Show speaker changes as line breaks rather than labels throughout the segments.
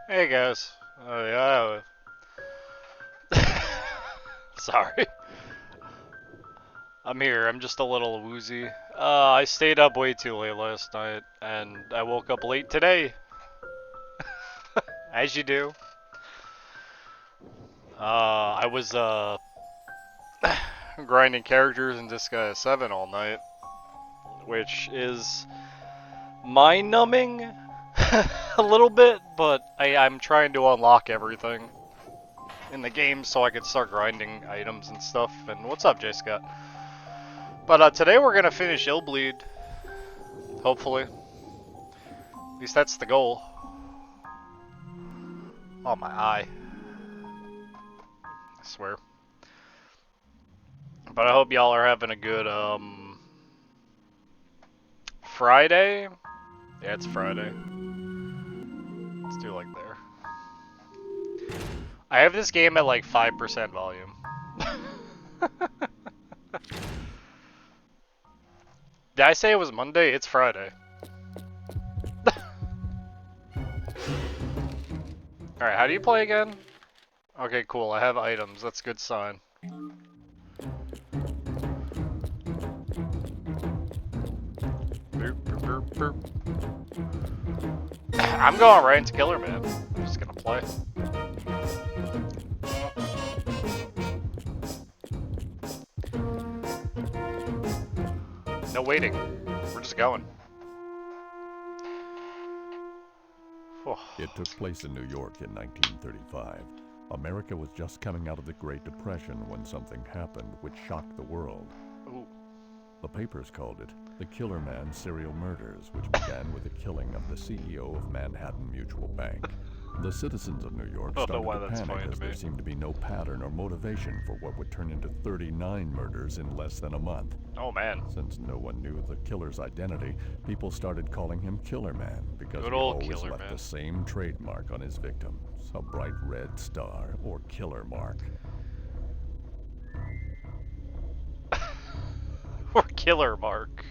Hey guys. Yeah. Sorry. I'm here. I'm just a little woozy. I stayed up way too late last night, and I woke up late today. As you do. I was grinding characters in Disgaea 7 all night, which is mind-numbing a little bit, but I'm trying to unlock everything in the game so I can start grinding items and stuff. And what's up, J Scott? But today we're gonna finish Illbleed, hopefully. At least that's the goal. Oh, my eye. I swear. But I hope y'all are having a good, Friday? Yeah, it's Friday. Let's do like there. I have this game at like 5% volume. Did I say it was Monday? It's Friday. Alright, how do you play again? Okay, cool. I have items. That's a good sign. Boop, boop, boop, boop. I'm going right into Killer Man. I'm just gonna play. No waiting. We're just going.
It took place in New York in 1935. America was just coming out of the Great Depression when something happened which shocked the world.
Ooh.
The papers called it the Killer Man Serial Murders, which began with the killing of the CEO of Manhattan Mutual Bank. The citizens of New York started to panic as there seemed to be no pattern or motivation for what would turn into 39 murders in less than a month.
Oh man.
Since no one knew the killer's identity, people started calling him Killer Man because he always left the same trademark on his victims, a bright red star or killer mark.
Or killer mark.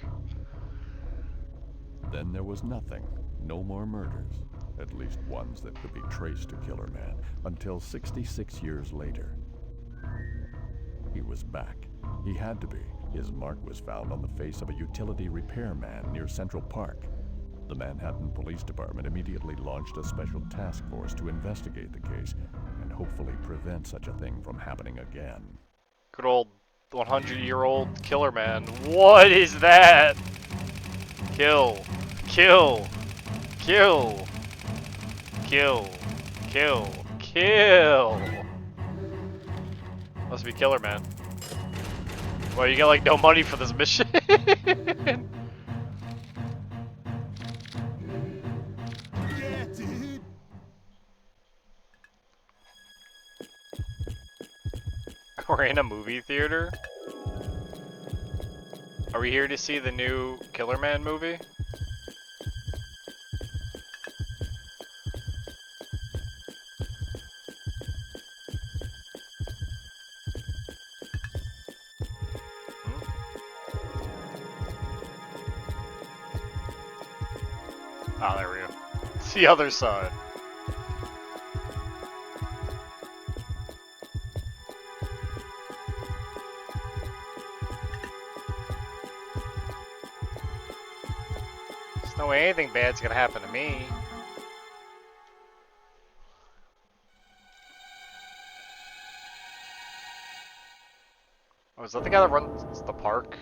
Then there was nothing. No more murders. At least ones that could be traced to Killer Man, until 66 years later. He was back. He had to be. His mark was found on the face of a utility repairman near Central Park. The Manhattan Police Department immediately launched a special task force to investigate the case and hopefully prevent such a thing from happening again.
Good old 100-year-old Killer Man. What is that? Kill. Kill. Kill. Kill. Kill. Kill. Must be Killer Man. Well, you get like no money for this mission.
Yeah, dude.
We're in a movie theater. Are we here to see the new Killer Man movie? Ah, there we go. It's the other side. There's no way anything bad's gonna happen to me. Oh, is that the guy that runs the park?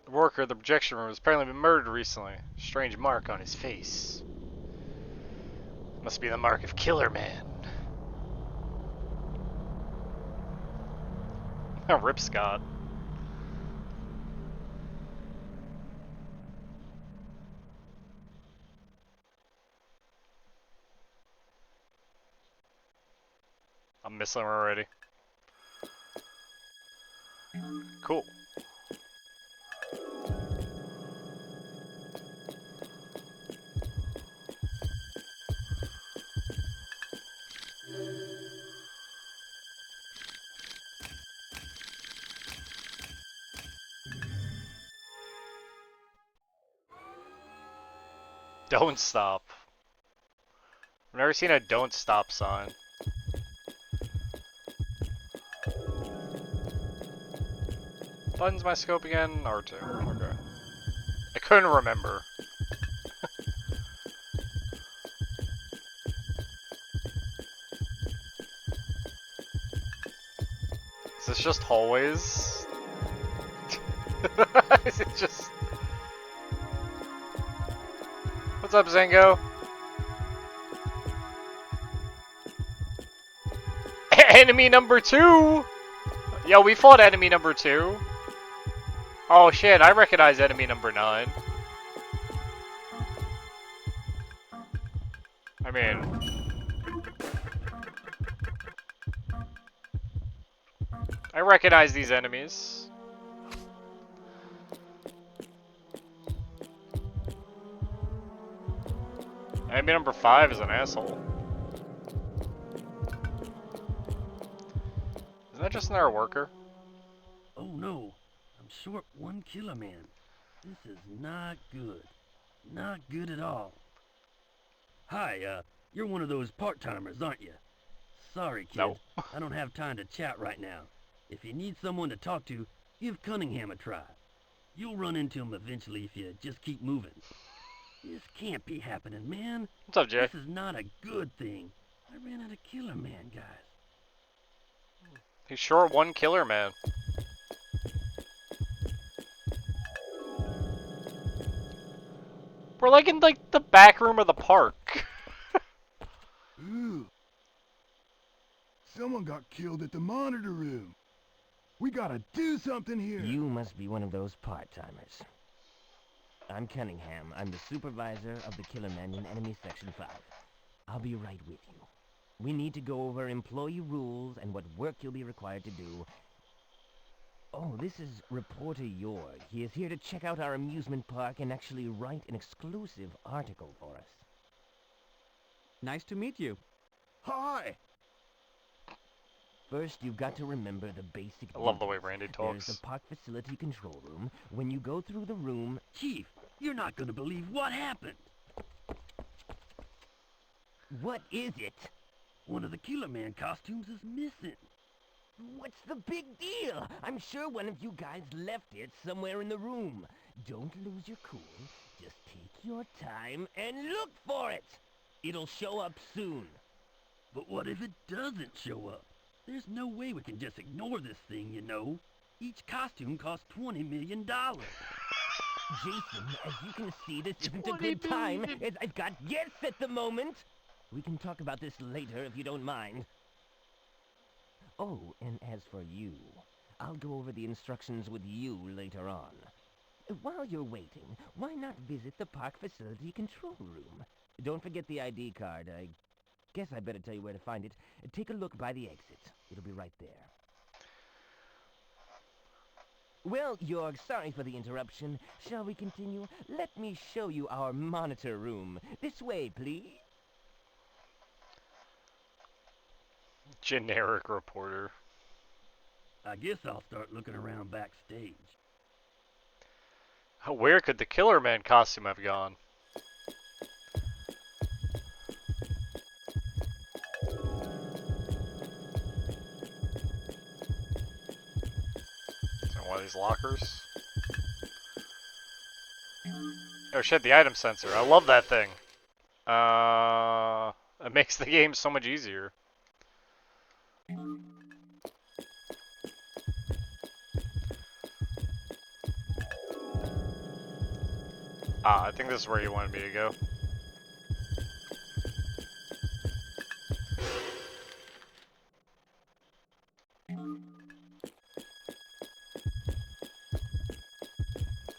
The worker of the projection room has apparently been murdered recently. Strange mark on his face. Must be the mark of Killer Man. Rip Scott. I'm missing him already. Cool. Don't stop. I've never seen a don't stop sign. Buttons my scope again? R2. Okay. I couldn't remember. Is this just hallways? Is it just... What's up, Zango? Enemy number 2! Yo, we fought enemy number 2. Oh shit, I recognize enemy number 9. I mean... I recognize these enemies. Enemy number 5 is an asshole. Isn't that just another worker?
Oh no, I'm short one killer man. This is not good. Not good at all. Hi, you're one of those part-timers, aren't you? Sorry, kid.
No.
I don't have time to chat right now. If you need someone to talk to, give Cunningham a try. You'll run into him eventually if you just keep moving. This can't be happening, man.
What's up, Jay?
This is not a good thing. I ran out of killer man, guys.
He's short one killer man. We're like in like the back room of the park.
Ooh. Someone got killed at the monitor room. We gotta do something here.
You must be one of those part-timers. I'm Cunningham. I'm the supervisor of the Killer Men in Enemy Section 5. I'll be right with you. We need to go over employee rules and what work you'll be required to do. Oh, this is Reporter Yorg. He is here to check out our amusement park and actually write an exclusive article for us.
Nice to meet you.
Hi.
First, you've got to remember the basic
I love the way
details.
Randy
There's
talks.
the park facility control room. When you go through the room...
Chief, you're not gonna believe what happened.
What is it?
One of the killer man costumes is missing.
What's the big deal? I'm sure one of you guys left it somewhere in the room. Don't lose your cool. Just take your time and look for it. It'll show up soon.
But what if it doesn't show up? There's no way we can just ignore this thing, you know. Each costume costs $20 million.
Jason, as you can see, this isn't a good time. I've got guests at the moment. We can talk about this later if you don't mind. Oh, and as for you, I'll go over the instructions with you later on. While you're waiting, why not visit the park facility control room? Don't forget the ID card. I guess I better tell you where to find it. Take a look by the exit. It'll be right there. Well, Yorg, sorry for the interruption. Shall we continue? Let me show you our monitor room. This way, please.
Generic reporter.
I guess I'll start looking around backstage.
Where could the Killer Man costume have gone? One of these lockers. Oh shit, the item sensor. I love that thing. It makes the game so much easier. I think this is where you wanted me to go.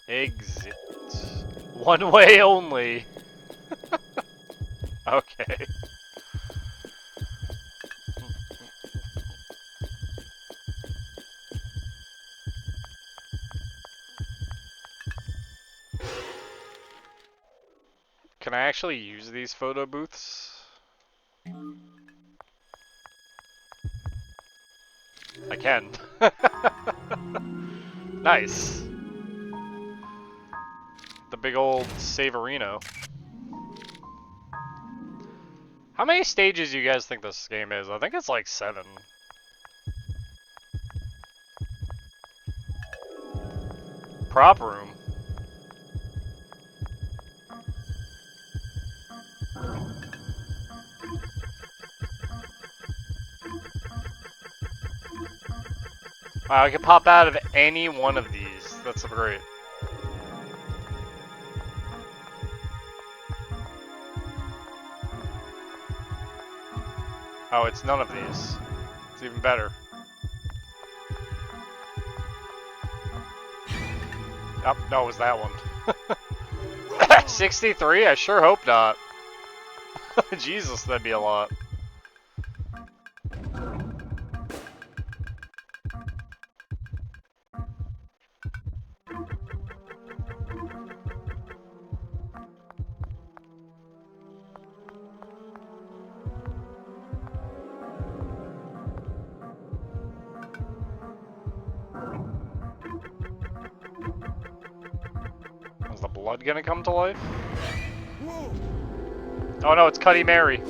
Exit. One way only. Okay. Can I actually use these photo booths? I can. Nice. The big old Saverino. How many stages do you guys think this game is? I think it's like 7. Prop room. Wow, I can pop out of any one of these. That's great. Oh, it's none of these. It's even better. Oh, no, it was that one. 63? I sure hope not. Jesus, that'd be a lot. Is the blood gonna come to life? Oh no, it's Cuddy Mary.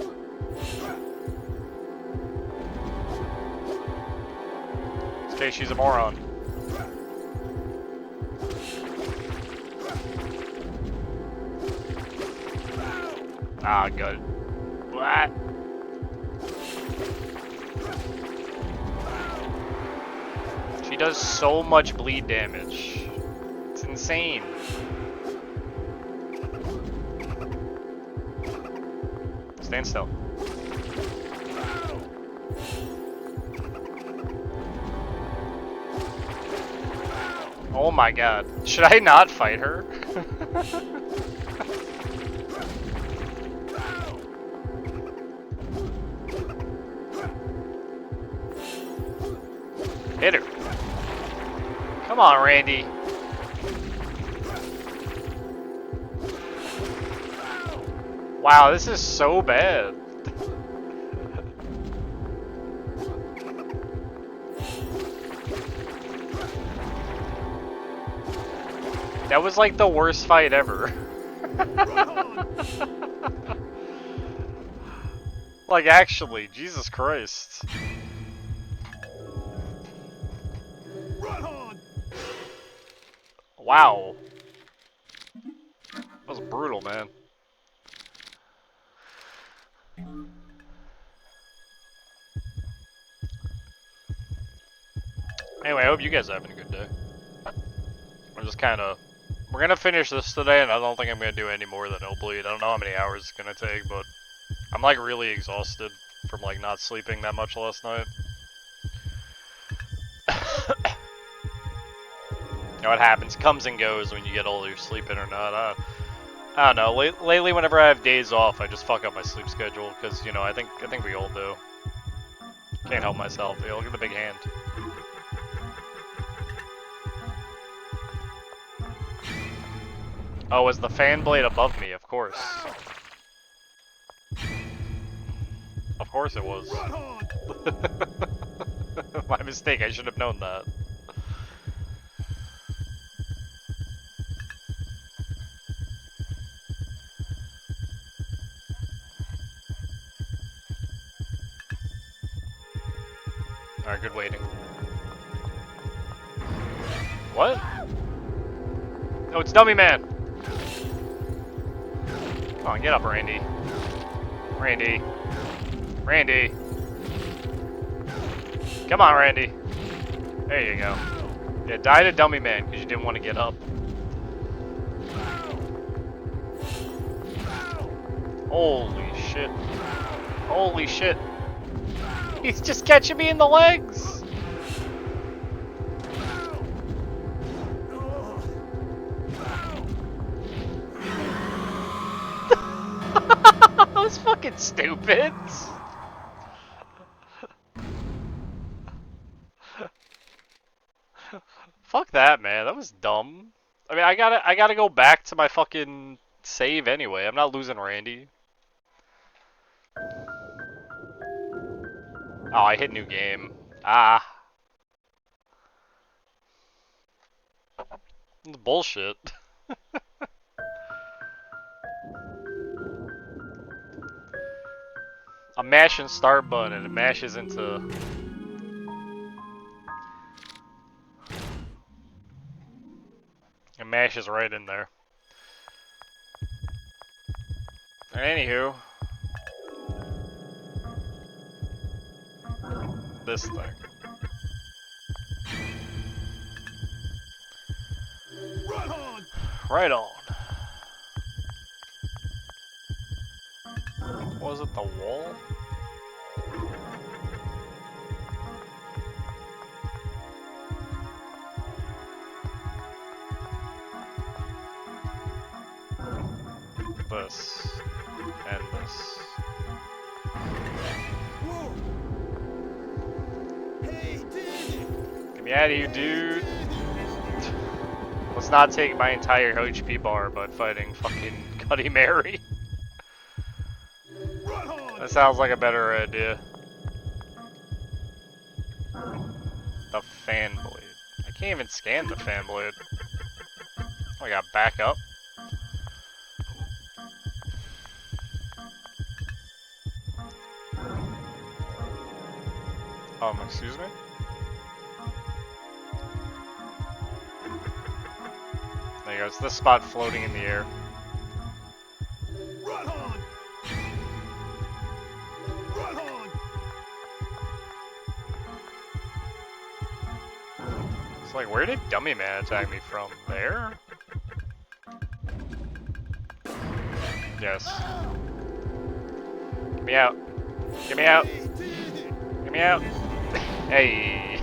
Okay, she's a moron. Ah, good. What? She does so much bleed damage. It's insane. Stand still. Oh my god. Should I not fight her? Hit her. Come on, Randy. Wow, this is so bad. That was like the worst fight ever. Like actually, Jesus Christ. Wow. That was brutal, man. Anyway, I hope you guys are having a good day. I'm just kind of... We're gonna finish this today, and I don't think I'm gonna do any more than Illbleed. I don't know how many hours it's gonna take, but I'm like really exhausted from like not sleeping that much last night. You know what happens? Comes and goes when you get older, sleeping or not. I don't know. Lately, whenever I have days off, I just fuck up my sleep schedule because you know I think we all do. Can't help myself. Yo, look at the big hand. Oh, was the fan blade above me? Of course. Of course it was. My mistake. I should have known that. Alright, good waiting. What? Oh, it's Dummy Man! Come on, get up, Randy. Randy. Randy. Come on, Randy. There you go. Yeah, die to Dummy Man because you didn't want to get up. Holy shit. Holy shit. He's just catching me in the legs! That was fucking stupid! Fuck that, man. That was dumb. I mean, I gotta go back to my fucking save anyway. I'm not losing Randy. Oh, I hit new game. Ah. It's bullshit. I'm mashing start button and it mashes into... It mashes right in there. Anywho. This thing.
Right on!
Right on. Was it the wall? This. And this.
Whoa! Hey, dude!
Get me out of here, dude. Let's not take my entire HP bar by fighting fucking Cuddy Mary.
Right on!
That sounds like a better idea. The fan blade. I can't even scan the fan blade. Oh, I got backup. Excuse me? There you go, it's this spot floating in the air.
Right on! Right on!
It's like, where did Dummy Man attack me from? There? Yes. Get me out. Get me out. Get me out. Hey.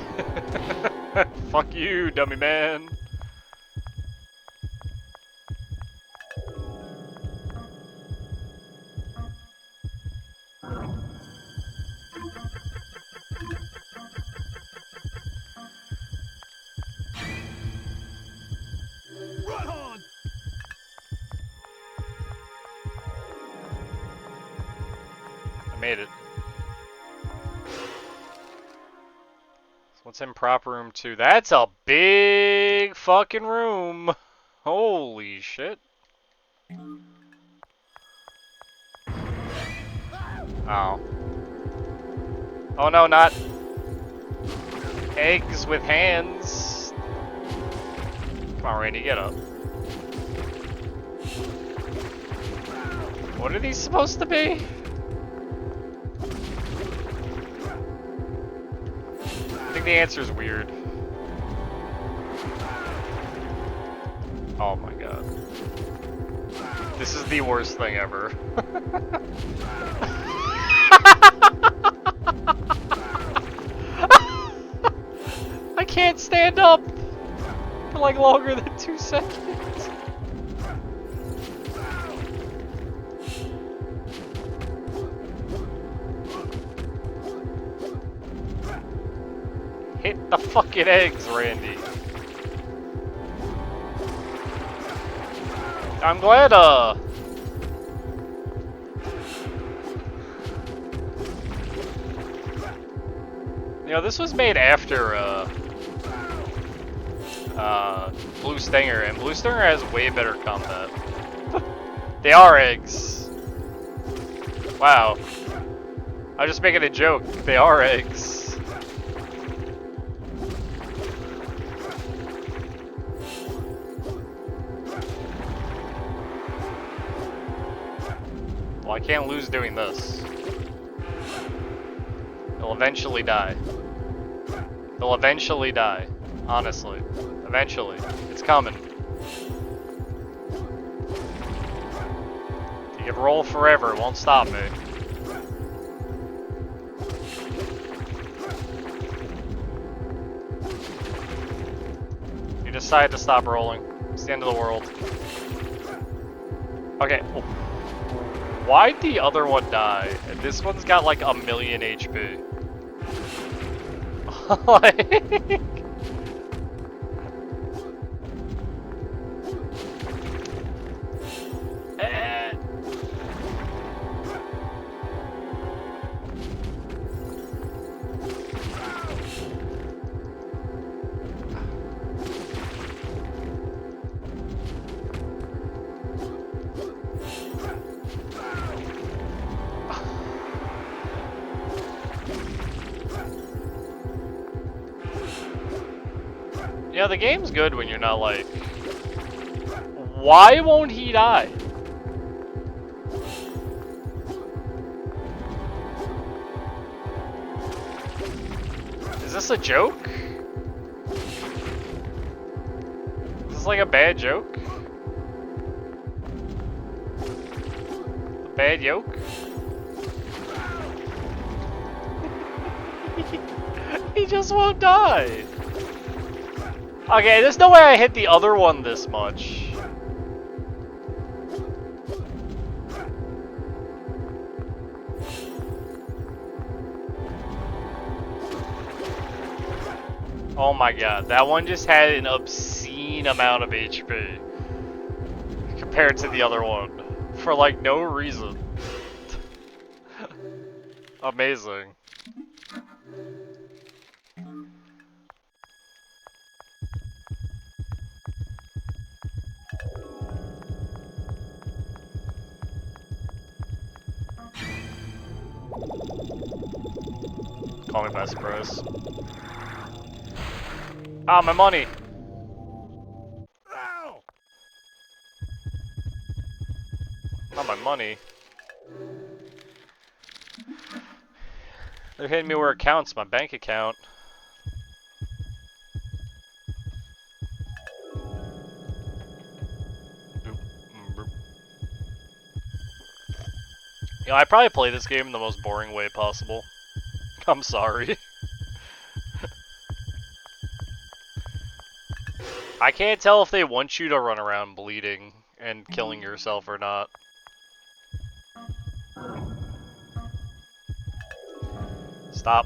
Fuck you, Dummy Man.
Right on!
I made it. So what's in prop room 2? That's a big fucking room. Holy shit. Oh. Oh no, not eggs with hands. Come on, Randy, get up. What are these supposed to be? I think the answer is weird. Oh my god. This is the worst thing ever. I can't stand up for like longer than 2 seconds. Hit the fucking eggs, Randy. I'm glad, you know, this was made after, Blue Stinger, and Blue Stinger has way better combat. They are eggs. Wow. I was just making a joke. They are eggs. Well, I can't lose doing this. They'll eventually die. They'll eventually die. Honestly. Eventually. It's coming. You can roll forever, it won't stop me. You decide to stop rolling. It's the end of the world. Okay. Why'd the other one die? And this one's got like 1,000,000 HP. Like... Yeah, the game's good when you're not like... Why won't he die? Is this a joke? Is this like a bad joke? A bad yoke? He just won't die. Okay, there's no way I hit the other one this much. Oh my god, that one just had an obscene amount of HP compared to the other one for like no reason. Amazing. Call me by surprise. Ah, my money!
Ow!
Not my money. They're hitting me where it counts, my bank account. You know, I probably play this game in the most boring way possible. I'm sorry. I can't tell if they want you to run around bleeding and killing yourself or not. Stop.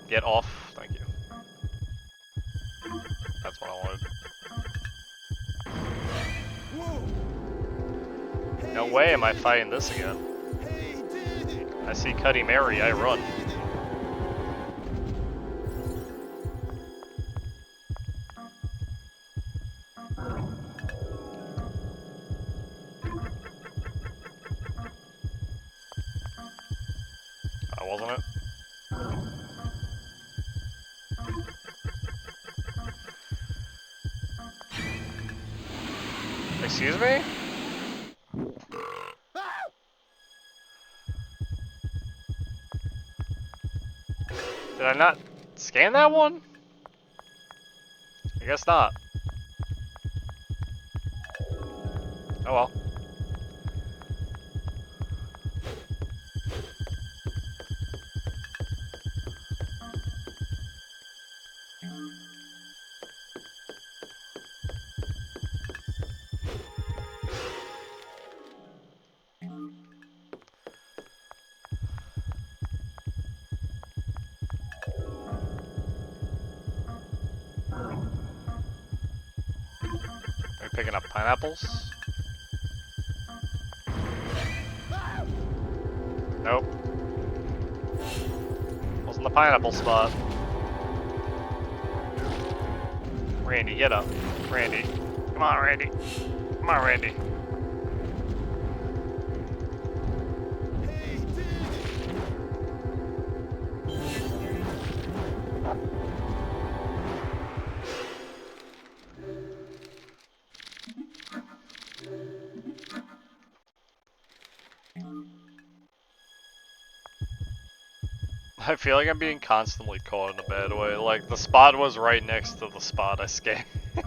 Get off. Thank you. That's what I wanted. No way am I fighting this again. I see Cuddy Mary, I run. Wasn't it? Excuse me? Did I not scan that one? I guess not. Oh well. Are you picking up pineapples? Nope. Wasn't the pineapple spot. Randy, get up. Randy. Come on, Randy. Come on, Randy. I feel like I'm being constantly caught in a bad way. Like, the spot was right next to the spot I scanned. Is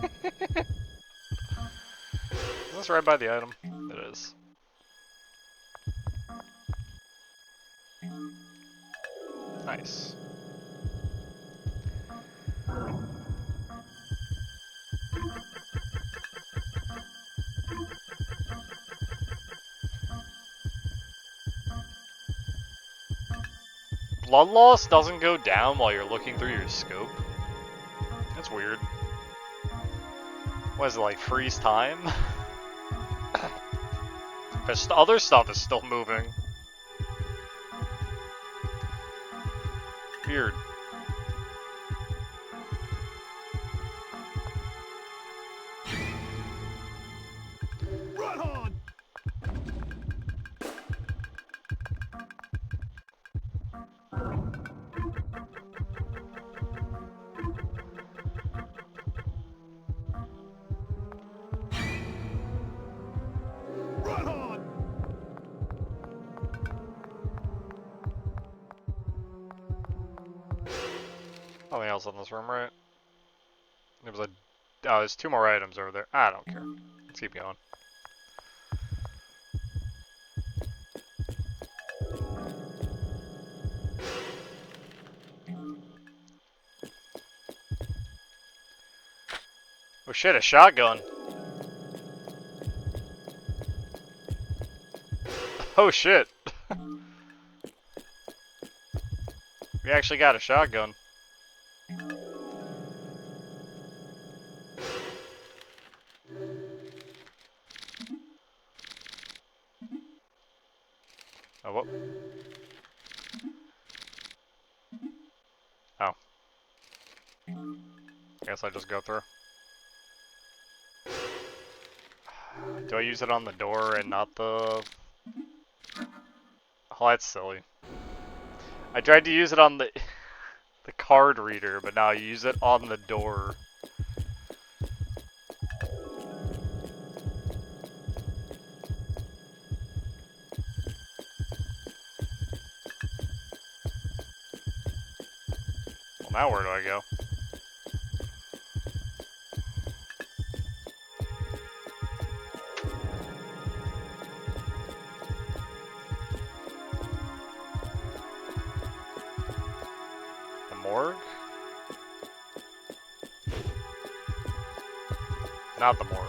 this right by the item? It is. Nice. Blood loss doesn't go down while you're looking through your scope. That's weird. What is it, like freeze time? Because other stuff is still moving. Weird.
Run on!
else in this room, right? There was a... Oh, there's 2 more items over there. I don't care. Let's keep going. Oh shit, a shotgun. Oh shit. We actually got a shotgun. Oh, whoop. Oh. Guess I just go through. Do I use it on the door and not the... Oh, that's silly. I tried to use it on the the card reader, but now I use it on the door. Well, now where do I go? Morgue? Not the morgue.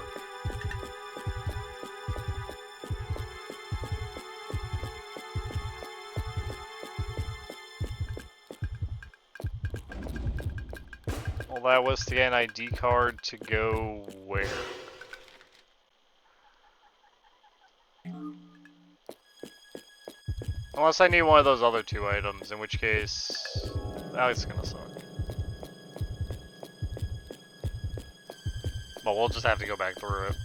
Well, that was to get an ID card to go where? Unless I need one of those other 2 items, in which case... That's gonna suck. But we'll just have to go back through it.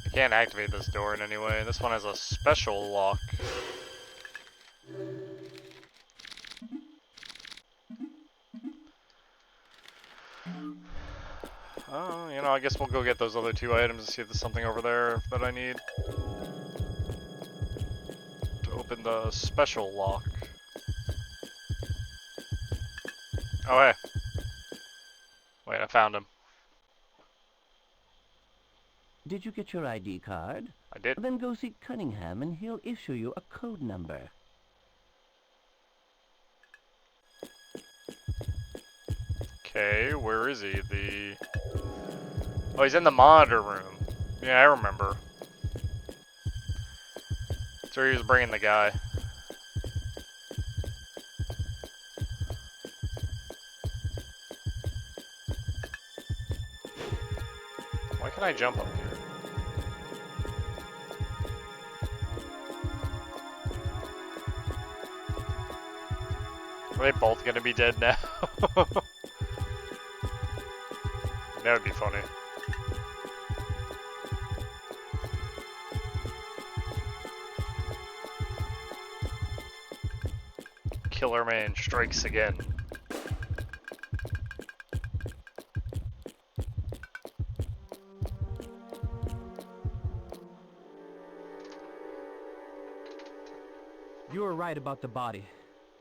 I can't activate this door in any way. This one has a special lock. Oh, you know, I guess we'll go get those other 2 items and see if there's something over there that I need. To open the special lock. Oh, hey. Wait, I found him.
Did you get your ID card?
I did.
Then go see Cunningham and he'll issue you a code number.
Okay, where is he? Oh, he's in the monitor room. Yeah, I remember. That's where he was bringing the guy. Why can't I jump up here? Are they both gonna be dead now? That would be funny. Killer Man strikes again.
You were right about the body.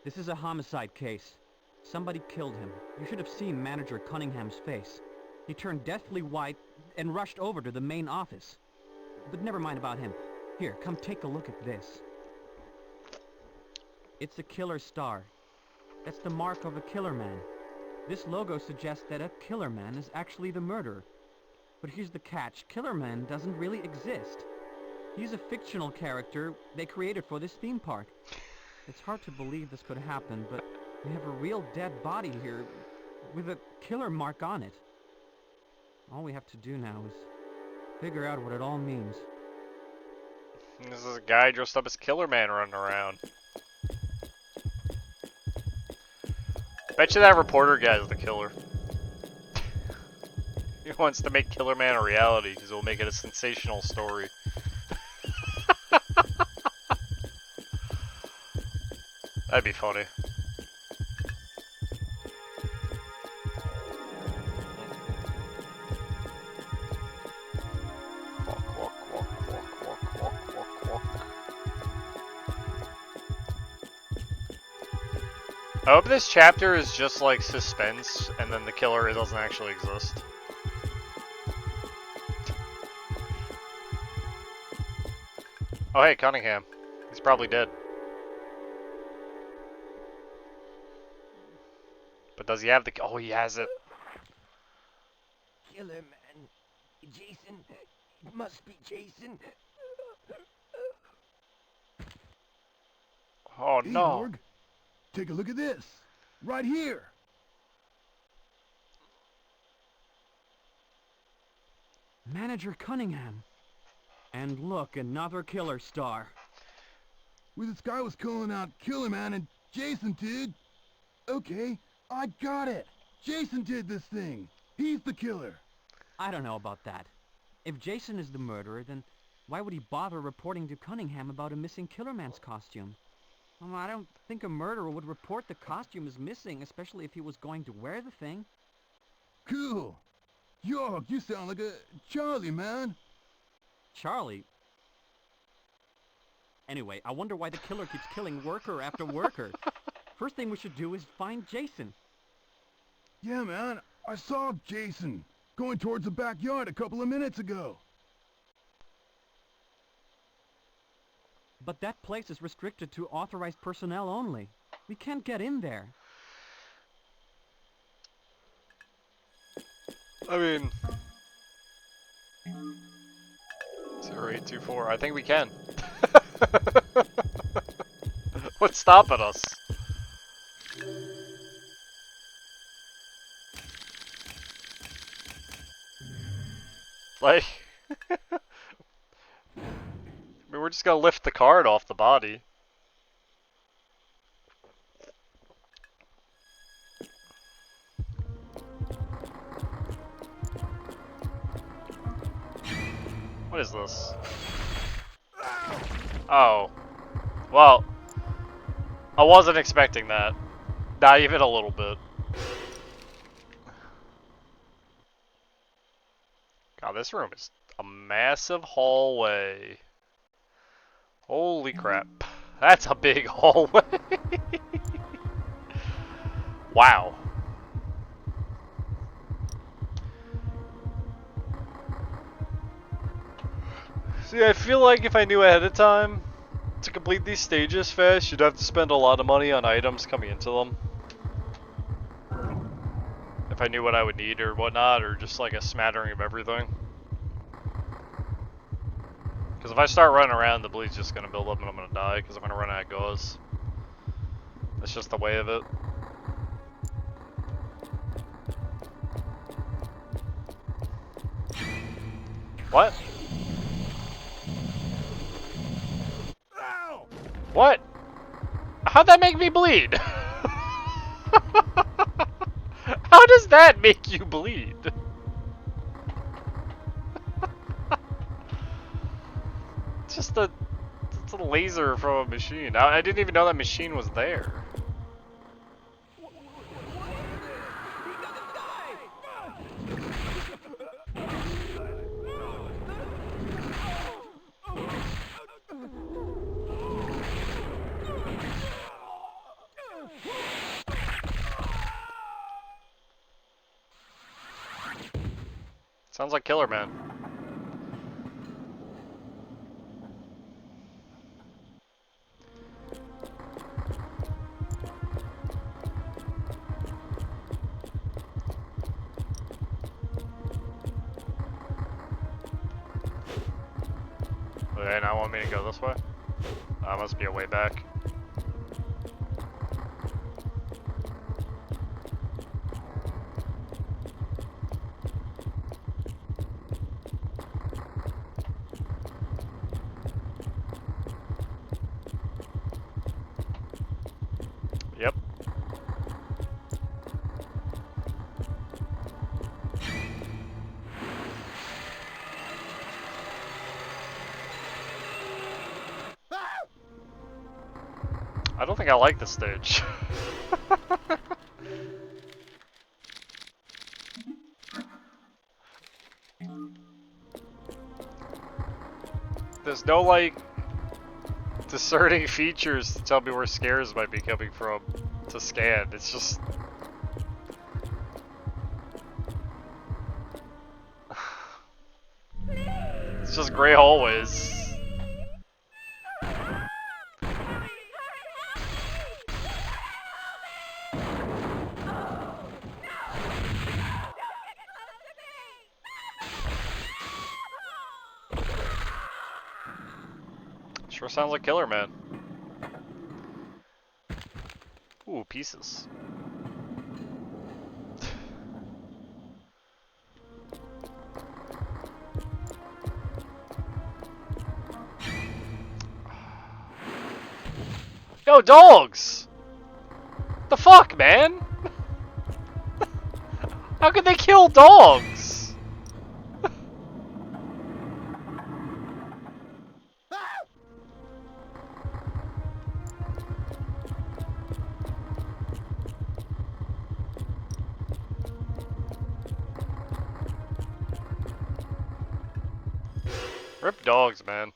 This is a homicide case. Somebody killed him. You should have seen Manager Cunningham's face. He turned deathly white and rushed over to the main office. But never mind about him. Here, come take a look at this. It's a killer star. That's the mark of a killer man. This logo suggests that a killer man is actually the murderer. But here's the catch. Killer Man doesn't really exist. He's a fictional character they created for this theme park. It's hard to believe this could happen, but we have a real dead body here with a killer mark on it. All we have to do now is figure out what it all means.
This is a guy dressed up as Killer Man running around. Bet you that reporter guy's the killer. He wants to make Killer Man a reality because it'll make it a sensational story. That'd be funny. Walk, walk, walk, walk, walk, walk, walk, walk. I hope this chapter is just like suspense, and then the killer doesn't actually exist. Oh hey, Cunningham. He's probably dead. But does he have the... Oh, he has it.
Killer man. Jason. It must be Jason.
Oh
Hey,
no.
Morg, take a look at this. Right here.
Manager Cunningham. And look, another killer star.
Well, this guy was calling out Killer Man and Jason did. Okay, I got it. Jason did this thing. He's the killer.
I don't know about that. If Jason is the murderer, then why would he bother reporting to Cunningham about a missing Killer Man's costume? Well, I don't think a murderer would report the costume is missing, especially if he was going to wear the thing.
Cool. York, you sound like a Charlie, man.
Charlie? Anyway, I wonder why the killer keeps killing worker after worker. First thing we should do is find Jason.
Yeah, man. I saw Jason going towards the backyard a couple of minutes ago.
But that place is restricted to authorized personnel only. We can't get in there.
I mean... 0824. I think we can. What's stopping us? Like... I mean, we're just gonna lift the card off the body. What is this? Oh. Well, I wasn't expecting that. Not even a little bit. God, this room is a massive hallway. Holy crap. That's a big hallway. Wow. See, I feel like if I knew ahead of time to complete these stages fast, you'd have to spend a lot of money on items coming into them. If I knew what I would need or whatnot, or just like a smattering of everything. Because if I start running around, the bleed's just going to build up and I'm going to die because I'm going to run out of gauze. That's just the way of it. What?
Ow!
What? How'd that make me bleed? How does that make you bleed? It's a laser from a machine. I didn't even know that machine was there. Sounds like Killer Man. Okay, now want me to go this way? That must be a way back. Yep. I don't think I like this stage. There's no, like, discerning features to tell me where scares might be coming from. to scan. It's just... It's just gray hallways. Sure sounds like Killer Man. Ooh, pieces. Yo, dogs! The fuck, man? How could they kill dogs? Rip dogs, man.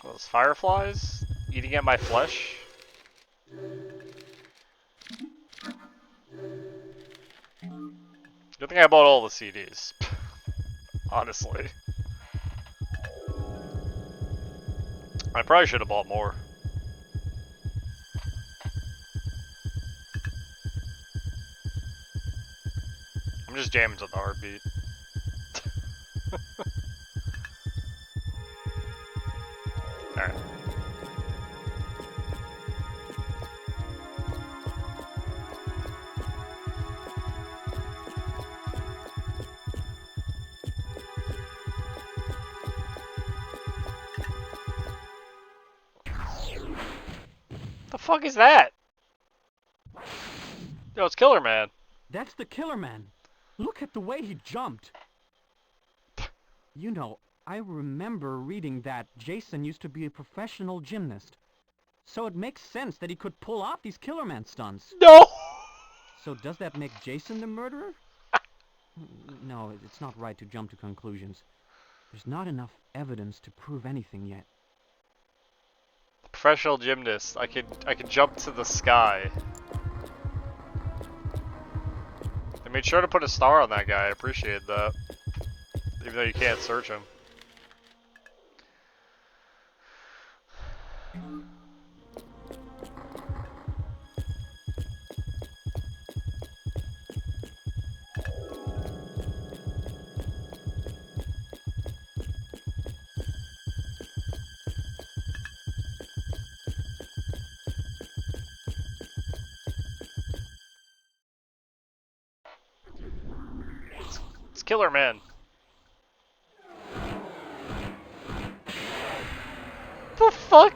Those fireflies eating at my flesh? Good thing I bought all the CDs. Honestly. I probably should have bought more. I'm just jamming to the heartbeat. Alright. The fuck is that? Yo, it's Killer Man.
That's the Killer Man. Look at the way he jumped. You know, I remember reading that Jason used to be a professional gymnast. So it makes sense that he could pull off these Killer Man stunts.
No!
So does that make Jason the murderer? No, it's not right to jump to conclusions. There's not enough evidence to prove anything yet.
Professional gymnast. I could jump to the sky. They made sure to put a star on that guy. I appreciate that. Even though you can't search him. It's Killer Man. The fuck?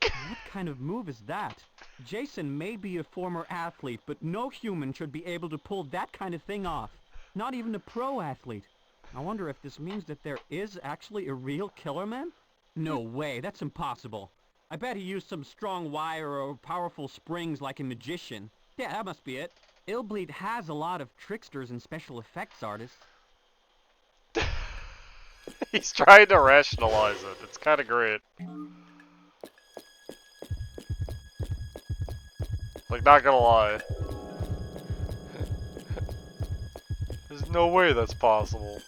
What kind of move is that? Jason may be a former athlete, but no human should be able to pull that kind of thing off. Not even a pro athlete. I wonder if this means that there is actually a real Killer Man? No way, that's impossible. I bet he used some strong wire or powerful springs like a magician. Yeah, that must be it. Illbleed has a lot of tricksters and special effects artists.
He's trying to rationalize it. It's kind of great. Like, not gonna lie. There's no way that's possible.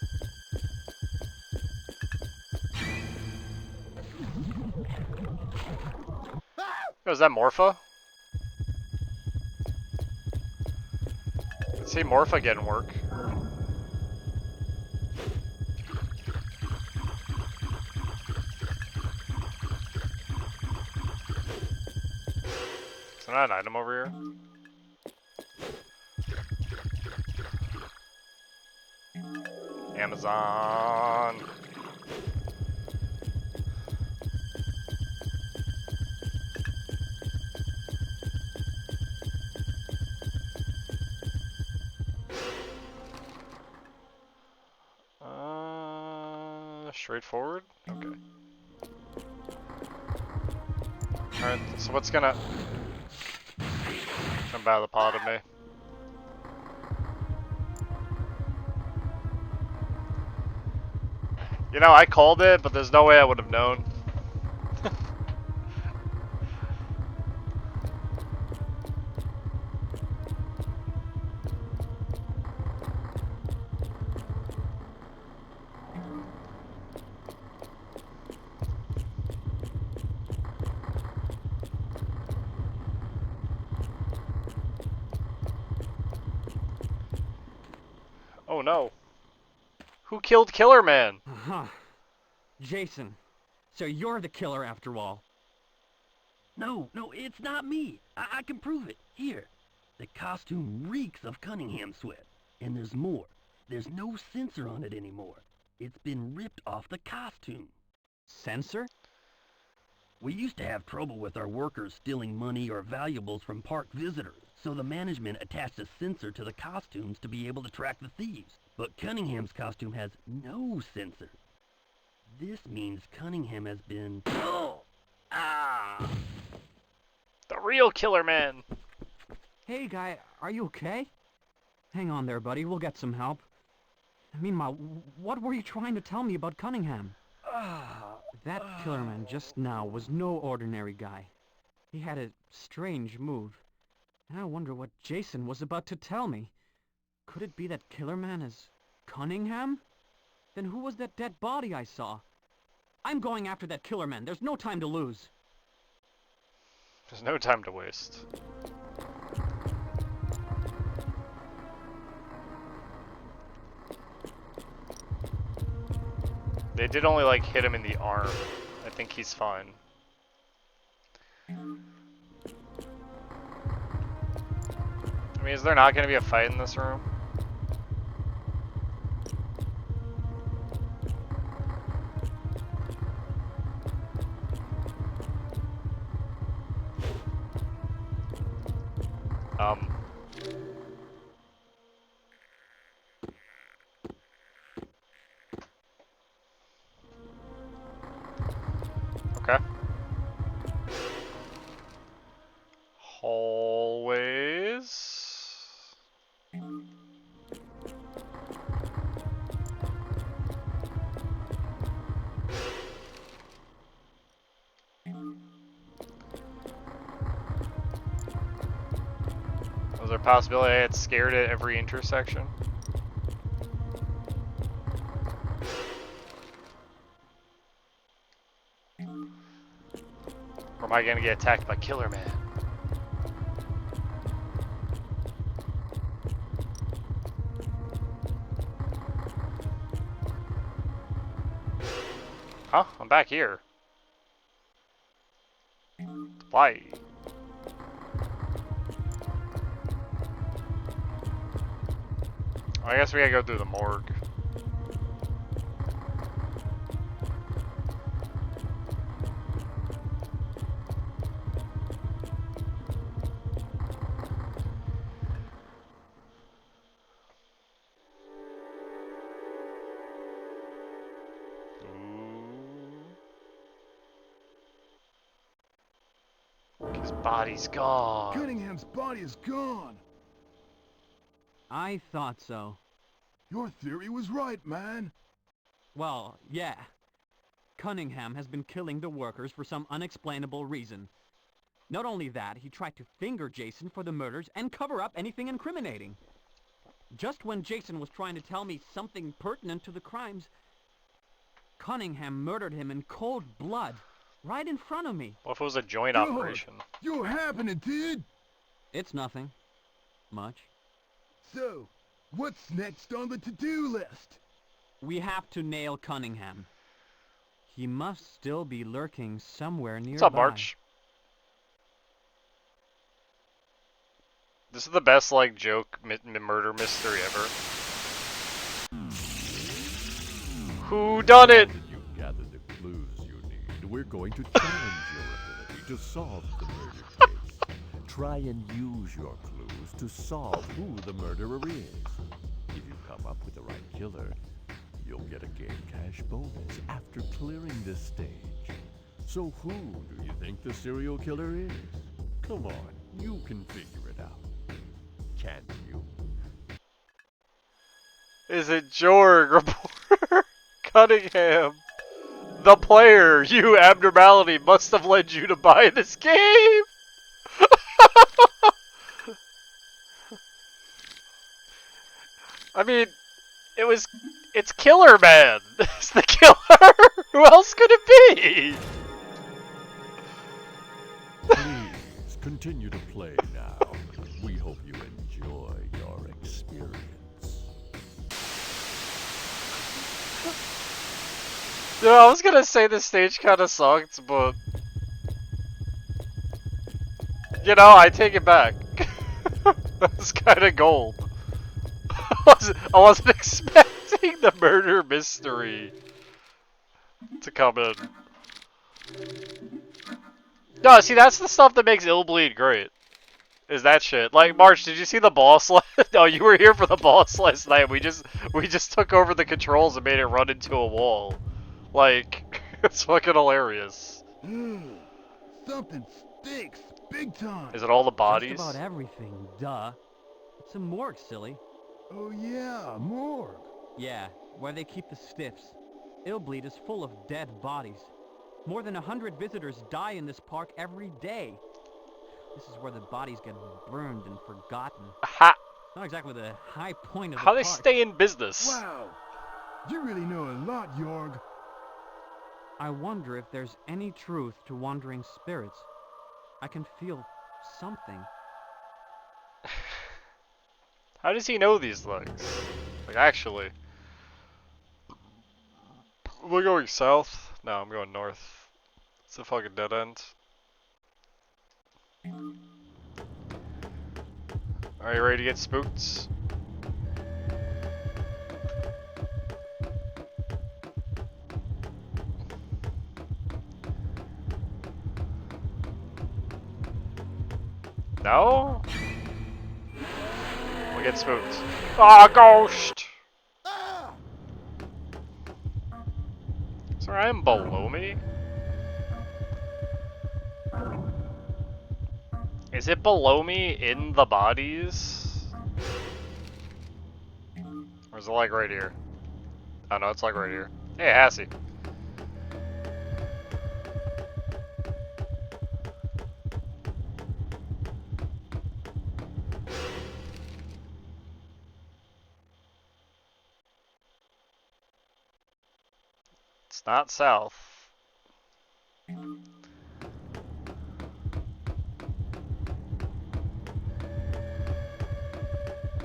Oh, is that Morpha? Let's see Morpha getting work. Is there not an item over here? Amazon. Straightforward? Okay. Alright, so what's gonna jump out of the pod of me? You know, I called it, but there's no way I would have known. Oh no. Who killed Killer Man?
Huh. Jason. So you're the killer after all.
No, it's not me. I can prove it. Here. The costume reeks of Cunningham sweat. And there's more. There's no sensor on it anymore. It's been ripped off the costume.
Censor?
We used to have trouble with our workers stealing money or valuables from park visitors, so the management attached a sensor to the costumes to be able to track the thieves. But Cunningham's costume has no sensor. This means Cunningham has been... Ah!
The real Killer Man!
Hey, guy, are you okay? Hang on there, buddy. We'll get some help. Meanwhile, what were you trying to tell me about Cunningham? That killer man just now was no ordinary guy. He had a strange move. And I wonder what Jason was about to tell me. Could it be that killer man is Cunningham? Then who was that dead body I saw? I'm going after that killer man. There's no time to lose.
There's no time to waste. They did only like hit him in the arm. I think he's fine. I mean, is there not going to be a fight in this room? Okay. Hallways. Was there a possibility I get scared at every intersection? Or am I gonna get attacked by Killer Man? Huh? I'm back here. Why? I guess we gotta go through the morgue. His body's gone.
Cunningham's body is gone.
I thought so.
Your theory was right, man.
Well, yeah. Cunningham has been killing the workers for some unexplainable reason. Not only that, he tried to finger Jason for the murders and cover up anything incriminating. Just when Jason was trying to tell me something pertinent to the crimes, Cunningham murdered him in cold blood, right in front of me.
What if it was a joint
Good.
operation?
You're happening, dude.
It's nothing. Much.
So, what's next on the to-do list?
We have to nail Cunningham. He must still be lurking somewhere nearby.
What's up, March? This is the best, like, joke murder mystery ever. Who done it?
You gather the clues you need. We're going to challenge your ability to solve the murder case. Try and use your clues to solve who the murderer is. If you come up with the right killer, you'll get a game cash bonus after clearing this stage. So who do you think the serial killer is? Come on, you can figure it out. Can't you?
Is it Jorg, reporter Cunningham? The player, you abnormality, must have led you to buy this game! I mean, it's Killer Man! It's the killer! Who else could it be?
Please, continue to play now. We hope you enjoy your experience.
Yeah, I was gonna say this stage kinda sucked, but... You know, I take it back. That's kinda gold. I wasn't expecting the murder mystery to come in. No, see, that's the stuff that makes Illbleed great. Is that shit. Like, March, did you see the boss No, you were here for the boss last night. We just took over the controls and made it run into a wall. Like, it's fucking hilarious.
Something stinks big time.
Is it all the bodies?
Just about everything, duh. It's a morgue, silly.
Oh yeah, morgue.
Yeah, where they keep the stiffs. Illbleed is full of dead bodies. More than 100 visitors die in this park every day. This is where the bodies get burned and forgotten.
Ha!
It's not exactly the high point of
How
the
they
park.
stay in business?
Wow. You really know a lot, Jorg.
I wonder if there's any truth to wandering spirits. I can feel something.
How does he know these things? Like, actually. We're going south? No, I'm going north. It's a fucking dead end. Are you ready to get spooked? No? We get spooked. Ah, ghost! Sorry, I'm below me? Is it below me in the bodies? Or is it like right here? Oh no, it's like right here. Hey, Hassie. It's not south.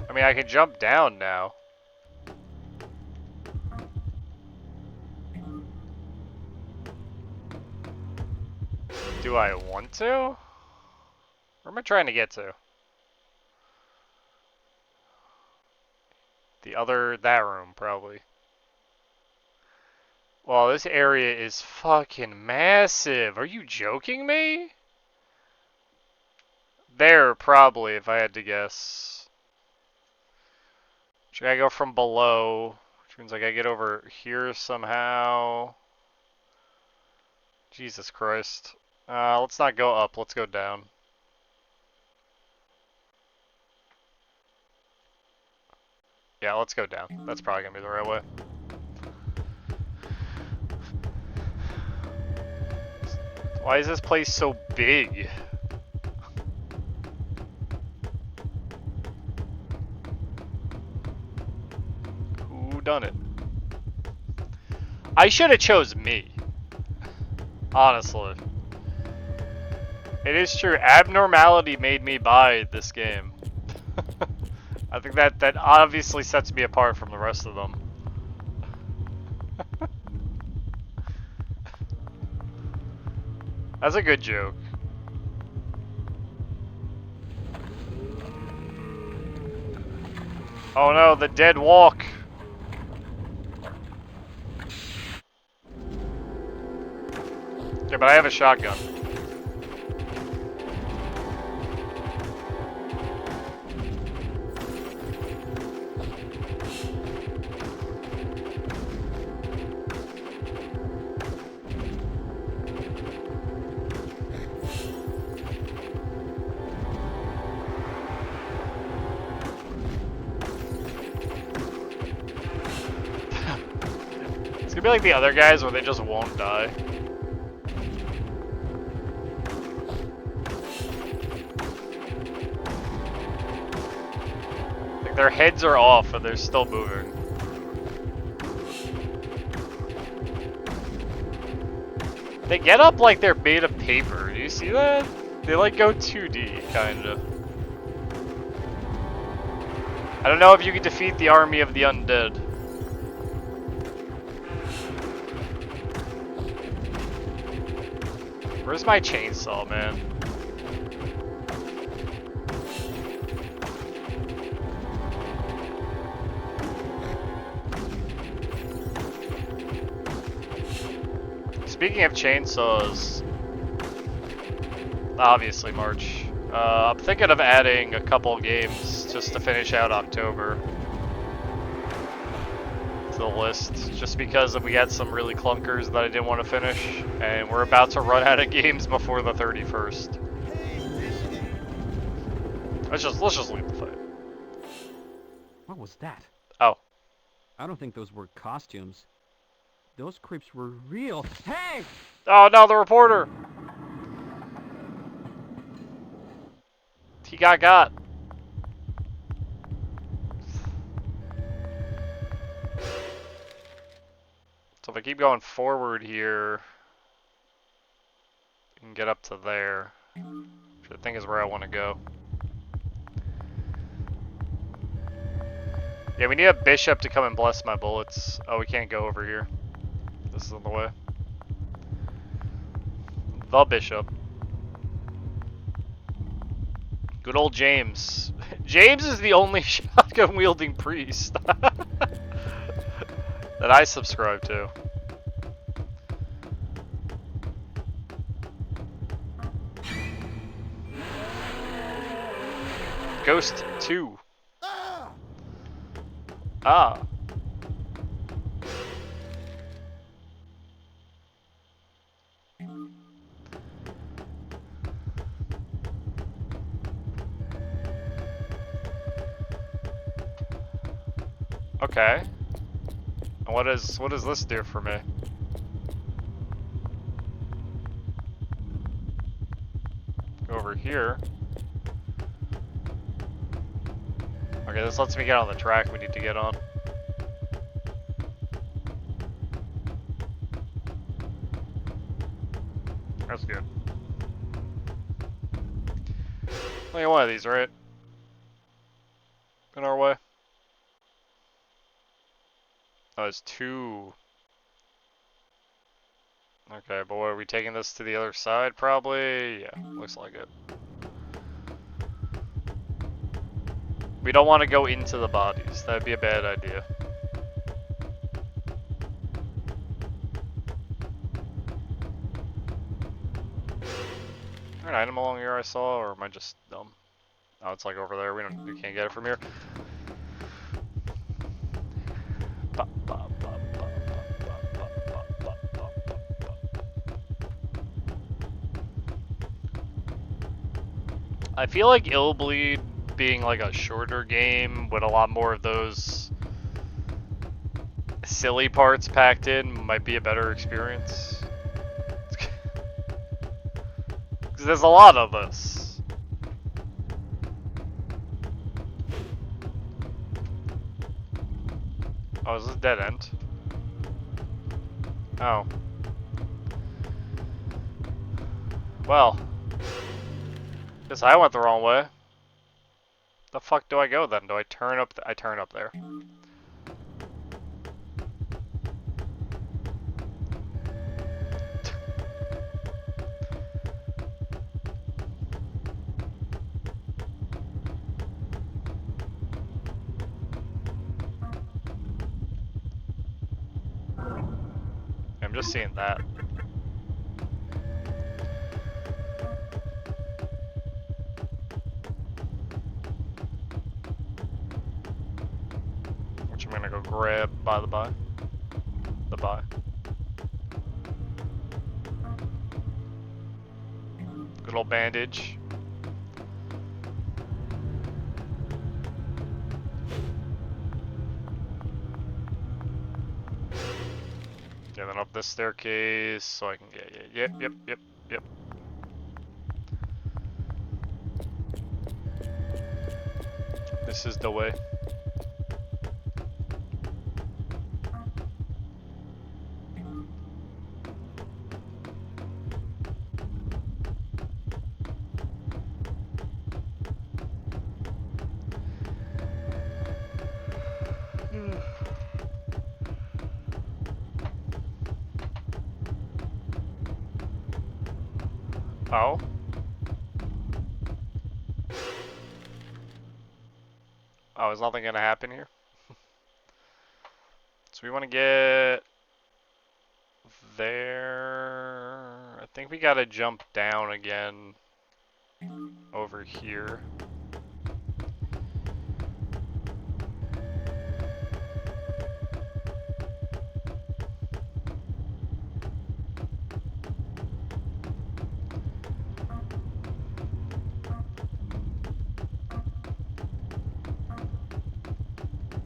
I mean, I can jump down now. Do I want to? Where am I trying to get to? That room, probably. Well, this area is fucking massive. Are you joking me? There, probably, if I had to guess. Should I go from below? Which means I gotta get over here somehow. Jesus Christ. Let's not go up, let's go down. Yeah, let's go down. That's probably gonna be the right way. Why is this place so big? Who done it? I should have chose me. Honestly. It is true. Abnormality made me buy this game. I think that obviously sets me apart from the rest of them. That's a good joke. Oh no, the dead walk. Yeah, but I have a shotgun. be like the other guys where they just won't die. Like their heads are off, but they're still moving. They get up like they're made of paper. Do you see that? They like go 2D, kinda. I don't know if you can defeat the army of the undead. Where's my chainsaw, man? Speaking of chainsaws, obviously March. I'm thinking of adding a couple games just to finish out October to the list, just because we had some really clunkers that I didn't want to finish, and we're about to run out of games before the 31st. Let's just leave the fight.
What was that?
Oh.
I don't think those were costumes. Those creeps were real. Hey!
Oh no, the reporter! He got. So if I keep going forward here, I can get up to there, which I think is where I want to go. Yeah, we need a bishop to come and bless my bullets. Oh, we can't go over here. This is in the way. The bishop. Good old James. James is the only shotgun-wielding priest that I subscribe to. Ghost 2. Ah. Okay. And what does this do for me? Go over here. Okay, this lets me get on the track we need to get on. That's good. Only one of these, right? In our way. Oh, there's two. Okay, but what, are we taking this to the other side, probably? Yeah, looks like it. We don't want to go into the bodies. That'd be a bad idea. Is there an item along here I saw, or am I just dumb? Oh, it's like over there. We can't get it from here. I feel like Illbleed being like a shorter game with a lot more of those silly parts packed in might be a better experience. Because there's a lot of this. Oh, is this dead end? Oh. Well. Guess I went the wrong way. The fuck do I go then? Do I turn up? I turn up there. I'm just seeing that. Which I'm gonna go grab by the by. The by. Good old bandage. Yeah, then up this staircase so I can get. Yep. This is the way. Oh. Oh, is nothing gonna happen here? So we want to get there. I think we gotta jump down again over here.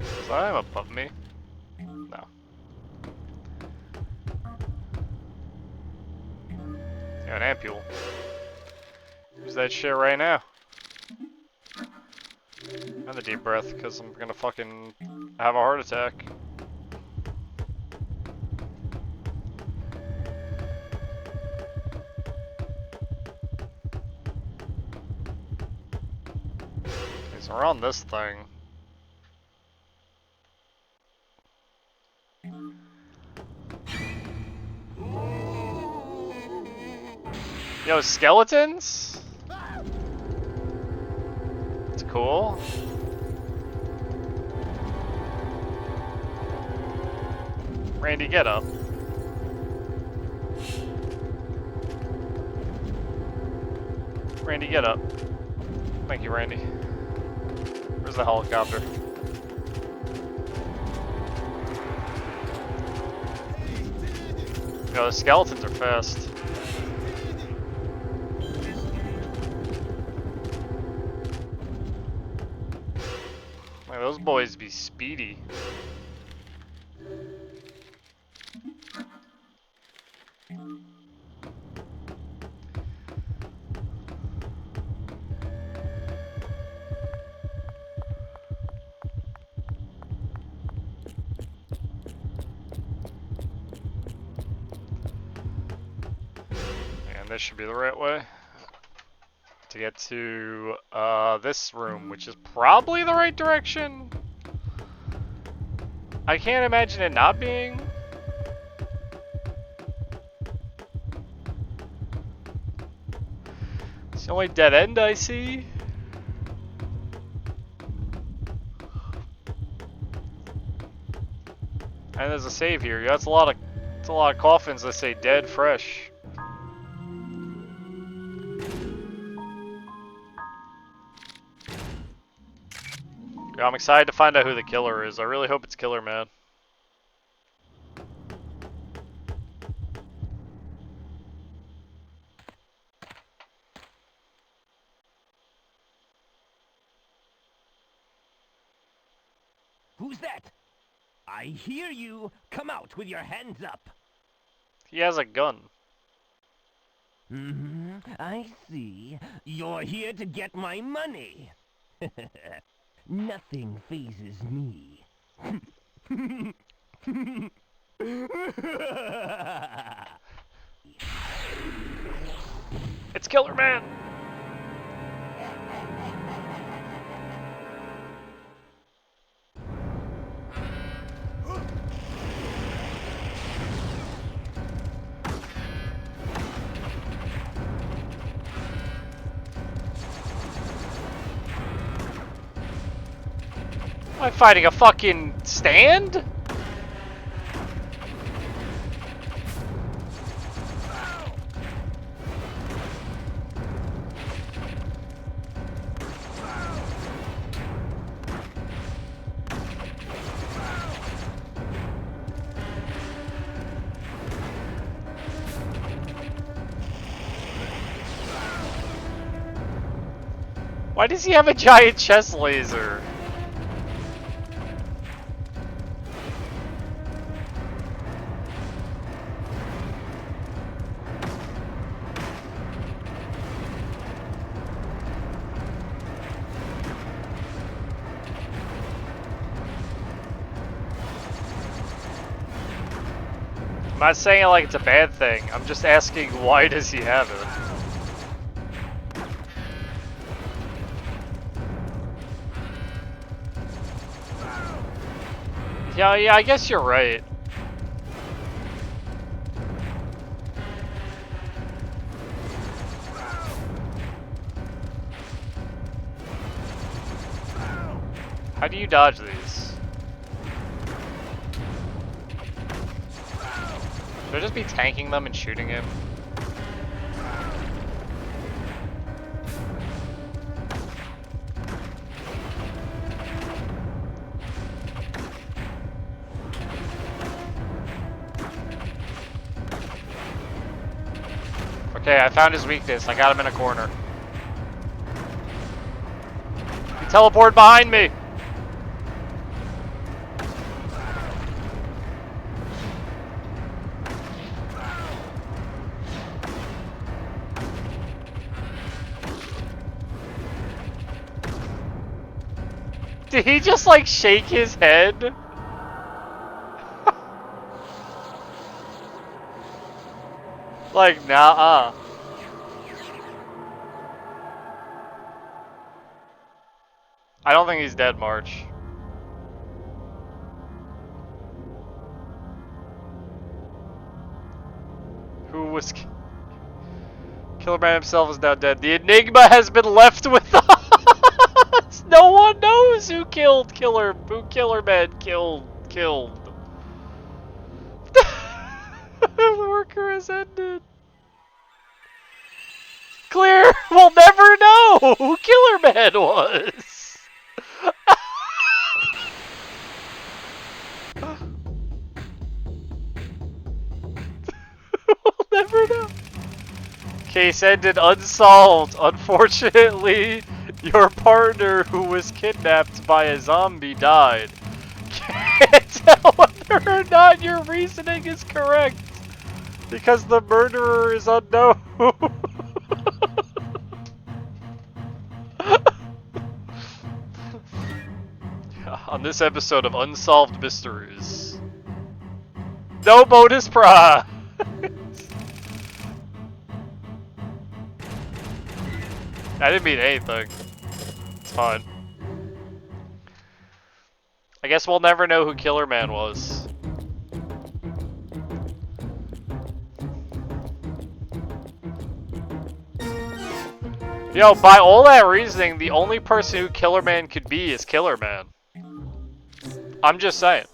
Is that above me? No. Yeah, an ampule. Use that shit right now. And a deep breath, because I'm gonna fucking have a heart attack. Okay, so we're on this thing. Yo, skeletons? It's cool. Randy, get up. Randy, get up. Thank you, Randy. Where's the helicopter? Yo, the skeletons are fast. Man, those boys be speedy. And this should be the right way to get to this room, which is probably the right direction. I can't imagine it not being. It's the only dead end I see. And there's a save here. That's a lot of coffins that say dead fresh. I'm excited to find out who the killer is. I really hope it's Killer Man.
Who's that? I hear you. Come out with your hands up.
He has a gun.
I see. You're here to get my money. Nothing phases me.
It's Killer Man! Am I fighting a fucking stand? Why does he have a giant chest laser? I'm not saying it like it's a bad thing. I'm just asking, why does he have it? Yeah, I guess you're right. How do you dodge these? Should I just be tanking them and shooting him? Okay, I found his weakness. I got him in a corner. He teleported behind me! Did he just like shake his head? Like, nah. I don't think he's dead, March. Who was... Killer Man himself is now dead. The enigma has been left with us! No one knows who Killer Man killed. The worker has ended. Clear! We'll never know who Killer Man was! We'll never know. Case ended unsolved. Unfortunately, your partner who was kidnapped by a zombie died. Can't tell whether or not your reasoning is correct because the murderer is unknown. On this episode of Unsolved Mysteries. No bonus prize! I didn't mean anything. It's fine. I guess we'll never know who Killer Man was. Yo, by all that reasoning, the only person who Killer Man could be is Killer Man. I'm just saying.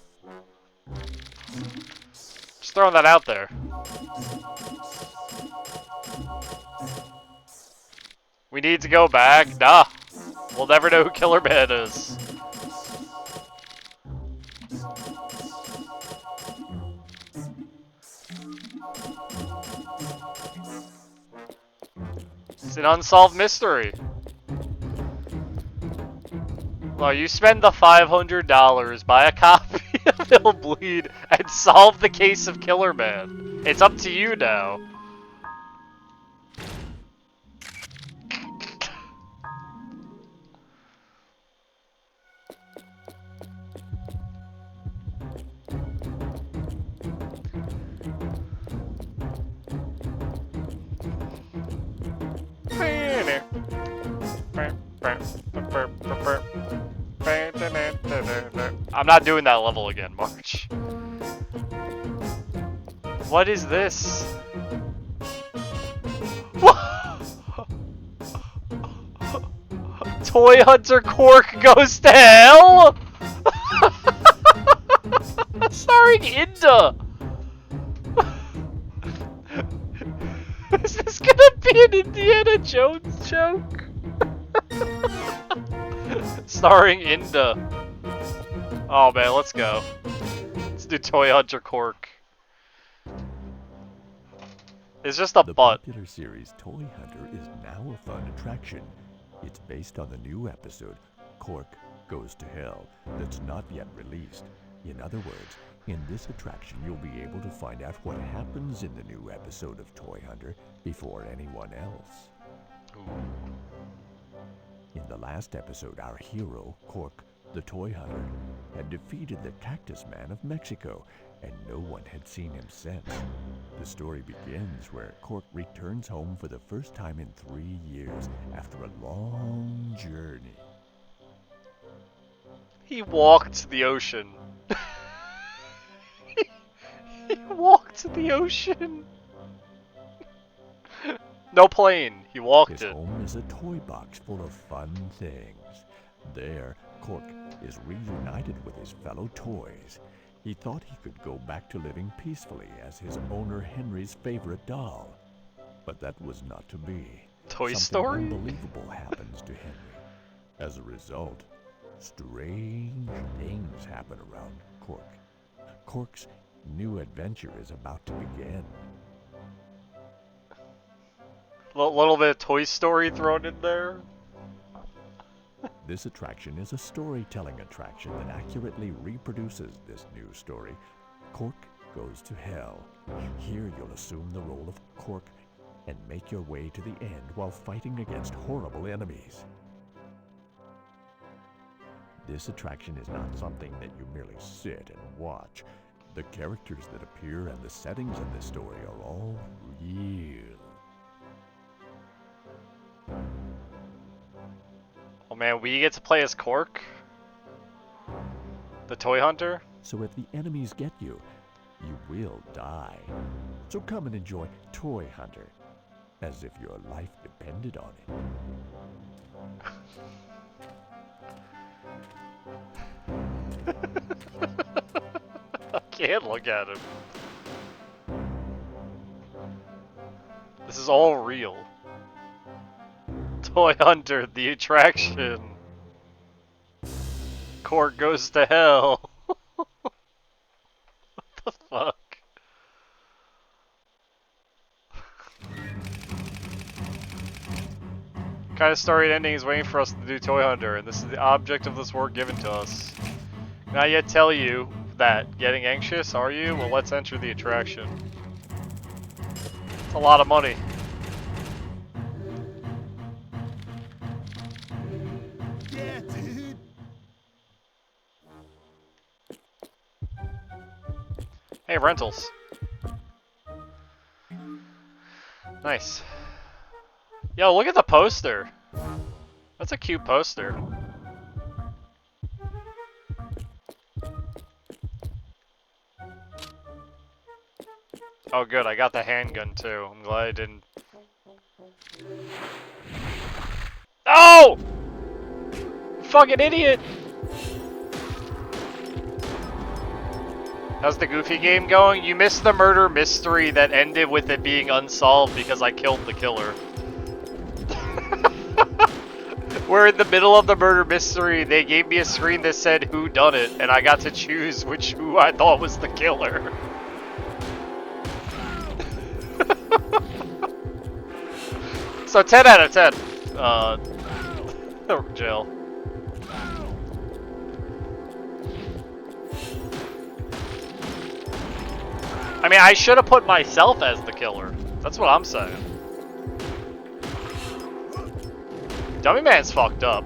Just throwing that out there. We need to go back? Nah. We'll never know who Killer Man is. It's an unsolved mystery. Well, you spend the $500, buy a copy of Illbleed, and solve the case of Killer Man. It's up to you now. I'm not doing that level again, March. What is this? Toy Hunter Cork goes to hell? Starring Inda. Is this gonna be an Indiana Jones joke? Starring Inda. Oh man, let's go. Let's do Toy Hunter Cork. It's just a
The
butt.
popular series Toy Hunter is now a fun attraction. It's based on the new episode, Cork Goes to Hell, that's not yet released. In other words, in this attraction you'll be able to find out what happens in the new episode of Toy Hunter before anyone else. In the last episode, our hero, Cork, the Toy Hunter, had defeated the Cactus Man of Mexico and no one had seen him since. The story begins where Cork returns home for the first time in 3 years after a long journey.
He walked the ocean. He walked the ocean. No plane. He walked
His
it.
home is a toy box full of fun things. There, Cork is reunited with his fellow toys. He thought he could go back to living peacefully as his owner Henry's favorite doll. But that was not to be.
Toy
Something
Story?
unbelievable happens to Henry. As a result, strange things happen around Cork. Cork's new adventure is about to begin.
Little bit of Toy Story thrown in there.
This attraction is a storytelling attraction that accurately reproduces this new story. Cork Goes to Hell. Here you'll assume the role of Cork and make your way to the end while fighting against horrible enemies. This attraction is not something that you merely sit and watch. The characters that appear and the settings in this story are all real.
Oh man, we get to play as Cork? The toy hunter?
So if the enemies get you, you will die. So come and enjoy Toy Hunter, as if your life depended on it.
I can't look at him. This is all real. Toy Hunter, the attraction. Cork Goes to Hell. What the fuck? What kind of story and ending is waiting for us to do Toy Hunter, and this is the object of this work given to us. Not yet tell you that. Getting anxious, are you? Well, let's enter the attraction. It's a lot of money.
Yeah, dude.
Hey, rentals. Nice. Yo, look at the poster. That's a cute poster. Oh good, I got the handgun too. I'm glad I didn't... Oh! Fucking idiot! How's the Goofy game going? You missed the murder mystery that ended with it being unsolved because I killed the killer. We're in the middle of the murder mystery. They gave me a screen that said who done it, and I got to choose who I thought was the killer. So 10 out of 10. Jail. I mean, I should have put myself as the killer. That's what I'm saying. Dummy Man's fucked up.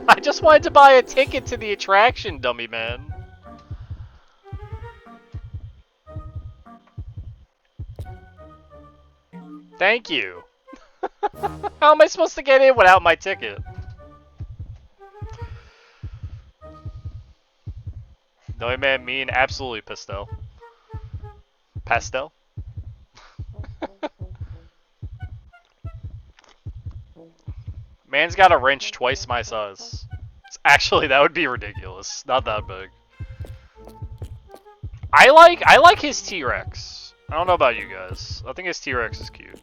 I just wanted to buy a ticket to the attraction, Dummy Man. Thank you. How am I supposed to get in without my ticket? Dummy Man mean absolutely pastel. Pastel? Man's got a wrench twice my size. Actually, that would be ridiculous. Not that big. I like his T-Rex. I don't know about you guys. I think his T-Rex is cute.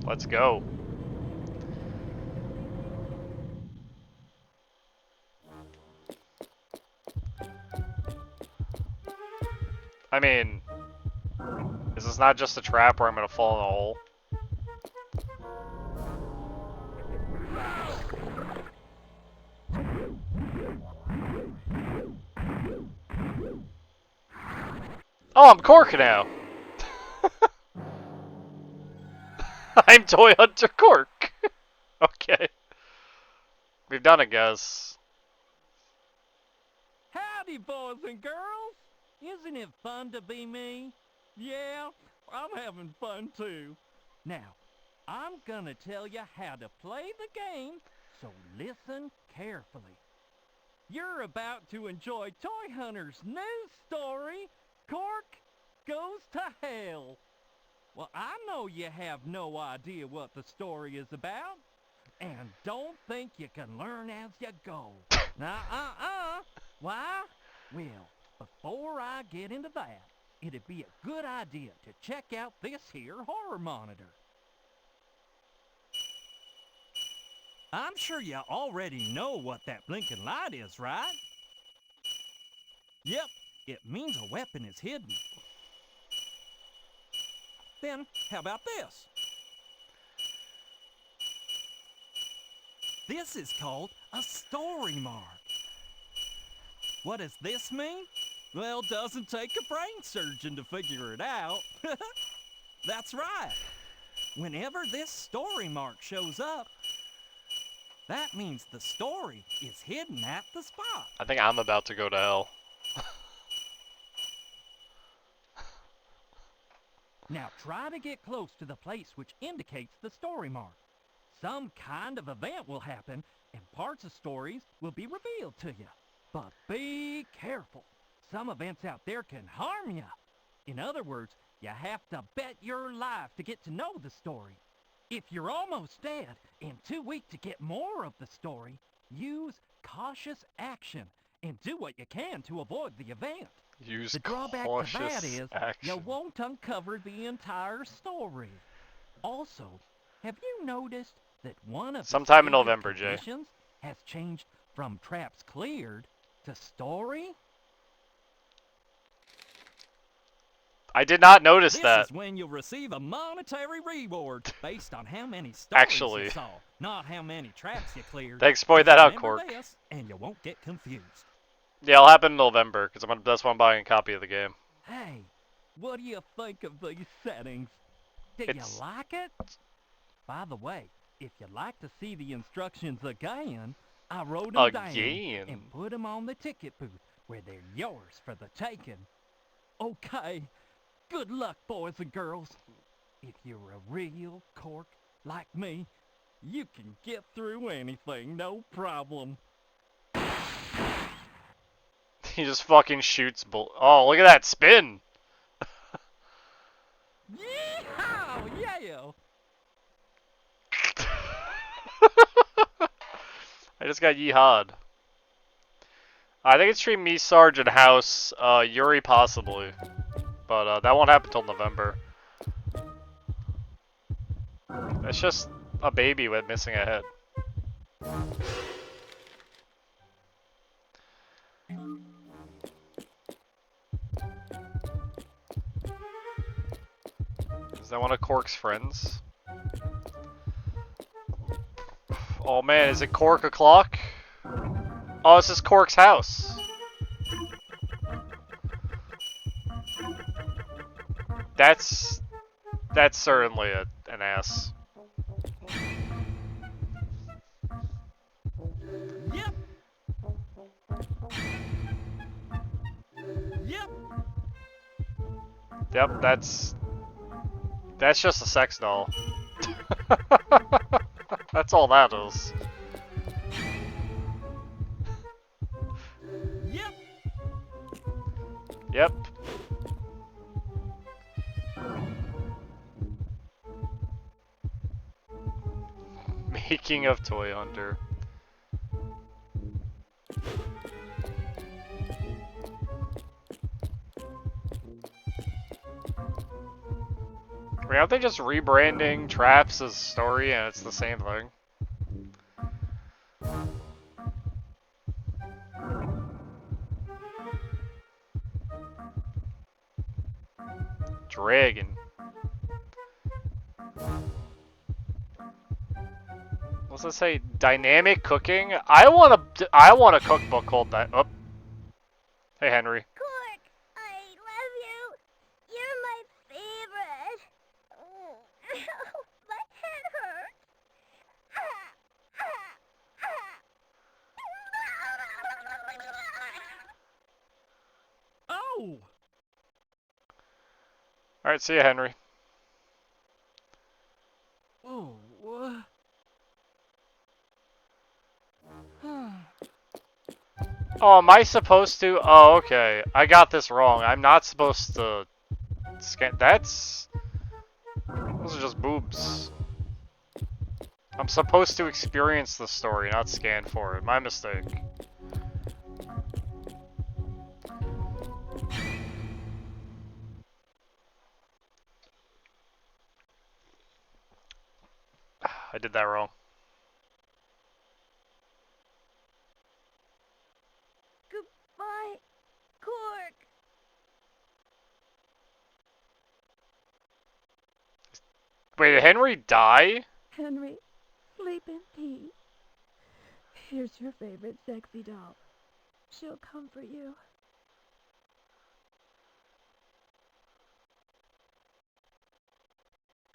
Let's go. I mean, is this not just a trap where I'm gonna fall in a hole? Oh, I'm Cork now. I'm Toy Hunter Cork. Okay. We've done it, guys.
Howdy, boys and girls! Isn't it fun to be me? Yeah, I'm having fun too. Now, I'm gonna tell you how to play the game, so listen carefully. You're about to enjoy Toy Hunter's new story, Cork Goes to Hell. Well, I know you have no idea what the story is about, and don't think you can learn as you go. Why? Well, before I get into that, it'd be a good idea to check out this here horror monitor. I'm sure you already know what that blinking light is, right? Yep, it means a weapon is hidden. Then, how about this? This is called a story mark. What does this mean? Well, doesn't take a brain surgeon to figure it out. That's right. Whenever this story mark shows up, that means the story is hidden at the spot.
I think I'm about to go to hell.
Now try to get close to the place which indicates the story mark. Some kind of event will happen, and parts of stories will be revealed to you. But be careful. Some events out there can harm you. In other words, you have to bet your life to get to know the story. If you're almost dead and too weak to get more of the story, use cautious action and do what you can to avoid the event.
Use
The drawback
cautious
to that is
action.
you won't uncover the entire story. Also, have you noticed that one of the
Sometime in
stated
November, Jay.
conditions has changed from traps cleared to story?
I did not notice
This
that.
is when you'll receive a monetary reward based on how many stories
Actually.
you saw, not how many traps you cleared.
Thanks for pointing that out,
Remember
Cork.
this, and you won't get confused.
Yeah, it'll happen in November, because that's when I'm buying a copy of the game.
Hey, what do you think of these settings? Did
It's-
you like it? By the way, if you'd like to see the instructions again, I wrote them down
Again?
and put them on the ticket booth where they're yours for the taking. Okay, good luck, boys and girls. If you're a real cork like me, you can get through anything, no problem.
He just fucking shoots Oh, look at that spin!
Yeehaw! Yeah!
I just got yeehawed. I think it's between me, Sarge, and House, Yuri possibly. But that won't happen till November. It's just a baby with missing a head. Is that one of Cork's friends? Oh man, is it Cork o'clock? Oh, this is Cork's house. That's certainly an ass.
Yep. Yep.
Yep, that's just a sex doll. That's all that is.
Yep.
Yep. Making of Toy Hunter. I mean, aren't they just rebranding Traps as Story and it's the same thing? Dragon. What's it say? Dynamic cooking? I want a cookbook called that. Oh. Hey, Henry.
Cork, I love you.
No!
Alright, see ya, Henry.
Oh, what?
Oh, am I supposed to? Oh, okay. I got this wrong. I'm not supposed to scan. Those are just boobs. I'm supposed to experience the story, not scan for it. My mistake. I did that wrong.
Goodbye, Cork.
Wait, did Henry die?
Henry, sleep in peace. Here's your favorite sexy doll. She'll comfort you.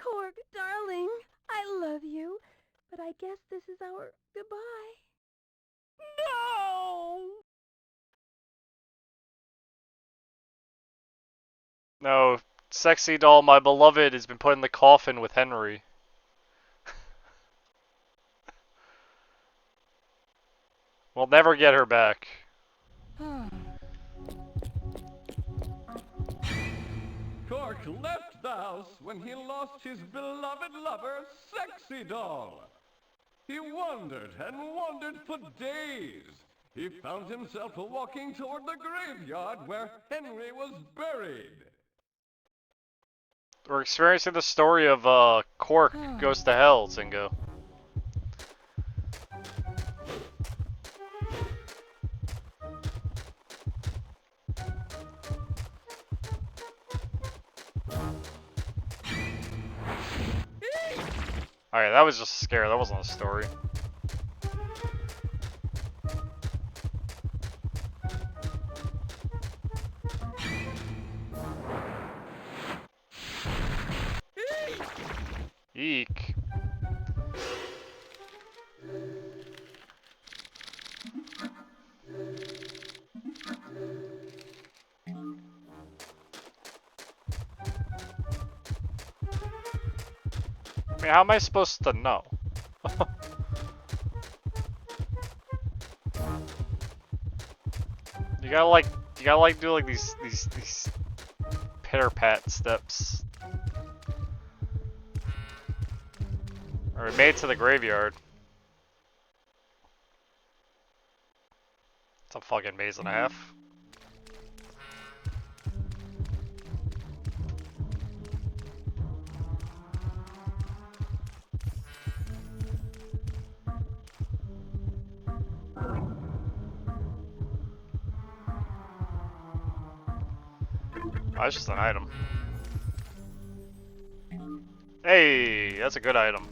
Cork, darling, I love you, but I guess this is our goodbye.
No!
No, sexy doll, my beloved, has been put in the coffin with Henry. We'll never get her back.
Cork left the house when he lost his beloved lover, Sexy Doll. He wandered and wandered for days. He found himself walking toward the graveyard where Henry was buried.
We're experiencing the story of Cork goes to hell, Zingo. Alright, that was just a scare, that wasn't a story. Eek. I mean, how am I supposed to know? You gotta like do like these pitter-pat steps. Or we made it to the graveyard. It's a fucking maze and a half. Oh, that's just an item. Hey, that's a good item.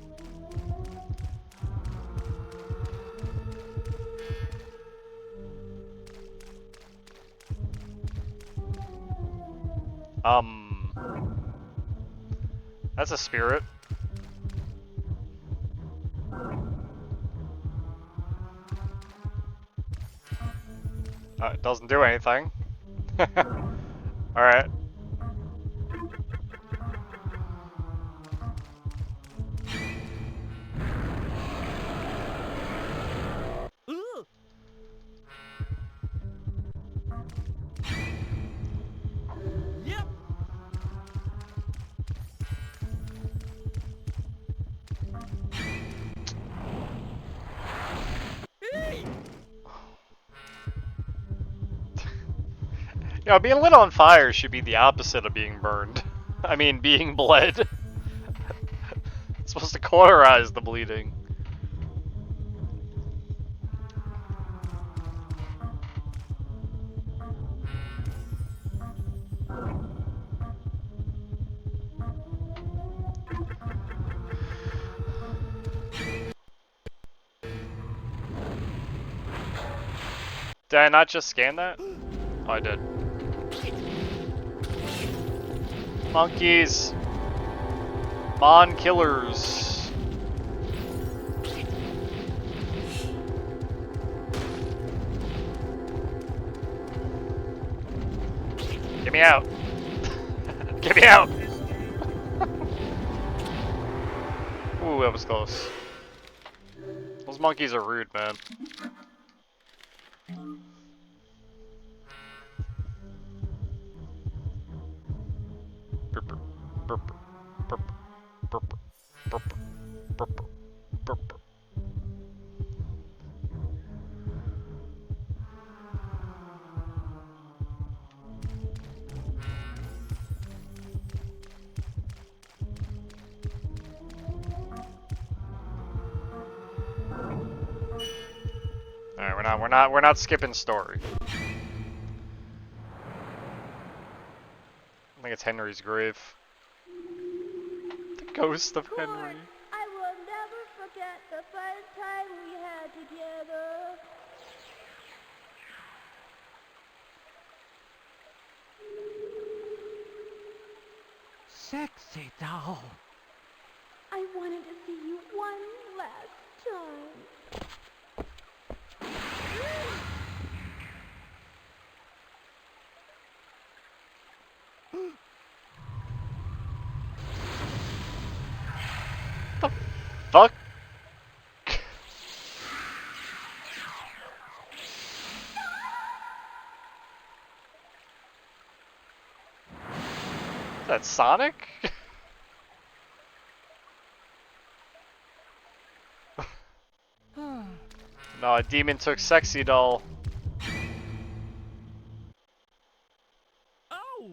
That's a spirit. It doesn't do anything. Alright.
Ooh!
Yep!
You know, being lit on fire should be the opposite of being burned. I mean, being bled. It's supposed to cauterize the bleeding. Did I not just scan that? Oh, I did. Monkeys! Mon killers! Get me out! Get me out! Ooh, that was close. Those monkeys are rude, man. Burp, burp, burp, burp, burp, burp, burp. Alright, we're not skipping story. I think it's Henry's grave. The ghost of Henry.
I will never forget the first time we had together.
Sexy doll.
I wanted to see you one last time.
Fuck? Is that Sonic? No, a demon took Sexy Doll.
Oh!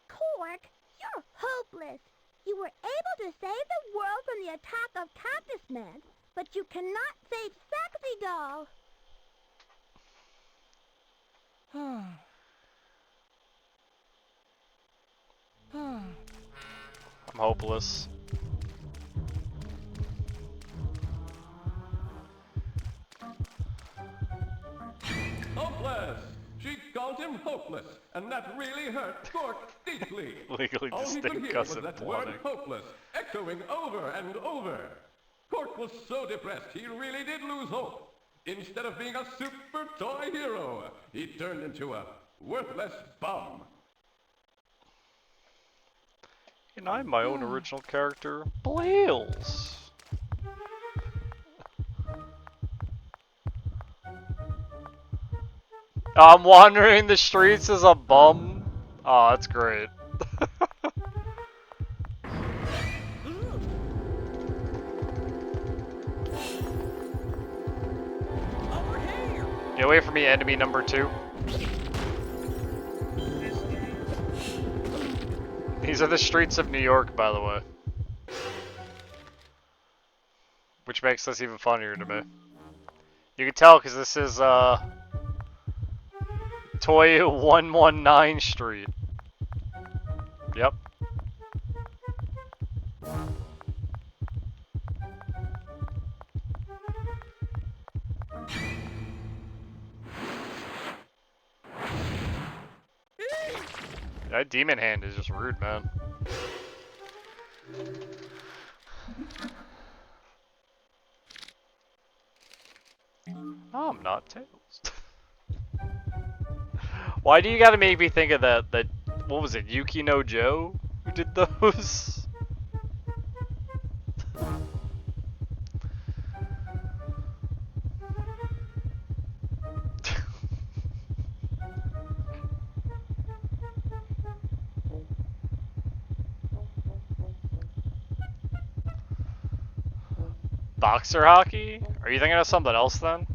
Cork, you're hopeless. You were able to save the world from the attack of Cactus Man, but you cannot save Sexy Doll.
I'm hopeless.
Hopeless! She called him hopeless, and that really hurt Cork deeply.
Legally
All he could
distinct
hear was
cussing
that word
plotting.
hopeless, echoing over and over. Cork was so depressed he really did lose hope. Instead of being a super toy hero, he turned into a worthless bum.
And I'm my own original character, Blales. I'm wandering the streets as a bum. Oh, that's great.
Over here!
Get away from me, enemy number 2. These are the streets of New York, by the way. Which makes this even funnier to me. You can tell because this is, Toy 119 Street. Yep. That demon hand is just rude, man. Oh, I'm not Tails. Why do you gotta make me think of that, what was it, Yuki no Joe? Who did those? Boxer hockey? Are you thinking of something else then?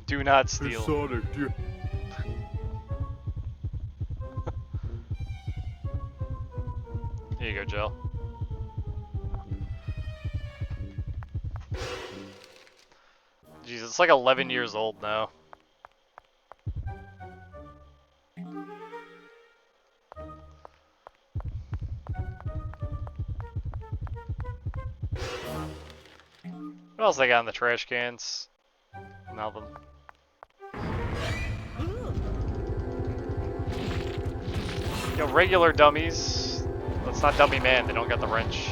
Do not steal.
Sonic, do you...
Here you go, Jill. Jeez, it's like 11 years old now. What else they got in the trash cans? Nothing. Yo, regular dummies. That's not Dummy Man, they don't got the wrench.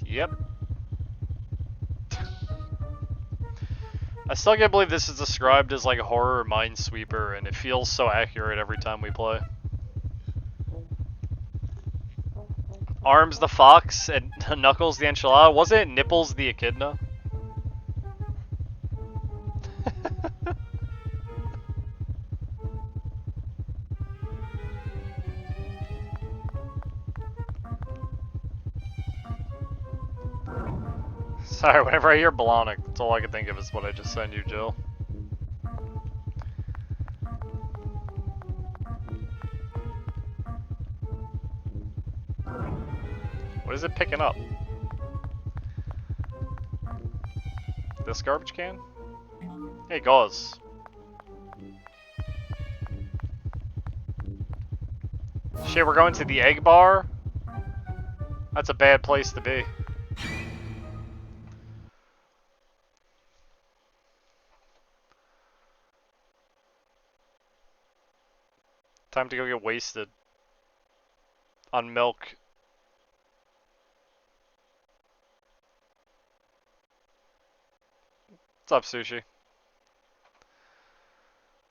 Yep. I still can't believe this is described as like a horror minesweeper, and it feels so accurate every time we play. Arms the fox and Knuckles the enchilada. Wasn't it Nipples the echidna? Sorry, whenever I hear Blahnik, that's all I can think of is what I just sent you, Jill. What is it picking up? This garbage can? Hey, Gauze. Shit, we're going to the egg bar? That's a bad place to be. Time to go get wasted on milk. What's up, Sushi?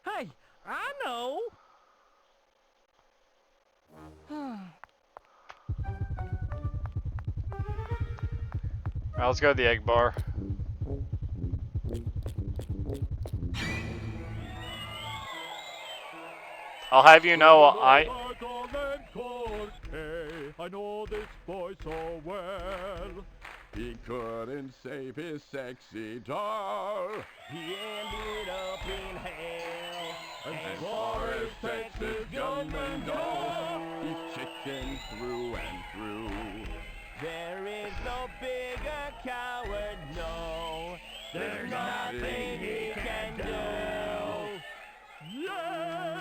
Hey, I know.
Alright, let's go to the egg bar. I'll have you know, I
know this boy so well. He couldn't save his sexy doll.
He ended up in hell.
As far as Texas gunmen go, he's chicken through and through.
There is no bigger coward, no. There's nothing he can do.
Yeah!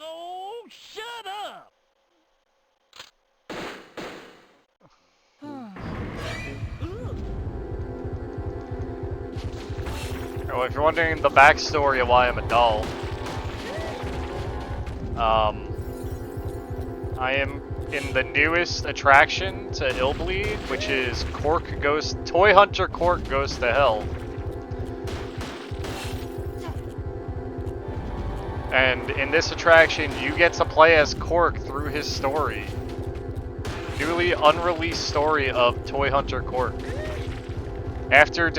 Oh, shut up!
Well, if you're wondering the backstory of why I'm a doll, I am in the newest attraction to Illbleed, which is Toy Hunter Cork Goes to Hell. And in this attraction, you get to play as Cork through his story. Newly unreleased story of Toy Hunter Cork. After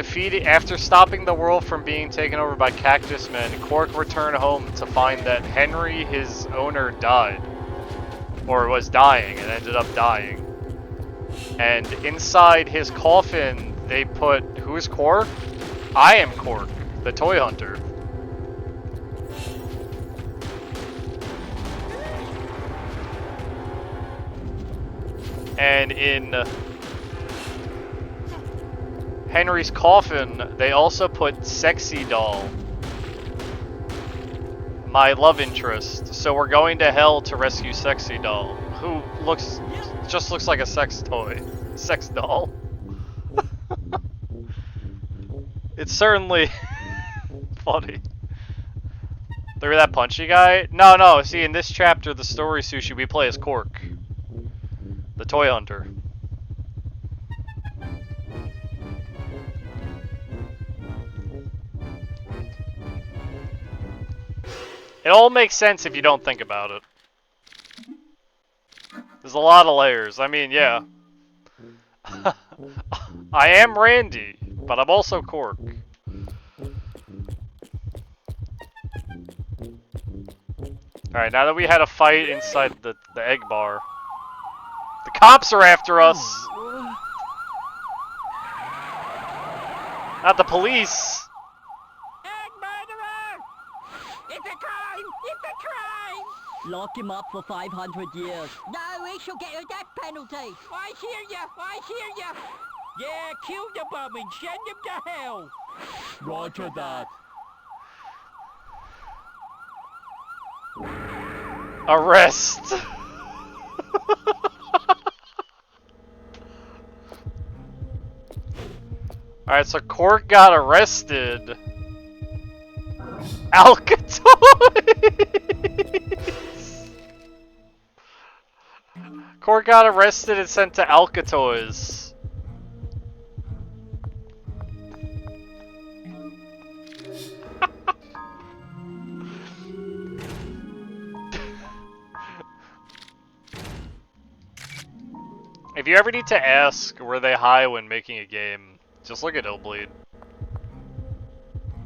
stopping the world from being taken over by Cactus Men, Cork returned home to find that Henry, his owner, died. Or was dying, and ended up dying. And inside his coffin, they put, who's Cork? I am Cork, the Toy Hunter. And in Henry's coffin, they also put Sexy Doll, my love interest. So we're going to hell to rescue Sexy Doll, who just looks like a sex doll. It's certainly funny. Look at that punchy guy. No, see, in this chapter, the story, Sushi, we play as Cork, the Toy Hunter. It all makes sense if you don't think about it. There's a lot of layers. I mean, yeah. I am Randy, but I'm also Cork. Alright, now that we had a fight inside the egg bar, the cops are after us! Not the police!
Egg murderer! It's a crime! It's a crime!
Lock him up for 500 years.
No, he shall get a death penalty! I hear ya! I hear ya! Yeah, kill the bum and send him to hell!
Roger that.
Arrest! Alright, so Cork got arrested. Alcatoids! Cork got arrested and sent to Alcatoids. If you ever need to ask, were they high when making a game, just look at Illbleed.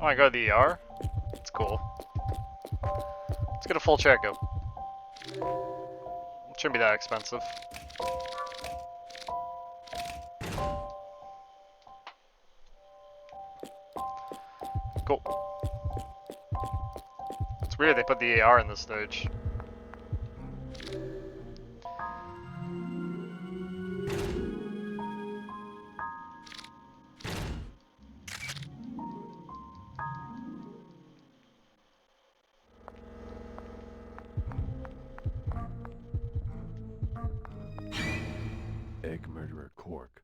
Oh, I go to the ER? That's cool. Let's get a full checkup. It shouldn't be that expensive. Cool. It's weird they put the AR in this stage.
Egg murderer Cork.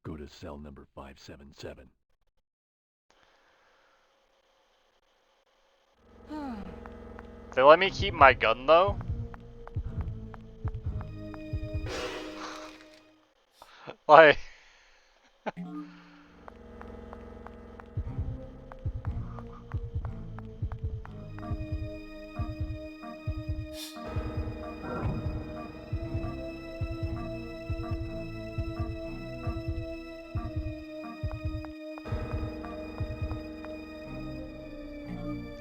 Go to cell number 577.
They let me keep my gun though? Like...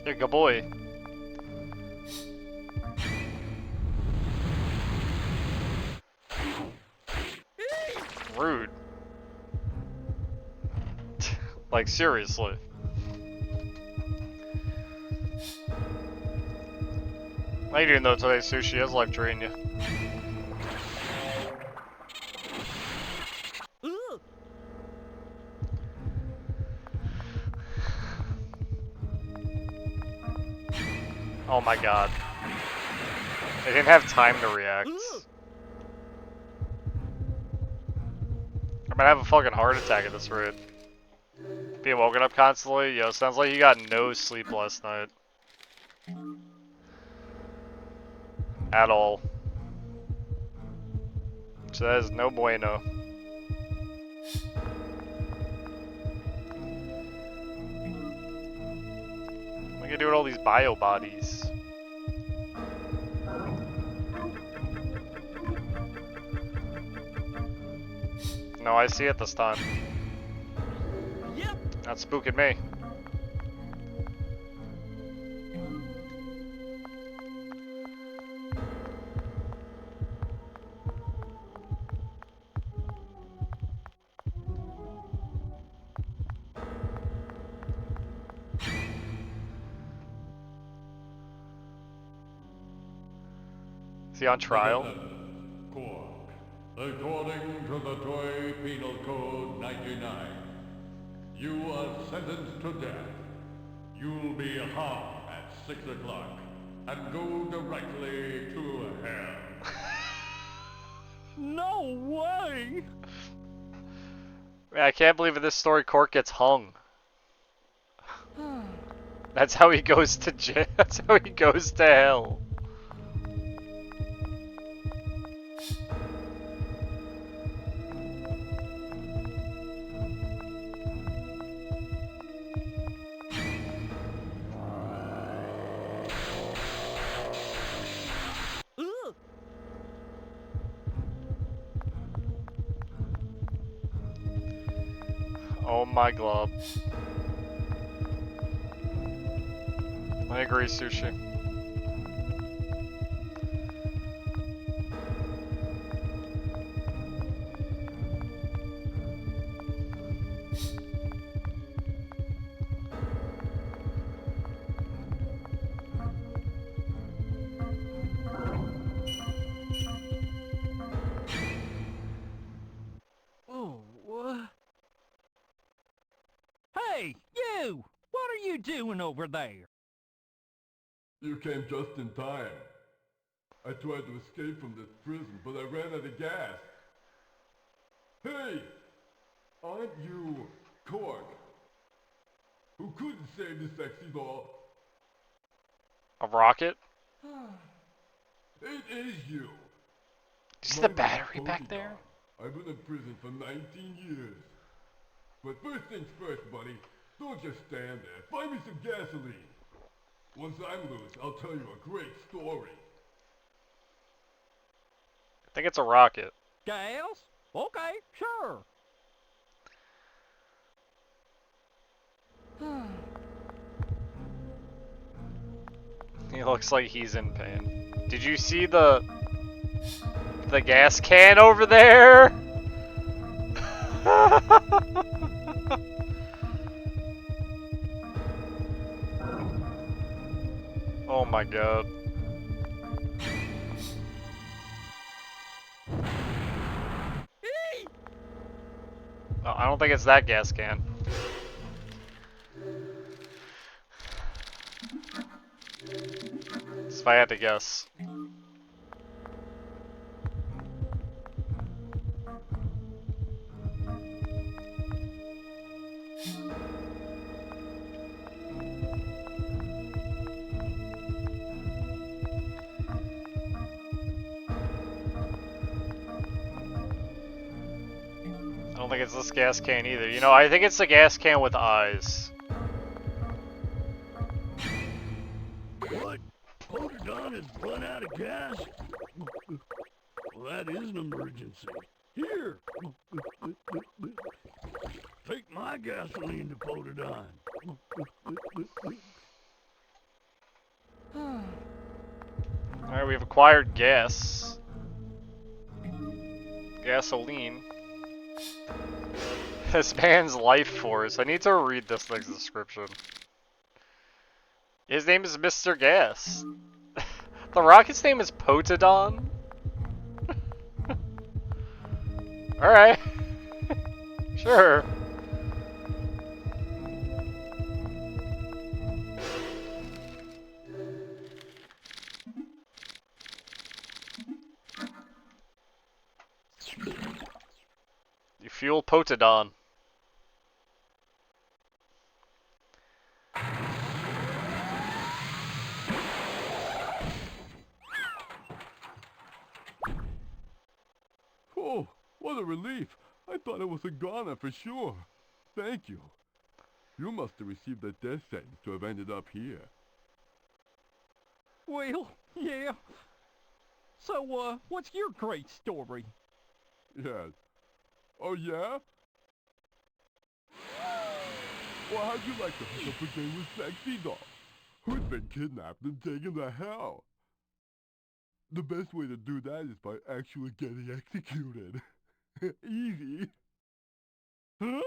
Yeah, good boy. Rude. Like, seriously. I didn't know today's sushi has life drain you. Oh my god. I didn't have time to react. I'm gonna have a fucking heart attack at this rate. Being woken up constantly? Yo, sounds like you got no sleep last night. At all. So that is no bueno. What are you gonna do with all these bio bodies? No, I see it this time.
Yep.
Not spooking me. Is he on trial?
Cork. According to the Toy Penal Code 99, you are sentenced to death. You'll be hung at 6 o'clock and go directly to hell.
No way!
Man, I can't believe in this story Cork gets hung. That's how he goes to jail. That's how he goes to hell. Oh my glob. I agree, Sushi.
Oh, what? Hey, you! What are you doing over there?
You came just in time. I tried to escape from this prison, but I ran out of gas. Hey! Aren't you Cork? Who couldn't save the sexy doll?
A rocket?
It is you.
Is
My
the
name's
battery back
Pokey
there?
Dog. I've been in prison for 19 years. But first things first, buddy. Don't just stand there. Find me some gasoline. Once I'm loose, I'll tell you a great story.
I think it's a rocket.
Gas? Okay, sure.
He looks like he's in pain. Did you see the gas can over there? Oh my god. Oh, I don't think it's that gas can. If I had to guess. I don't think it's this gas can either. You know, I think it's the gas can with eyes.
What? Poltergeist has run out of gas? Well, that is an emergency. Here! Take my gasoline to Poltergeist.
Alright, we've acquired gas. Gasoline. This man's life force. I need to read this thing's description. His name is Mr. Gas. The rocket's name is Potodon? Alright. Sure. You fuel Potodon.
Oh, what a relief. I thought it was a goner for sure. Thank you. You must have received a death sentence to have ended up here.
Well, yeah. So, what's your great story?
Yes. Oh, yeah? Well, how'd you like to hook up again with Sexy Doll? Who's been kidnapped and taken to hell? The best way to do that is by actually getting executed. Easy.
Huh?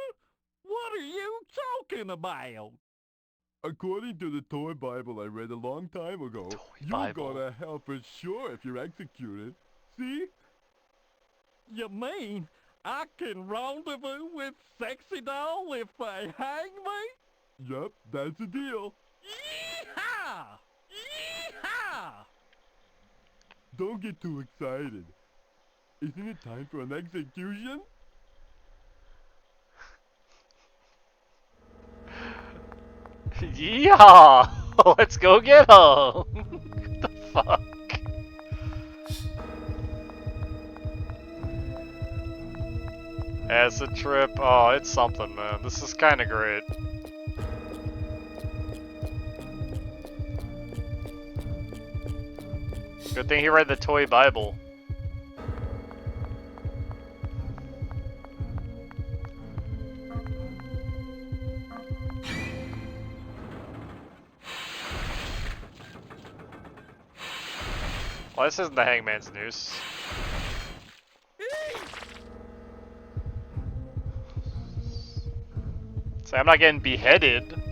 What are you talking about?
According to the toy Bible I read a long time ago, you'll go to hell for sure if you're executed. See?
You mean I can rendezvous with Sexy Doll if they hang me?
Yup, that's the deal.
Yeehaw! Yeehaw!
Don't get too excited. Isn't it time for an execution?
Yeah! Let's go get him! What the fuck? Acid trip. Oh, it's something, man. This is kind of great. Good thing he read the toy Bible. Well, this isn't the Hangman's Noose. Say, I'm not getting beheaded.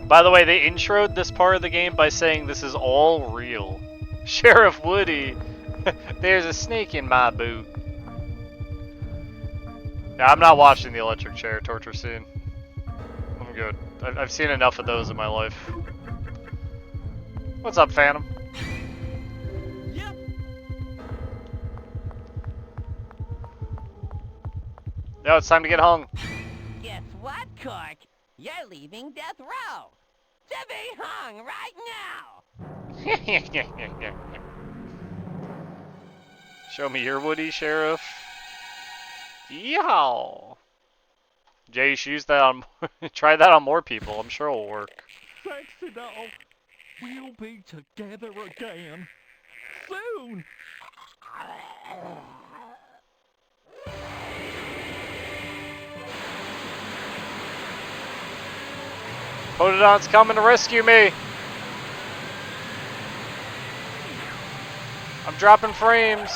By the way, they introed this part of the game by saying this is all real. Sheriff Woody, there's a snake in my boot. Yeah, I'm not watching the electric chair torture scene. I'm good. I've seen enough of those in my life. What's up, Phantom?
Yep.
Yo, it's time to get hung.
Guess what, Cork? You're leaving death row. To be hung right now.
Show me your Woody, Sheriff. Yeehaw! Jay, you should use that on. Try that on more people. I'm sure it'll work.
Sexy doll, we'll be together again soon.
Potodon's coming to rescue me. I'm dropping frames.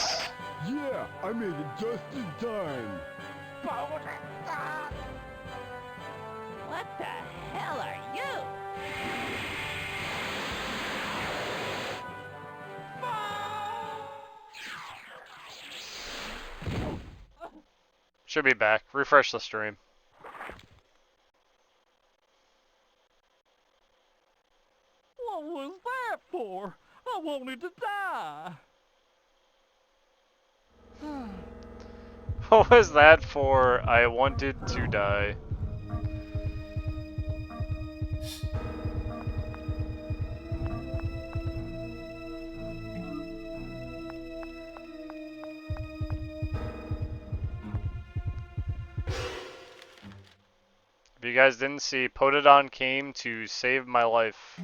Yeah, I made it just in time.
What the hell are you?
Should be back. Refresh the stream.
What was that for? I wanted to die.
What was that for? I wanted to die. If you guys didn't see, Potodon came to save my life.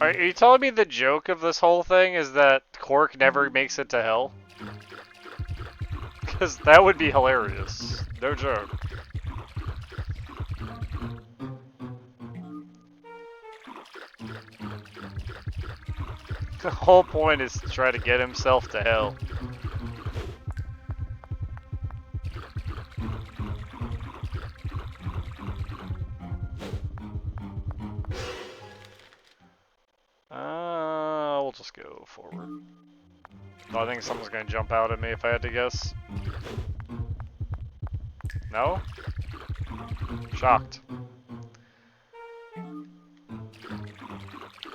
Are you telling me the joke of this whole thing is that Cork never makes it to hell? Because that would be hilarious. No joke. The whole point is to try to get himself to hell. We'll just go forward. I think someone's gonna jump out at me if I had to guess. No? Shocked.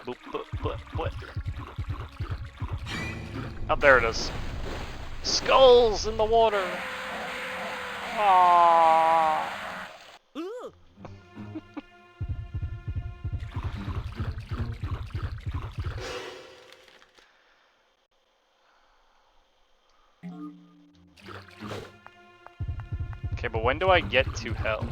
Boop, boop, boop, boop. Oh, there it is. Skulls in the water! Aww.
Ooh.
Okay, but when do I get to hell?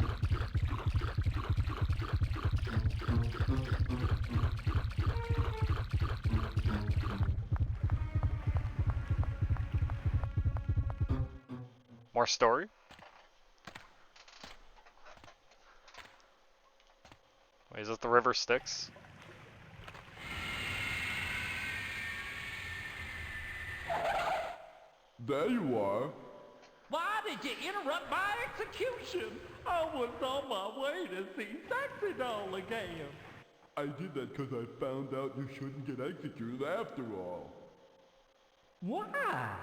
More story? Wait, is this the river Styx?
There you are.
Why did you interrupt my execution? I was on my way to see Sexy Doll again.
I did that because I found out you shouldn't get executed after all.
Why?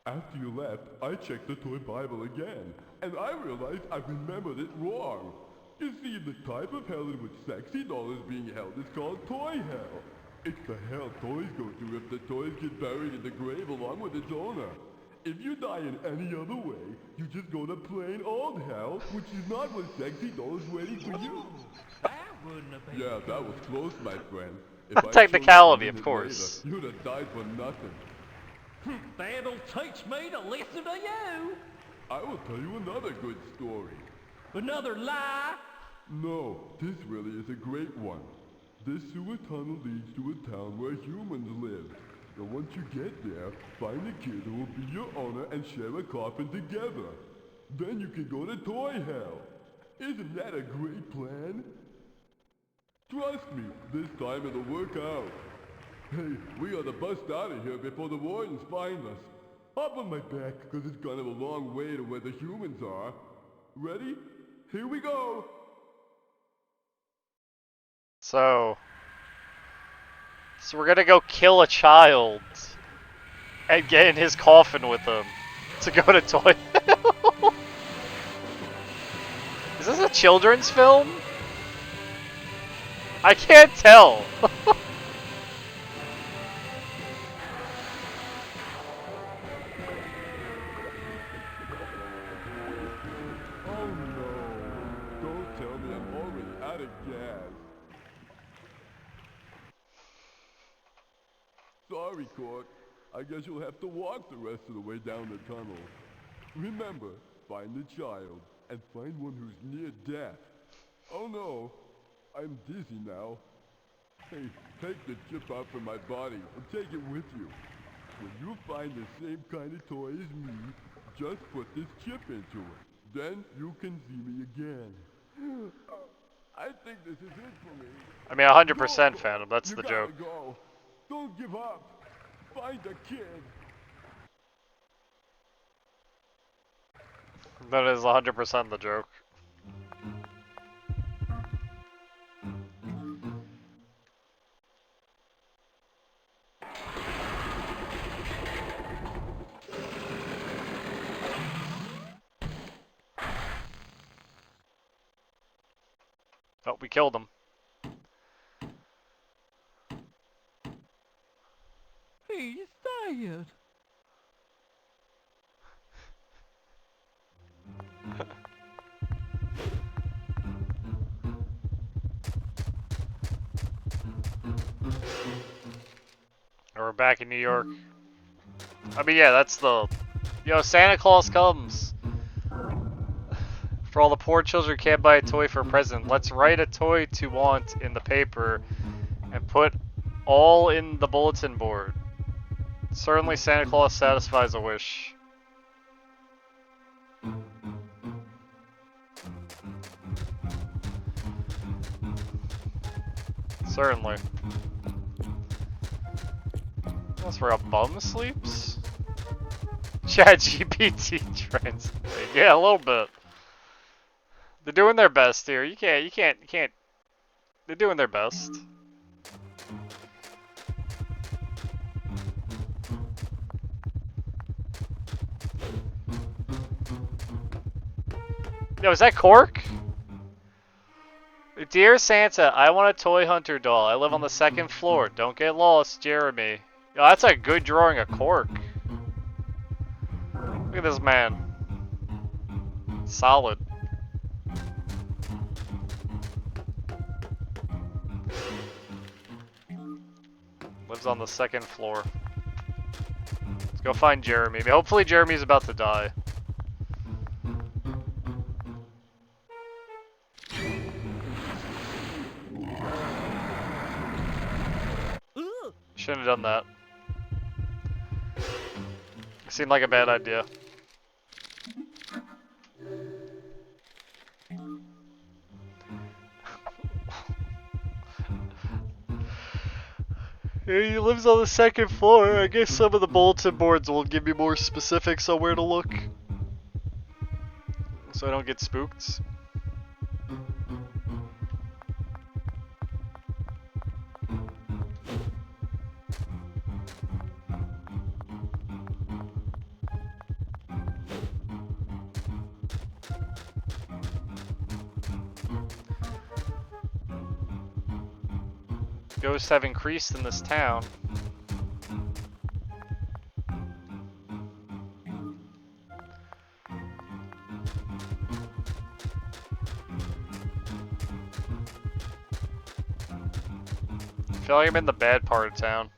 After you left, I checked the toy Bible again, and I realized I remembered it wrong. You see, the type of hell in which Sexy Doll is being held is called Toy Hell. It's the hell toys go through if the toys get buried in the grave along with its owner. If you die in any other way, you just go to plain old hell, which is not what Sexy Doll is waiting for you.
That wouldn't have been
Yeah, that was close, my friend. If
A
I showed
technicality,
you
of
a minute
course.
later, you'd have died for nothing.
That'll teach me to listen to you.
I will tell you another good story.
Another lie?
No, this really is a great one. This sewer tunnel leads to a town where humans live. Now once you get there, find a kid who will be your owner and share a coffin together. Then you can go to toy hell. Isn't that a great plan? Trust me, this time it'll work out. Hey, we gotta bust out of here before the wardens find us. Hop on my back, because it's kind of a long way to where the humans are. Ready? Here we go!
So we're gonna go kill a child and get in his coffin with him to go to Toy Hell. Is this a children's film? I can't tell.
Oh no! Don't tell me I'm already out of gas. Sorry, Cork. I guess you'll have to walk the rest of the way down the tunnel. Remember, find the child, and find one who's near death. Oh no, I'm dizzy now. Hey, take the chip out from my body and take it with you. When you find the same kind of toy as me, just put this chip into it. Then you can see me again. I think this is it for me.
I mean, 100% Phantom. That's the joke.
Go. Don't give up. Find a kid.
That is 100% the joke. Oh, we killed him.
He's tired.
And we're back in New York. I mean, yeah, that's the... Yo, Santa Claus comes. For all the poor children who can't buy a toy for a present, let's write a toy to want in the paper and put all in the bulletin board. Certainly Santa Claus satisfies a wish. Certainly. That's where a bum sleeps? ChatGPT translate. Yeah, a little bit. They're doing their best here. You can't. They're doing their best. Yo, is that Cork? Dear Santa, I want a toy hunter doll. I live on the 2nd floor. Don't get lost, Jeremy. Yo, that's a good drawing of Cork. Look at this man. Solid. Lives on the 2nd floor. Let's go find Jeremy. Hopefully Jeremy's about to die. Shouldn't have done that. Seemed like a bad idea. He lives on the 2nd floor. I guess some of the bulletin boards will give me more specifics on where to look. So I don't get spooked. Ghosts have increased in this town. I feel like I'm in the bad part of town.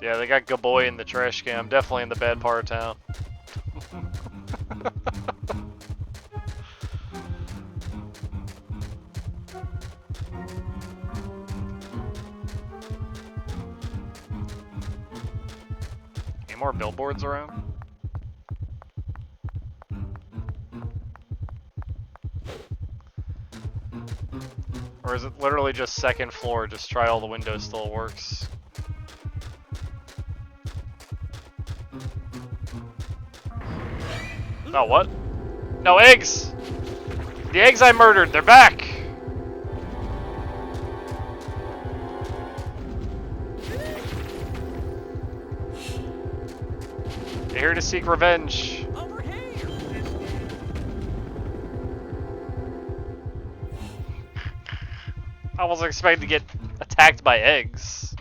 Yeah, they got Gaboy in the trash can. I'm definitely in the bad part of town. Any more billboards around? Or is it literally just second floor, just try all the windows till it works? Oh, what? No, eggs! The eggs I murdered, they're back! They're here to seek revenge.
Over here.
I wasn't expecting to get attacked by eggs.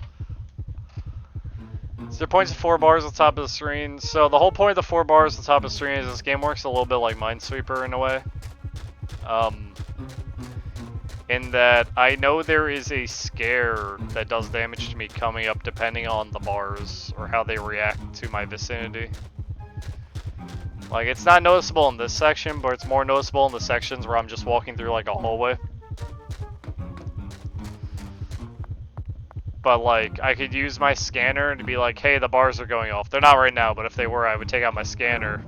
So there points to 4 bars at the top of the screen. So the whole point of the 4 bars at the top of the screen is this game works a little bit like Minesweeper in a way. In that I know there is a scare that does damage to me coming up depending on the bars or how they react to my vicinity. Like, it's not noticeable in this section, but it's more noticeable in the sections where I'm just walking through like a hallway. But like, I could use my scanner to be like, hey, the bars are going off. They're not right now, but if they were, I would take out my scanner.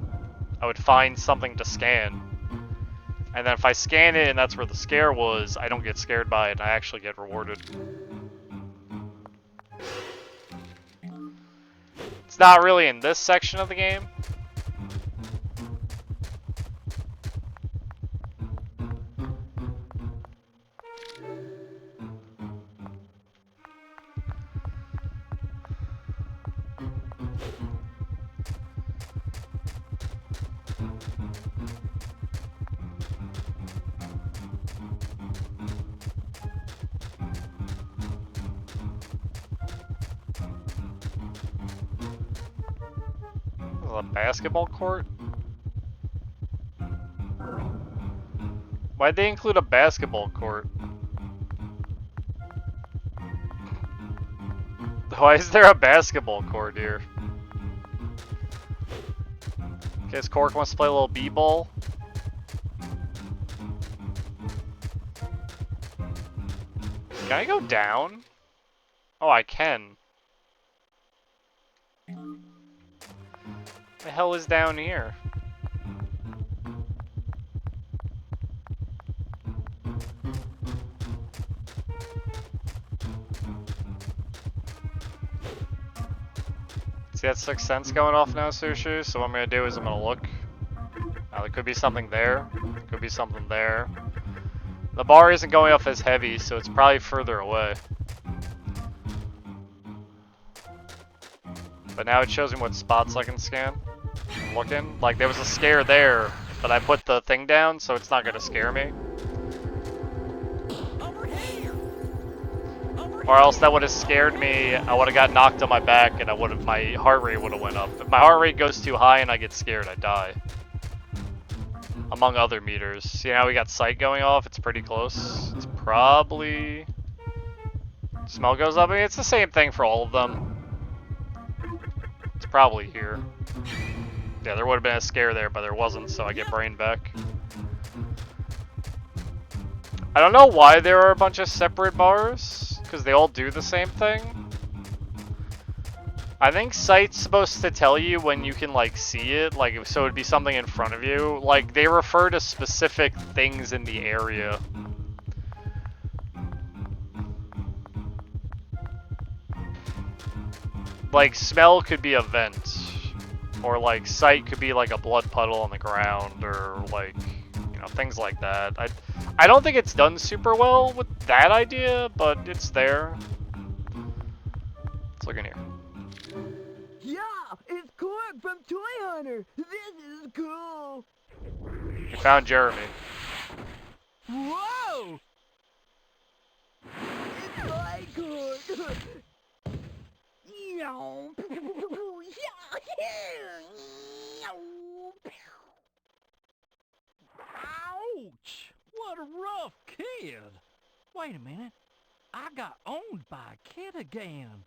I would find something to scan. And then if I scan it and that's where the scare was, I don't get scared by it and I actually get rewarded. It's not really in this section of the game. A basketball court? Why'd they include a basketball court? Why is there a basketball court here? In case Cork wants to play a little b-ball. Can I go down? Oh, I can. The hell is down here? See that Sixth Sense going off now, Sushi? So what I'm gonna do is I'm gonna look. There could be something there. Could be something there. The bar isn't going off as heavy, so it's probably further away. But now it shows me what spots I can scan. I'm looking. Like, there was a scare there, but I put the thing down, so it's not gonna scare me. Or else that would have scared me. I would have got knocked on my back, and my heart rate would have went up. If my heart rate goes too high and I get scared, I die. Among other meters. See how we got sight going off? It's pretty close. It's probably... Smell goes up. I mean, it's the same thing for all of them. It's probably here. Yeah, there would have been a scare there, but there wasn't, so I get brain back. I don't know why there are a bunch of separate bars, because they all do the same thing. I think sight's supposed to tell you when you can, like, see it, like, so it'd be something in front of you. Like, they refer to specific things in the area. Like, smell could be a vent, or like sight could be like a blood puddle on the ground, or like, you know, things like that. I don't think it's done super well with that idea, but it's there. Let's look in here.
Yeah, it's Cork from Toy Hunter. This is cool.
We found Jeremy.
Whoa! It's my Cork.
Ouch! What a rough kid. Wait a minute. I got owned by a kid again.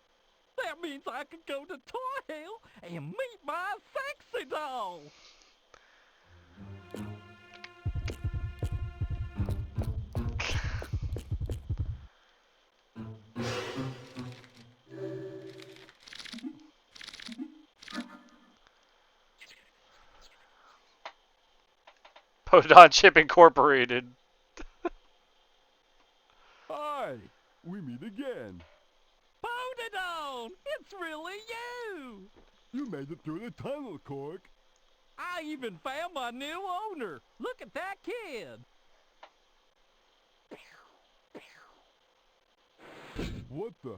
That means I can go to Toy Hell and meet my sexy doll.
Podon Chip Incorporated.
Hi, we meet again.
Podon! It's really you!
You made it through the tunnel, Cork.
I even found my new owner. Look at that kid.
What the?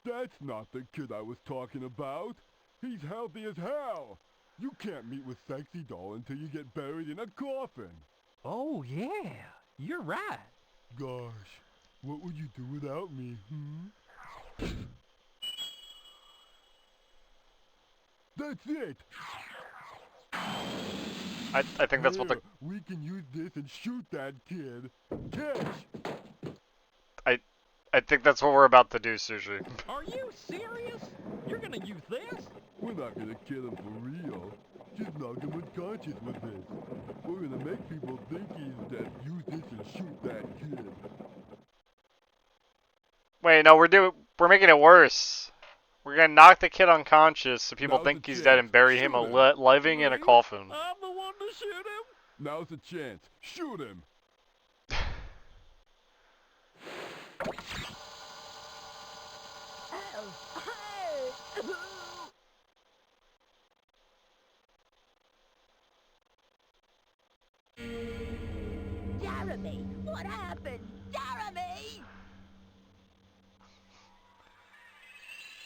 That's not the kid I was talking about. He's healthy as hell. You can't meet with Sexy Doll until you get buried in a coffin.
Oh, yeah. You're right.
Gosh, what would you do without me, That's it!
I think that's what the...
Here, we can use this and shoot that kid. Catch!
I think that's what we're about to do, Sushi.
Are you serious? You're gonna use this?
We're not gonna kill him for real. Just knock him unconscious with this. We're gonna make people think he's dead. Use this and shoot that kid.
Wait, no, we're making it worse. We're gonna knock the kid unconscious so people
Now's
think
the
he's dead
chance.
and bury him
Shoot him.
living in a coffin.
I'm the one to shoot him?
Now's the chance. Shoot him!
Jeremy, what happened? Jeremy!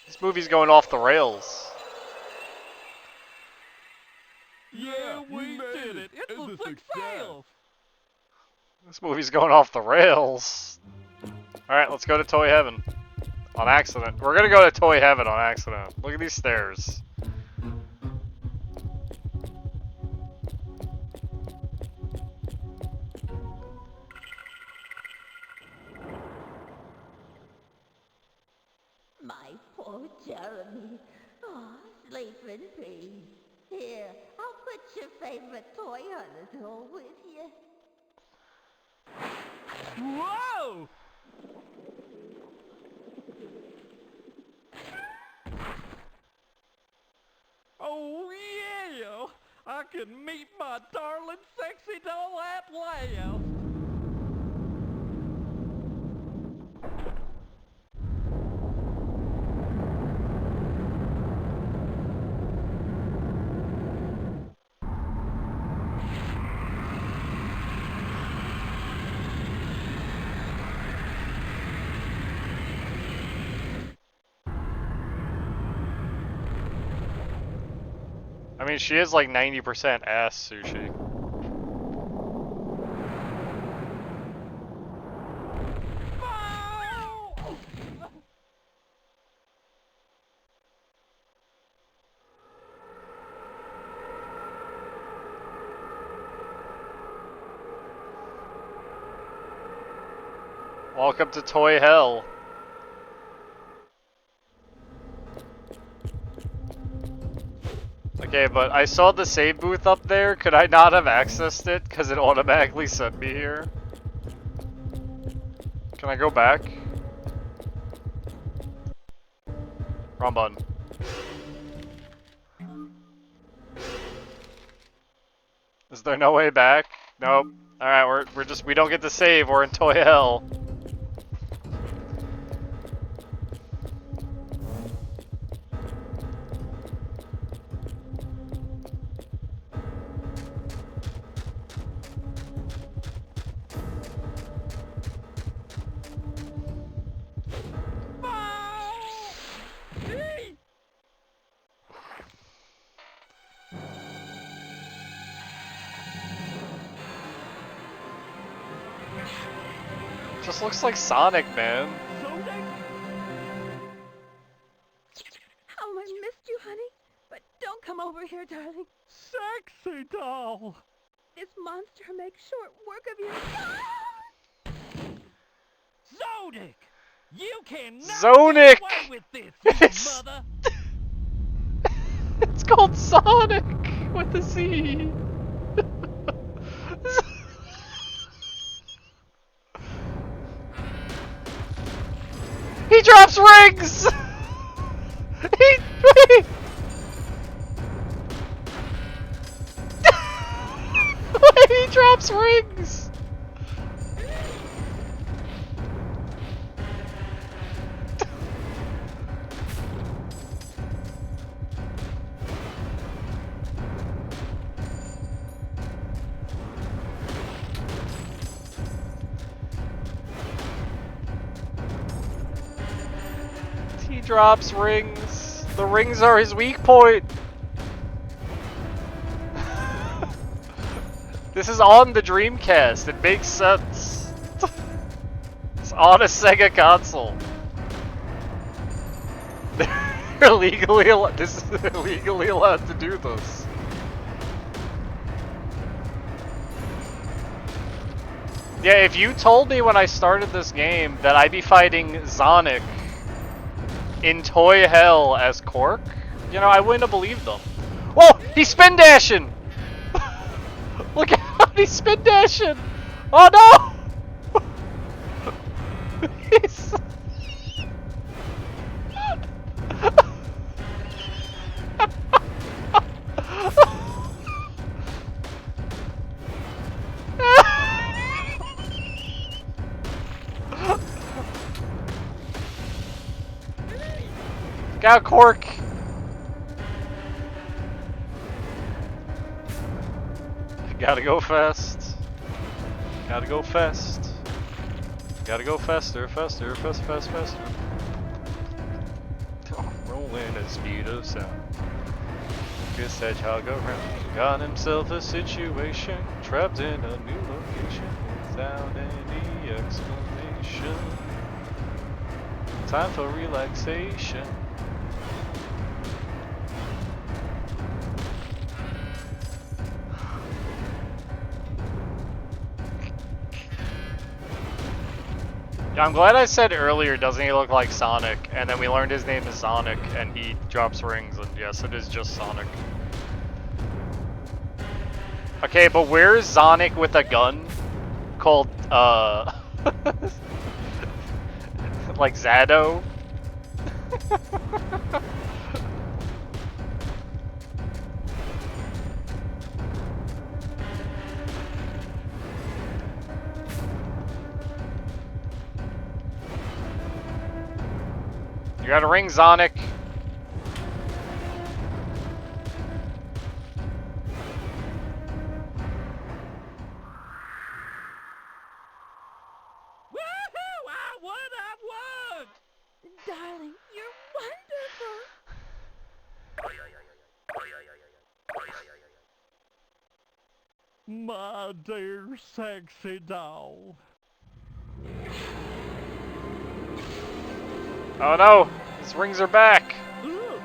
This movie's going off the rails.
Yeah, we
made
did it. It's a success.
This movie's going off the rails. Alright, let's go to Toy Heaven. On accident. We're gonna go to Toy Heaven on accident. Look at these stairs.
My poor Jeremy. Oh, sleep in peace. Here, I'll put your favorite toy hunter doll with you.
Whoa! Oh, yeah! I can meet my darling sexy doll at last!
I mean, she is like 90% ass Sushi. Welcome to Toy Hell. Okay, but I saw the save booth up there. Could I not have accessed it because it automatically sent me here? Can I go back? Wrong button. Is there no way back? Nope. Alright, we don't get to save, we're in Toy Hell. Just looks like Sonic, man.
How I missed you, honey. But don't come over here, darling.
Sexy doll!
This monster makes short work of you.
Zodic! You cannot
Zonic!
get away with this, you mother!
It's called Sonic with a Z. He drops rings! Wait! Wait, he drops rings! He drops rings. The rings are his weak point. This is on the Dreamcast. It makes sense. It's on a Sega console. They're legally allowed to do this. Yeah, if you told me when I started this game that I'd be fighting Sonic in toy hell as Cork, you know, I wouldn't have believed them. Whoa! He's spin dashing! Look out! He's spin dashing! Oh no! He's... Look out, Cork! Gotta go fast. Gotta go fast. Gotta go faster, faster, faster, faster, faster. Oh, rolling at speed of sound. Guess Hedgehog around. Got himself a situation. Trapped in a new location without any explanation. Time for relaxation. Yeah, I'm glad I said earlier, doesn't he look like Sonic? And then we learned his name is Sonic, and he drops rings, and yes, it is just Sonic. Okay, but where's Sonic with a gun? Called, like Zado? You got a ring, Sonic.
Woohoo! I won!
Darling, you're wonderful.
My dear sexy doll.
Oh no! His rings are back!
Ugh.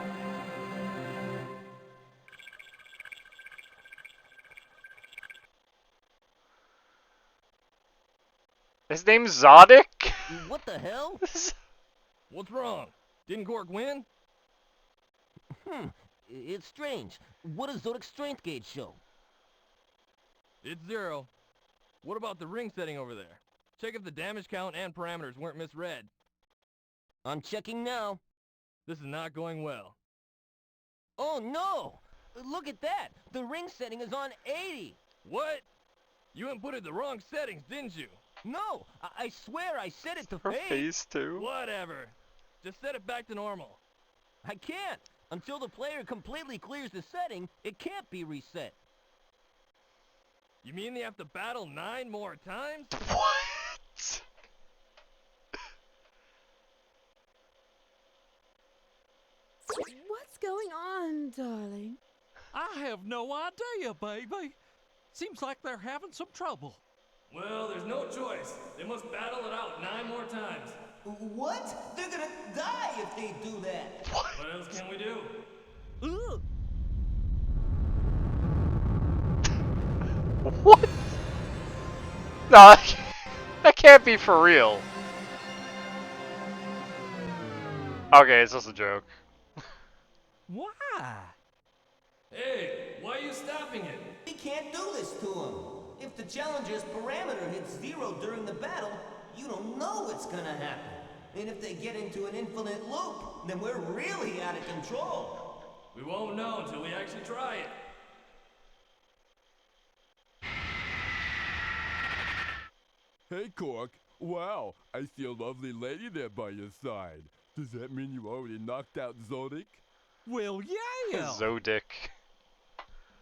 His name's Zodic?
What the hell?
What's wrong? Didn't Cork win?
It's strange. What does Zodic's strength gauge show?
It's 0. What about the ring setting over there? Check if the damage count and parameters weren't misread.
I'm checking now.
This is not going well.
Oh no! Look at that! The ring setting is on 80!
What? You inputted the wrong settings, didn't you?
No! I swear I set it to
Her
fade!
face too.
Whatever. Just set it back to normal.
I can't! Until the player completely clears the setting, it can't be reset.
You mean they have to battle 9 more times?
What?
What's going on, darling?
I have no idea, baby. Seems like they're having some trouble.
Well, there's no choice. They must battle it out 9 more times.
What? They're gonna die if they do that!
What else can we do?
Ugh.
What? No, that can't be for real. Okay, it's just a joke.
Why?
Hey, why are you stopping it?
We can't do this to him! If the challenger's parameter hits 0 during the battle, you don't know what's gonna happen. And if they get into an infinite loop, then we're really out of control.
We won't know until we actually try it.
Hey, Cork. Wow, I see a lovely lady there by your side. Does that mean you already knocked out Zodic?
Well, yeah.
Zodic.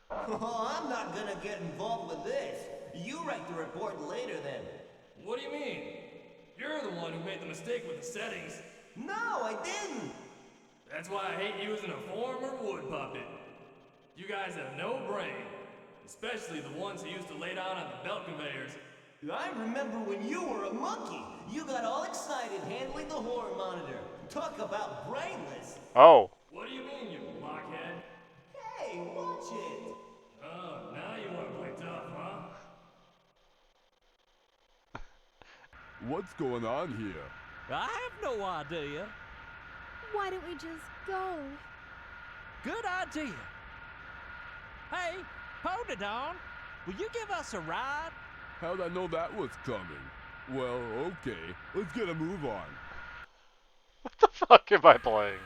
Oh, I'm not gonna get involved with this. You write the report later then.
What do you mean? You're the one who made the mistake with the settings.
No, I didn't.
That's why I hate using a form or wood puppet. You guys have no brain. Especially the ones who used to lay down on the belt conveyors.
I remember when you were a monkey. You got all excited handling the horror monitor. Talk about brainless.
Oh.
What do you mean, you blockhead?
Hey, watch it.
Oh, now you want to play tough, huh?
What's going on here?
I have no idea.
Why don't we just go?
Good idea. Hey, hold it on. Will you give us a ride?
How'd I know that was coming? Well, okay. Let's get a move on.
What the fuck am I playing?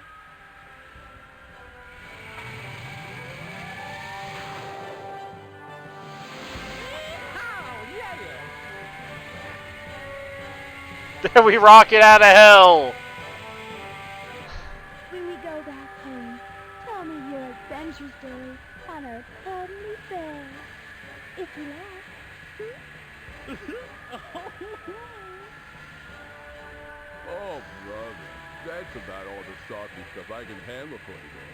There we rocket out of hell!
When we go back home, tell me your adventure story on our cuddly bed. If you like.
Oh, brother. That's about all the salty stuff I can handle for today.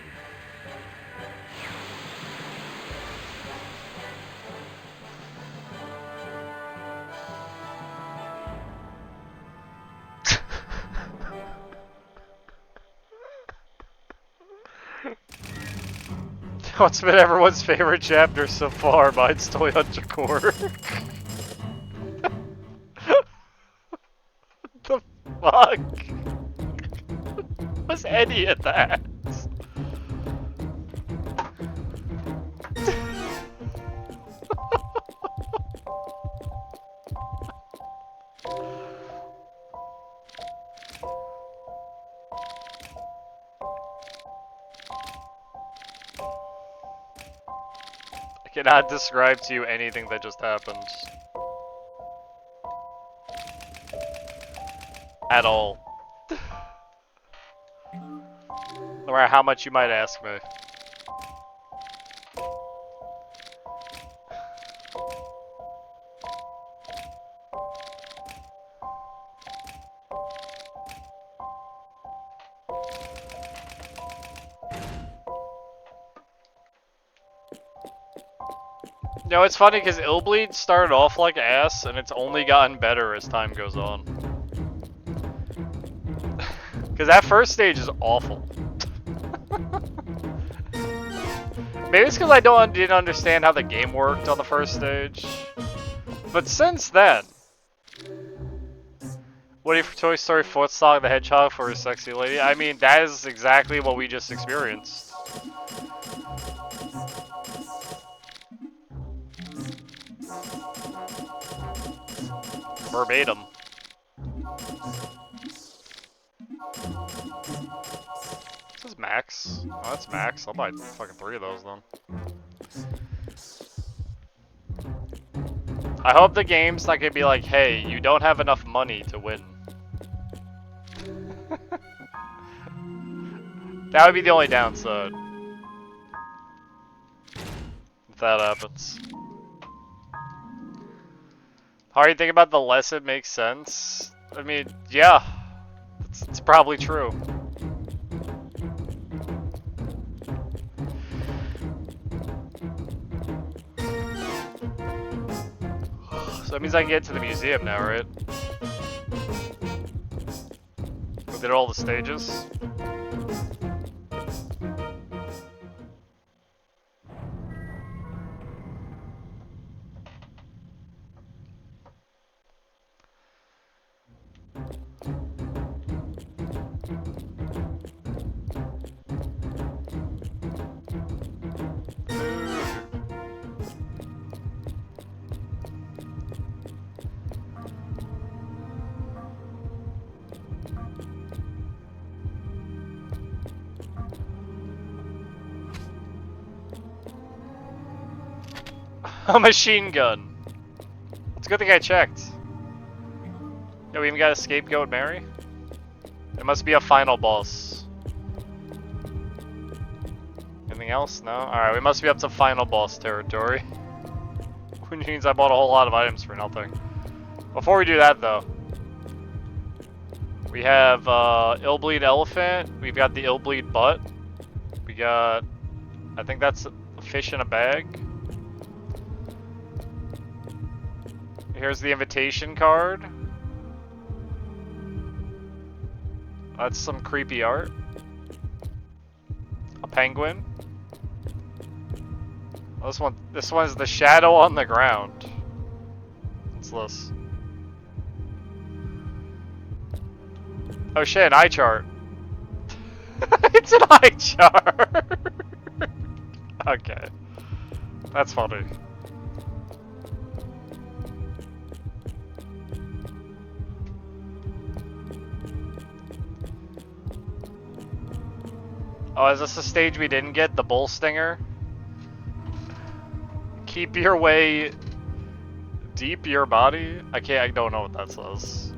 What's been everyone's favorite chapter so far? Mine's Toy Hunter Core. What the fuck? What's any of that? I cannot describe to you anything that just happened. At all. No matter how much you might ask me. No, it's funny because Illbleed started off like ass, and it's only gotten better as time goes on. Because that first stage is awful. Maybe it's because I didn't understand how the game worked on the first stage. But since then... Waiting for Toy Story Footsong the Hedgehog for his sexy lady. I mean, that is exactly what we just experienced. Verbatim. This is Max. Oh, that's Max. I'll buy fucking 3 of those then. I hope the game's not gonna be like, hey, you don't have enough money to win. That would be the only downside. If that happens. How do you think about the less it makes sense? I mean, yeah. It's probably true. So that means I can get to the museum now, right? We did all the stages. A machine gun. It's a good thing I checked. Yeah, we even got a scapegoat Mary? It must be a final boss. Anything else? No? Alright, we must be up to final boss territory. Which means I bought a whole lot of items for nothing. Before we do that though, we have Illbleed elephant, we've got the Illbleed butt, we got, I think that's a fish in a bag. Here's the invitation card. That's some creepy art. A penguin. Oh, this one's the shadow on the ground. What's this? Oh shit, an eye chart. It's an eye chart. Okay. That's funny. Oh, is this a stage we didn't get? The bull stinger? Keep your way deep your body? I don't know what that says.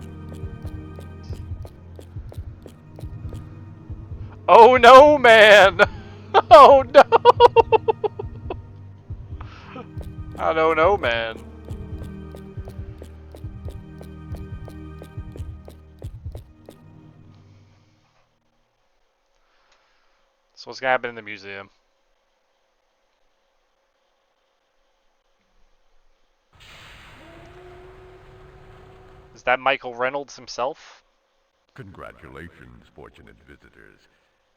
Oh no, man! Oh no! I don't know, man. So what's gonna happen in the museum? Is that Michael Reynolds himself?
Congratulations, fortunate visitors.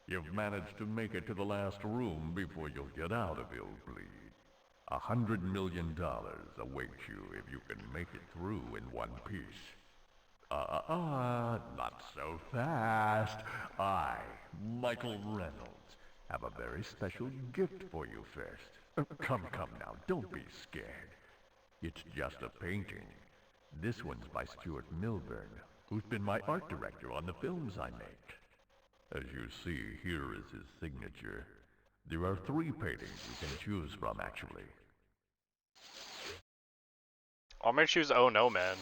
You've managed to make it to the last room before you'll get out of Illbleed. $100 million awaits you if you can make it through in one piece. Not so fast. I, Michael Reynolds, have a very special gift for you first. Come now, don't be scared. It's just a painting. This one's by Stuart Milburn, who's been my art director on the films I make. As you see, here is his signature. There are 3 paintings you can choose from, actually.
I'm gonna choose Oh No Man.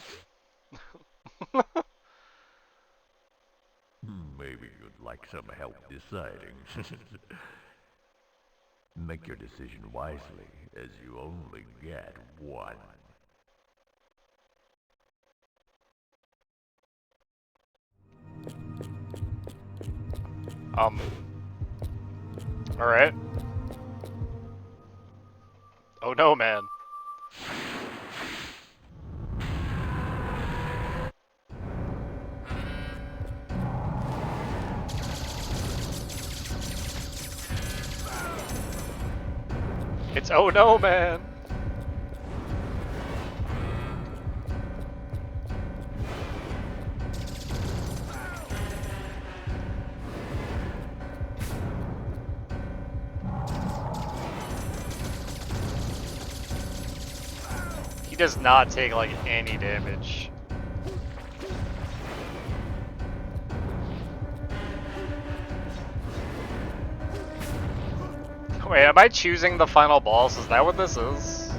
Maybe you'd like some help deciding. Make your decision wisely, as you only get one.
Alright. Oh no, man. It's oh no, man. He does not take like any damage. Wait, am I choosing the final boss? Is that what this is?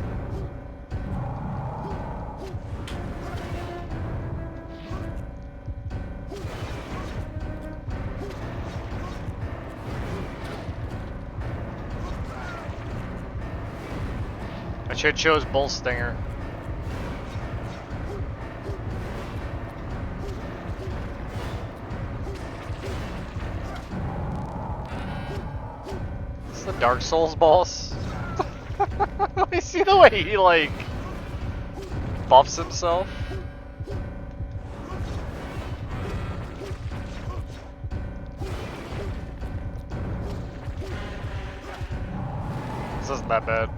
I should choose Bull Stinger. The Dark Souls boss. You see the way he like buffs himself? This isn't that bad.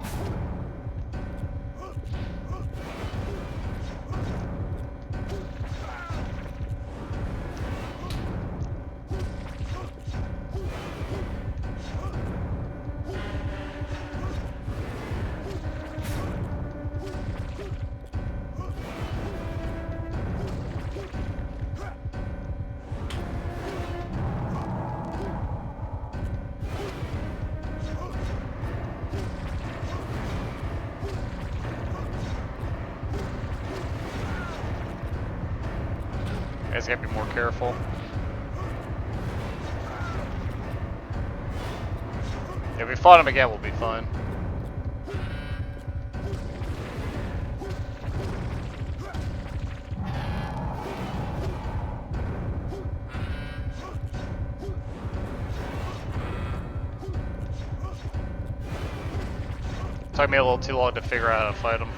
guys gotta be more careful. If we fight him again, we'll be fine. Took me a little too long to figure out how to fight him.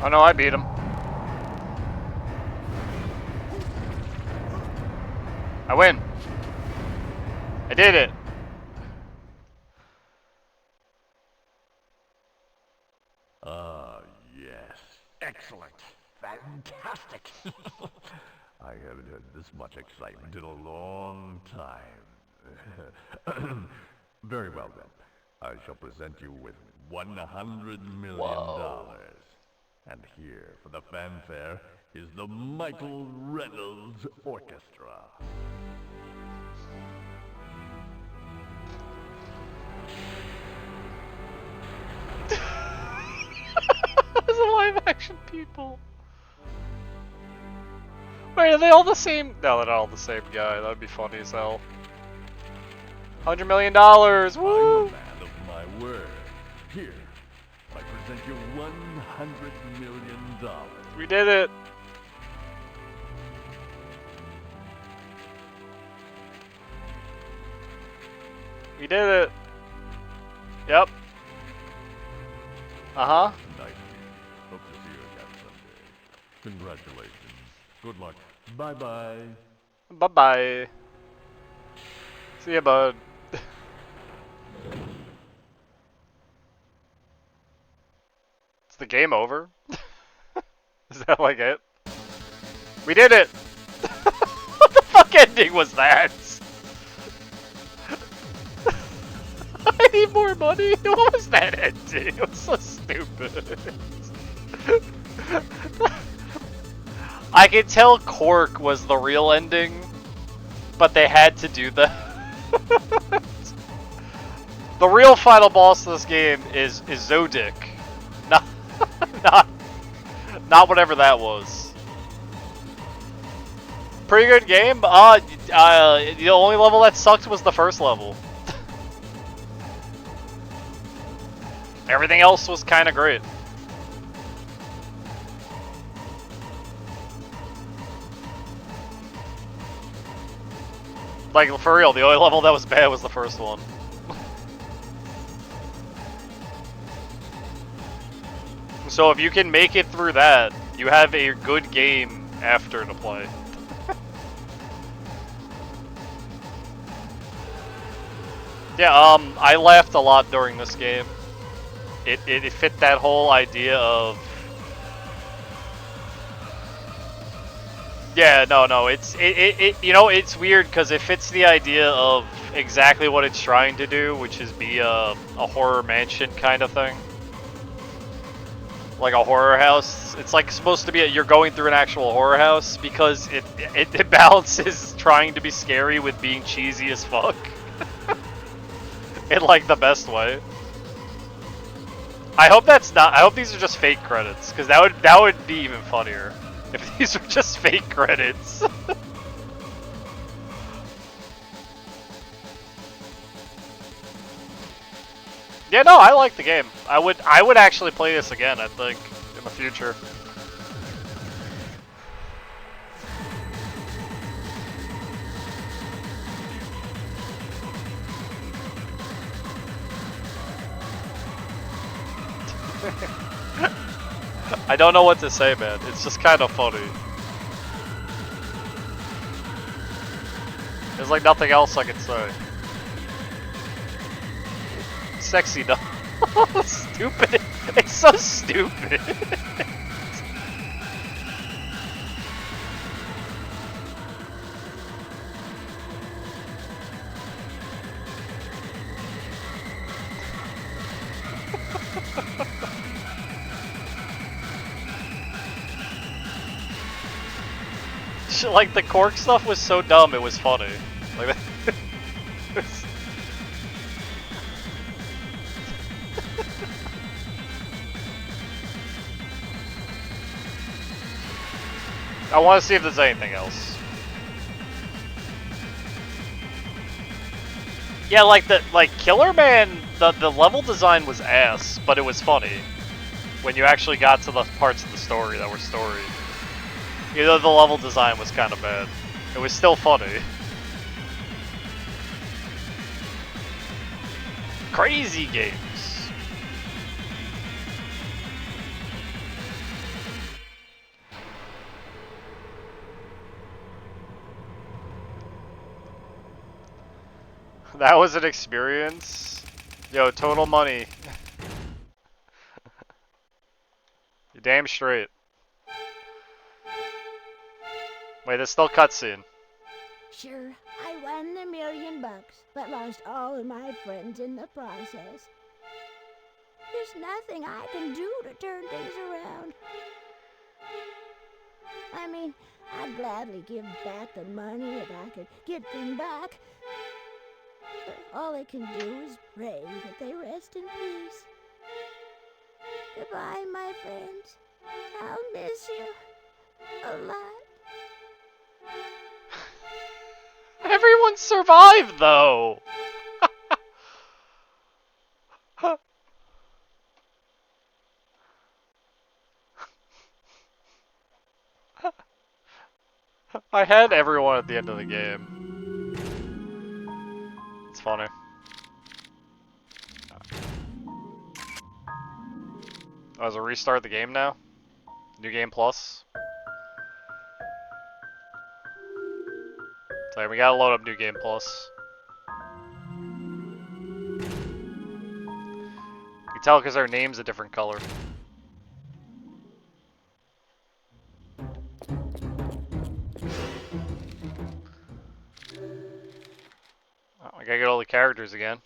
Oh no, I beat him. I win. I did it.
Ah, yes.
Excellent. Fantastic.
I haven't had this much excitement in a long time. Very well then. I shall present you with $100 million.
Whoa.
And here, for the fanfare, is the Michael Reynolds Orchestra.
Those are live action people. Wait, are they all the same? No, they're not all the same guy. That'd be funny as hell. $100 million. Woo!
I'm a man of my word. Here, I present you $100 million.
We did it. We did it. Yep. Uh-huh.
Nice meeting you. Hope to see you again someday. Congratulations. Good luck. Bye-bye.
Bye-bye. See ya, bud. Is the game over? Is that like it? We did it! What the fuck ending was that? I need more money. What was that ending? It was so stupid. I could tell Cork was the real ending, but they had to do that. The real final boss of this game is Zodic, not not whatever that was. Pretty good game. The only level that sucked was the first level. Everything else was kind of great. Like, for real, the only level that was bad was the first one. So if you can make it through that, you have a good game after to play. Yeah, I laughed a lot during this game. It fit that whole idea of... Yeah, no, it's you know, it's weird because it fits the idea of exactly what it's trying to do, which is be a horror mansion kind of thing. Like a horror house. It's like supposed to be you're going through an actual horror house because it balances trying to be scary with being cheesy as fuck. In like the best way. I hope that's not. I hope these are just fake credits, because that would be even funnier if these were just fake credits. Yeah, no, I like the game. I would actually play this again, I think, in the future. I don't know what to say, man. It's just kind of funny. There's like nothing else I can say. Sexy doll. Stupid. It's so stupid. Like, the cork stuff was so dumb, it was funny. Like, I want to see if there's anything else. Yeah, like Killer Man, the level design was ass, but it was funny when you actually got to the parts of the story that were story. Even though the level design was kind of bad, it was still funny. Crazy games. That was an experience. Yo, total money. You're damn straight. Wait, there's still cutscene.
Sure, I won $1 million, but lost all of my friends in the process. There's nothing I can do to turn things around. I mean, I'd gladly give back the money if I could get them back. But all I can do is pray that they rest in peace. Goodbye, my friends. I'll miss you a lot.
Everyone survived, though! I had everyone at the end of the game. It's funny. Oh, does it restart the game now? New Game Plus? Sorry, we gotta load up New Game Plus. You can tell because our name's a different color. Oh, I gotta get all the characters again.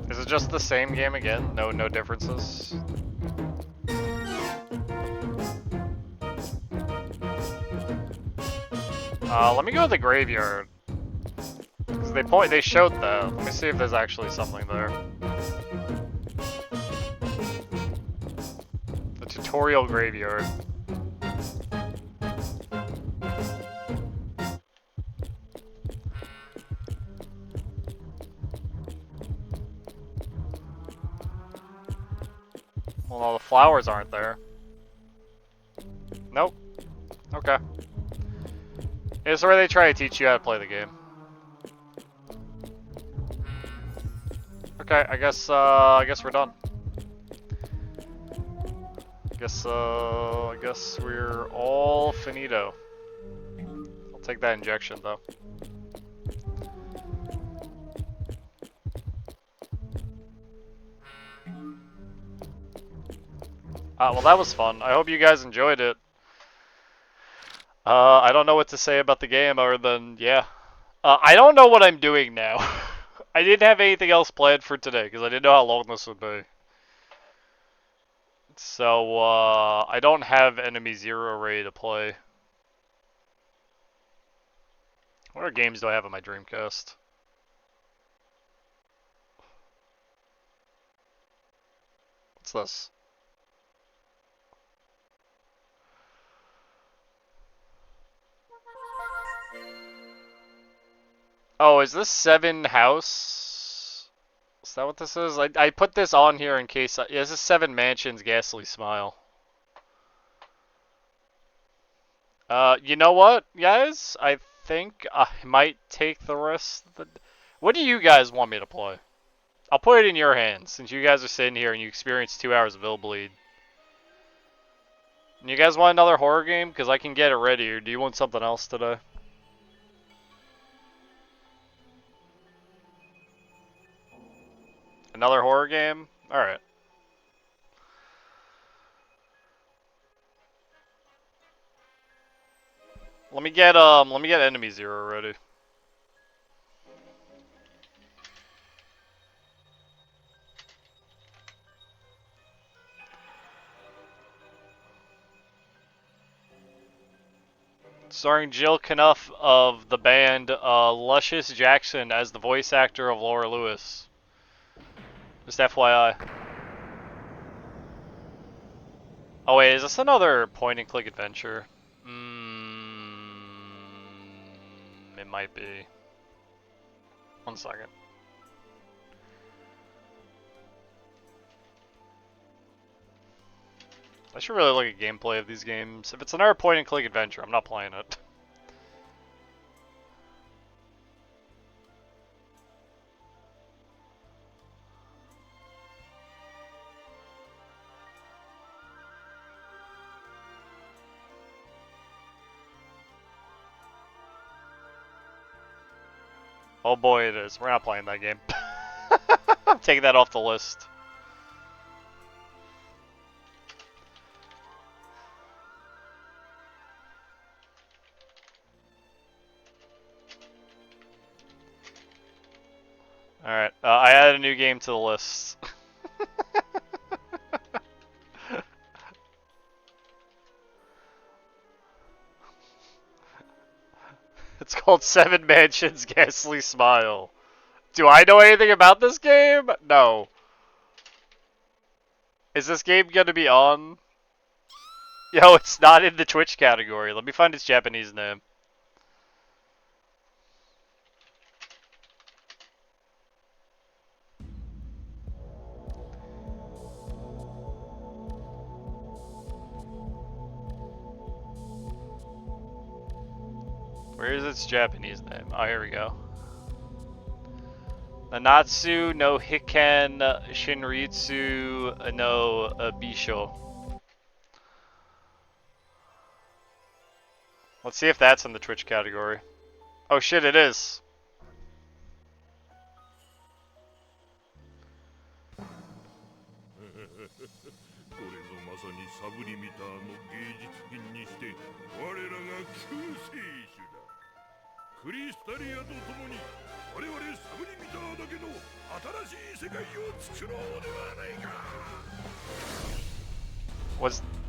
Is it just the same game again? No differences? Let me go to the graveyard. Cause they showed that. Let me see if there's actually something there. The tutorial graveyard. Well, no, the flowers aren't there. Nope. Okay. It's where they try to teach you how to play the game. Okay, I guess we're done. I guess we're all finito. I'll take that injection though. Well, that was fun. I hope you guys enjoyed it. I don't know what to say about the game other than, yeah. I don't know what I'm doing now. I didn't have anything else planned for today because I didn't know how long this would be. So, I don't have Enemy Zero ready to play. What other games do I have on my Dreamcast? What's this? Oh, is this 7 House? Is that what this is? I put this on here in case. Yeah, this is 7 Mansions Ghastly Smile. You know what, guys? I think I might take the rest of the... What do you guys want me to play? I'll put it in your hands, since you guys are sitting here and you experienced 2 hours of Illbleed. And you guys want another horror game? Because I can get it ready, or do you want something else today? Another horror game? Alright. Let me get Enemy Zero ready. Starring Jill Knuff of the band Luscious Jackson as the voice actor of Laura Lewis. Just FYI. Oh wait, is this another point-and-click adventure? It might be. 1 second. I should really look at gameplay of these games. If it's another point-and-click adventure, I'm not playing it. Oh boy, it is. We're not playing that game. I'm taking that off the list. Alright, I added a new game to the list. It's called Seven Mansions Ghastly Smile. Do I know anything about this game? No. Is this game gonna be on? Yo, it's not in the Twitch category. Let me find its Japanese name. Where is its Japanese name? Oh, here we go. Nanatsu no Hiken Shinritsu no Bisho. Let's see if that's in the Twitch category. Oh shit, it is.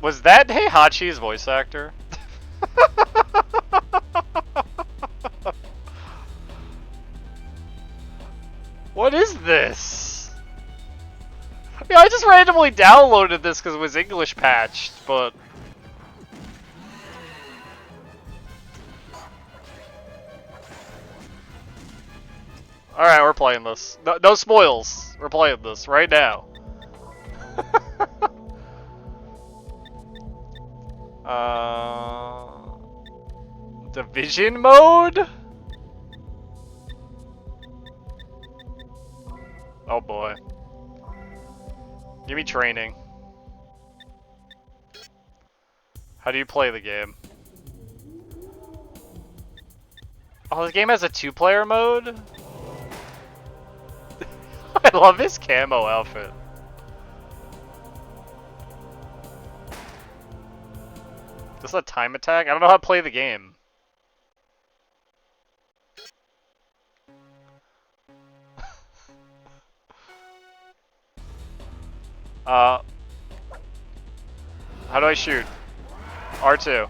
Was that Heihachi's voice actor? What is this? Yeah, I just randomly downloaded this because it was English patched, but... Alright, we're playing this. No spoils. We're playing this right now. Division mode? Oh boy. Give me training. How do you play the game? Oh, this game has a 2-player mode? I love his camo outfit. Is this a time attack? I don't know how to play the game. How do I shoot? R2.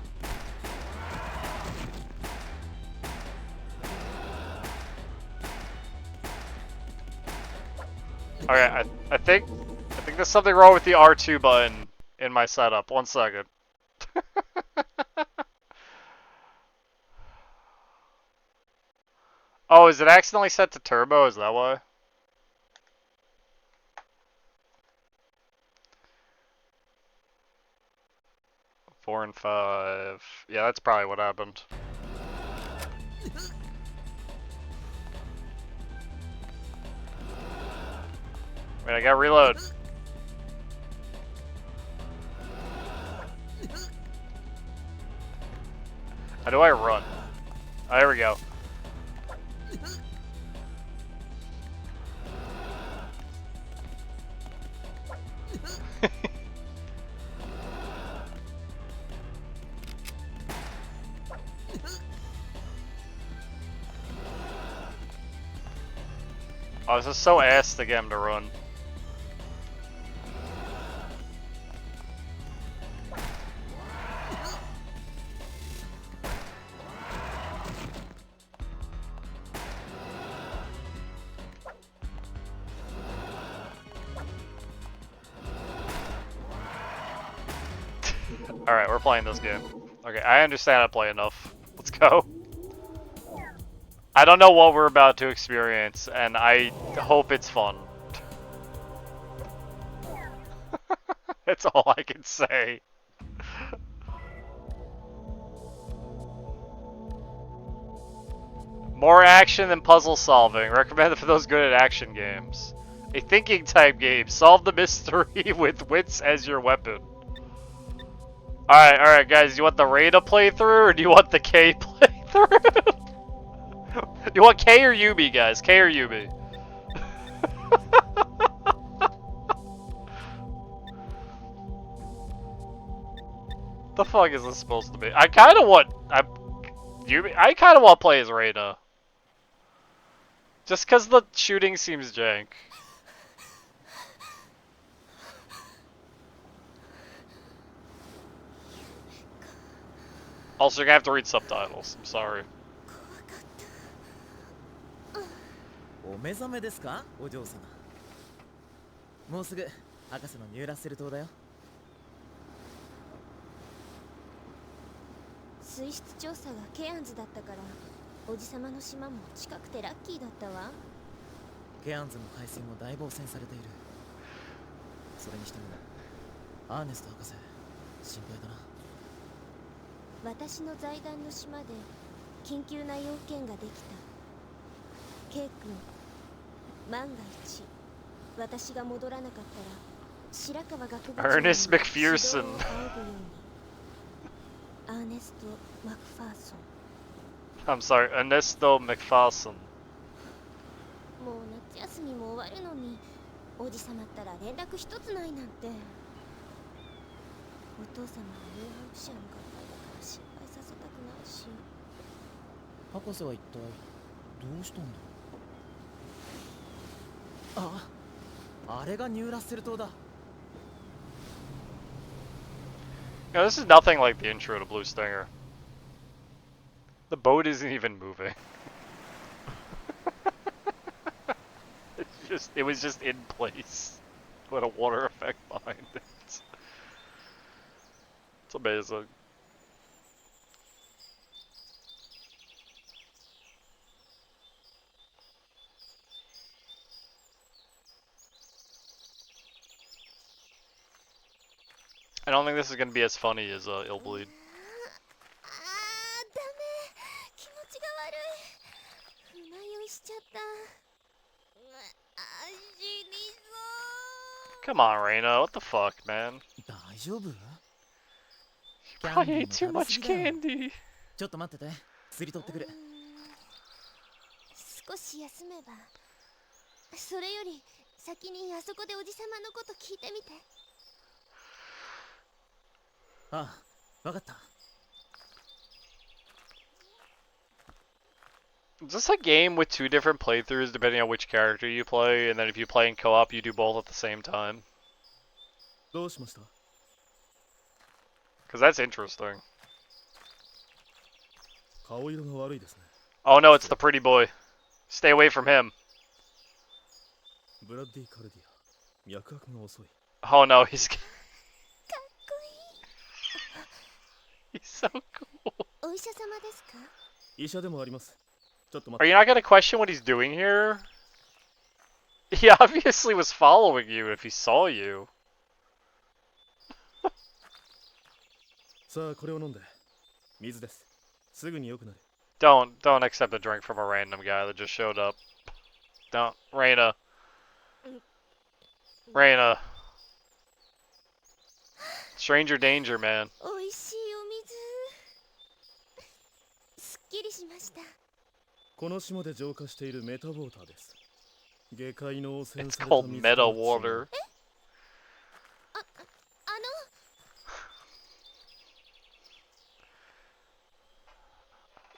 Okay, I think there's something wrong with the R2 button in my setup. 1 second. Oh, is it accidentally set to turbo? Is that why? Four and 5. Yeah, that's probably what happened. Wait, I gotta reload. How do I run? Oh, there we go. Oh, this is so ass to get him to run. Alright, we're playing this game. Okay, I understand I play enough. Let's go. I don't know what we're about to experience, and I hope it's fun. That's all I can say. More action than puzzle solving. Recommended for those good at action games. A thinking type game. Solve the mystery with wits as your weapon. Alright, guys. You want the Reyna playthrough or do you want the K playthrough? Do you want K or Yubi, guys? K or Yubi? The fuck is this supposed to be? I kind of want to play as Reyna. Just cuz the shooting seems jank. Also, you're gonna have to read subtitles. I'm sorry.
お目覚めですか、お嬢様。もうすぐ博士のニューラッセル島だよ。
水質調査がケアンズだったから、おじさまの島も近くてラッキーだったわ。
ケアンズの海水も大暴洗されている。それにしてもアーネスト博士、心配だな。
私の財団の島で緊急な要件ができた。ケイ君、万が一私が戻らなかったら白川学部長に
Ernest McPherson
アーネスト・マクファーソン。
I'm sorry, Ernesto McPherson.
もう夏休みも終わるのにおじさまったら連絡一つないなんて。お父様はニューハンプシャーの学会だから心配させたくないし。
博士は一体どうしたんだ。あれがニューラッセル島だ。
You know, this is nothing like the intro to Blue Stinger. The boat isn't even moving. It was just in place with a water effect behind it. It's amazing. I don't think this is gonna be as funny as Illbleed.
ダメ、気持ちが悪い。船酔いしちゃった。死にそう。
Come on, Reyna, what the fuck, man?
大丈夫？
You probably ate too much candy.
ちょっと待ってて、釣り取ってくる。
少し休めば。それより先にあそこでおじさまのこと聞いてみて。
ああ、わかった。
Is this a game with two different playthroughs depending on which character you play, and then if you play in co-op, you do both at the same time?
どうしました？
Because that's interesting.
顔色が悪いですね。
Oh no, it's the pretty boy. Stay away from him.
ブラッディ・カルディア、脈拍が遅い。
Oh no, he's he's so cool.
お医者様ですか？
医者でもあります。ちょっと
Are
待っ
you
て。
not gonna question what he's doing here? He obviously was following you if he saw you.
さあ、これを飲んで。水です。すぐに良くなる。
Don't accept a drink from a random guy that just showed up. Don't, Reyna. Reyna. Stranger danger, man.
おいしいお水。すっきりしました。
この島で浄化しているメタウォーターです。下界の汚染
It's
された
called
水
meta
とは違う。
water.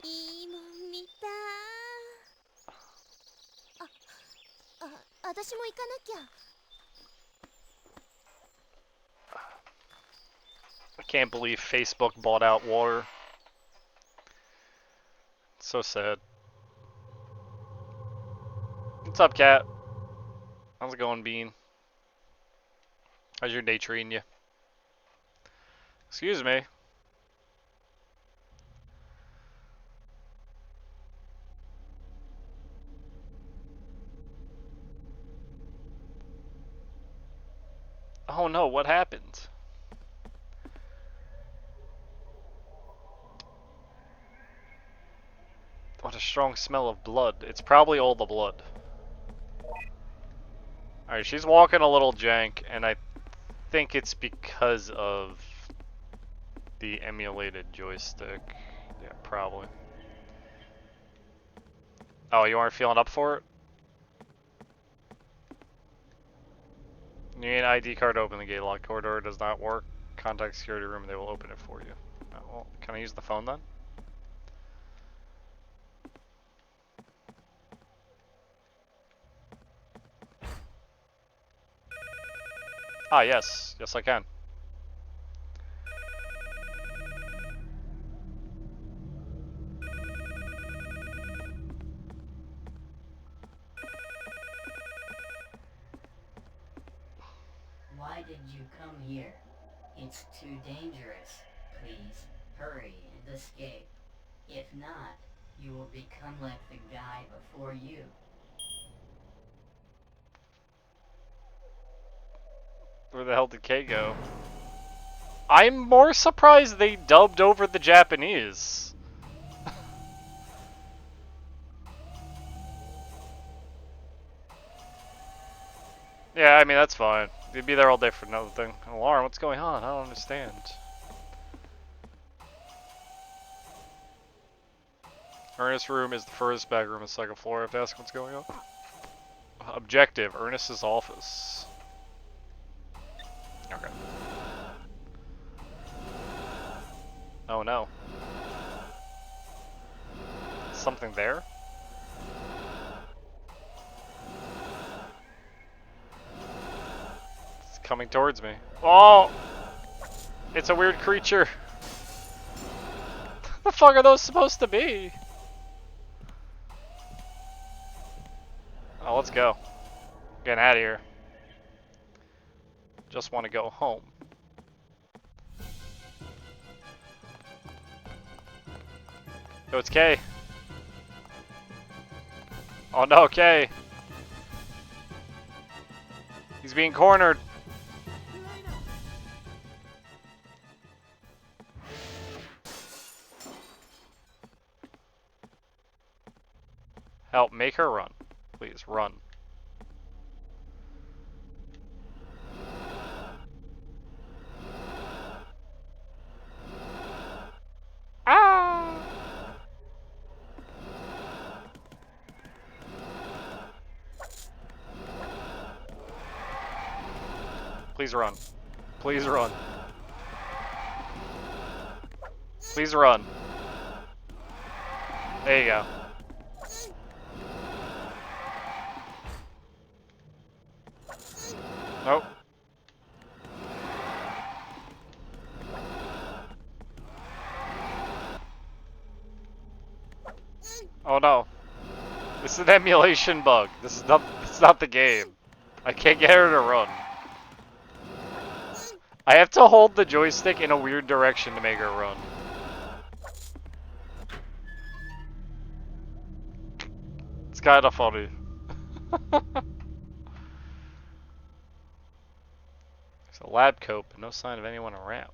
いいもん見た。私も行かなきゃ。
I can't believe Facebook bought out water. So sad. What's up, cat? How's it going, Bean? How's your day treating you? Excuse me. Oh no, what happened? What a strong smell of blood. It's probably all the blood. Alright, she's walking a little jank, and I think it's because of the emulated joystick. Yeah, probably. Oh, you aren't feeling up for it? You need an ID card to open the gate. Lock corridor does not work. Contact security room, they will open it for you. Oh, well, can I use the phone then? Ah, yes. Yes, I can.
Why did you come here? It's too dangerous. Please, hurry and escape. If not, you will become like the guy before you.
Where the hell did Kay go? I'm more surprised they dubbed over the Japanese. Yeah, I mean, that's fine. They'd be there all day for another thing. Alarm, what's going on? I don't understand. Ernest's room is the furthest back room on the second floor. I have to ask what's going on. Objective, Ernest's office. Okay. Oh no. Something there? It's coming towards me. Oh! It's a weird creature. What the fuck are those supposed to be? Oh, let's go. Getting out of here. Just want to go home. Yo, it's Kay. Oh no, Kay. He's being cornered. Help, make her run. Please, run. Ah! Please run. Please run. Please run. There you go. Nope. Oh no. This is an emulation bug. This is not the game. I can't get her to run. I have to hold the joystick in a weird direction to make her run. It's kinda funny. There's a lab coat, but no sign of anyone around.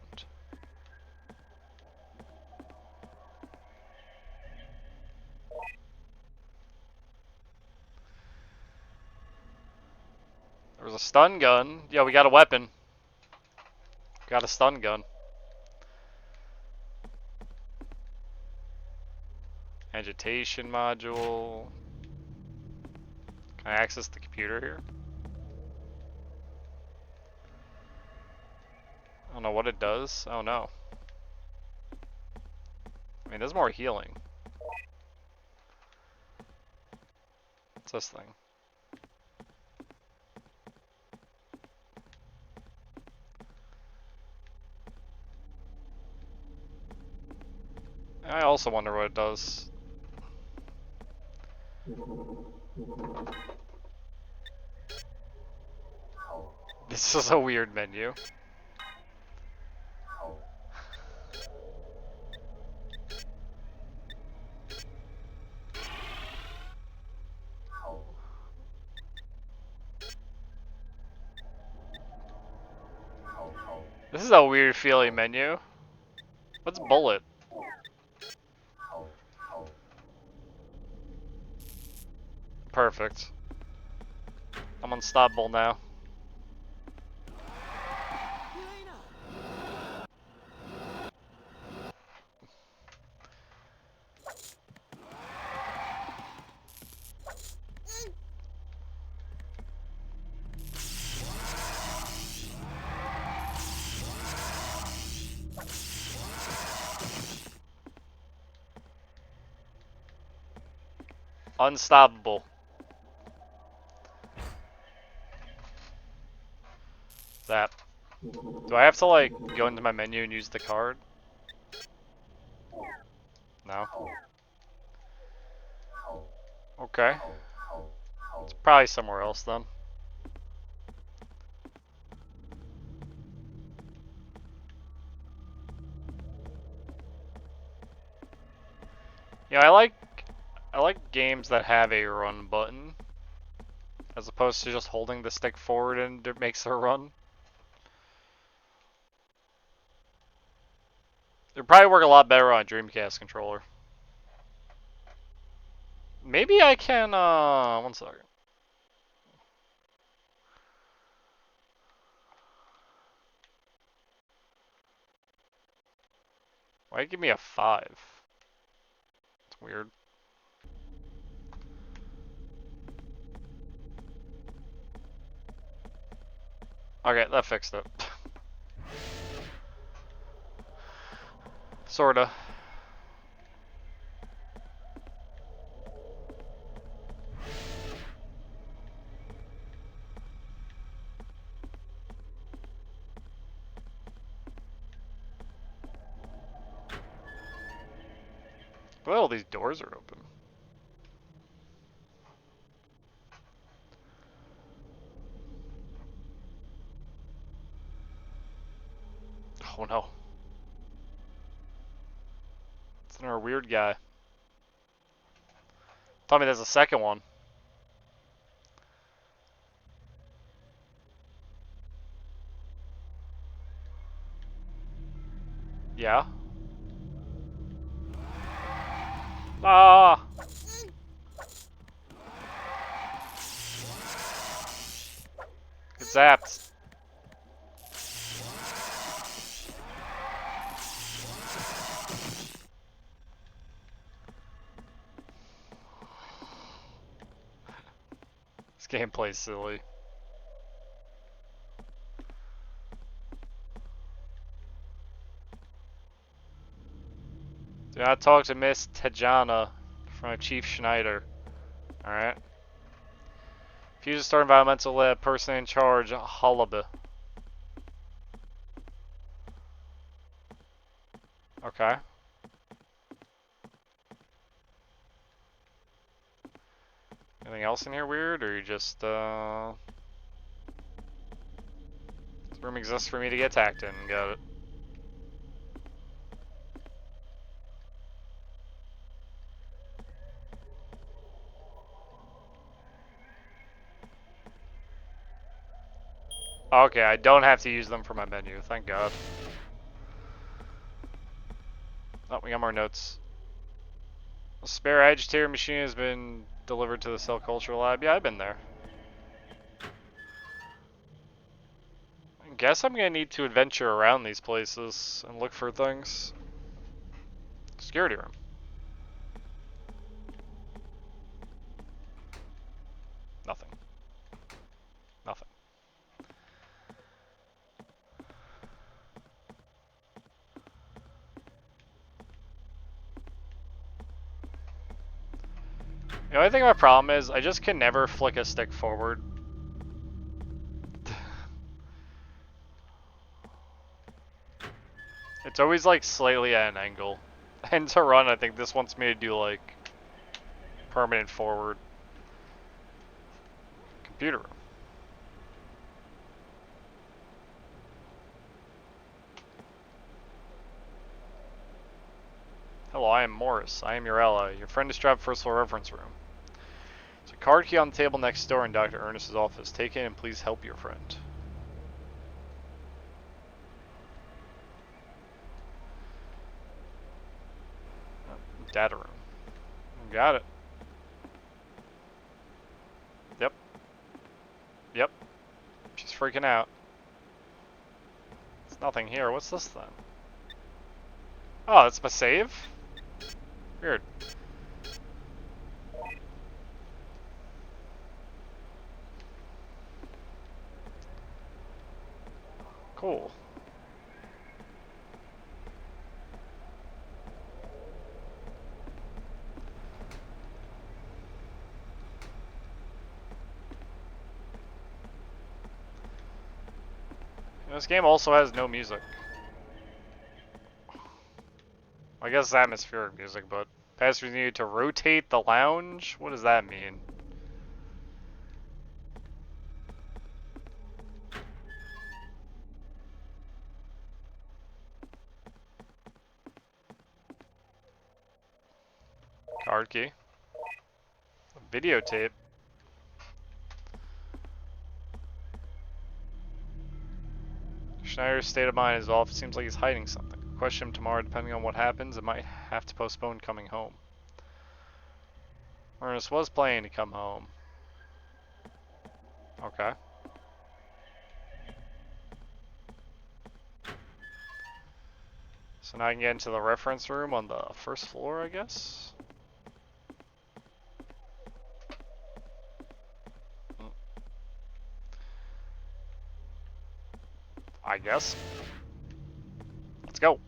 There was a stun gun. Yeah, we got a weapon. Got a stun gun. Agitation module. Can I access the computer here? I don't know what it does. Oh no. I mean, there's more healing. What's this thing? I also wonder what it does. This is a weird menu. This is a weird feeling menu. What's bullet? Perfect. I'm unstoppable now. Unstoppable. That. Do I have to like go into my menu and use the card? No. Okay. It's probably somewhere else then. Yeah, I like games that have a run button as opposed to just holding the stick forward and it makes a run. It'd probably work a lot better on a Dreamcast controller. Maybe I can, one second. Why give me a 5? It's weird. Okay, that fixed it. Sorta. Well, these doors are open. Oh no. It's another weird guy. Tell me there's a second one. Yeah? Ah! Get zapped. This gameplay's silly. Do not talk to Miss Tajana from Chief Schneider. Alright. Fuse Star Environmental Lab, person in charge, Hullaba. Okay. Anything else in here weird, or you just, this room exists for me to get attacked in, got it. Okay, I don't have to use them for my menu, thank God. Oh, we got more notes. A spare agitator machine has been delivered to the cell culture lab. Yeah, I've been there. I guess I'm gonna need to adventure around these places and look for things. Security room. Nothing. Nothing. The only thing my problem is, I just can never flick a stick forward. It's always like slightly at an angle. And to run, I think this wants me to do like permanent forward. Computer room. Hello, I am Morris. I am your ally. Your friend is trapped first floor reference room. There's a card key on the table next door in Dr. Ernest's office. Take it and please help your friend. Data room. Got it. Yep. Yep. She's freaking out. There's nothing here. What's this then? Oh, that's my save? Weird. Cool. This game also has no music. I guess it's atmospheric music, but passengers need to rotate the lounge? What does that mean? Card key. Videotape. Schneider's state of mind is off. It seems like he's hiding something. Question him tomorrow. Depending on what happens, it might have to postpone coming home. Ernest was planning to come home. Okay. So now I can get into the reference room on the first floor, I guess? I guess. Let's go.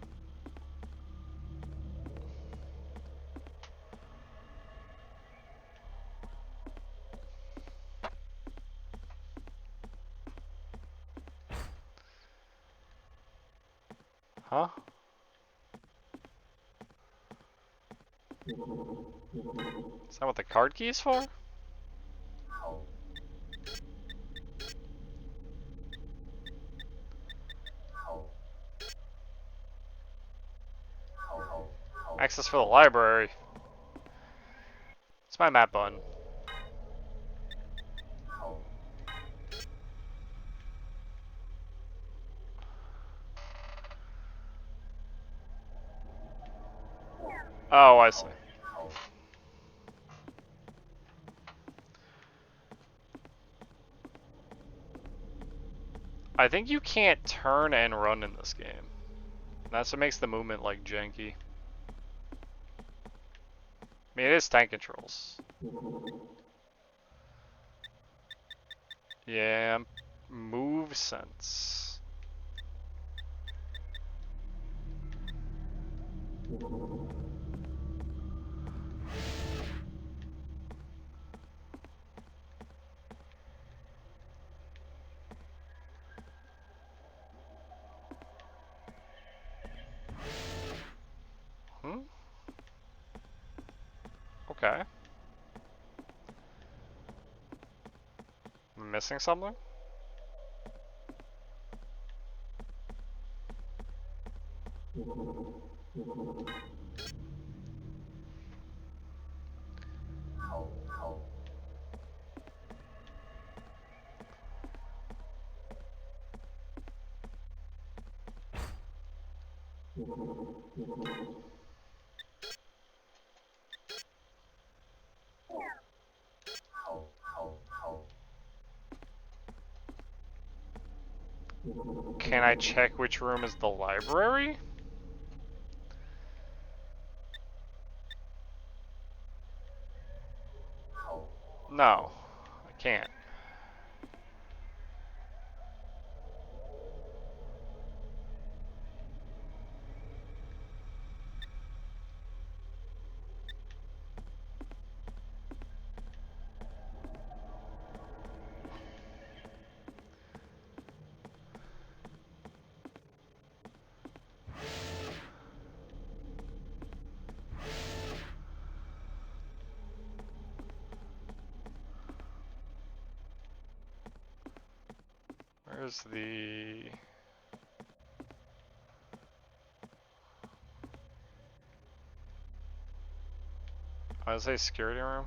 Huh? Is that what the card key is for? Access for the library. It's my map button. Oh, I see. I think you can't turn and run in this game. That's what makes the movement like janky. I mean, it is tank controls. Yeah, move sense. Okay. Am I missing something? Can I check which room is the library? No, I can't. Where's the... I would say security room.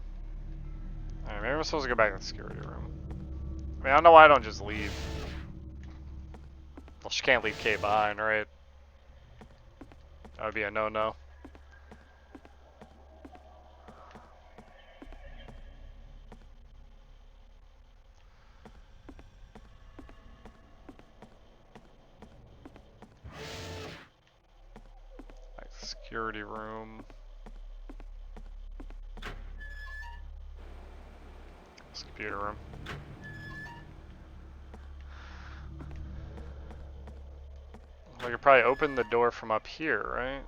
Alright, maybe I'm supposed to go back to the security room. I mean, I don't know why I don't just leave. Well, she can't leave Kate behind, right? That would be a no-no. security room. This computer room. We could probably open the door from up here, right?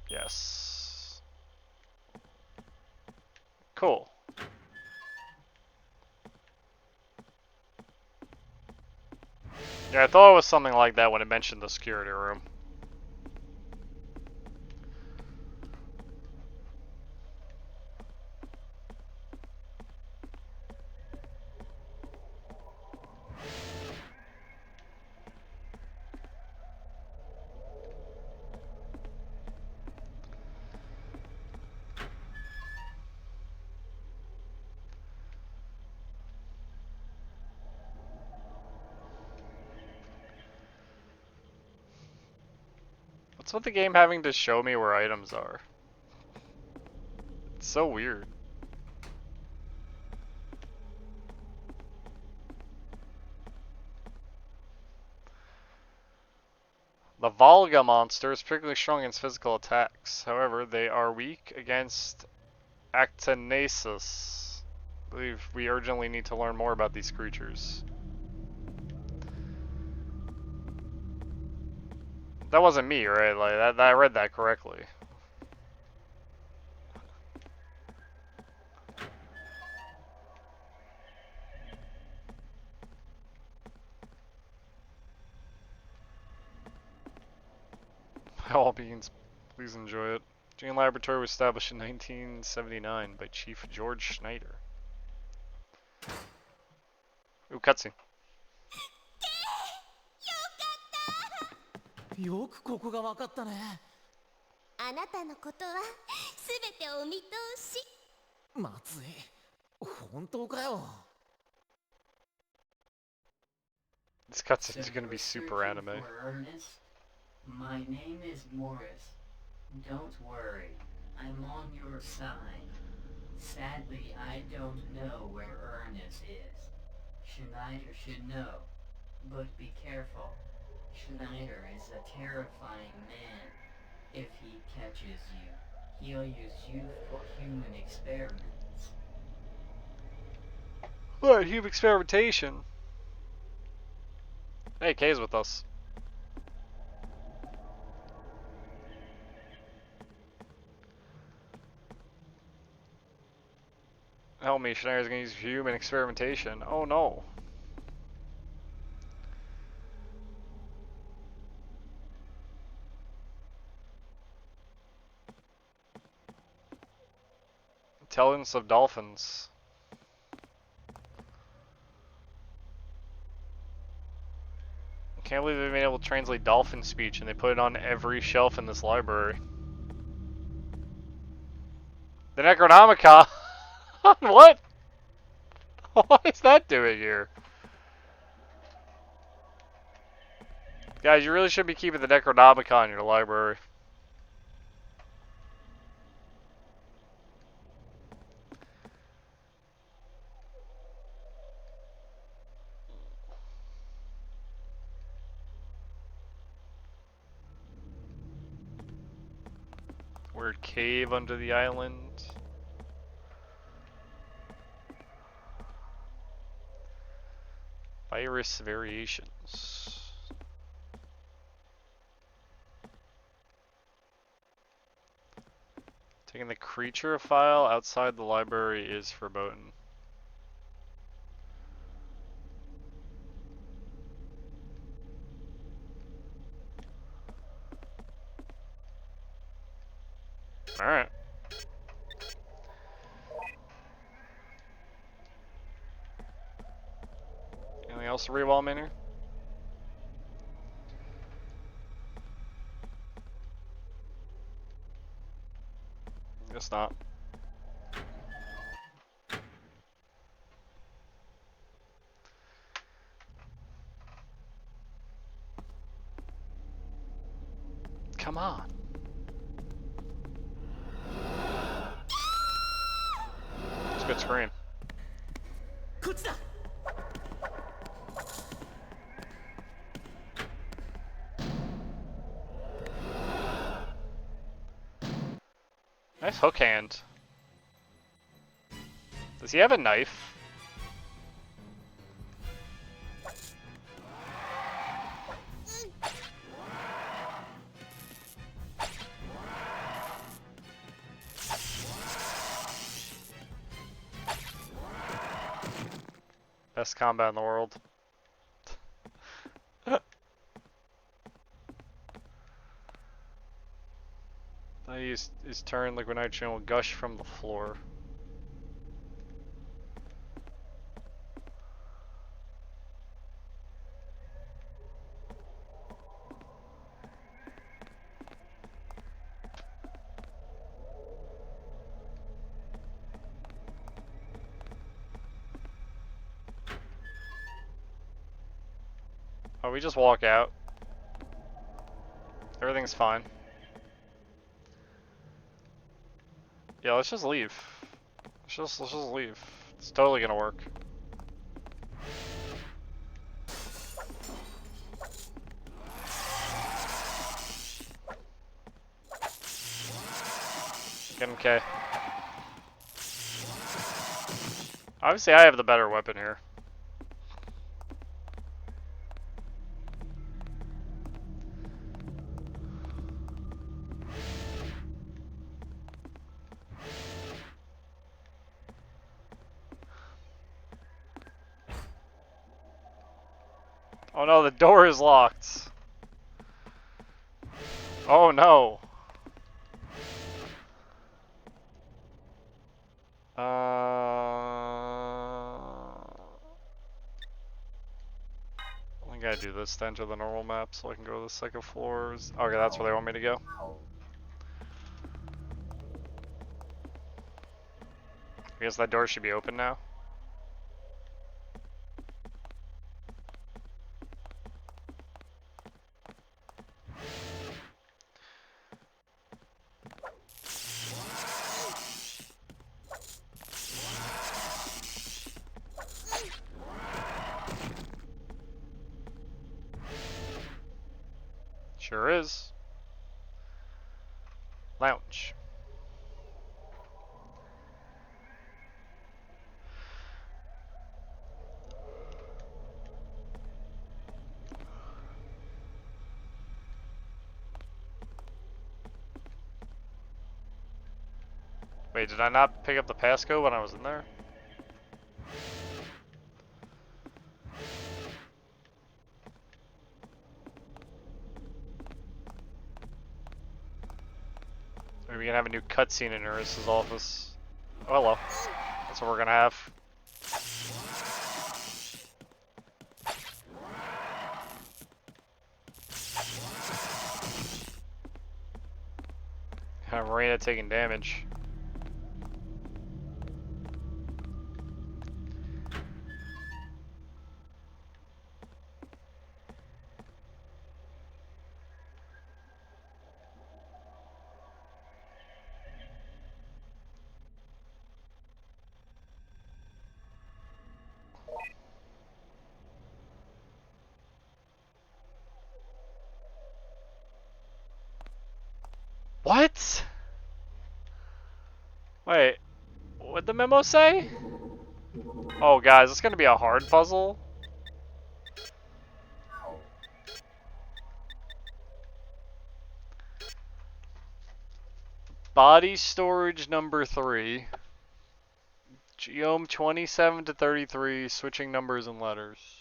Yes. Cool. Yeah, I thought it was something like that when it mentioned the security room. What's with the game having to show me where items are? It's so weird. The Volga monster is particularly strong against physical attacks. However, they are weak against actinasis. I believe we urgently need to learn more about these creatures. That wasn't me, right? Like that I read that correctly. By all means, please enjoy it. Gene Laboratory was established in 1979 by Chief George Schneider. Ooh, cutscene.
よくここが分かったね。
あなたのことは全てお見通し。
まずい。本当かよ。
This cutscene's gonna be super anime.
My name is Morris. Don't worry, I'm on your side. Sadly, I don't know where Ernest is. Schneider should know, but be careful. Schneider is a terrifying man. If he catches you, he'll use you for human experiments.
What? Human experimentation? Hey, Kay's with us. Help me, Schneider's gonna use human experimentation. Oh no. Intelligence of dolphins. I can't believe they've been able to translate dolphin speech and they put it on every shelf in this library. The Necronomicon? What? What is that doing here? Guys, you really should be keeping the Necronomicon in your library. Weird cave under the island. Virus variations. Taking the creature file outside the library is verboten. Alright. Anything else to read while I'm in here? Guess not. Come on. It's a good scream.
こっちだ。
Nice hook hand. Does he have a knife? Best combat in the world. I used his turn, liquid nitrogen will gush from the floor. Oh, we just walk out. Everything's fine. Yeah, let's just leave. Let's just leave. It's totally gonna work. Get him, K. Obviously, I have the better weapon here. Oh no, the door is locked. Oh no. I think I do this to enter the normal map so I can go to the second floors. Okay, that's where they want me to go. I guess that door should be open now. Sure is. Lounge. Wait, did I not pick up the passcode when I was in there? Maybe we can have a new cutscene in Uris's office. Oh, hello. That's what we're gonna have. Marina taking damage. What? Wait, what'd the memo say? Oh guys, it's gonna be a hard puzzle. Body storage number 3. Geome 27 to 33, switching numbers and letters.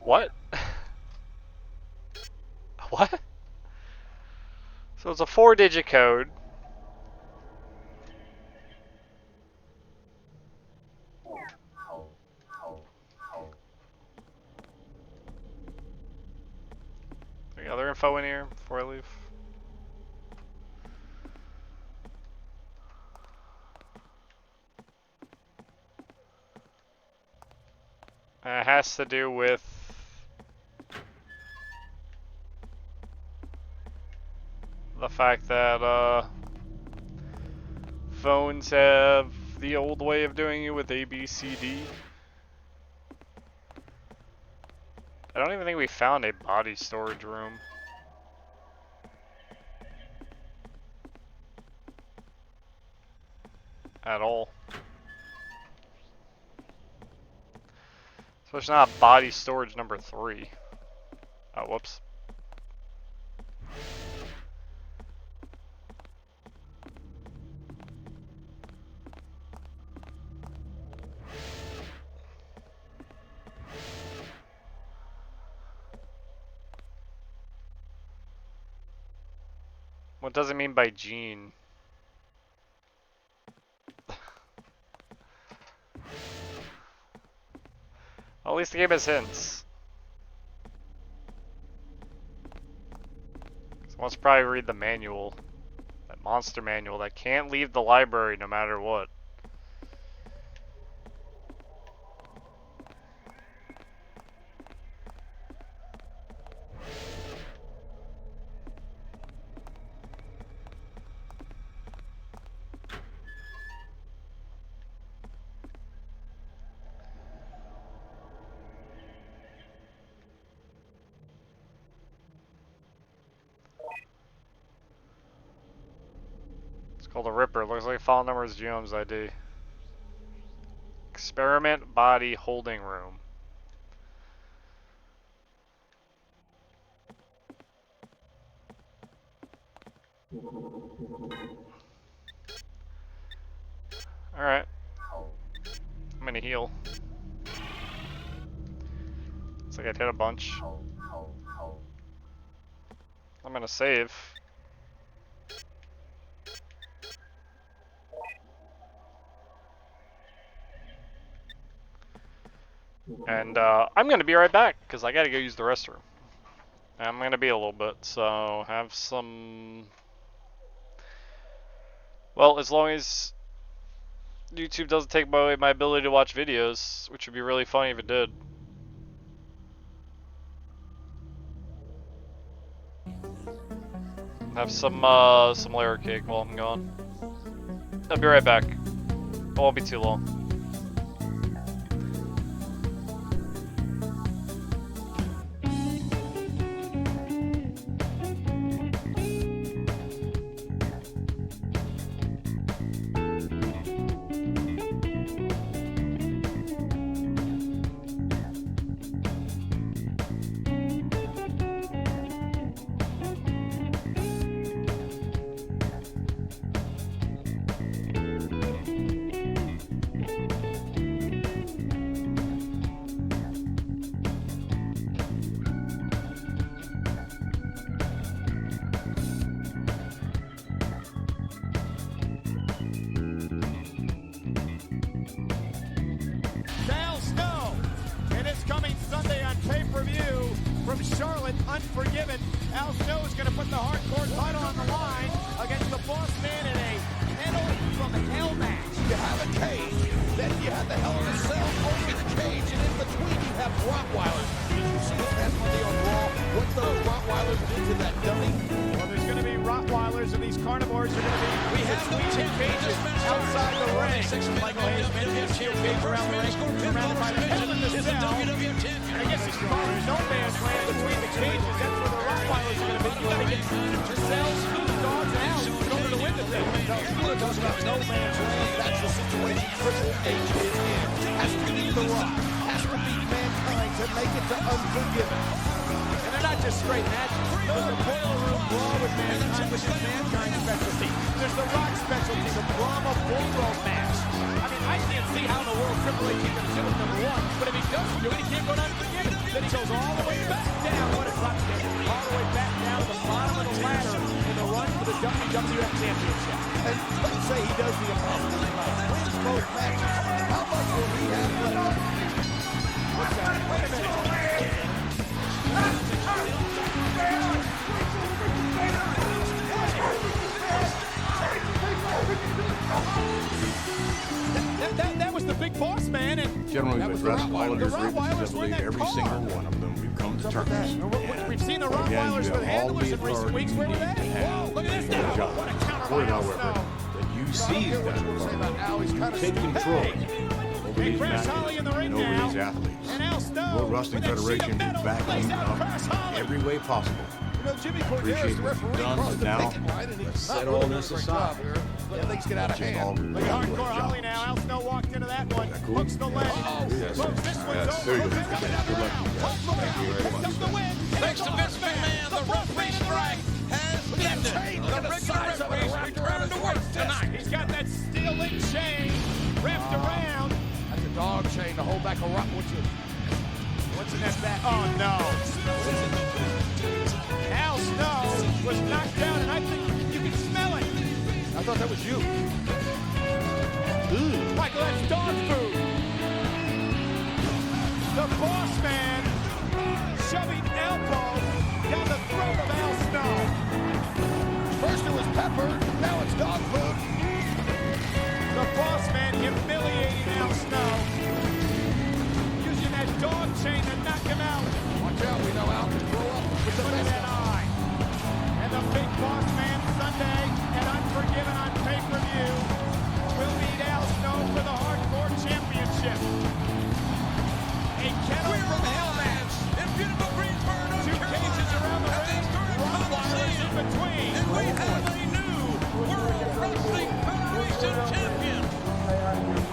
What? What? So it's a 4-digit code. Any other info in here before I leave? It has to do with the fact that phones have the old way of doing it with A, B, C, D. I don't even think we found a body storage room. At all. So it's not body storage number 3. Oh, whoops. What does it mean by gene? Well, at least the game has hints. Someone's probably read the manual. That monster manual that can't leave the library no matter what. Called a Ripper. Looks like file number is GM's ID. Experiment body holding room. Alright. I'm gonna heal. Looks like I hit a bunch. I'm gonna save. And I'm gonna be right back because I gotta go use the restroom. I'm gonna be a little bit, so have some. Well, as long as YouTube doesn't take away my ability to watch videos, which would be really funny if it did. Have some layer cake while I'm gone. I'll be right back. It won't be too long.
big boss man, and
Generally,
that
we've
was the
addressed all of your
Rottweilers
grievances. I
were in
believe
that
every
car.
single one of them. We've come to terms.
We've seen the
Again,
Rottweilers
you
with
have all
handlers
the
in recent
authority
weeks.
you
Where were
need
they?
to have
Whoa, look at this
your
now.
job.
What a counter
Word,
by Al
however,
Snow.
that you seize that authority, take control over
Hey,
these
Crash
matches
Holly in the ring
and over
now.
these athletes.
And Al Snow
World Wrestling
with that sheet
Federation
of
will
metal
back
lays
you
down
up
Crash Holly.
every way possible.
You know, Jimmy Corderas,
Appreciate
the
what
referee,
you've done,
crossed
but
the
now
picket line, and
let's
he's not
set
really
all
doing a
this
great
aside.
job here. Let things get out of
Which is all
hand.
we're
Look at
doing.
Hardcore Holly now. Al Snow walked into that one.
Cool?
Hooks the leg.
Yes, sir.
Folks, this one's
Yes, there you
over.
go. Good luck to you guys. Thank you very much.
Thanks to Vince McMahon, the referee strike has ended. The regular referees return to work tonight.
He's got that steel link chain wrapped around. That's a dog chain to hold back a rock. What's in that back? Oh, no. Al Snow was knocked down, and I think you can smell it. I thought that was you. Michael, that's dog food. The boss man shoving elbows down the throat of Al Snow. First it was pepper, now it's dog food. The boss man humiliating Al Snow. Using that dog chain to knock him out. Watch out, we know Al can throw up with the best eye. And the big boss man Sunday at Unforgiven on pay-per-view will meet Al Snow for the Hardcore Championship. A kettle from hell match
in beautiful Greensboro, North
Two cages around the ring, Rottweilers in between.
And we have a new World Wrestling Federation champion.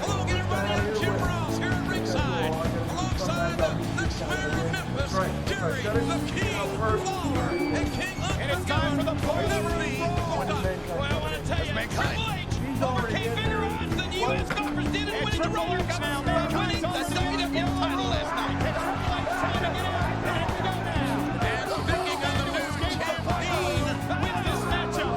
Hello, get everybody. I'm Jim Ross here at ringside, alongside the next mayor of Memphis, Jerry the King Lawler, and King Unforgiven.
And it's time for the
Never be. Well, I want to tell you, Triple H overcame bigger odds than the U.S. Golfers did in winning the Roller Cup by winning the WWF title last night. And speaking of the new champion,
wins this matchup.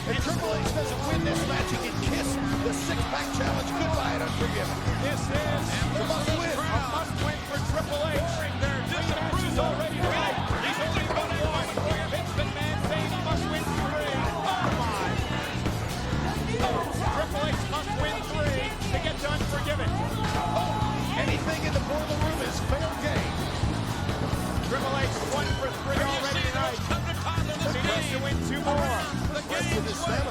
If Triple H doesn't win this match, he can kiss the six-pack challenge goodbye at Unforgiven.
This is a must-win for Triple H. Three matches already right. He's only won one. Vince McMahon saying he must win three. Oh my! Triple H must win three to get to Unforgiven.
Anything in the boiler room is fair game.
Triple H 1 for 3 already tonight. He needs to win 2 more.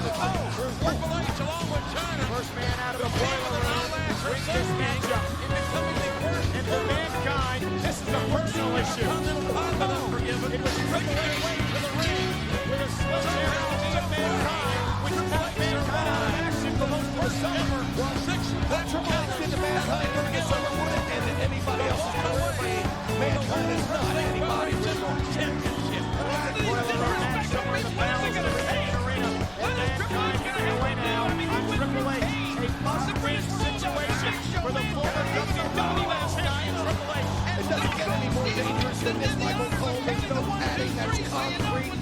Triple H along with China.
First man out of the boiler room wins this matchup. And for Mankind, this is a personal issue. It was Triple H to the ring with a sledgehammer to beat Mankind, which knocked Mankind out of action for most of the summer.
That Triple H did to Mankind during the summer would and anybody else's career. Mankind is not anybody's championship.
Boiler room match somewhere in the balance of the arena. And Mankind getting away now on Triple H. A must-win situation for the former WWF champion Triple H.
It doesn't get any more dangerous than this, Michael Cole. There's no padding, that's concrete.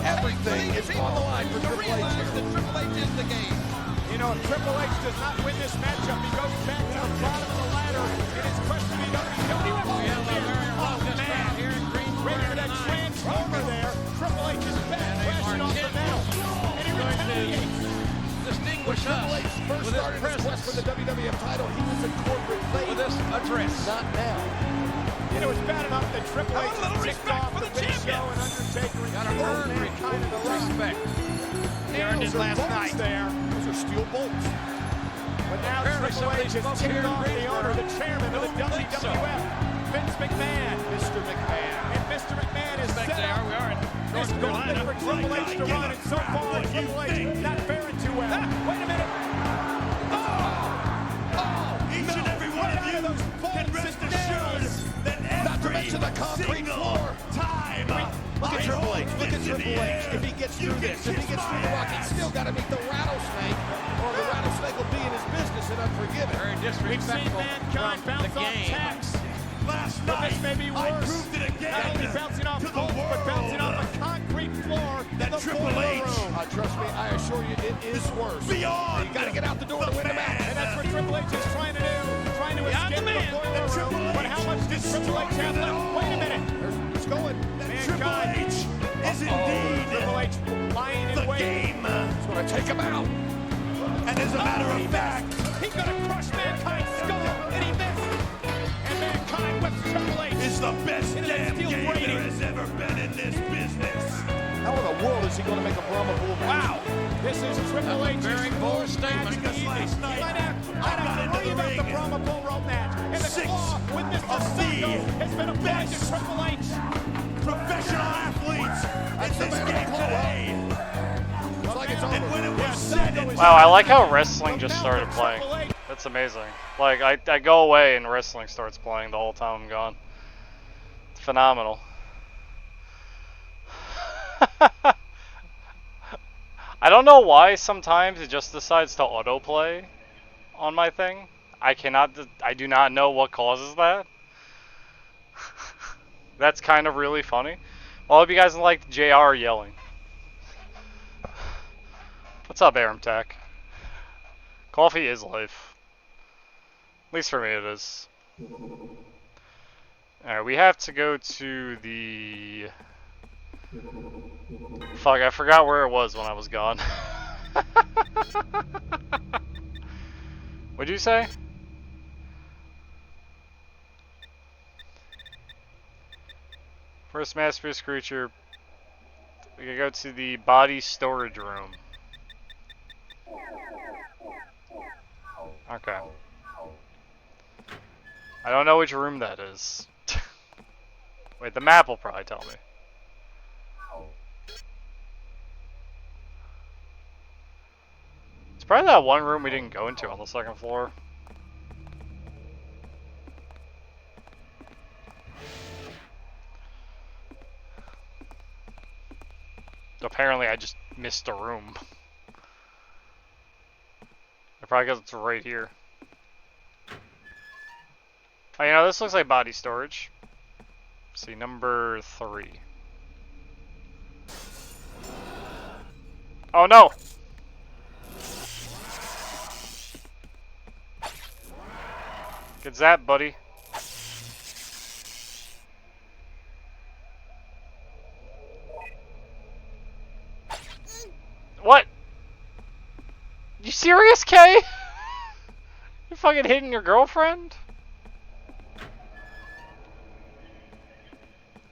Everything is on the line for Triple H here.
Triple H is the game.
You know, if Triple H does not win this matchup, he goes back to the bottom of the ladder in his quest to be WWF champion. Oh, man. Rated that transformer there. Triple H is back, crashing off the metal. And he retaliates.
When Triple H first started his quest for the WWF title, he was a corporate face.
With this address.
Not now.
You know, it's bad enough that Triple H has ticked off the Big Show and Undertaker and
Gotta earn
Mankind in the
respect.
He earned it last night.
There. Those are steel bolts.
But now Triple H has ticked off the owner, the chairman of the WWF, Vince McMahon. Mr. McMahon. And Mr. McMahon is set up.
We are in
This
North Carolina.
for Triple H to run, and so far Triple H not faring too well. Wait a minute.
Each and every one of you can rest assured that
Not to mention the concrete floor.
time
Look at Triple H. Look at Triple H. If he gets through this, if he gets through the rock, he's still got to meet the rattlesnake, or the rattlesnake will be in his business and Unforgiven.
Very
We've seen
disrespectful
Mankind
from
bounce
the
off
game.
tacks.
last
But
night.
this may be
I
worse.
proved it again
Not only bouncing off
to the
bolts, but bouncing
world
off a concrete floor.
that
the
Triple
boiler
H
room.
Trust me, I assure you, it is worse.
beyond
You got to get out the door to win the match.
And that's what Triple H is trying to do, trying to
Beyond
escape
the man,
the boiler
Triple
room.
H
But how much does Triple H have left? Wait a minute.
It's going.
Triple
Mankind.
H is indeed
Triple H lying in
the
wait.
game gonna take him out. And as a matter of fact,
He's gonna crush Mankind's skull, and he missed. And Mankind whips Triple H.
it's the best
Into that
damn
steel
game
grating.
there has ever been in this business.
How in the world is he going to make a Brahma Bull match?
Wow. This is Triple H's
very bold
most
statement.
match of the evening.
Last night,
Might have
I got
to
into
worry
the
about the
ring.
Brahma Bull rope match. And the
6
claw with Mr.
of
Sacco
the
has been applied to
best
Triple H.
Professional athletes in this game today.
Looks like it's
And
over.
when it was said and
Wow, I like how wrestling just started playing. That's amazing. Like, I go away and wrestling starts playing the whole time I'm gone. It's phenomenal. I don't know why sometimes it just decides to autoplay on my thing. I do not know what causes that. That's kind of really funny. Well, I hope you guys liked JR yelling. What's up, Aram Tech? Coffee is life. At least for me it is. Alright, we have to go to the... Fuck, I forgot where it was when I was gone. What'd you say? First masterpiece creature. We gotta go to the body storage room. Okay. I don't know which room that is. Wait, the map will probably tell me. It's probably that one room we didn't go into on the second floor. Apparently I just missed a room. Probably because it's right here. Oh, you know, this looks like body storage. Let's see, number 3. Oh no! Get zapped, buddy. What? You serious, Kay? You fucking hitting your girlfriend?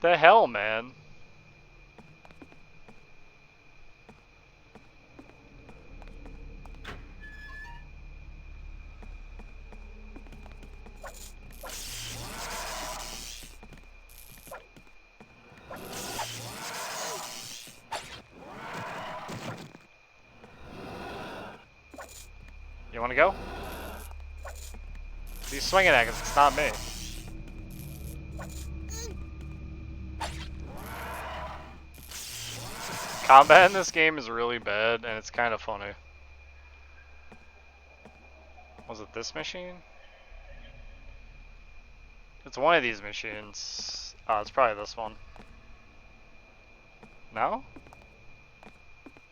The hell, man? You wanna go? He's swinging at it 'cause it's not me. Combat in this game is really bad, and it's kind of funny. Was it this machine? It's one of these machines. Oh, it's probably this one. No?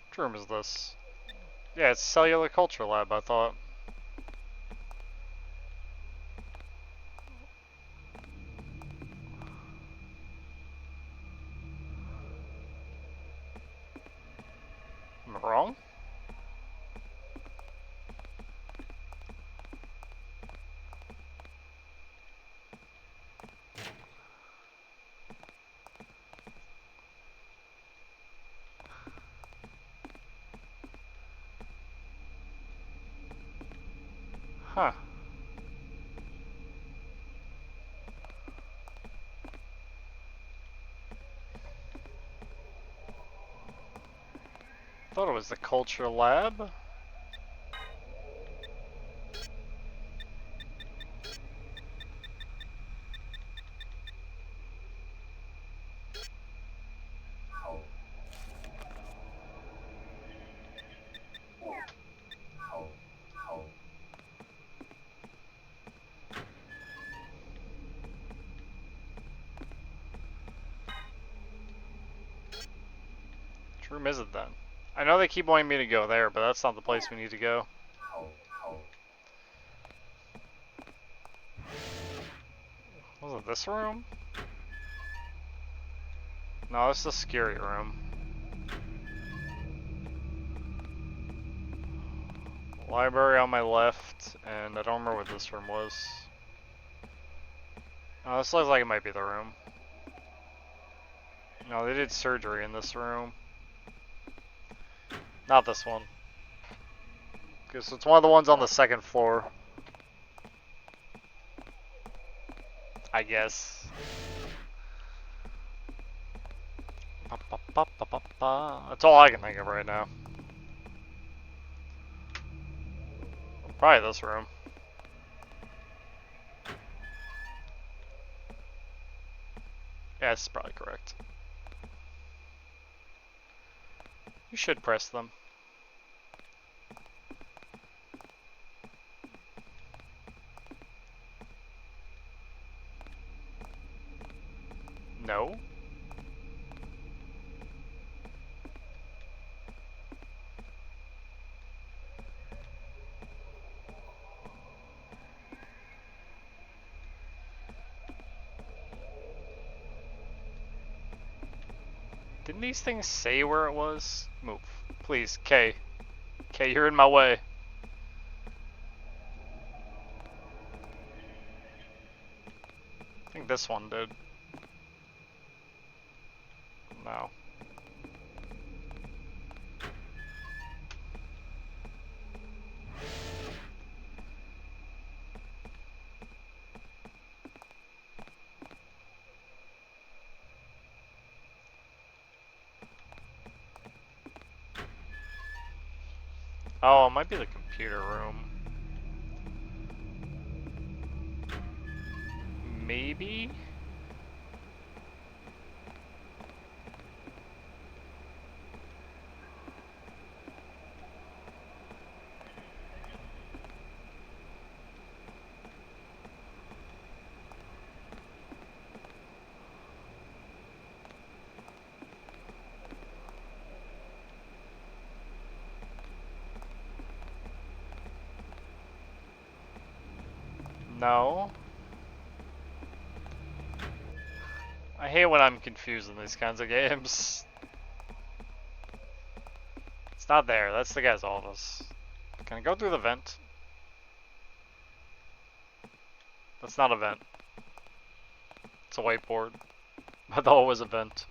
Which room is this? Yeah, it's Cellular Culture Lab, I thought. Am I wrong? Huh. Thought it was the culture lab. Which room is it then? I know they keep wanting me to go there, but that's not the place we need to go. Was it this room? No, this is the scary room. Library on my left, and I don't remember what this room was. Oh, this looks like it might be the room. No, they did surgery in this room. Not this one. Okay, so it's one of the ones on the second floor. I guess. That's all I can think of right now. Probably this room. Yeah, this is probably correct. You should press them. No? Didn't these things say where it was? Move. Please, K. K, you're in my way. I think this one did. No. Oh, it might be the computer room. Maybe? No. I hate when I'm confused in these kinds of games. It's not there. That's the guy's office. Can I go through the vent? That's not a vent. It's a whiteboard. I thought it was a vent.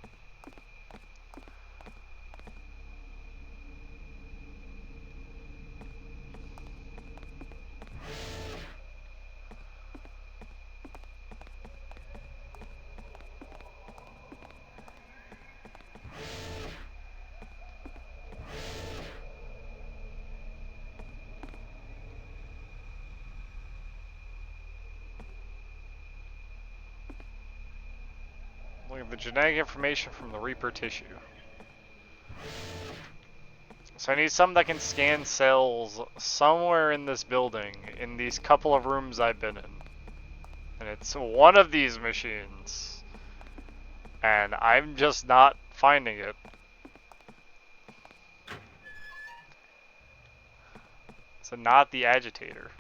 Look at the genetic information from the Reaper tissue. So I need something that can scan cells somewhere in this building, in these couple of rooms I've been in. And it's one of these machines. And I'm just not finding it. So not the agitator.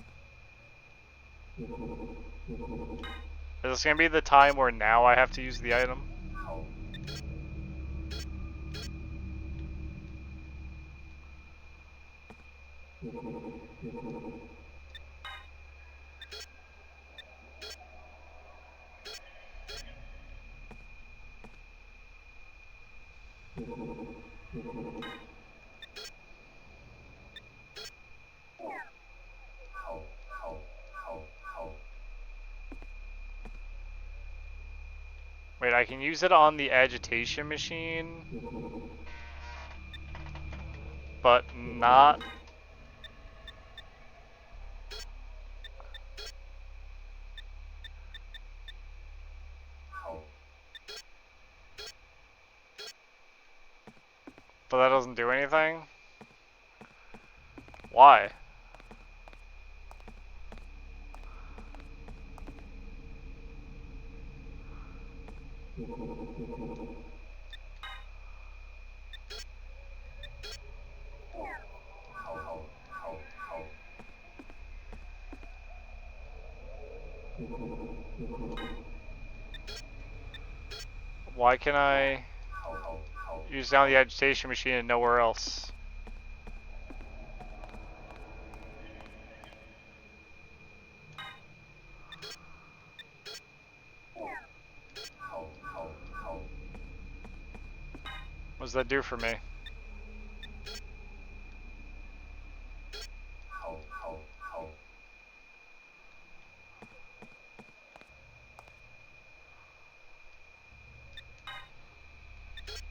Is this gonna be the time where now I have to use the item? Wait, I can use it on the agitation machine, but not... But that doesn't do anything? Why? Why can I use down the agitation machine and nowhere else? does that do for me?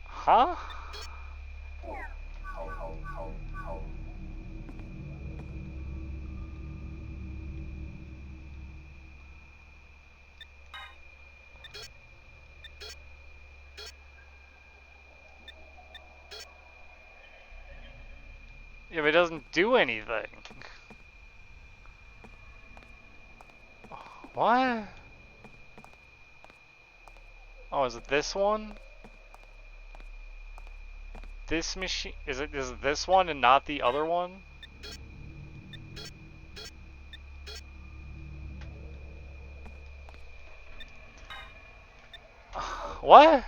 Huh? Yeah, but it doesn't do anything. What? Oh, is it this one? This machine? Is it this one and not the other one? What?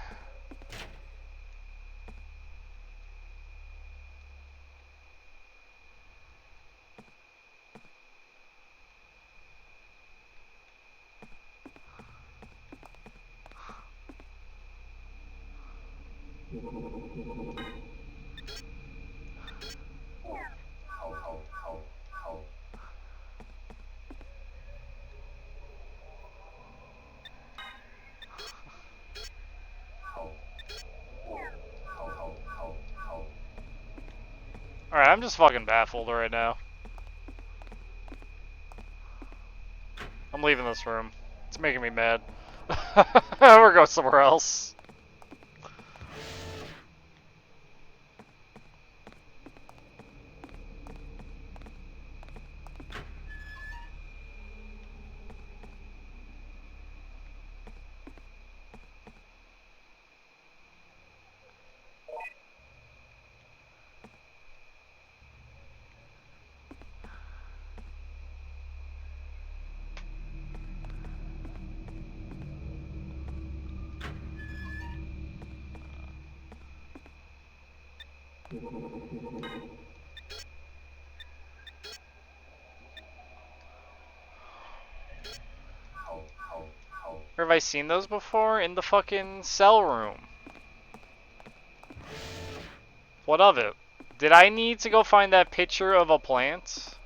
Alright, I'm just fucking baffled right now. I'm leaving this room. It's making me mad. We're going somewhere else. Where have I seen those before? In the fucking cell room. What of it? Did I need to go find that picture of a plant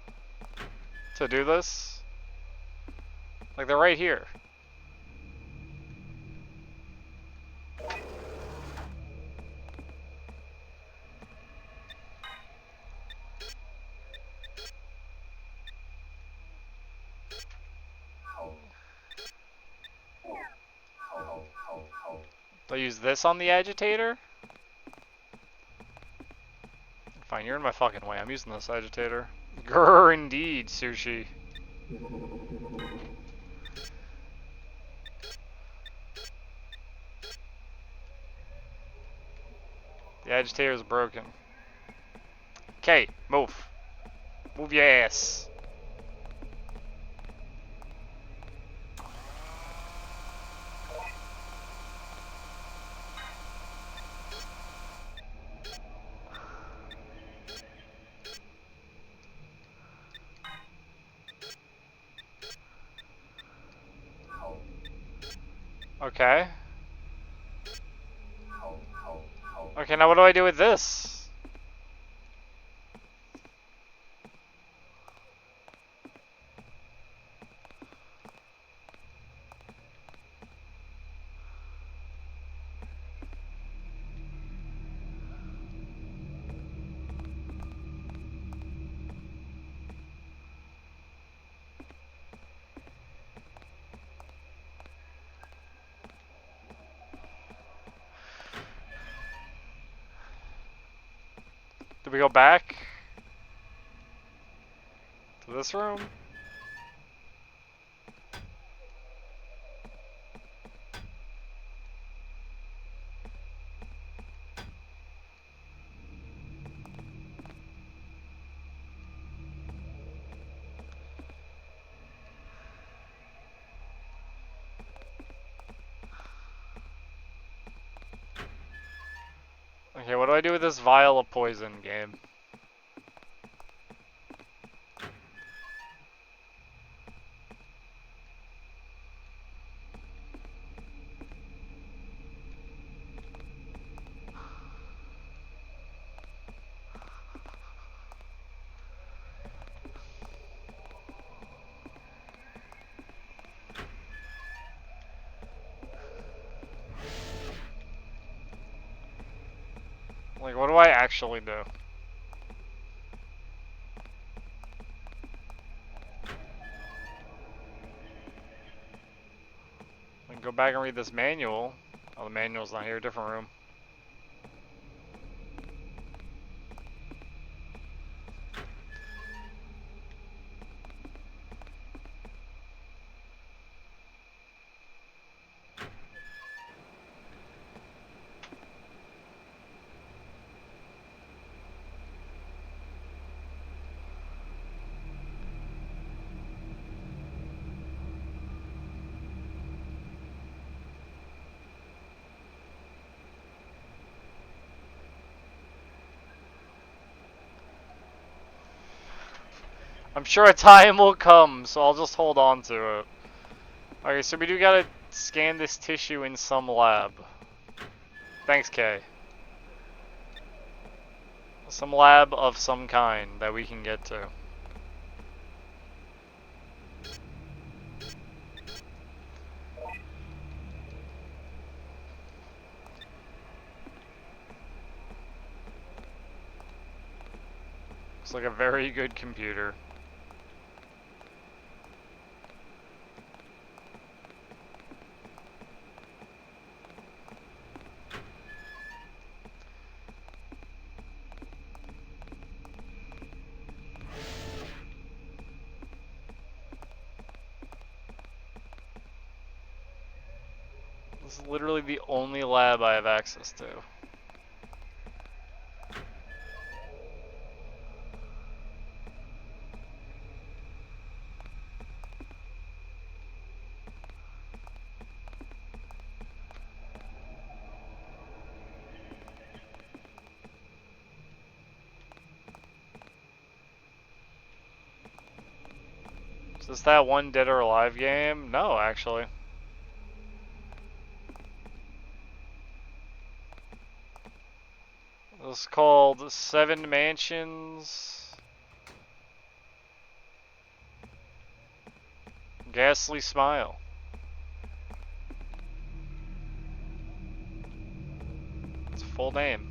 to do this? Like, they're right here. Do I use this on the agitator? Fine, you're in my fucking way. I'm using this agitator. Grr, indeed, sushi. The agitator is broken. Okay, move. Move your ass. Okay. Okay, now what do I do with this? Do we go back to this room? Okay, what do I do with this vial of poison, game? Like, what do I actually do? I can go back and read this manual. Oh, the manual's not here. Different room. I'm sure a time will come, so I'll just hold on to it. Okay, so we do gotta scan this tissue in some lab. Thanks, Kay. Some lab of some kind that we can get to. Looks like a very good computer. This is literally the only lab I have access to. Is this that one Dead or Alive game? No, actually. This is called 7 Mansions. Ghastly Smile. It's a full name.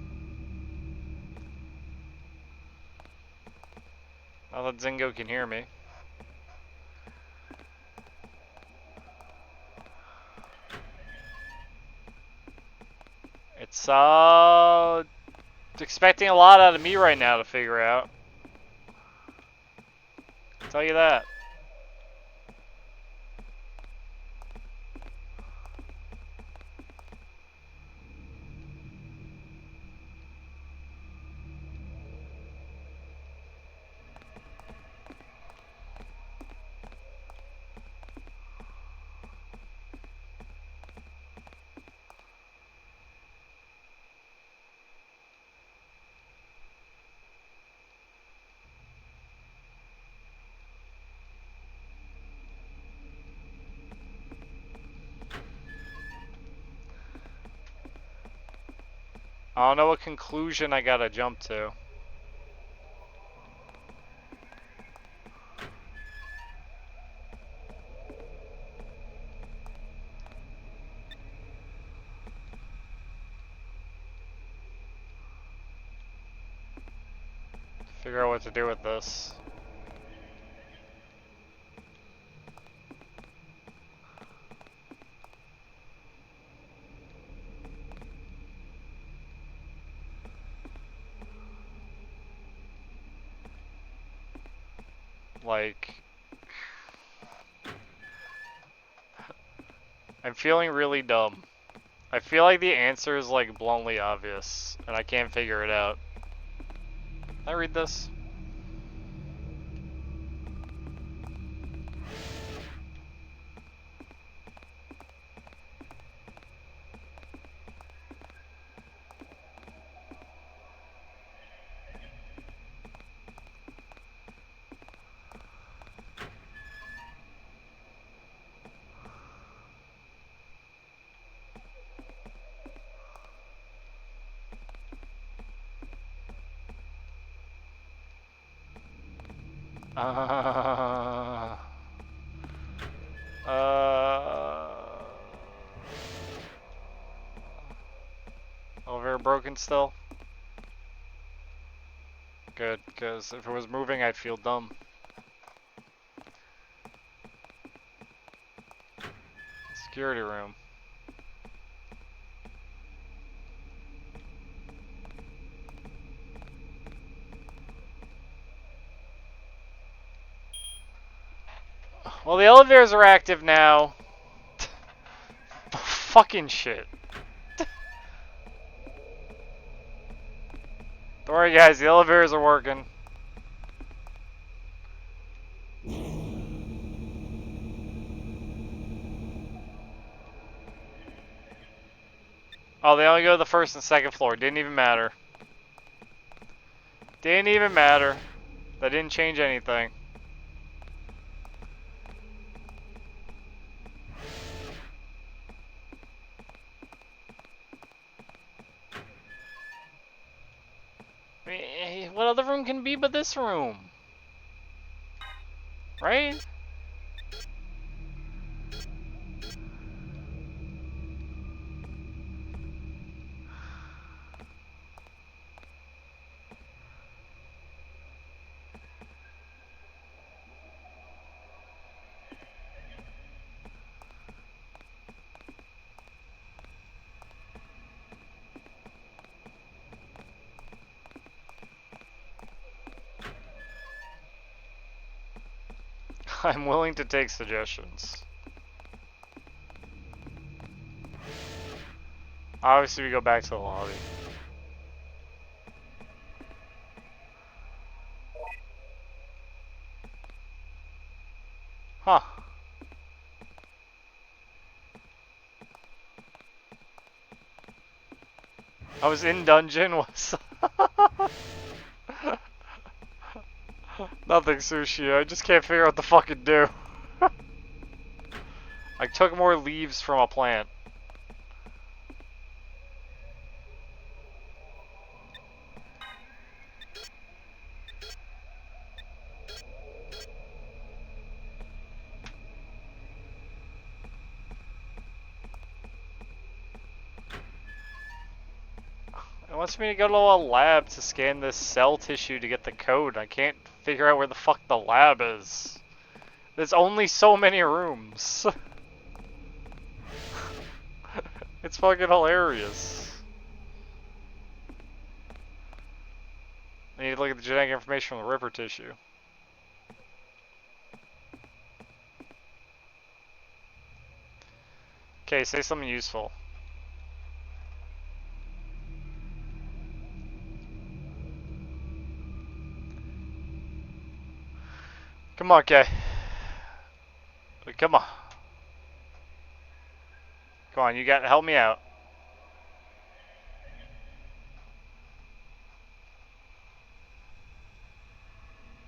Now that Zingo can hear me. It's expecting a lot out of me right now to figure out. I'll tell you that. I don't know what conclusion I gotta jump to. Figure out what to do with this. Like, I'm feeling really dumb. I feel like the answer is like bluntly obvious, and I can't figure it out. Can I read this? Over broken still. Good, because if it was moving, I'd feel dumb. Security room. Well, the elevators are active now. Fucking shit. Don't worry, guys. The elevators are working. Oh, they only go to the first and second floor. Didn't even matter. Didn't even matter. That didn't change anything. What other room can be but this room? Right? I'm willing to take suggestions. Obviously, we go back to the lobby. Huh. I was in dungeon. Was nothing, Sushi. I just can't figure out what to fucking do. I took more leaves from a plant. It wants me to go to a lab to scan this cell tissue to get the code. I can't figure out where the fuck the lab is. There's only so many rooms. It's fucking hilarious. I need to look at the genetic information from the Ripper tissue. Okay, say something useful. Come on, Kay. Come on. Come on, you got help me out.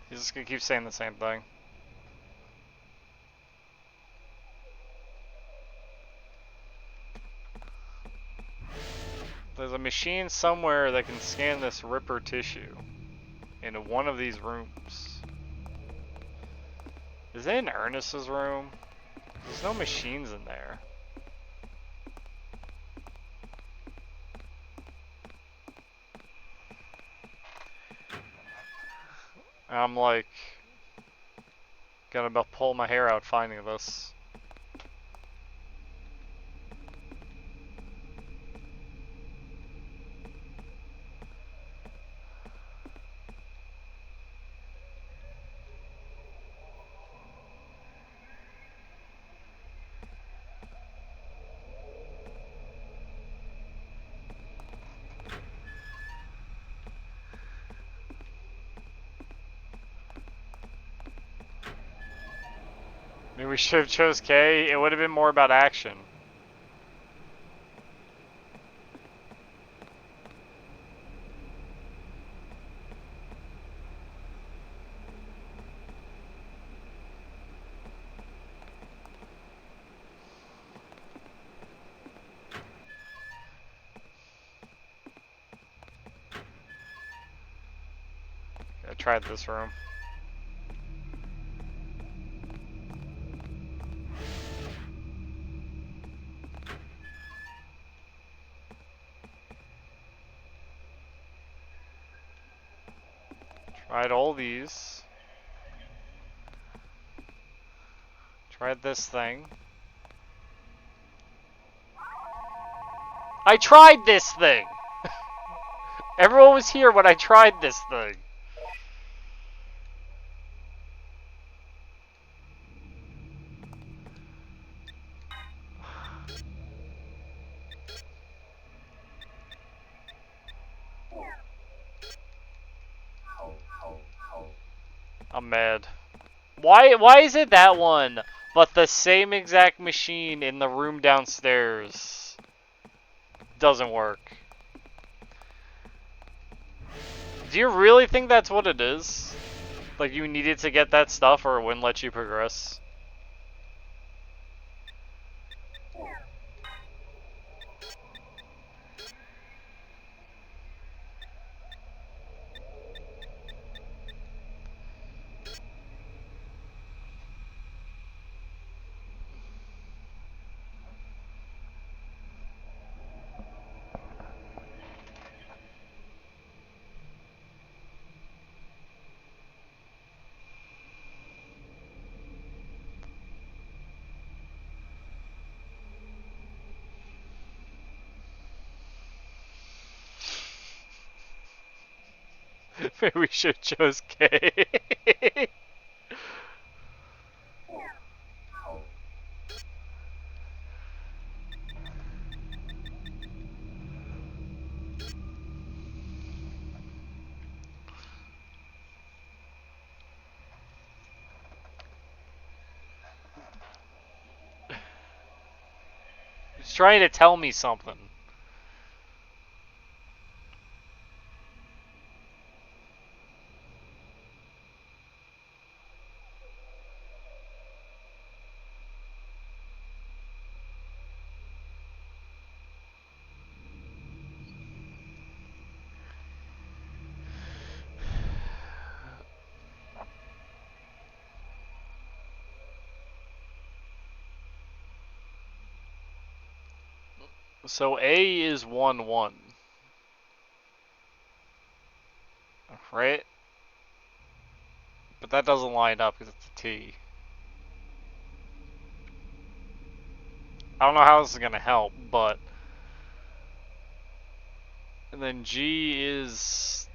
He's just gonna keep saying the same thing. There's a machine somewhere that can scan this Ripper tissue into one of these rooms. Is it in Ernest's room? There's no machines in there. I'm like gonna about pull my hair out finding this. Maybe we should have chose K. It would have been more about action. I tried this room. Tried all these. Tried this thing. I tried this thing! Everyone was here when I tried this thing. I'm mad. Why is it that one, but the same exact machine in the room downstairs doesn't work? Do you really think that's what it is? Like you needed to get that stuff or it wouldn't let you progress? Maybe we should have chose K. He's trying to tell me something. So A is 1-1. Right? But that doesn't line up because it's a T. I don't know how this is gonna help, but... And then G is...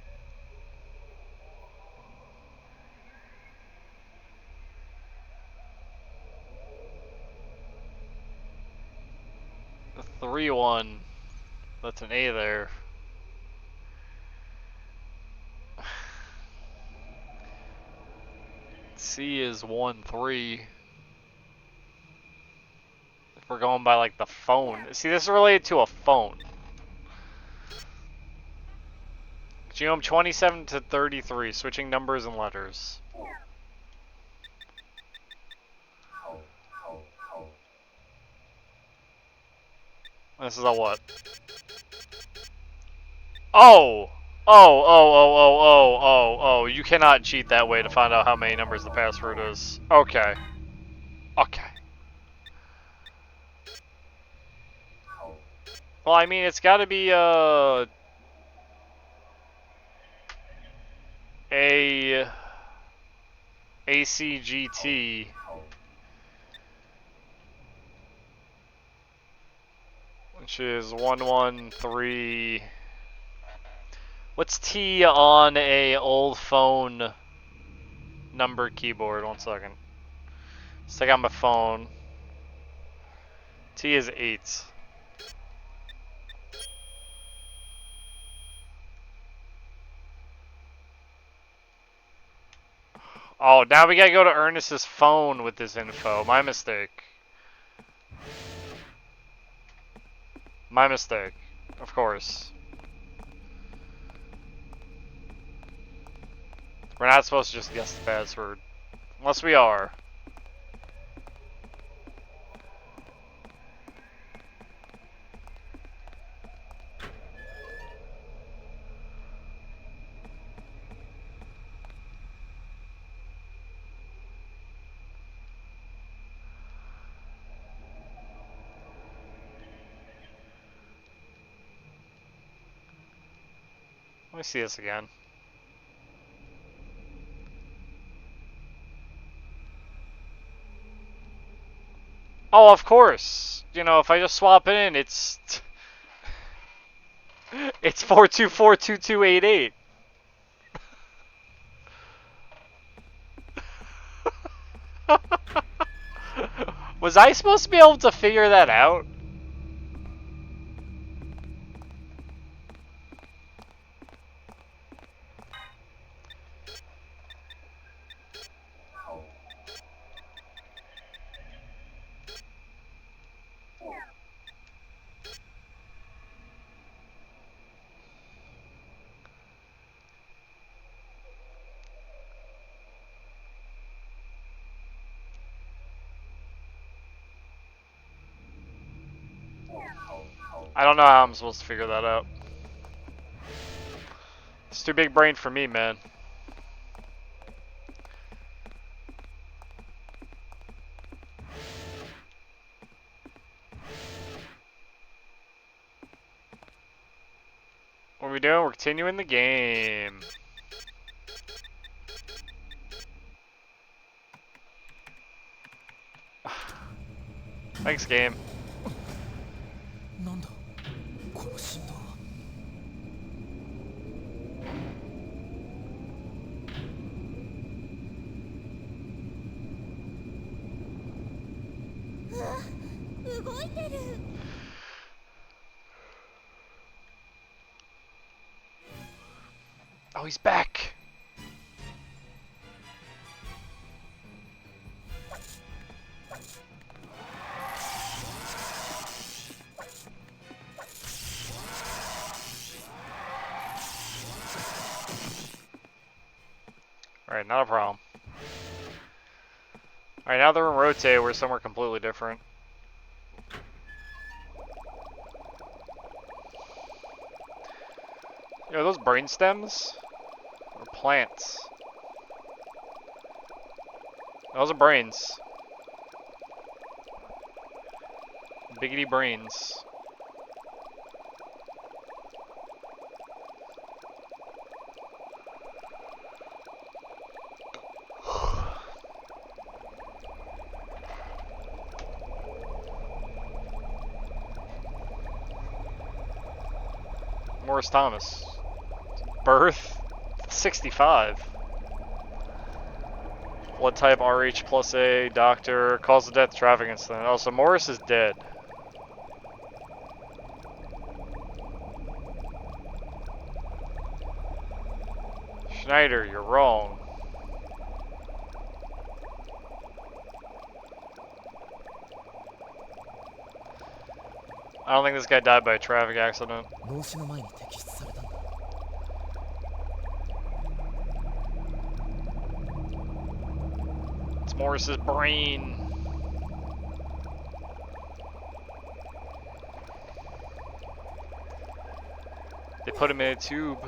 a 3-1. That's an A there. C is 1-3. If we're going by like the phone. See, this is related to a phone. Genome 27 to 33, switching numbers and letters. This is a what? Oh! Oh, you cannot cheat that way to find out how many numbers the password is. Okay. Okay. Well, I mean, it's gotta be, ACGT. Which is 113. What's T on a old phone number keyboard? 1 second. Let's take out my phone. T is 8. Oh, now we gotta go to Ernest's phone with this info. My mistake. My mistake. Of course. We're not supposed to just guess the password. Unless we are. Let me see this again. Oh, of course. You know, if I just swap it in, it's 4242288. Was I supposed to be able to figure that out? I don't know how I'm supposed to figure that out. It's too big brain for me, man. What are we doing? We're continuing the game. Thanks, game. Oh, he's back. Alright, not a problem. Alright, now they're in rotate, we're somewhere completely different. Are those brain stems? Or plants? Those are brains. Biggity brains. Morris Thomas. Birth 65. Blood type RH plus A. Doctor. Cause of death traffic incident. Oh, so Morris is dead. Schneider, you're wrong. I don't think this guy died by a traffic accident. It's Morris's brain. They put him in a tube.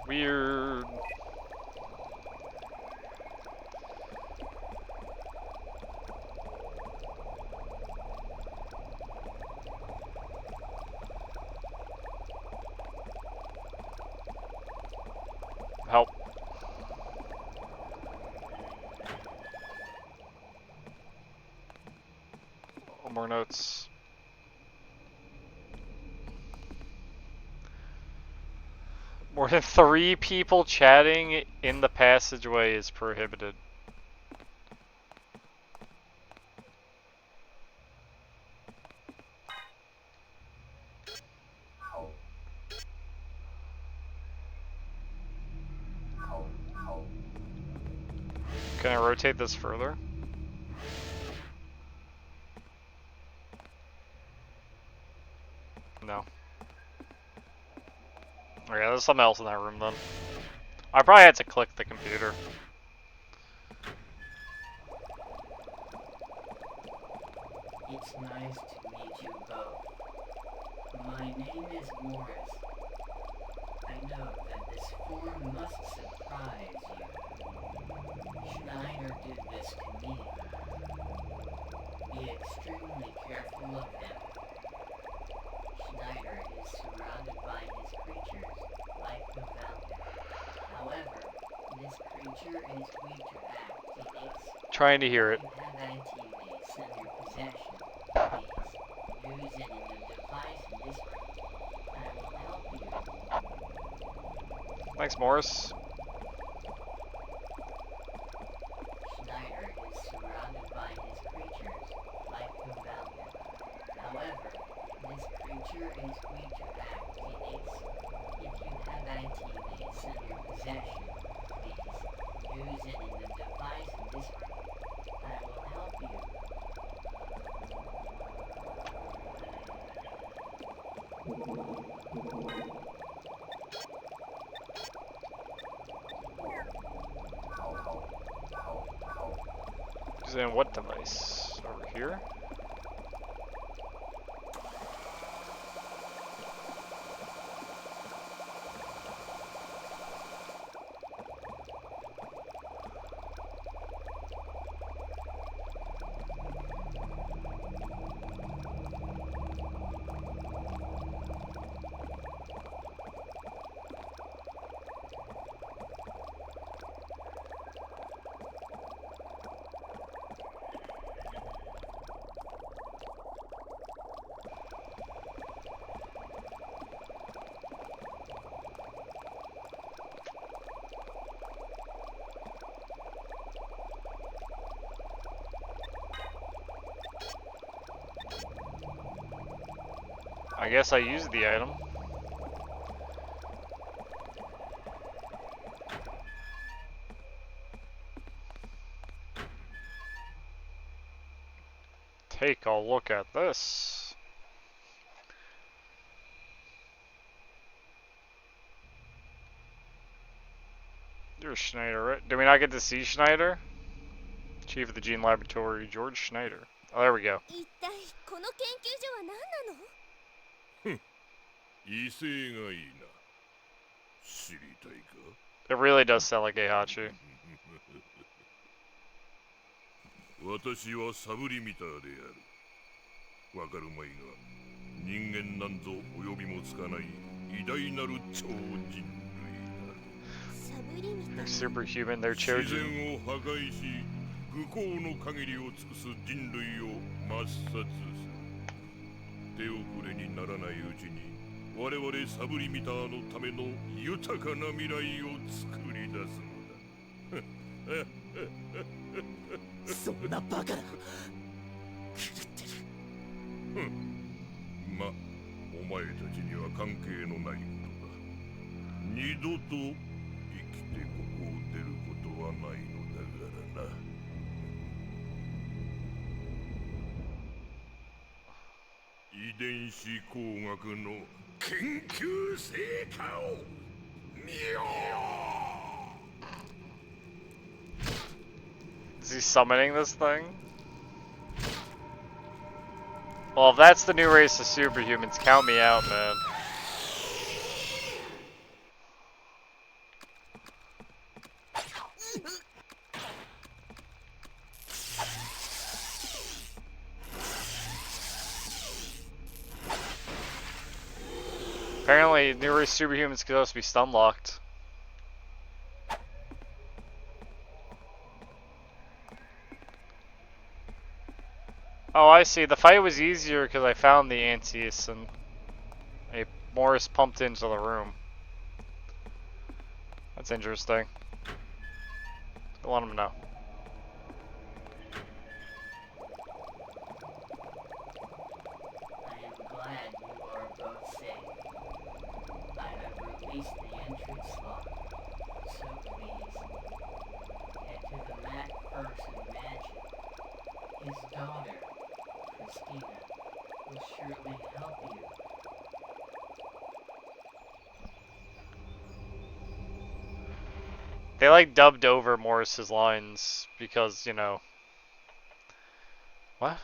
Weird. Help. More notes. More than 3 people chatting in the passageway is prohibited. Can I rotate this further? No. Okay, there's something else in that room then. I probably had to click the computer.
It's nice to meet you both. My name is Morris. I know that this form must surprise you. Schneider did this to me. Be extremely careful of him. Schneider is surrounded by his creatures, like the Falcon. However, this creature is weak to activates.
Trying to hear it.
If you have anti-mace in your possession, please use it in the device discreet. I will help you.
Thanks, Morris.
Schneider is surrounded by his creatures, like the Falcon. However, this creature is weak to activates. If you have anti-mace in your possession, please use it in the device discreet. I will help you.
Is in what device? Over here? I guess I used the item. Take a look at this. You're Schneider, right? Do we not get to see Schneider? Chief of the Gene Laboratory, George Schneider. Oh, there we go.
一体この研究所は何なの？
威勢がいいな。知りたいか？
It really does sound like Heihachi.
私はサブリミターである。わかるまいが、人間なんぞ及びもつかない偉大なる超人類だ。
They're superhuman, they're
自
chosen.
然を破壊し、愚行の限りを尽くす人類を抹殺する。手遅れにならないうちに、我々サブリミターのための豊かな未来を作り出すのだ。
そんなバカな。
ま、お前たちには関係のないことだ。二度と生きてここを出ることはないのだからな。遺伝子工学の研究成果を見よう。
Is he summoning this thing? Well, if that's the new race of superhumans, count me out, man. Apparently, new race superhumans could also be stun locked. Oh, I see. The fight was easier because I found the Antis and Morris pumped into the room. That's interesting. I'll let him know.
I am glad you are both safe. I have released the entrance lock, so please, head to the MacPherson mansion. His daughter, Christina, will surely help you.
They like dubbed over Morris's lines because, you know. What?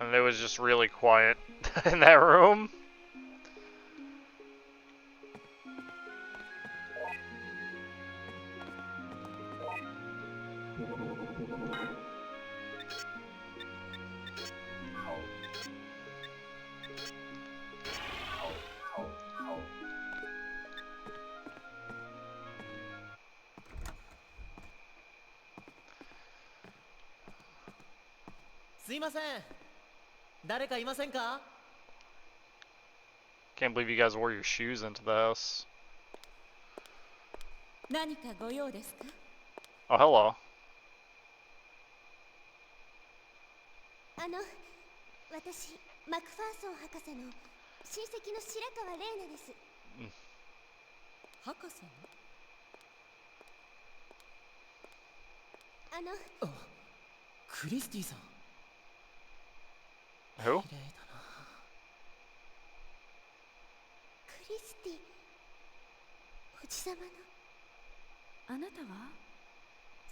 And it was just really quiet. in that room. Can't believe you guys wore your shoes into the house. Oh, hello.
私マクファーソン博士の親戚の白川玲奈です。博士の
クリスティさん。
Who?
クリスティおじさまのあなたは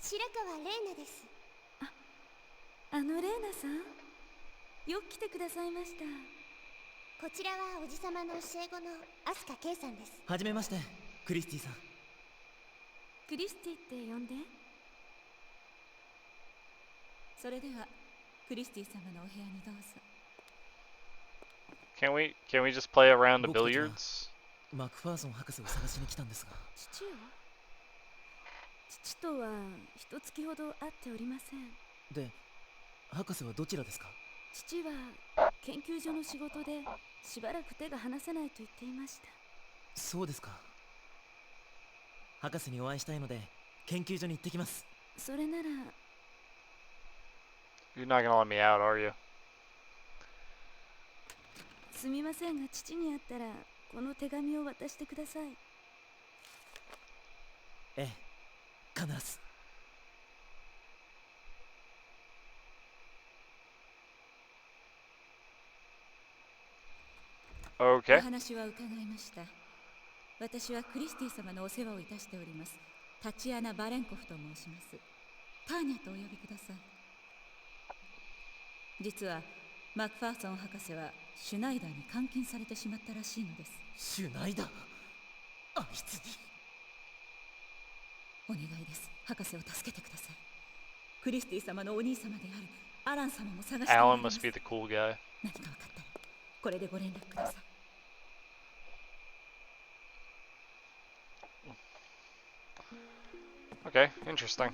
白川玲奈です。玲奈さんよく来てくださいました。こちらはおじさまの教え子の飛鳥圭さんです。
はじめまして、クリスティさん。
クリスティって呼んで。それではクリスティ様のお部屋にどうぞ。
Can we just play a round of billiards?
マクファーソン博士を探しに来たんですが。
父とは一月ほど会っておりません。
で、博士はどちらですか？
父は研究所の仕事でしばらく手が離せないと言っていました。
そうですか。博士にお会いしたいので研究所に行ってきます。
それなら。
You're not gonna let me out, are you?
すみませんが父に会ったらこの手紙を渡してください。
ええ、必ず。
Okay.
お話は伺いました。私はクリスティ様のお世話をいたしておりますタチアナ・バレンコフと申します。ターニャとお呼びください。実はマクファーソン博士はシュナイダーに監禁されてしまったらしいのです。
シュナイダー、あいつに
お願いです。博士を助けてください。クリスティ様のお兄様であるアラン様も探しておら
Alan
れます。
must be the cool guy.
何か分かったらこれでご連絡ください。
Okay, interesting.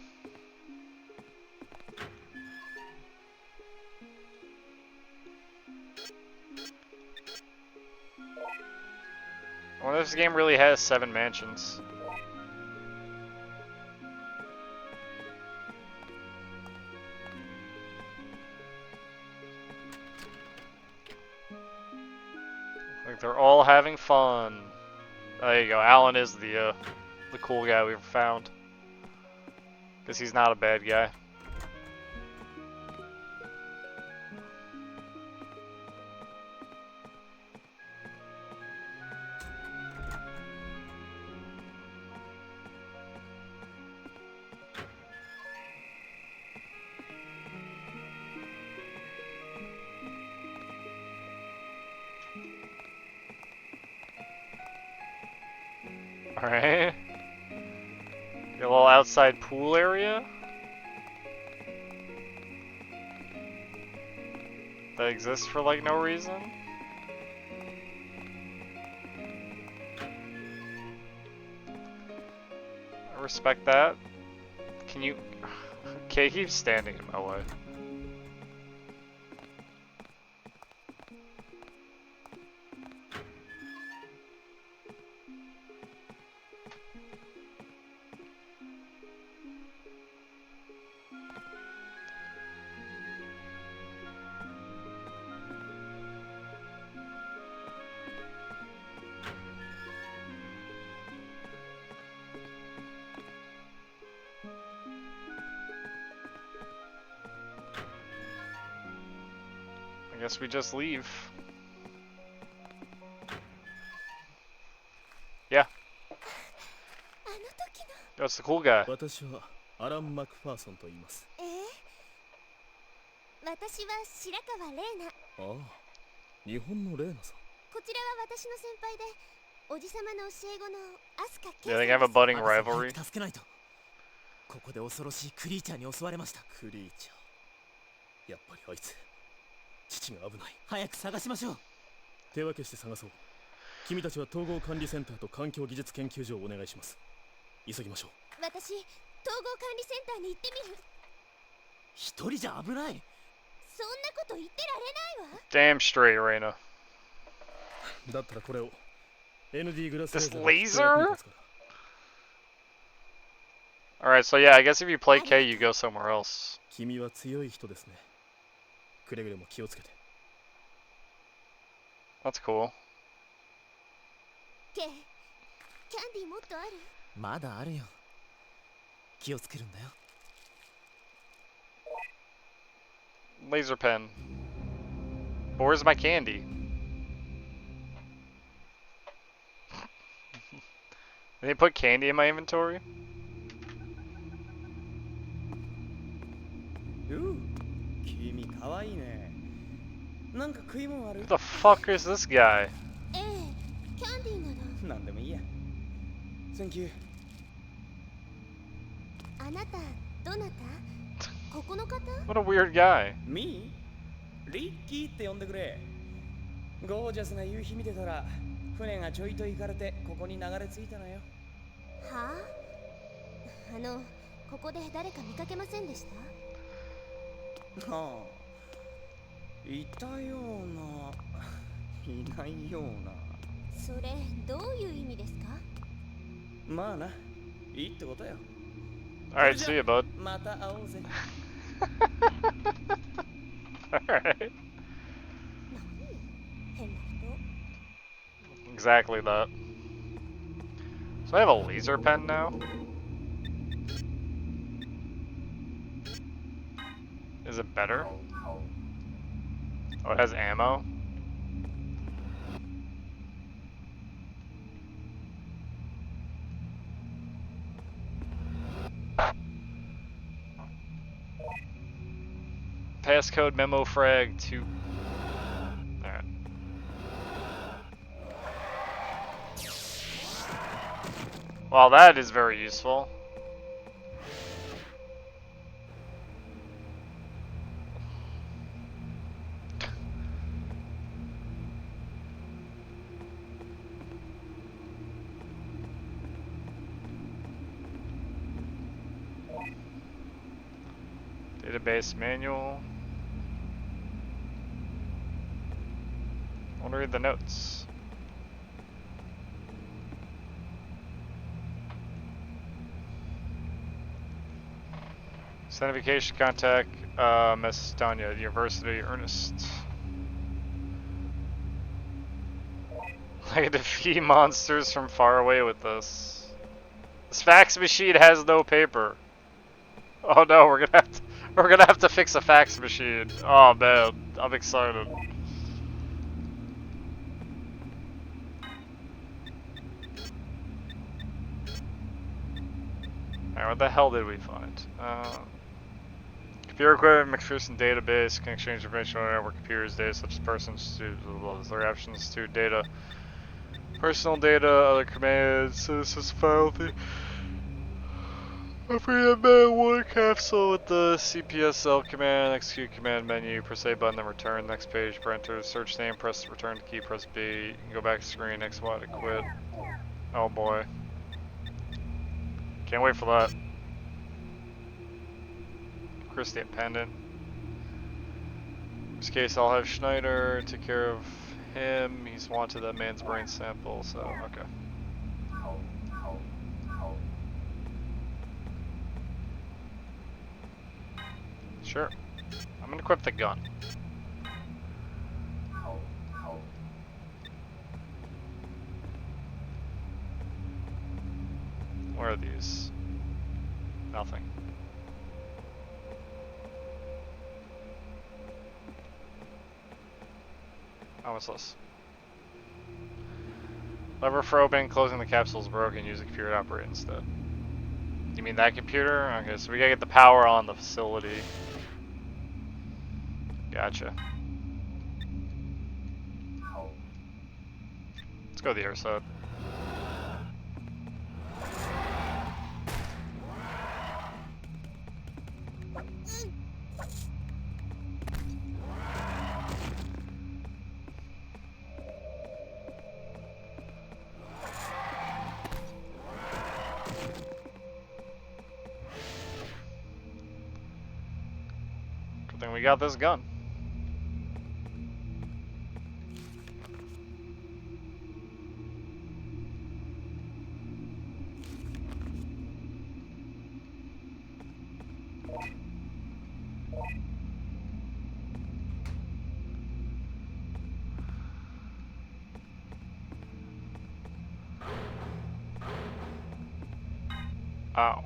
Well, this game really has 7 mansions. Like they're all having fun. There you go. Alan is the cool guy we've found. Because he's not a bad guy. Alright. Got a little outside pool area. That exists for like no reason. I respect that. Can you... Okay, keep standing in my way. I guess we just leave. Yeah. That's the cool guy.
私はアラン・マクファーソンと言います。
私は白川玲奈。
ああ、
こちらは私の先輩で、おじさまの教え子のアスカケイ
Yeah,
さ
they
ん
have a
です。
budding rivalry.
助けないと。ここで恐ろしいクリーチャーに襲われました。
クリーチャー。やっぱりあいつ、父が危ない。
早く探しましょう。
手分けして探そう。君たちは統合管理センターと環境技術研究所をお願いします。急ぎましょう。
私、統合管理センターに行ってみる。
一人じゃ危ない。
そんなこと言ってられないわ。
Damn straight, Reina.
だったらこれを ND グラス
This laser? Alright, so yeah, I guess if you play K, you go somewhere else.
君は強い人ですね。くれぐれも気をつけて。
That's cool.
ケイ、キャンディーもっとある？
まだあるよ。気をつけるんだよ。
Laser pen. But where's my candy? Did they put candy in my inventory?
君かわいいね。なんか食い物ある？
Who the fuck is this guy?
ええ、キャンディーなら。
なんでもいいや。Thank you。
あなた、どなた？ここの方？
What a weird guy.
Me？リッキーって呼んでくれ。ゴージャスな夕日見てたら、船がちょいと行かれてここに流れ着いたのよ。
はあ？ここで誰か見かけませんでした？
はあ、いたような、いないような。
それ、どういう意味ですか？
まあな、いいってことよ。
Alright, see you, bud.
また会おうぜ。
Alright.
変な人。
Exactly that. So I have a laser pen now? Is it better? Oh, it has ammo? Passcode memo frag 2. Alright. Well, that is very useful. Database manual. I want to read the notes. Identification contact, Miss Tanya, University, Ernest. I can defeat monsters from far away with this. This fax machine has no paper. Oh no, we're gonna have to fix a fax machine. Oh man, I'm excited. Alright, what the hell did we find? Computer equipment, McPherson database, can exchange information on network computers, data such as persons, their options to data, personal data, other commands, this is file thing. Free man 1 capsule with the CPSL command, execute command menu, press A button, then return, next page, enter, search name, press the return key, press B, you can go back to screen, XY to quit. Oh boy. Can't wait for that. Christie pendant. In this case, I'll have Schneider take care of him. He's wanted that man's brain sample, so okay. Sure. I'm gonna equip the gun. Where are these? Nothing. Oh, what's this? Lever for opening, closing the capsule is broken. Use the computer to operate instead. You mean that computer? Okay, so we gotta get the power on the facility. Gotcha. go the other side. Good thing we got this gun.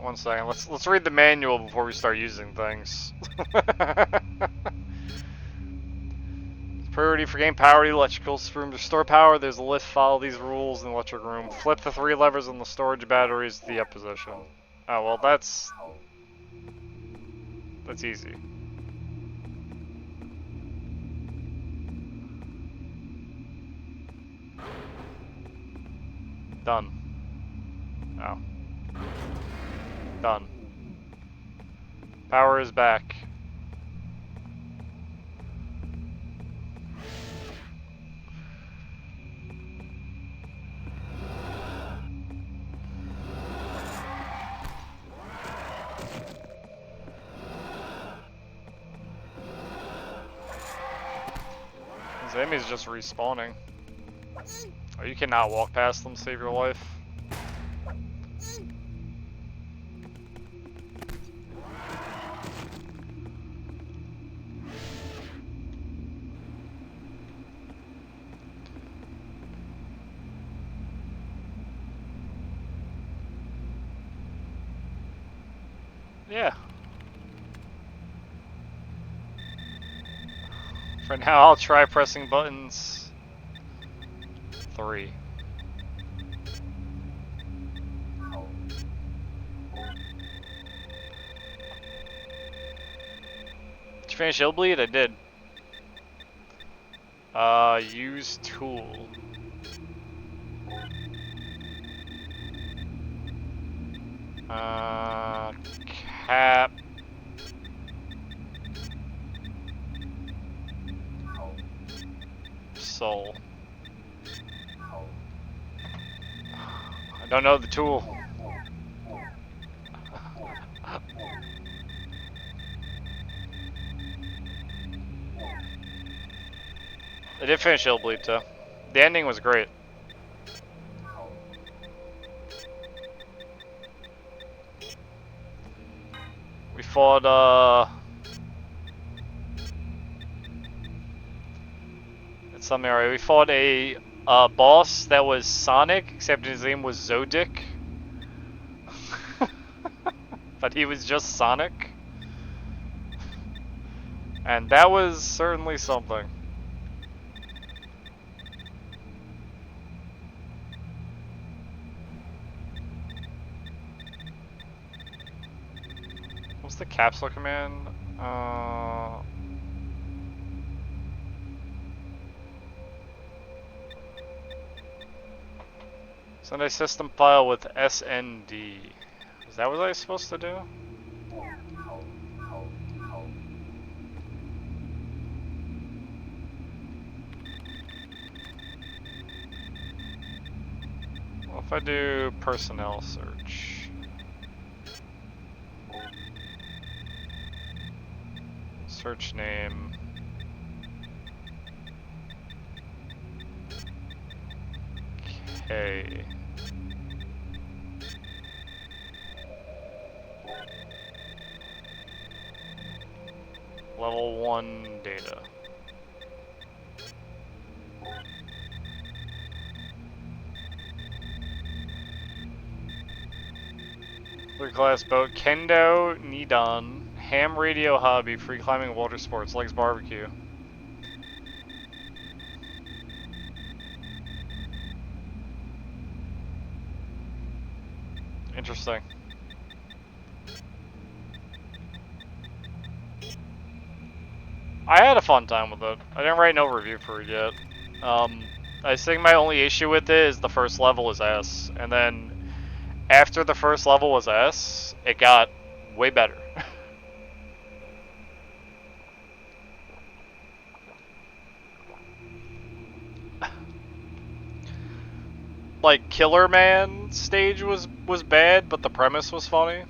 One second. Let's read the manual before we start using things. Priority for game power, electrical room to store power. There's a lift. Follow these rules in the electric room. Flip the 3 levers on the storage batteries to the up position. Oh well, that's easy. Done. Oh. Done. Power is back. These enemies just respawning. Oh, you cannot walk past them, save your life. Yeah. For now, I'll try pressing buttons 3. Did you finish Illbleed? I did. Use tool. Cap. Soul. I don't know the tool. I did finish Illbleed too. The ending was great. We fought it's something alright. We fought a boss that was Sonic, except his name was Zodic. But he was just Sonic. And that was certainly something. What's the capsule command? Send a system file with SND. Is that what I was supposed to do? What if I do personnel search? Search name. Okay. Level 1 data. Third class boat, Kendo Nidan, ham radio hobby, free climbing, water sports, likes barbecue. Interesting. I had a fun time with it. I didn't write an overview for it yet. I think my only issue with it is the first level is S, and then after the first level was S, it got way better. Like Killer Man stage was bad, but the premise was funny.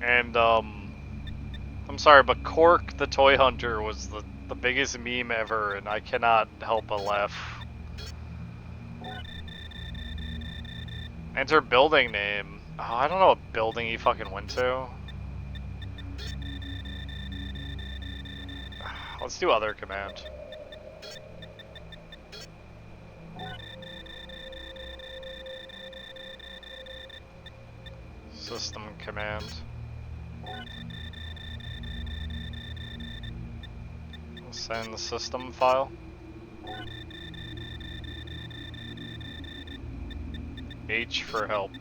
And I'm sorry, but Cork the Toy Hunter was the biggest meme ever, and I cannot help but laugh. Enter building name. Oh, I don't know what building he fucking went to. Let's do other command. System command. We'll send the system file. H for help.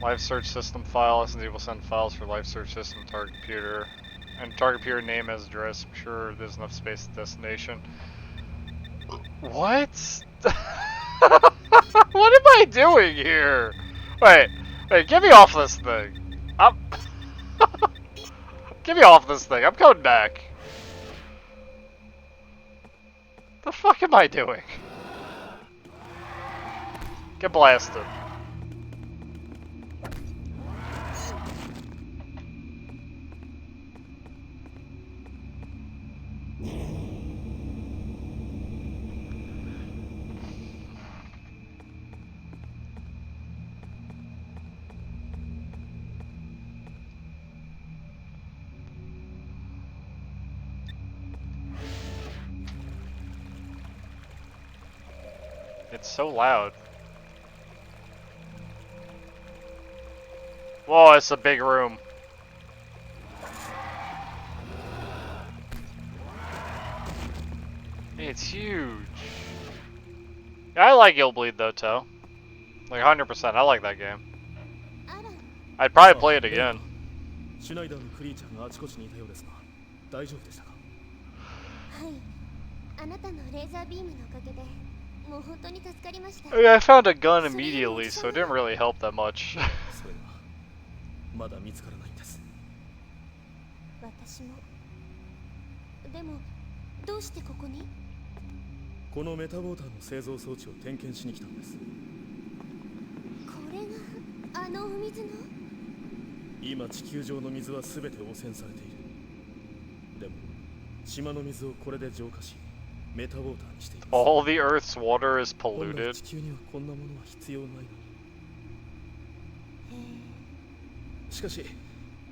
Live search system file. S&D will send files for live search system target computer. And target computer name as address. I'm sure there's enough space at destination. What? What am I doing here? Wait, get me off this thing. Get me off this thing. I'm coming back. The fuck am I doing? Get blasted. It's so loud. Whoa, it's a big room. It's huge. I like Illbleed though, Toe. Like 100%, I like that game. I'd probably play it again.
シュナイダーのクリーチャーがあちこちにいたようですが、大丈夫でしたか？
はい。あなたのレーザービームのおかげで、もう本当に助かりました。
I found a gun immediately, so it didn't really help that much.
それがまだ見つからないんです。
私も。でも、どうしてここに？
このメタウォーターの製造装置を点検しに来たんです。
これがあのお水の？
今地球上の水は全て汚染されている。でも島の水をこれで浄化し、メタウォーターにしています。
All the Earth's water is polluted.
地球にはこんなものは必要ないのに。しかし、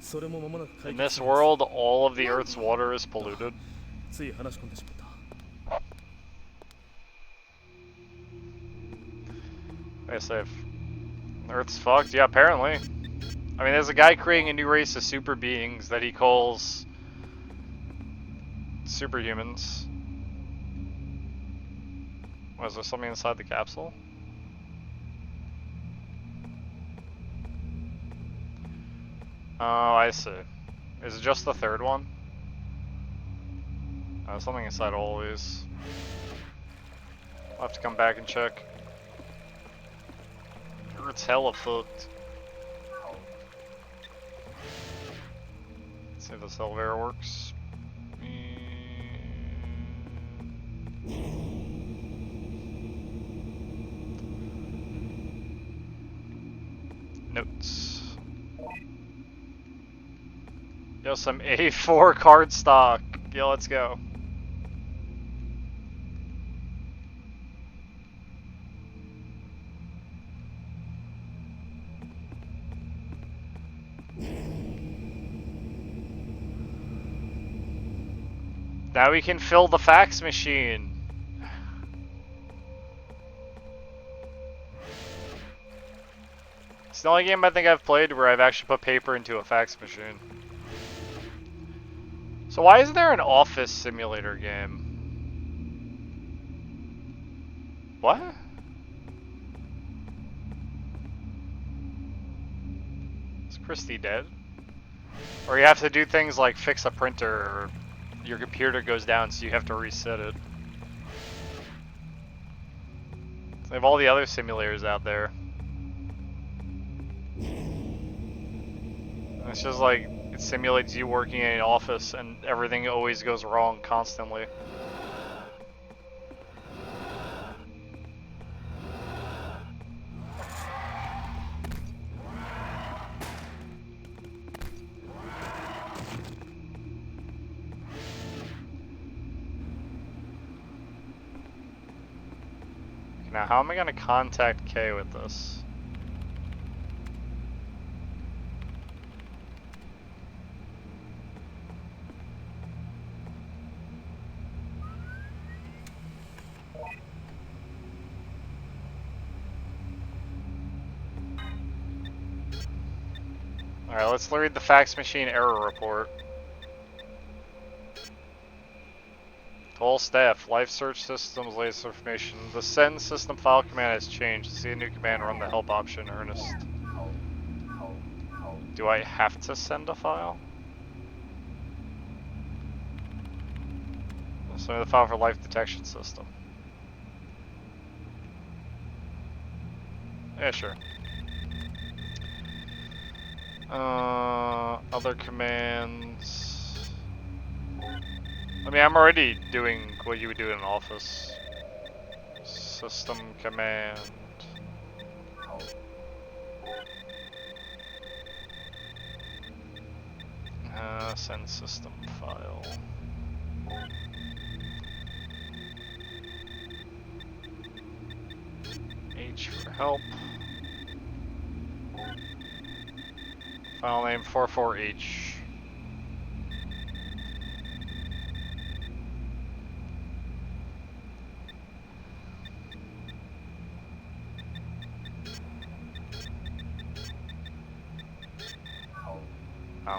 それも間もなく解
In
決
this world, all of the Earth's water is polluted.
つい話し込んでしまった。
I say, if Earth's fucked? Yeah, apparently. I mean, there's a guy creating a new race of super beings that he calls superhumans. What, is there something inside the capsule? Oh, I see. Is it just the third one? Something inside all of these. I'll have to come back and check. It's hella fucked. Let's see if this elevator works. Notes. Yo, some A4 card stock. Yo, let's go. Now we can fill the fax machine. It's the only game I think I've played where I've actually put paper into a fax machine. So why isn't there an office simulator game? What? Is Christy dead? Or you have to do things like fix a printer or your computer goes down, so you have to reset it. They have all the other simulators out there. It's just like, it simulates you working in an office and everything always goes wrong constantly. Now, how am I going to contact Kay with this? Alright, let's read the fax machine error report. To all staff, life search systems, latest information. The send system file command has changed. See a new command, run the help option, Ernest. Do I have to send a file? Send the file for life detection system. Yeah, sure. Other commands. I mean, I'm already doing what you would do in an office. System command. Send system file. H for help. File name 44H. Oh.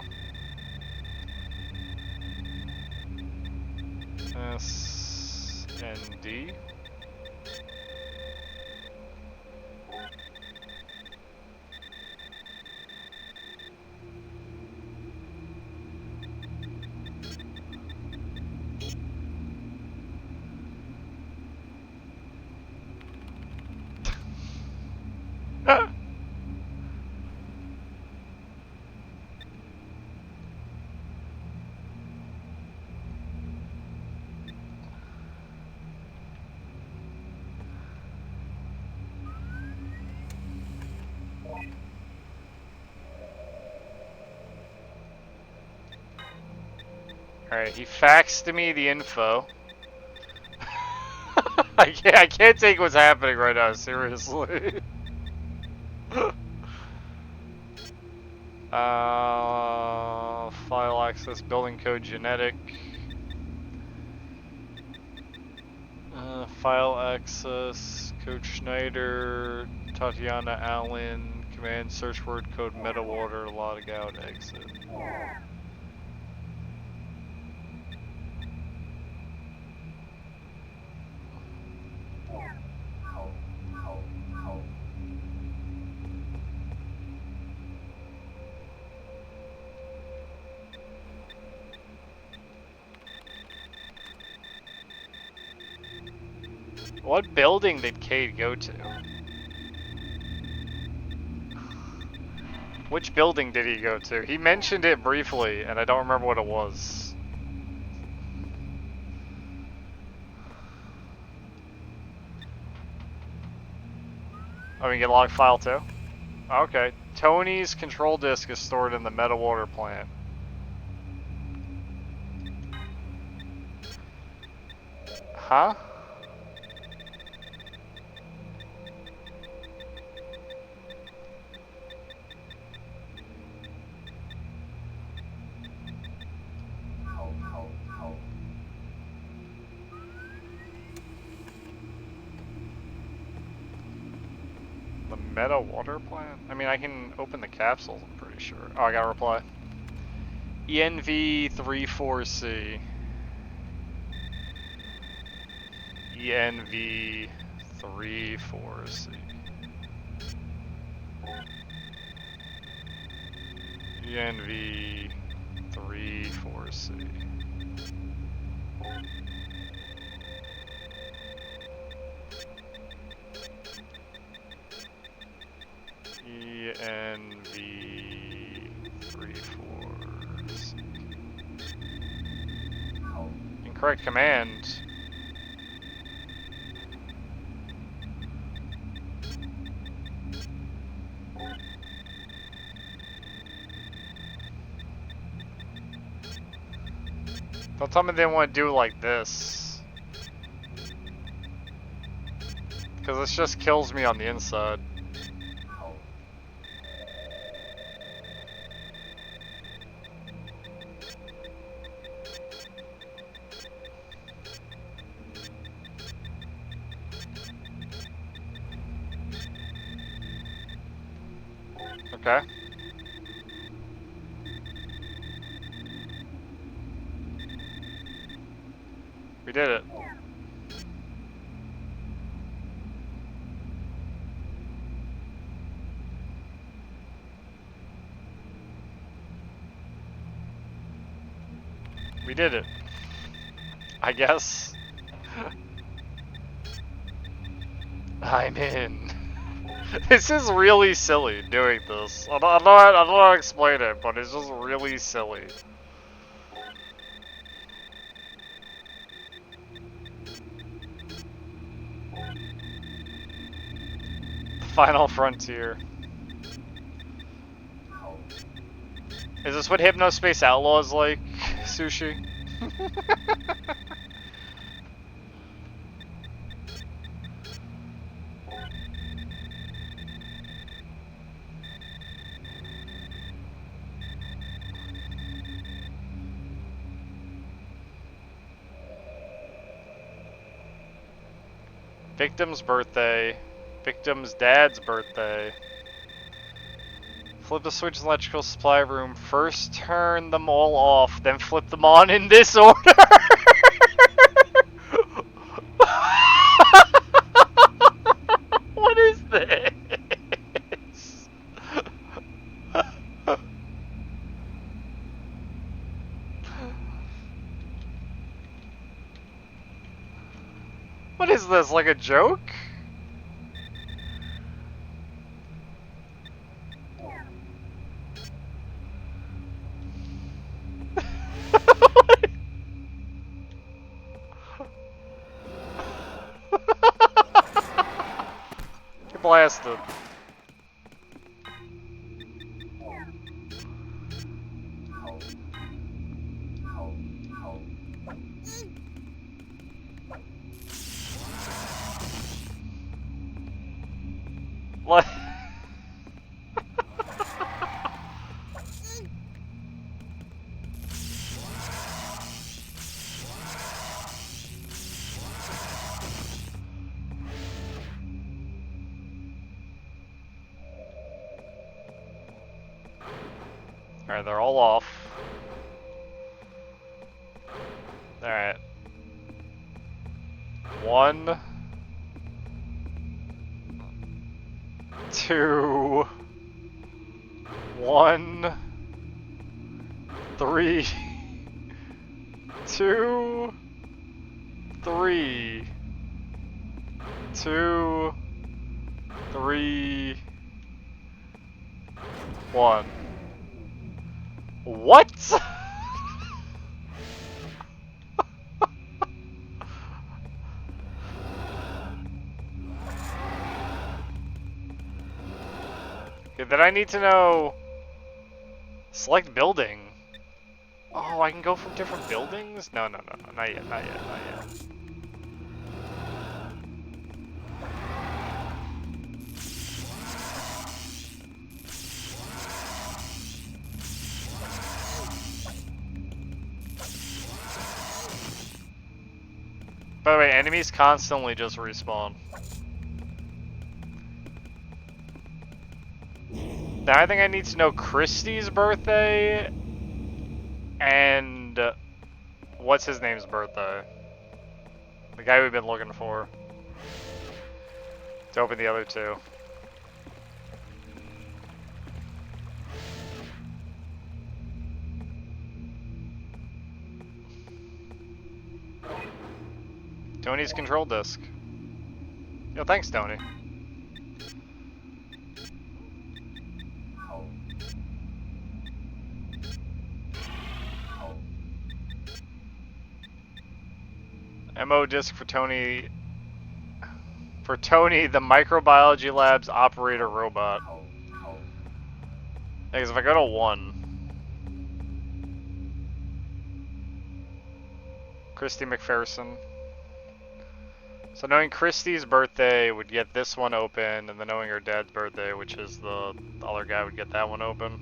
S N D. Alright, he faxed me the info. I can't take what's happening right now, seriously. File access, building code, genetic. File access, Coach Schneider, Tatiana Allen, command search word code, metawater, log out, exit. What building did Cade go to? Which building did he go to? He mentioned it briefly, and I don't remember what it was. Oh, we can get log file too? Okay. Tony's control disk is stored in the metawater plant. Huh? The meta water plant? I mean, I can open the capsules, I'm pretty sure. Oh, I got a reply. ENV34C. ENV34C. ENV34C. ENV34. Incorrect command. Don't tell me they want to do it like this. Because this just kills me on the inside. Okay. We did it. We did it. I guess. I'm in. This is really silly doing this. I don't know how to explain it, but it's just really silly. Final Frontier. Is this what Hypnospace Outlaw is like, Sushi? Victim's birthday. Victim's dad's birthday. Flip the switch in the electrical supply room. First turn them all off, then flip them on in this order. What is this? What is this, like a joke? Get blasted. What? Alright, they're all off. Alright. 1, 2, 1, 3, 2, 3, 2, 3, 1. What? Okay, then I need to know... Select building. Oh, I can go from different buildings? No, not yet, not yet. By the way, enemies constantly just respawn. Now I think I need to know Christie's birthday and what's his name's birthday? The guy we've been looking for. To open the other two. Tony's control disc. Yo, thanks, Tony. MO disc for Tony. For Tony, the microbiology lab's operator robot. Because if I go to 1. Christy McPherson. So knowing Christy's birthday would get this one open, and then knowing her dad's birthday, which is the other guy, would get that one open.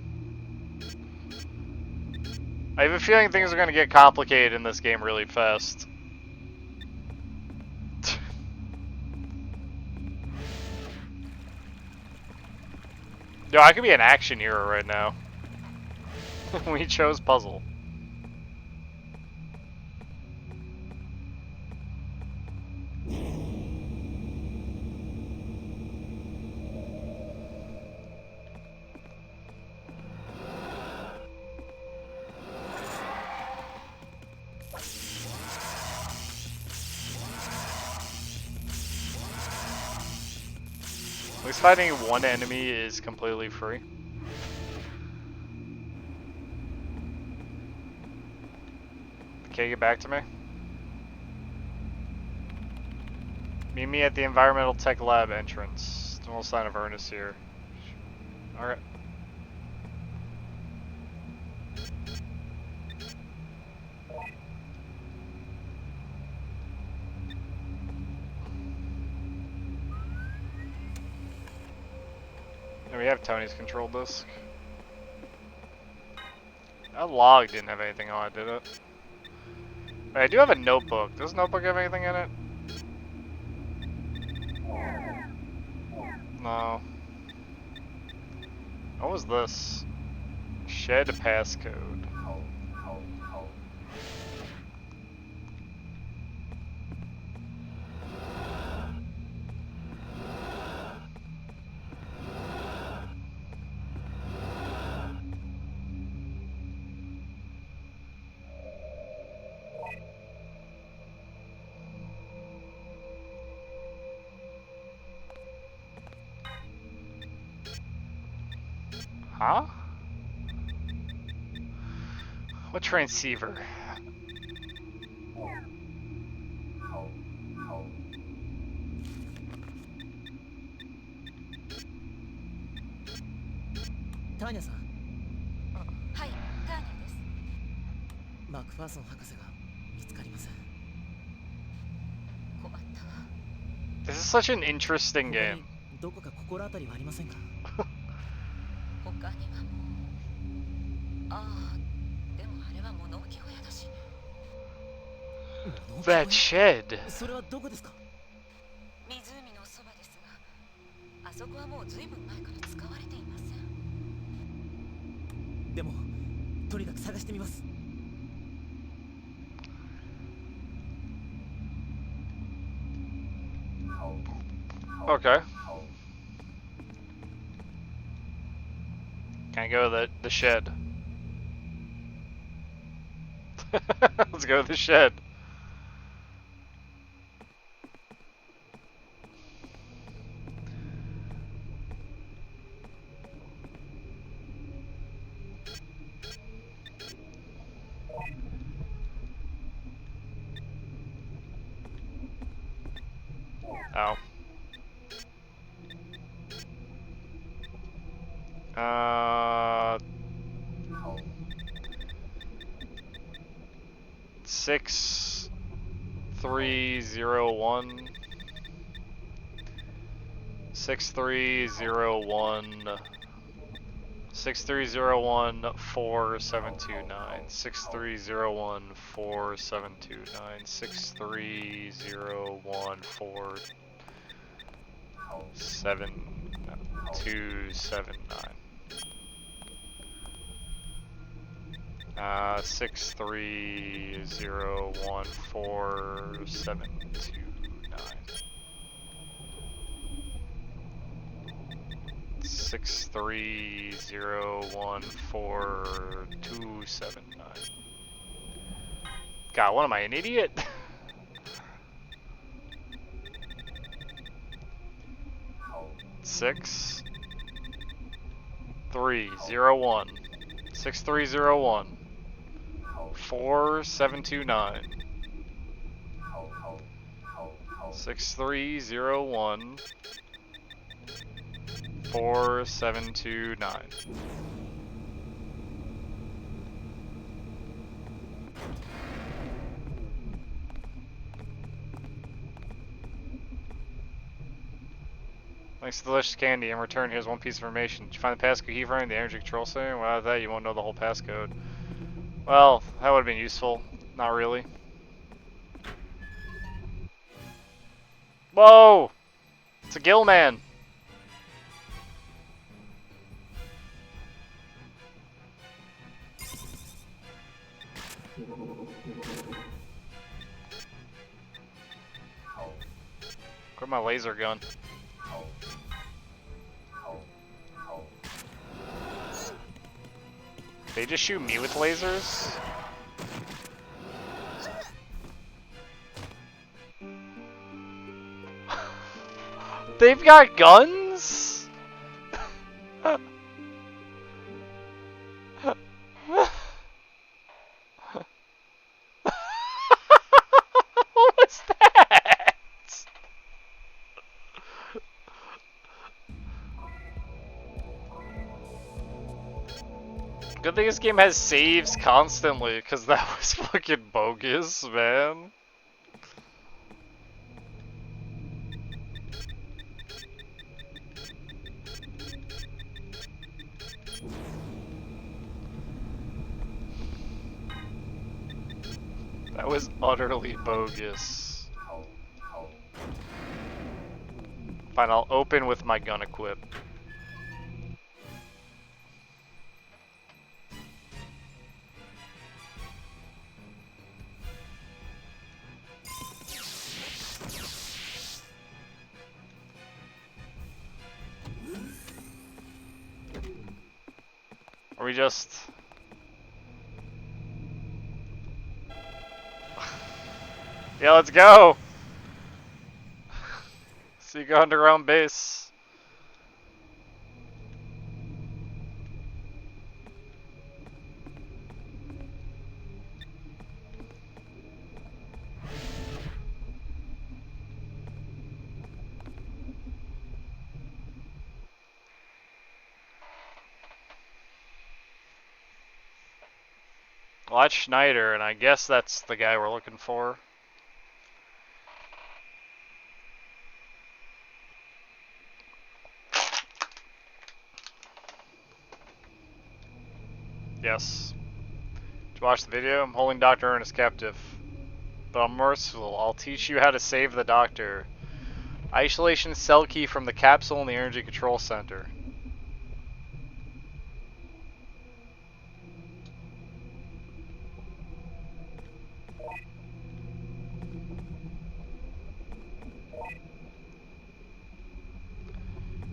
I have a feeling things are going to get complicated in this game really fast. Yo, I could be an action hero right now. We chose puzzle. At least fighting one enemy is completely free. Okay, get back to me. Meet me at the Environmental Tech Lab entrance. No sign of Ernest here. Alright. And we have Tony's control disc. That log didn't have anything on it, did it? Wait, I do have a notebook. Does this notebook have anything in it? No. What was this? Shed passcode. Huh? What transceiver?
Tanya さん。
はい、ターニャです。
マクファーソン博士が見つかりません。
困ったわ。
This is such an interesting game.
どこか心当たりはありませんか？
他にはもう。ああ、でもあれは物置小屋だし。
That shed.
それはどこですか？
湖のそばですが、あそこはもうずいぶん前から使われていません。
でも、とにかく探してみます。
Okay. Can't go to the shed. Let's go to the shed. Oh. 6301 6301 6301 4729 6301 4729 6301 4729 63014729 63014279. God, what am I, an idiot? 6301. 6301. 4729. 6301. 4729. Thanks to delicious candy. In return, here's one piece of information. Did you find the passcode keyframe, the energy control center? Without that, you won't know the whole passcode. Well, that would have been useful. Not really. Whoa! It's a gill man. Grab my laser gun. They just shoot me with lasers? They've got guns? What was that? Good thing this game has saves constantly, because that was fucking bogus, man. That was utterly bogus. Fine, I'll open with my gun equipped. Or we just... Yeah, let's go! Seek underground base. Well, that's Schneider, and I guess that's the guy we're looking for. Yes. Did you watch the video? I'm holding Dr. Ernest captive. But I'm merciful. I'll teach you how to save the doctor. Isolation cell key from the capsule in the energy control center.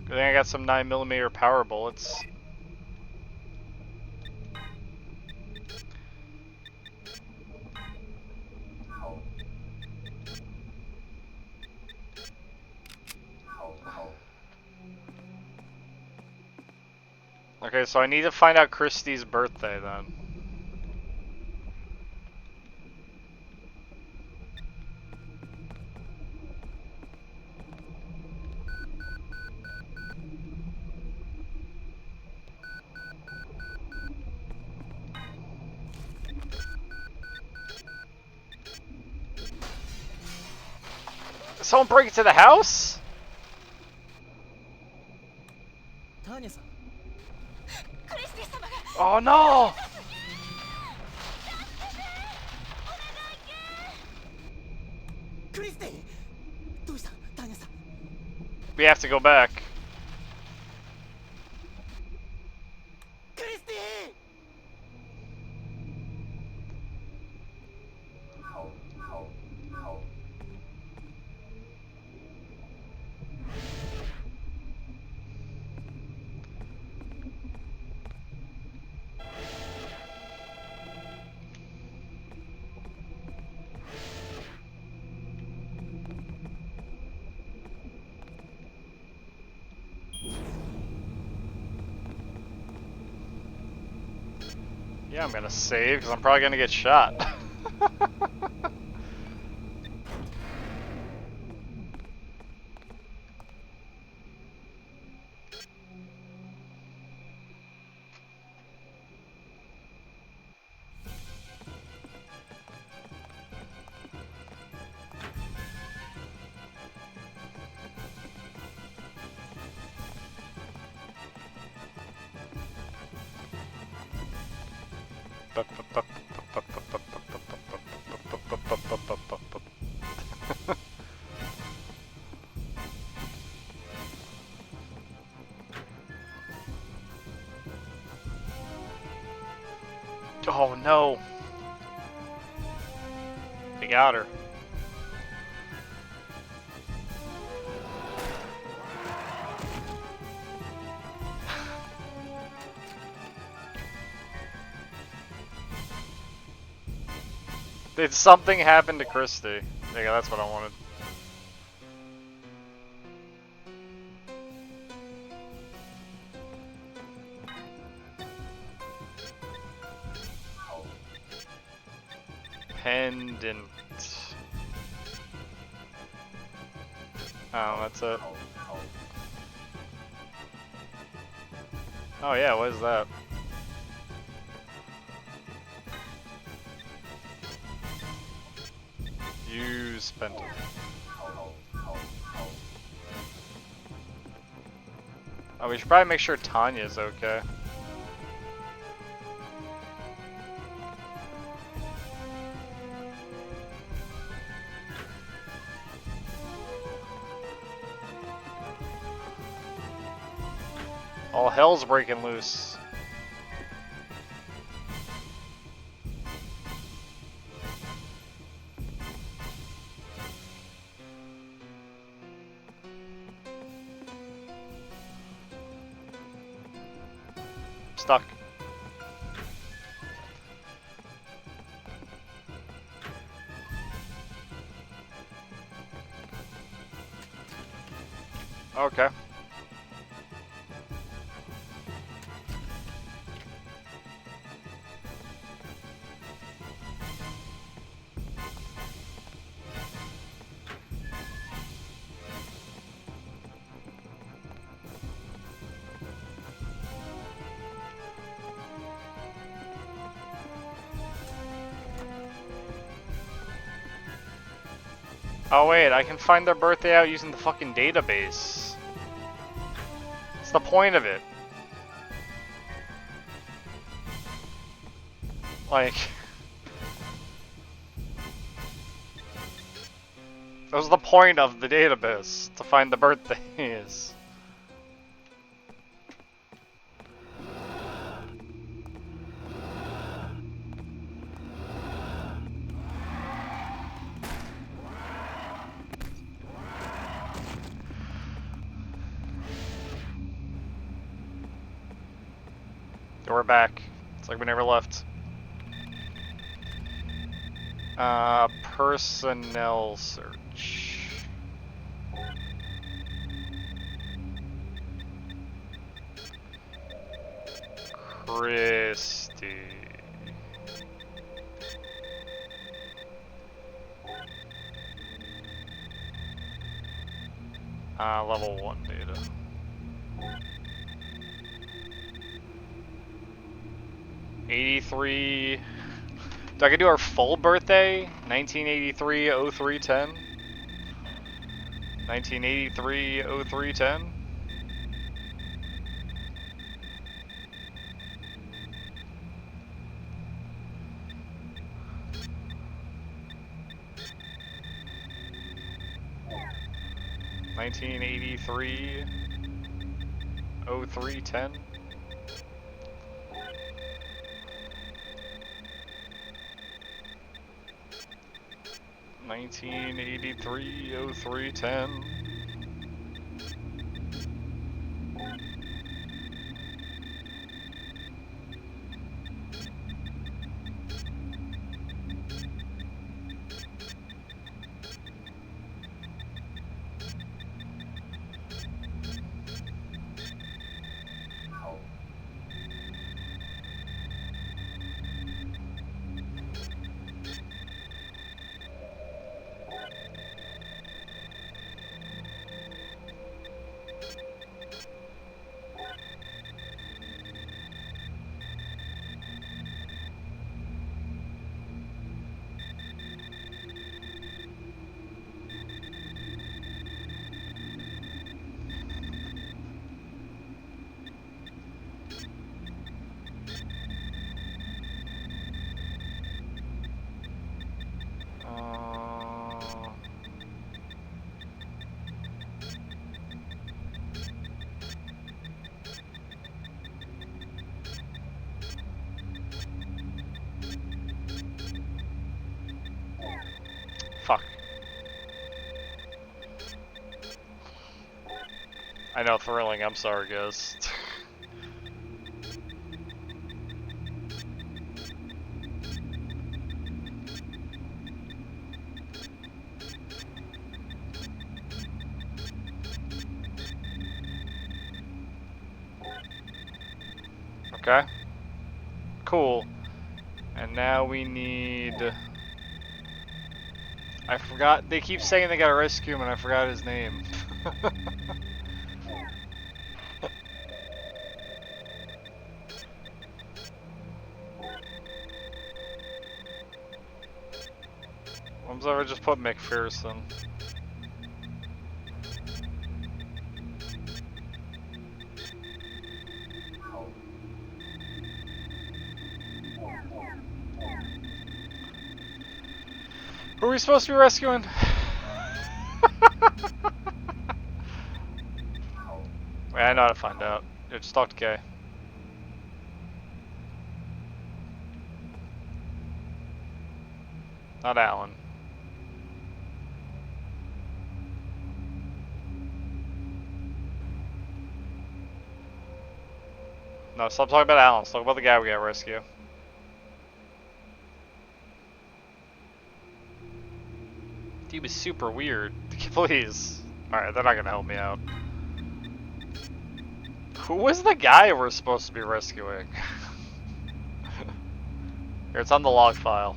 Good thing I got some 9mm power bullets. Okay, so I need to find out Christie's birthday then. Did someone break into the house? Oh no! We have to go back. Yeah, I'm gonna save because I'm probably gonna get shot. Oh no! They got her. Did something happen to Christy? Yeah, that's what I wanted. Pendant. Oh, that's it. Oh yeah, what is that? Use pendant. Oh, we should probably make sure Tanya's okay. All hell's breaking loose. Stuck. Okay. Oh wait, I can find their birthday out using the fucking database. What's the point of it? Like... That was the point of the database, to find the birthdays. We're back. It's like we never left. Personnel search. Christy. Level 1 data. '83. Do I can do our full birthday? 1983 0310. 1983 0310. (1983 0310). 1983 0310. Fuck. I know, thrilling. I'm sorry, guys. Okay. Cool. And now we need... I forgot, they keep saying they gotta rescue him and I forgot his name. When's ever just put McPherson? Who are we supposed to be rescuing? Wait, I know how to find out. Yeah, just talk to Kay. Not Alan. No, stop talking about Alan. Let's talk about the guy we gotta rescue. He was super weird. Please. Alright, they're not gonna help me out. Who was the guy we're supposed to be rescuing? Here, it's on the log file.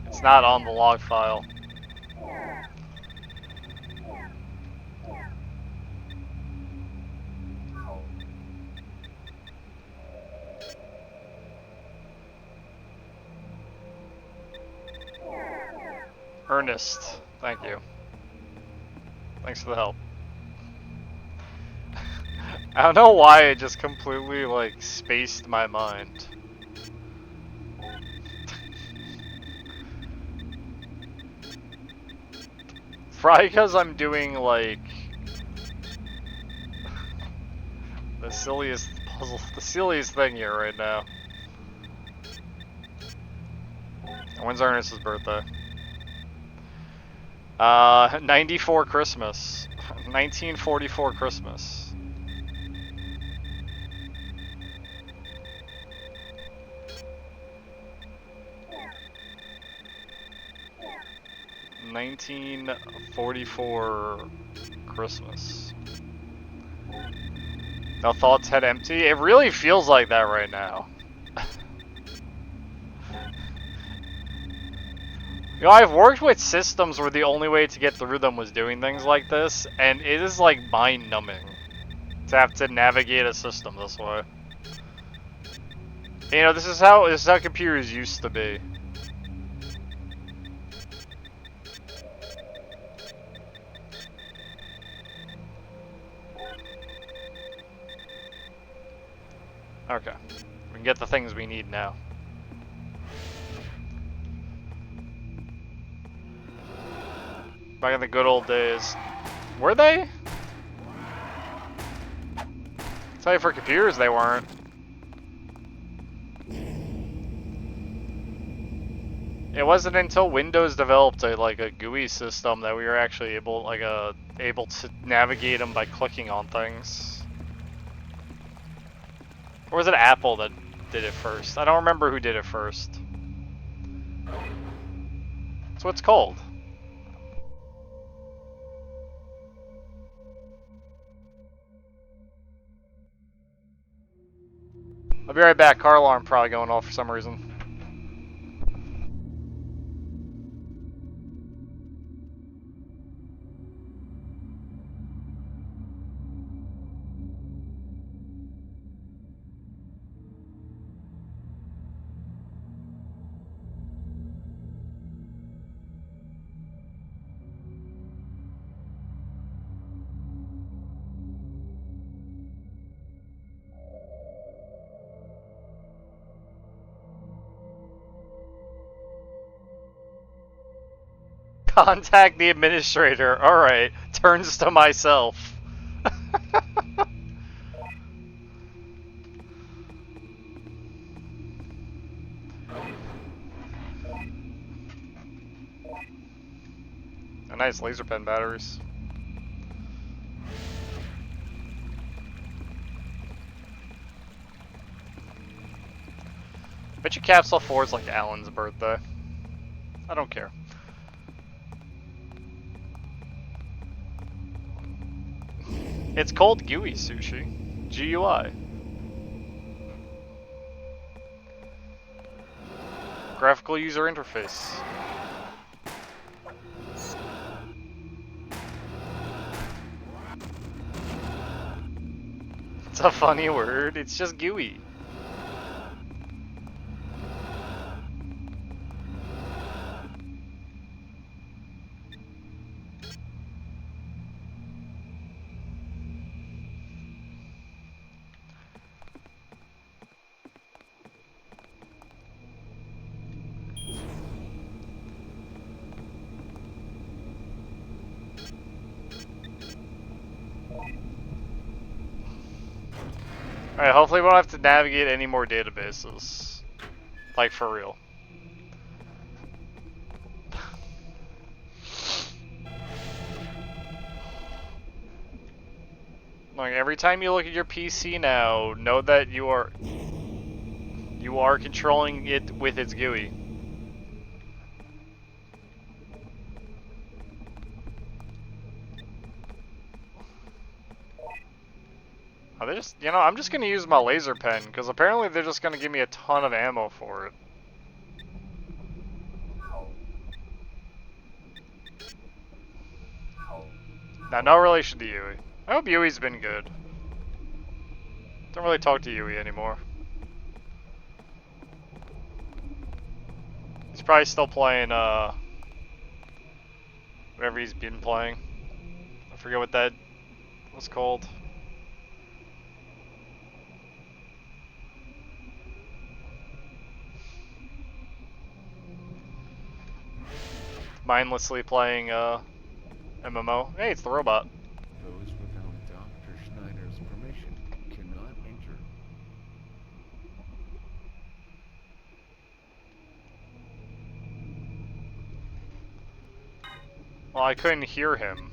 It's not on the log file. Ernest, thank you. Thanks for the help. I don't know why it just completely, like, spaced my mind. Probably because I'm doing, like, the silliest puzzle, the silliest thing here right now. When's Ernest's birthday? 94 Christmas. 1944 Christmas. $1944 Christmas. No thoughts, head empty? It really feels like that right now. You know, I've worked with systems where the only way to get through them was doing things like this, and it is like mind-numbing to have to navigate a system this way. You know, this is how computers used to be. Okay, we can get the things we need now. Back in the good old days. Were they? I'll tell you, for computers they weren't. It wasn't until Windows developed a GUI system that we were actually able to navigate them by clicking on things. Or was it Apple that did it first? I don't remember who did it first. That's what it's called. I'll be right back. Car alarm probably going off for some reason. Contact the administrator. Alright. Turns to myself. nice laser pen batteries. Bet you Capsule 4 is like Alan's birthday. I don't care. It's called GUI Sushi. GUI. Graphical user interface. It's a funny word. It's just GUI. Alright, hopefully we don't have to navigate any more databases. Like, for real. Like, every time you look at your PC now, know that you are controlling it with its GUI. Are they just, you know, I'm just gonna use my laser pen, because apparently they're just gonna give me a ton of ammo for it. Now, no relation to Yui. I hope Yui's been good. Don't really talk to Yui anymore. He's probably still playing, whatever he's been playing. I forget what that was called. Mindlessly playing, MMO. Hey, it's the robot.
Those without Dr. Schneider's permission cannot enter.
Well, I couldn't hear him.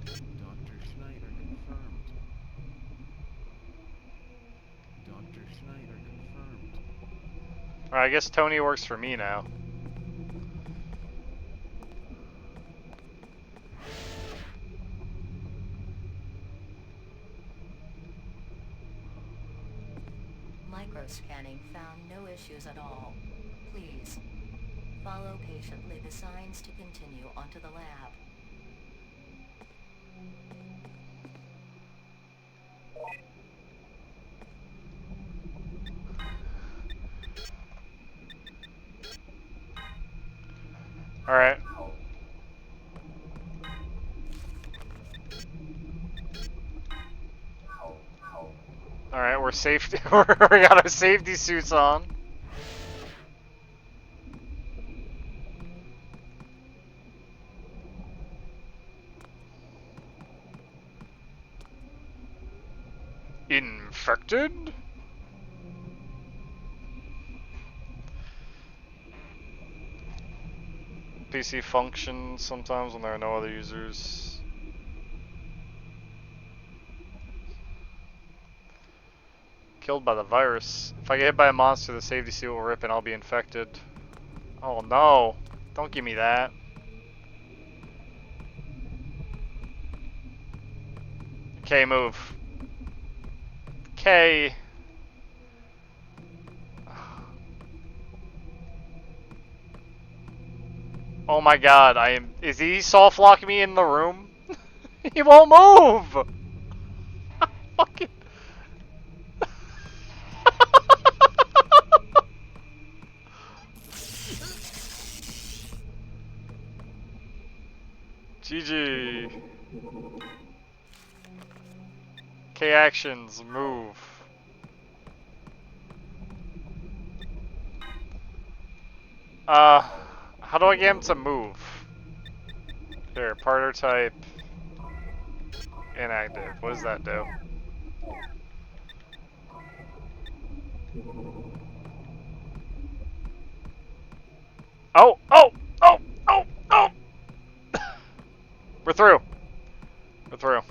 Dr. Schneider confirmed. Dr. Schneider confirmed.
Alright, I guess Tony works for me now.
Microscanning found no issues at all. Please, follow patiently the signs to continue onto the lab.
Alright. Alright, we're safe. We got our safety suits on. Infected? PC functions sometimes when there are no other users. Killed by the virus. If I get hit by a monster, the safety suit will rip and I'll be infected. Oh no! Don't give me that. Okay, move. Okay. Oh my god, is he soft locking me in the room? He won't move! Fucking. GG. K actions, move. How do I get him to move? Here, partner type. Inactive. What does that do? Oh! Oh! Oh! Oh! Oh! We're through. We're through.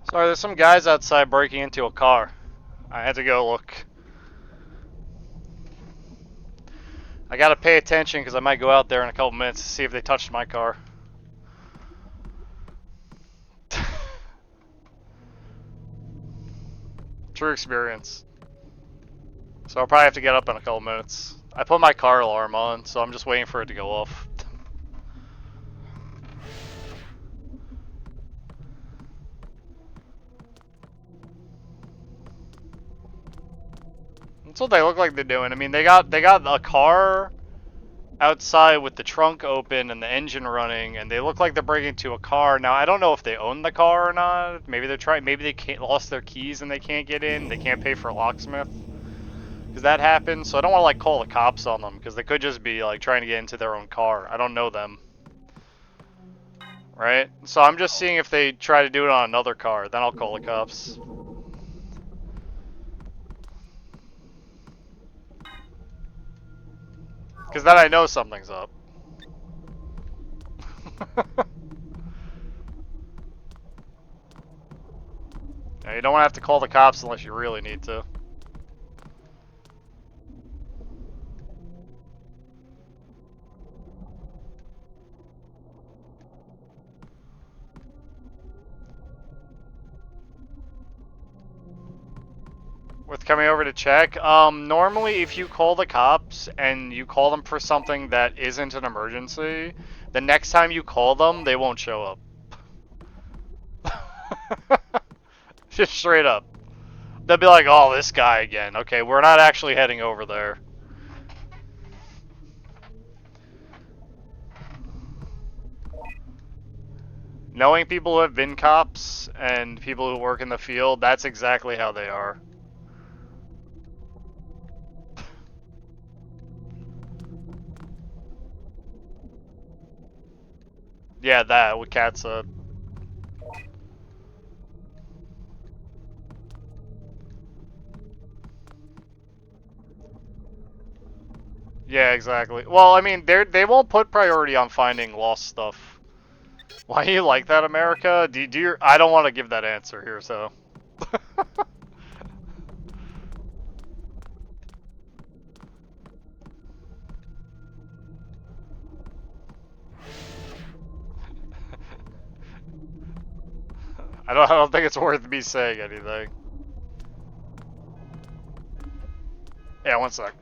Sorry, there's some guys outside breaking into a car. I had to go look. I gotta pay attention because I might go out there in a couple minutes to see if they touched my car. True experience. So I'll probably have to get up in a couple minutes. I put my car alarm on, so I'm just waiting for it to go off. That's what they look like they're doing. I mean, they got a car outside with the trunk open and the engine running, and they look like they're breaking into a car. Now, I don't know if they own the car or not. Maybe they're trying. Maybe they can't lost their keys and they can't get in. They can't pay for a locksmith. Because that happens. So I don't want to like call the cops on them because they could just be like trying to get into their own car. I don't know them. Right? So I'm just seeing if they try to do it on another car. Then I'll call the cops. Because then I know something's up. Yeah, you don't want to have to call the cops unless you really need to. Worth coming over to check? Normally if you call the cops and you call them for something that isn't an emergency, the next time you call them, they won't show up. Just straight up. They'll be like, oh, this guy again. Okay, we're not actually heading over there. Knowing people who have been cops and people who work in the field, that's exactly how they are. Yeah, that, what Kat said. Yeah, exactly. Well, I mean, they won't put priority on finding lost stuff. Why do you like that, America? Do you, I don't want to give that answer here, so. I don't think it's worth me saying anything. Yeah, one sec.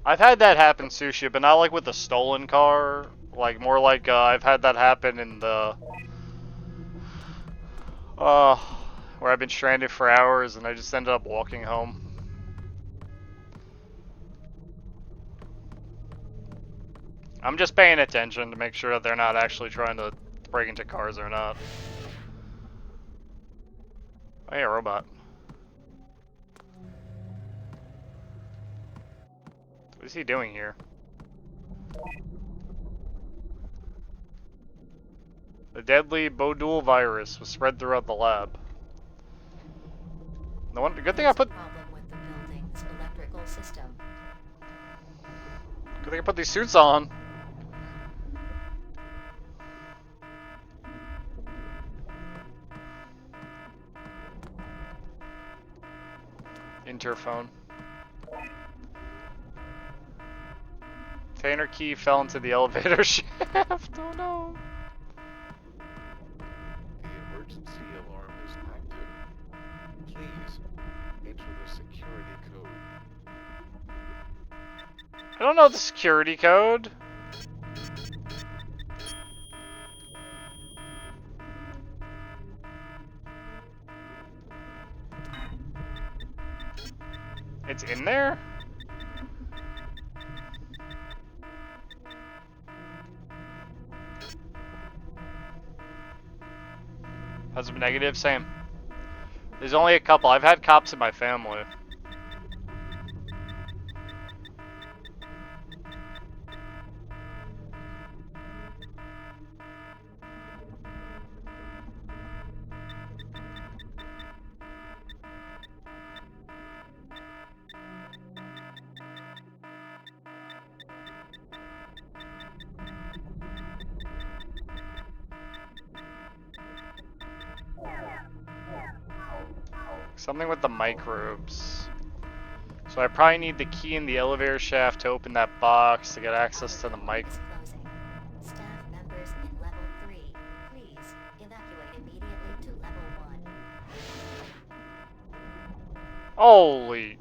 I've had that happen, Sushi, but not like with a stolen car. Like, more like, I've had that happen in the... where I've been stranded for hours and I just ended up walking home. I'm just paying attention to make sure that they're not actually trying to break into cars or not. Oh yeah, robot. What is he doing here? The deadly Bodul virus was spread throughout the lab. No one, good thing I put.
Problem with the building's electrical system.
Good thing I put these suits on. Interphone. Container key fell into the elevator shaft. Oh no.
The emergency alarm is active. Please enter the security code.
I don't know the security code. It's in there? Positive, negative, same. There's only a couple. I've had cops in my family. Something with the microbes. So I probably need the key in the elevator shaft to open that box to get access to the mic.
Staff members in level 3, please evacuate immediately to level 1.
Holy.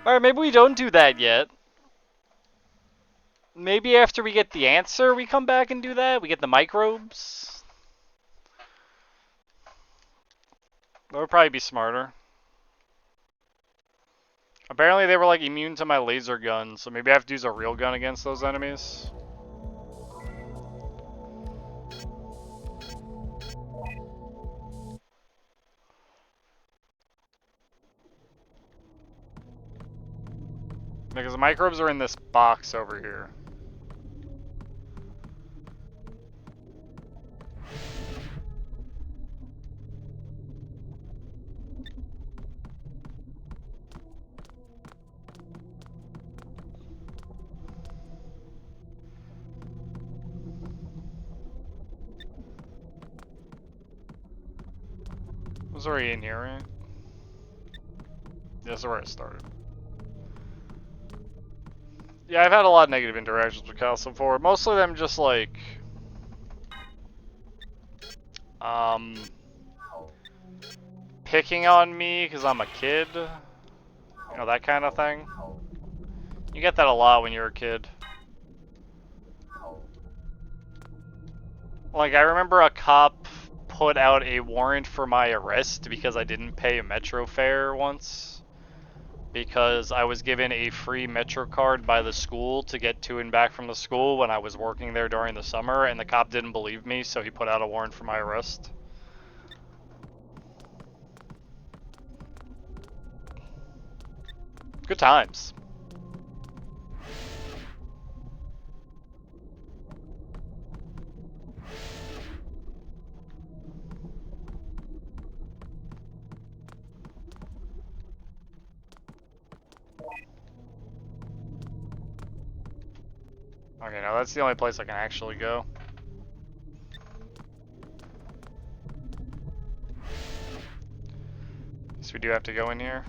Alright, maybe we don't do that yet. Maybe after we get the answer, we come back and do that. We get the microbes. That would probably be smarter. Apparently they were like immune to my laser gun, so maybe I have to use a real gun against those enemies. Because the microbes are in this box over here. It was already in here, right? This is where I started. Yeah, I've had a lot of negative interactions with Cal so far. Mostly them just like... picking on me because I'm a kid. You know, that kind of thing. You get that a lot when you're a kid. Like, I remember a cop put out a warrant for my arrest because I didn't pay a metro fare once. Because I was given a free metro card by the school to get to and back from the school when I was working there during the summer, and the cop didn't believe me, so he put out a warrant for my arrest. Good times. Okay, now that's the only place I can actually go. So we do have to go in here.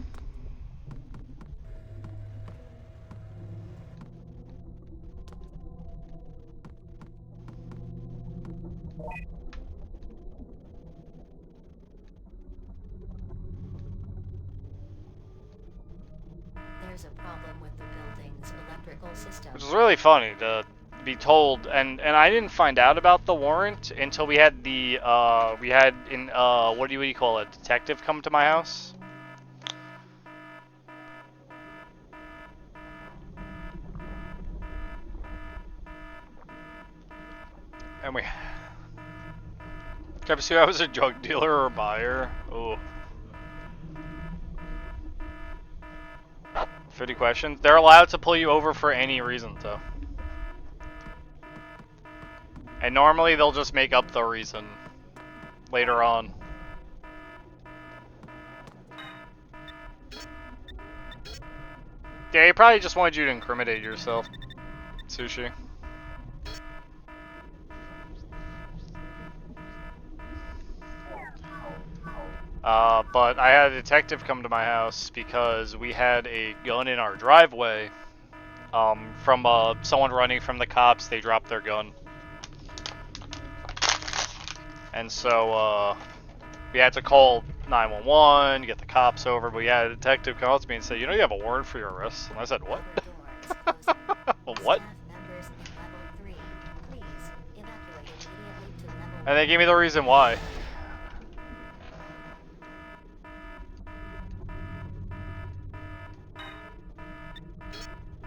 There's a problem with the building's electrical system.
Which is really funny to be told, and I didn't find out about the warrant until we had the what do you call it, detective come to my house. And we kept saying I was a drug dealer or a buyer. Oh. 50 questions. They're allowed to pull you over for any reason, though. And normally they'll just make up the reason later on. Yeah, he probably just wanted you to incriminate yourself, Sushi. But I had a detective come to my house because we had a gun in our driveway. From someone running from the cops, they dropped their gun. And so, we had to call 911, get the cops over, but yeah, a detective calls me and said, you know you have a warrant for your arrest? And I said, what? What? And they gave me the reason why.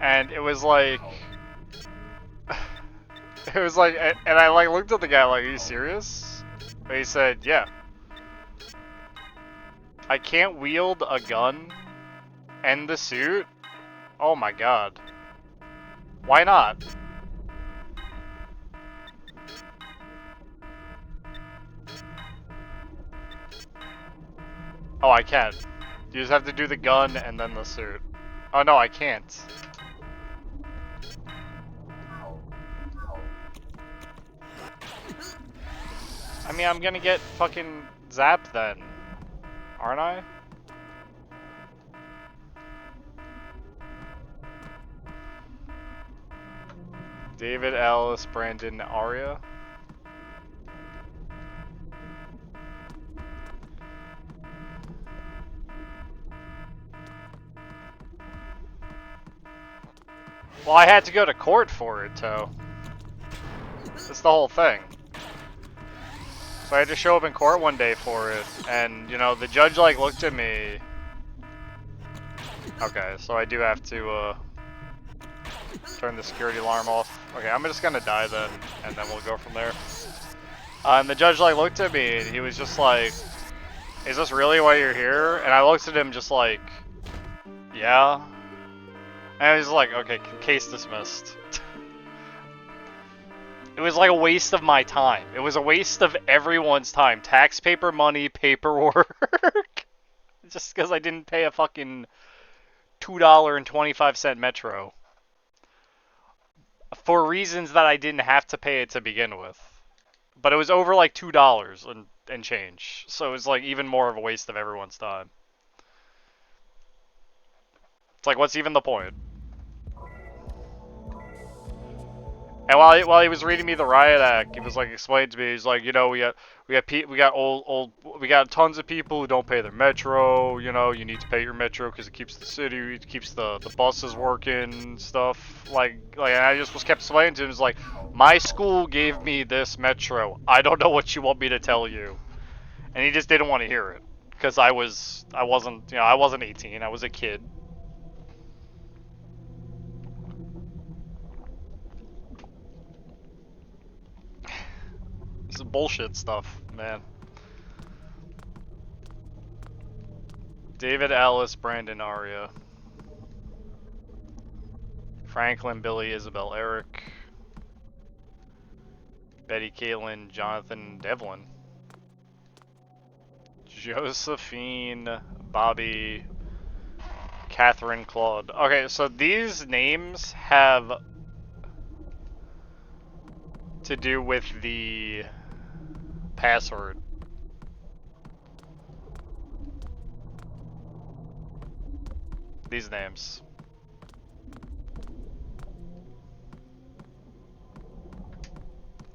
And it was like, It was like, and I like looked at the guy like, are you serious? And he said, yeah. I can't wield a gun and the suit? Oh my god. Why not? Oh, I can. You just have to do the gun and then the suit. Oh no, I can't. I mean, I'm gonna get fucking zapped then, aren't I? David, Alice, Brandon, Aria. Well, I had to go to court for it, so that's the whole thing. So I had to show up in court one day for it, and, you know, the judge, like, looked at me. Okay, so I do have to, turn the security alarm off. Okay, I'm just gonna die then, and then we'll go from there. And the judge, like, looked at me, and he was just like, is this really why you're here? And I looked at him just like, yeah. And I was like, okay, case dismissed. It was like a waste of my time. It was a waste of everyone's time. Tax paper money, paperwork. Just because I didn't pay a fucking $2.25 metro. For reasons that I didn't have to pay it to begin with. But it was over like $2 and change. So it was like even more of a waste of everyone's time. It's like, what's even the point? And while he was reading me the riot act, he was like explaining to me, he's like, you know, we got tons of people who don't pay their metro. You know, you need to pay your metro because it keeps the city, it keeps the buses working, stuff. Like and I just kept explaining to him, it's like, my school gave me this metro. I don't know what you want me to tell you. And he just didn't want to hear it because I wasn't 18. I was a kid. This is bullshit stuff, man. David, Alice, Brandon, Aria. Franklin, Billy, Isabel, Eric. Betty, Caitlin, Jonathan, Devlin. Josephine, Bobby, Catherine, Claude. Okay, so these names have to do with the password. These names.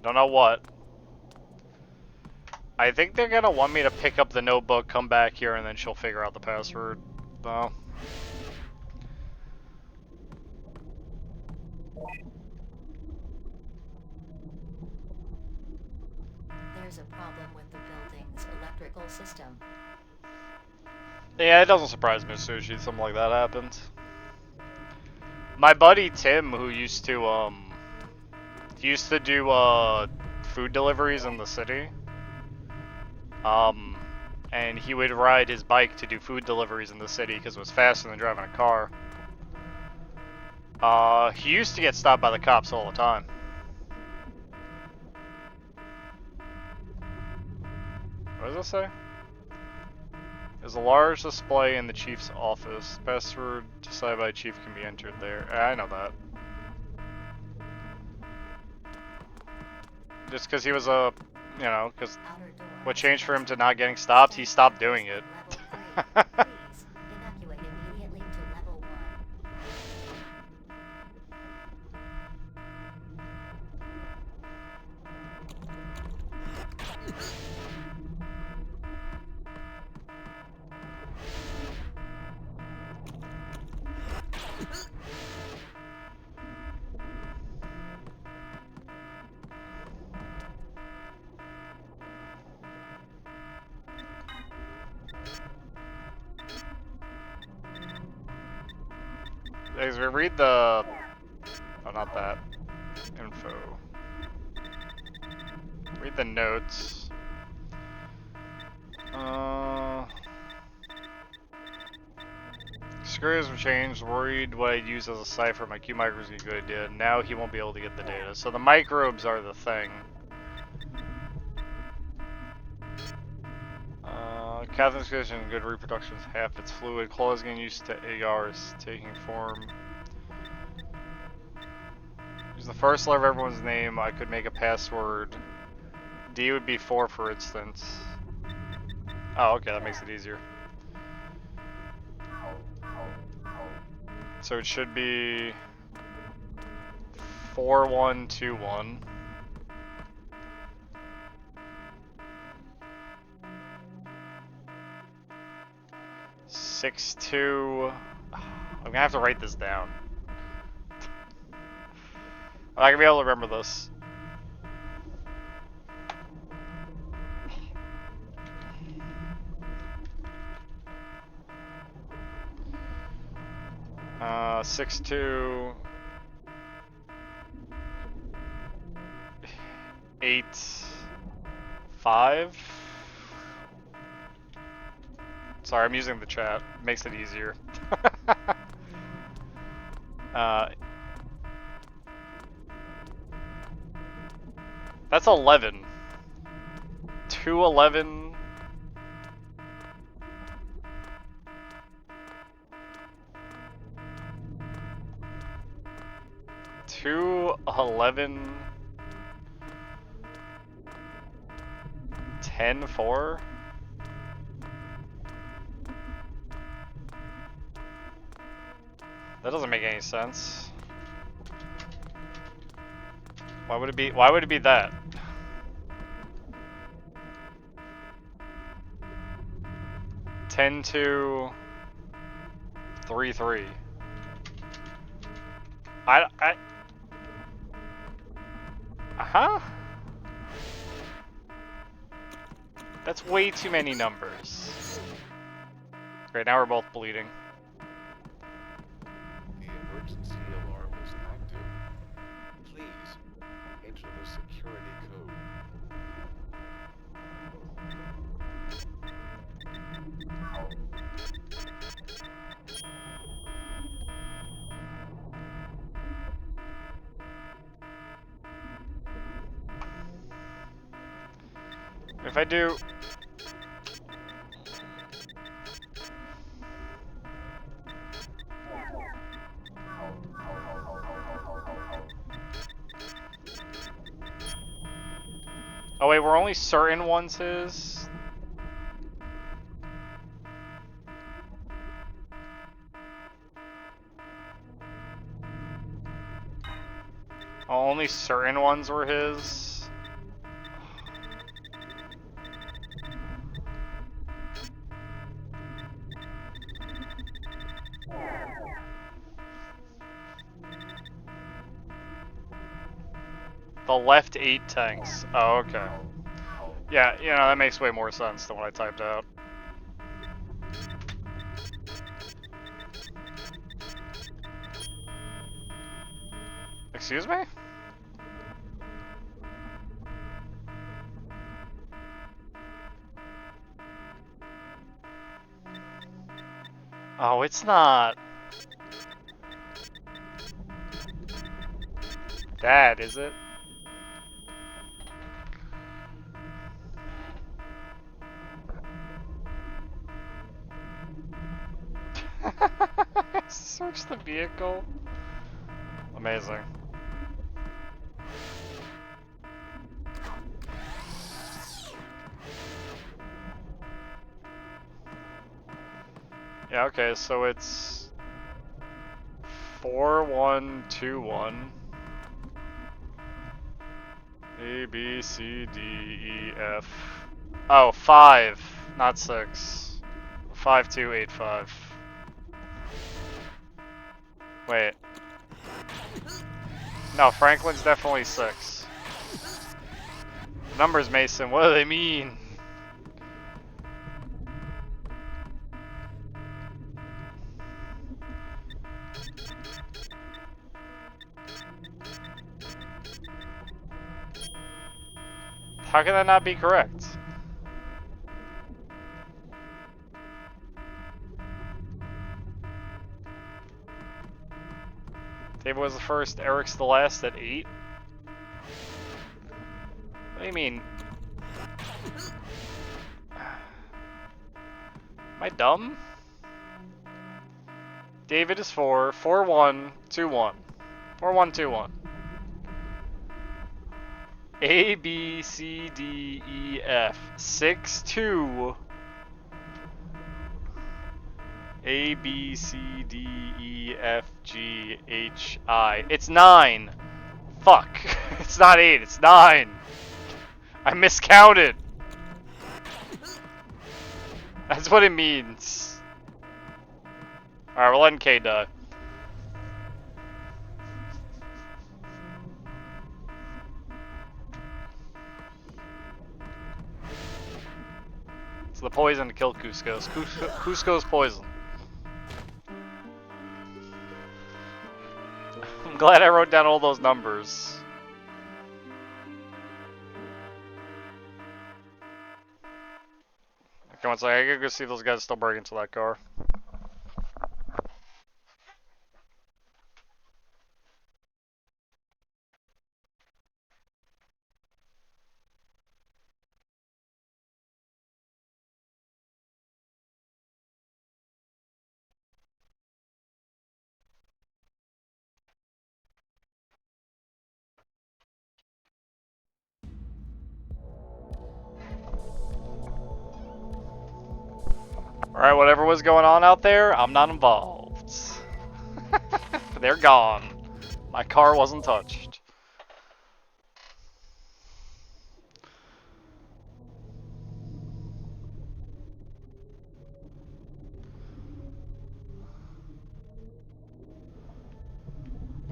Don't know what. I think they're gonna want me to pick up the notebook, come back here, and then she'll figure out the password. Though.
There's a problem with the building's electrical system.
Yeah, it doesn't surprise me, Sushi, something like that happened. My buddy Tim, who used to do food deliveries in the city. And he would ride his bike to do food deliveries in the city because it was faster than driving a car. He used to get stopped by the cops all the time. What does it say? There's a large display in the chief's office. Password decided by chief can be entered there. I know that. Just because he was a, you know, because what changed for him to not getting stopped, he stopped doing it. As we read the... Oh, not that. Info. the notes. Screws have changed. Worried what I'd use as a cipher. My Q micro is a good idea. Now he won't be able to get the data. So the microbes are the thing. Catherine's condition, good reproduction is half its fluid. Claws getting used to ARs taking form. Use the first letter of everyone's name. I could make a password. D would be 4, for instance. Oh, okay, that makes it easier. So it should be 4121. 62. I'm gonna have to write this down. I'm not gonna be able to remember this. Uh, 62. 8. 5. Sorry, I'm using the chat. Makes it easier. That's 11. 211. Two 11. 10-4. That doesn't make any sense. Why would it be that? Ten to 3-3. That's way too many numbers. Great, now we're both bleeding.
The emergency alarm is active. Please enter the security code.
If I do... Oh wait, were only certain ones his? Oh, only certain ones were his? The left 8 tanks. Oh, okay. Yeah, you know, that makes way more sense than what I typed out. Excuse me? Oh, it's not that, is it? Search the vehicle. Amazing. Yeah, okay, so it's 4121. A, B, C, D, E, F. Oh, 5, not 6. 5285. Wait. No, Franklin's definitely 6. Numbers, Mason, what do they mean? How can that not be correct? David was the first, Eric's the last at 8? What do you mean? Am I dumb? David is 4, 4-1, 2-1. 4-1, 2-1. A, B, C, D, E, F. 6, 2. A, B, C, D, E, F, G, H, I. It's 9! Fuck. It's not 8, it's 9! I miscounted! That's what it means. Alright, we're letting K die. It's the poison to kill Cusco's. Cusco's poison. I'm glad I wrote down all those numbers. Okay, one second. I gotta go see if those guys still break into that car. Alright, whatever was going on out there, I'm not involved. They're gone. My car wasn't touched.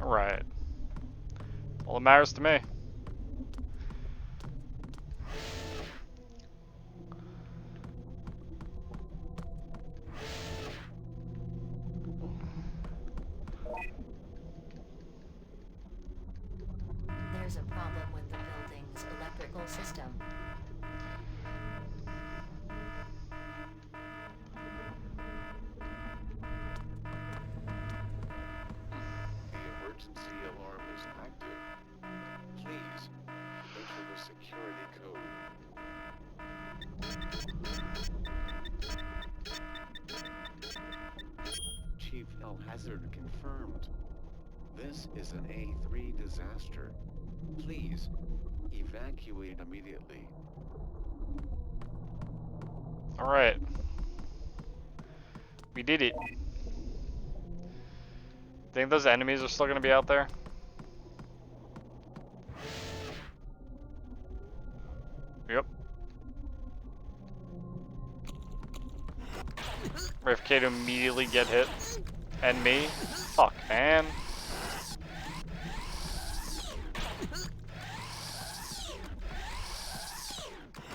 Alright. All that matters to me.
There's a problem with the building's electrical system.
The emergency alarm is active. Please, enter the security code. Chief El Hazard confirmed. This is an A3 disaster. Please, evacuate immediately.
Alright. We did it. Think those enemies are still gonna be out there? Yep. Wait for K to immediately get hit. And me? Fuck, man.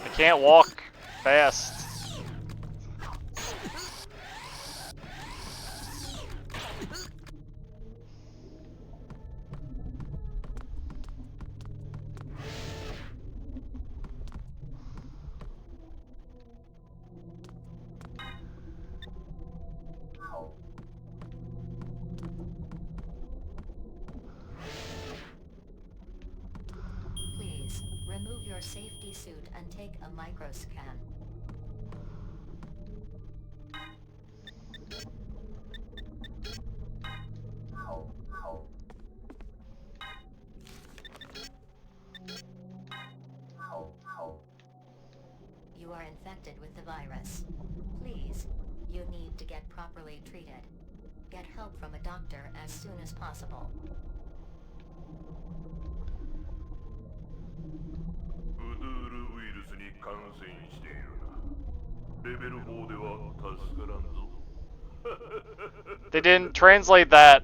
I can't walk fast.
Please, remove your safety suit and take a microscan. You are infected with the virus. Please, you need to get properly treated. Get help from a doctor as soon as possible.
ブドゥールウイルスに感染しているな。レベル4では助からんぞ。
They didn't translate that.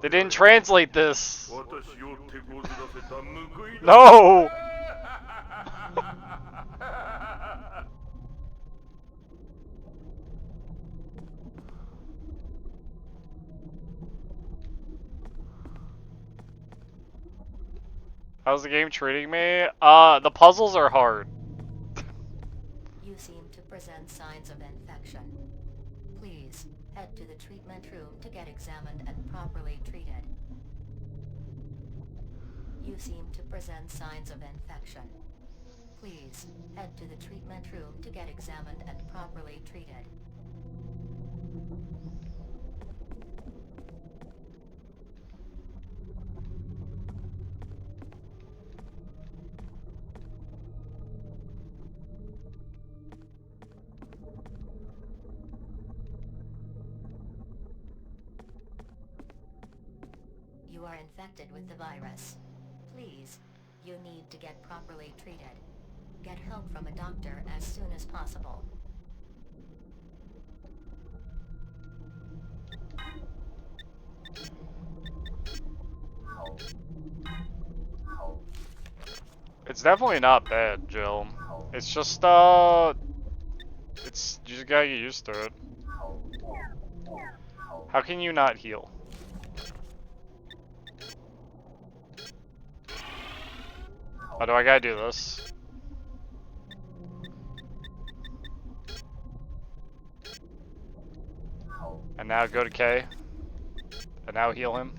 They didn't translate this. No! How's the game treating me? The puzzles are hard.
You seem to present signs of infection. Please, head to the treatment room to get examined and properly treated. You seem to present signs of infection. Please, head to the treatment room to get examined and properly treated. You are infected with the virus. Please, you need to get properly treated. Get help from a doctor as soon as possible.
It's definitely not bad, Jill. It's just, it's, you just gotta get used to it. How can you not heal? Oh, do I gotta do this? And now go to K. And now heal him.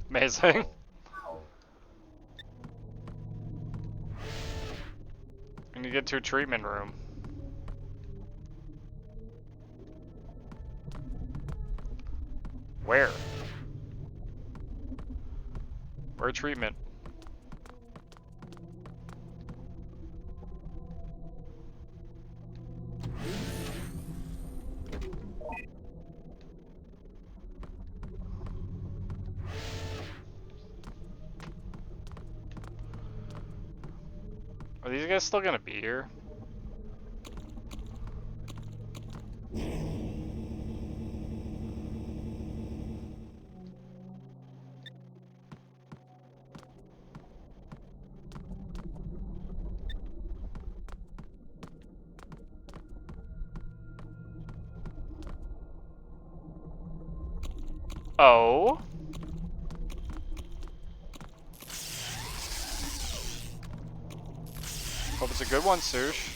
Amazing. We need to get to a treatment room. Where? Where treatment? Are these guys still gonna be here? Oh. Hope it's a good one, Sush.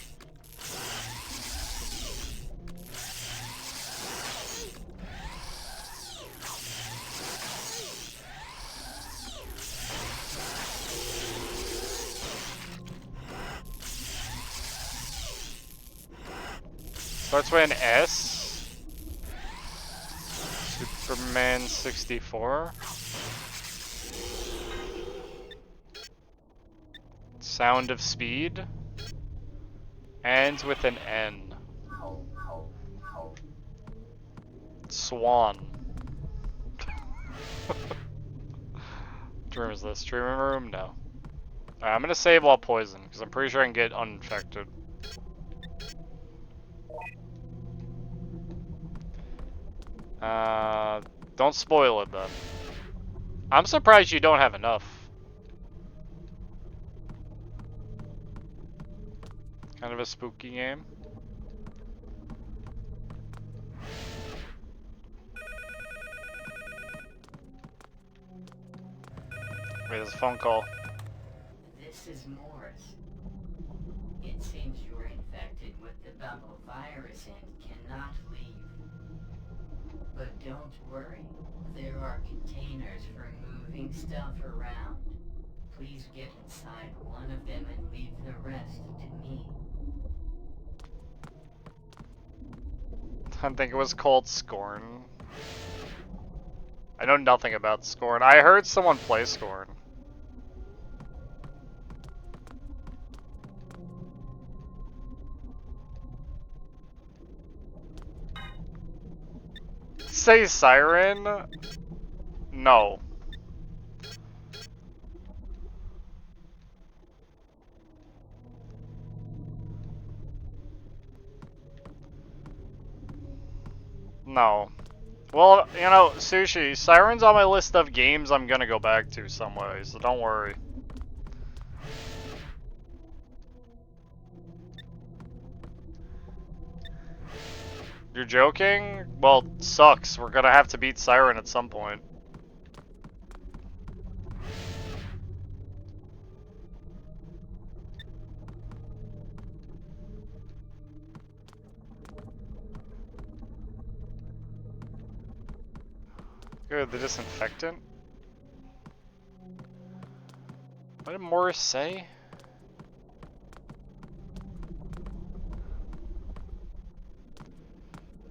Starts with an S. Superman 64. Sound of Speed. Ends with an N. Swan. What room is this? Treatment room? No. Alright, I'm gonna save while poisoned, because I'm pretty sure I can get uninfected. Don't spoil it then. I'm surprised you don't have enough. Kind of a spooky game. Wait, there's a phone call.
This is Morris. It seems you're infected with the bubble virus and cannot leave. But don't worry, there are containers for moving stuff around. Please get inside one of them and leave the rest to me.
I think it was called Scorn. I know nothing about Scorn. I heard someone play Scorn. Say Siren? No. No. Well, you know, Sushi, Siren's on my list of games I'm gonna go back to some way, so don't worry. You're joking? Well, sucks. We're gonna have to beat Siren at some point. Here, the disinfectant. What did Morris say?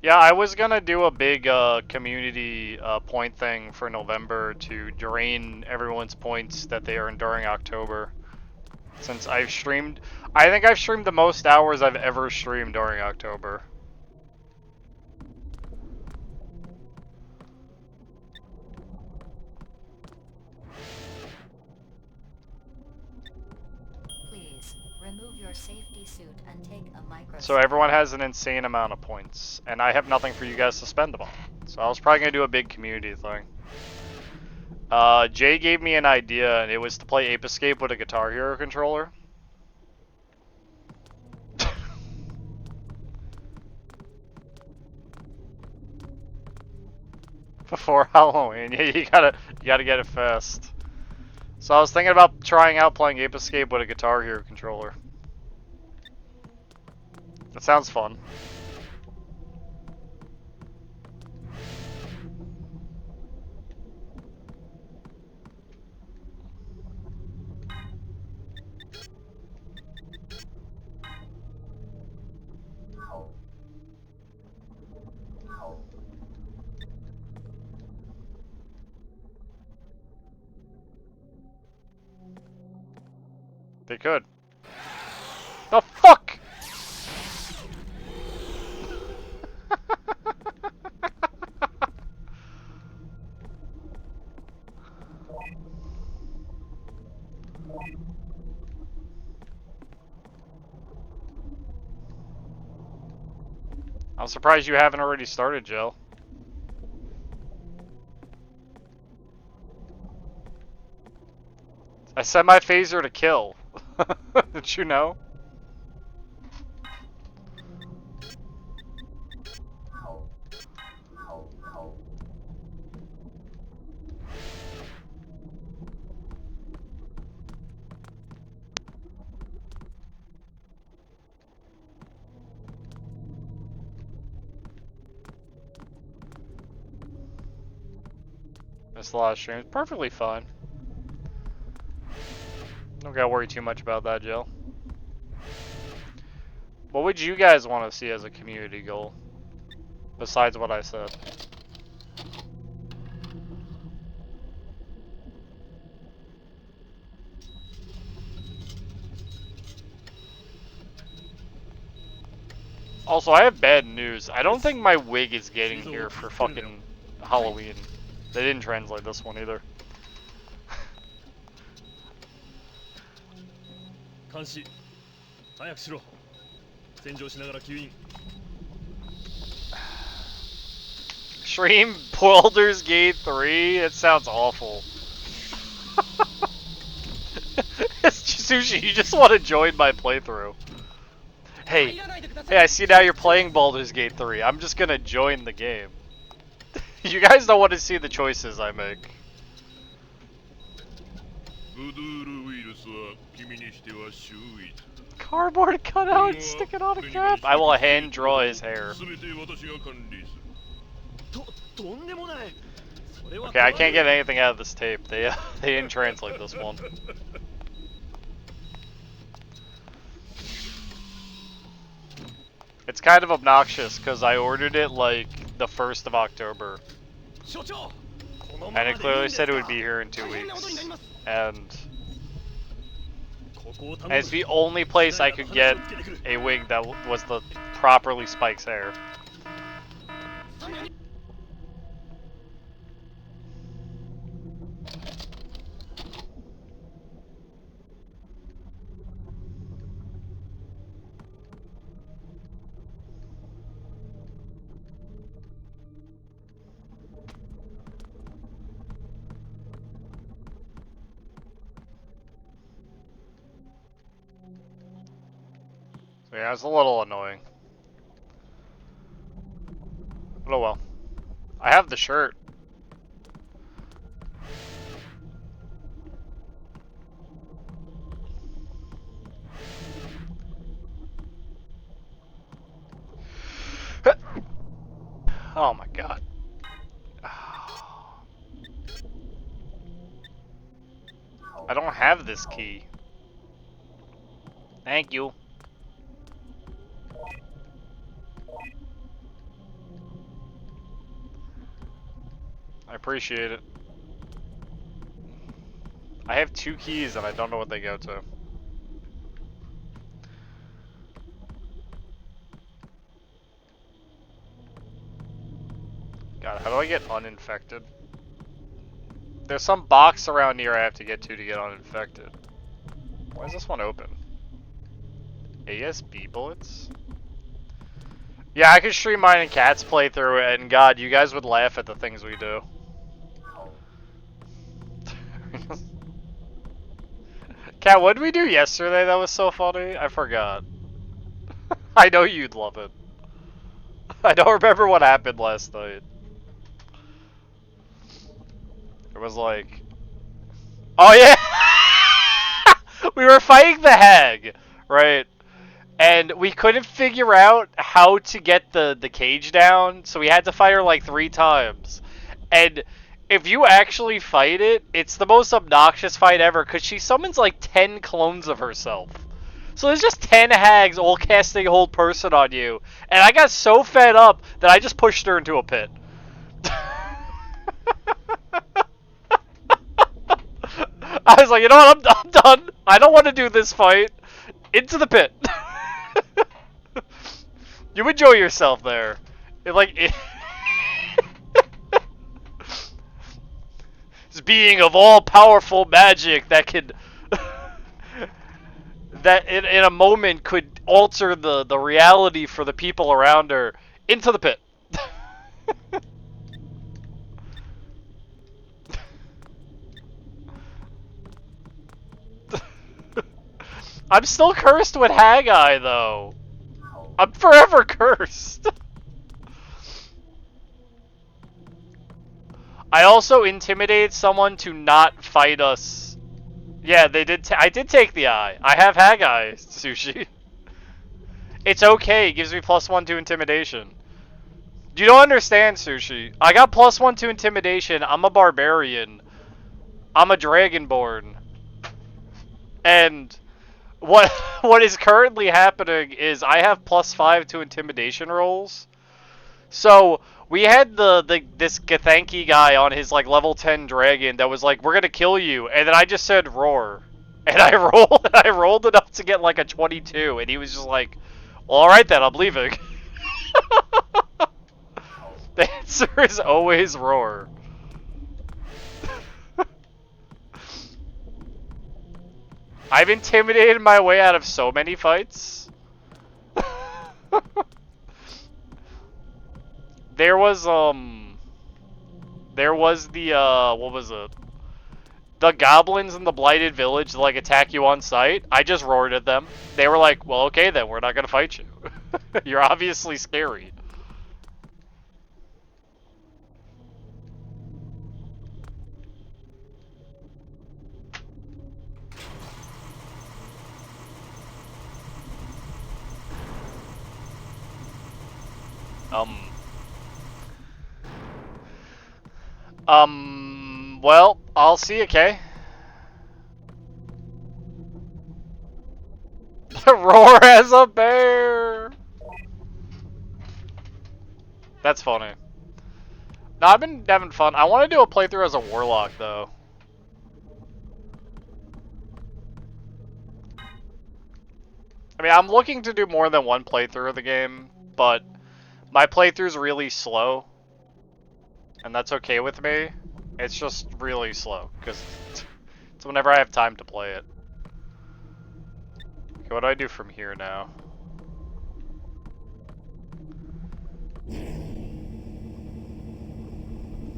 Yeah, I was gonna do a big community point thing for November to drain everyone's points that they earned during October. Since I've streamed, I think I've streamed the most hours I've ever streamed during October.
Please, remove your safety suit and take a micro.
So everyone has an insane amount of points, and I have nothing for you guys to spend them on. So I was probably gonna do a big community thing. Jay gave me an idea, and it was to play Ape Escape with a Guitar Hero controller. Before Halloween, yeah, you gotta get it fast. So I was thinking about trying out playing Ape Escape with a Guitar Hero controller. That sounds fun. They could. The fuck? I'm surprised you haven't already started, Jill. I set my phaser to kill. Did you know? Missed a lot of streams. Perfectly fine. Don't gotta worry too much about that, Jill. What would you guys want to see as a community goal? Besides what I said. Also, I have bad news. I don't think my wig is getting here for fucking Halloween. They didn't translate this one either. Stream Baldur's Gate 3? It sounds awful. Sushi, you just want to join my playthrough. Hey, I see now you're playing Baldur's Gate 3. I'm just gonna join the game. You guys don't want to see the choices I make. Cardboard cutout, stick it on a cap. I will hand draw his hair. Okay, I can't get anything out of this tape. They didn't translate this one. It's kind of obnoxious because I ordered it like the 1st of October. And it clearly said it would be here in 2 weeks. And it's the only place I could get a wig that was the properly Spike's hair. So yeah, it's a little annoying. But oh well. I have the shirt. Oh my god. have this key. Thank you. I appreciate it. I have 2 keys and I don't know what they go to. God, how do I get uninfected? There's some box around here I have to get get uninfected. Why is this one open? ASB bullets? Yeah, I could stream mine and Cat's playthrough it, and God, you guys would laugh at the things we do. Cat, what did we do yesterday that was so funny? I forgot. I know you'd love it. I don't remember what happened last night. It was like... Oh yeah! We were fighting the hag, right? And we couldn't figure out how to get the cage down, so we had to fight her like 3 times. And if you actually fight it, it's the most obnoxious fight ever, because she summons like 10 clones of herself. So there's just 10 hags all casting Hold Person on you. And I got so fed up that I just pushed her into a pit. I was like, you know what, I'm done. I don't want to do this fight. Into the pit. You enjoy yourself there. This being of all-powerful magic that could... that in a moment could alter the reality for the people around her. Into the pit. I'm still cursed with Haggai, though. I'm forever cursed. I also intimidated someone to not fight us. Yeah, they did. I did take the eye. I have Haggai, Sushi. It's okay. It gives me +1 to intimidation. You don't understand, Sushi. I got +1 to intimidation. I'm a barbarian. I'm a dragonborn. And what is currently happening is I have +5 to intimidation rolls. So we had this Githyanki guy on his like level 10 dragon that was like, we're gonna kill you, and then I just said roar. And I rolled enough to get like a 22, and he was just like, well, alright then, I'm leaving. The answer is always roar. I've intimidated my way out of so many fights. There was the, what was it? The goblins in the Blighted Village that, like, attack you on sight. I just roared at them. They were like, well, okay then, we're not gonna fight you. You're obviously scary. Well, I'll see you, Kay. Roar as a bear! That's funny. No, I've been having fun. I want to do a playthrough as a warlock, though. I mean, I'm looking to do more than one playthrough of the game, but my playthrough's really slow. And that's okay with me. It's just really slow, because it's whenever I have time to play it. Okay, what do I do from here now?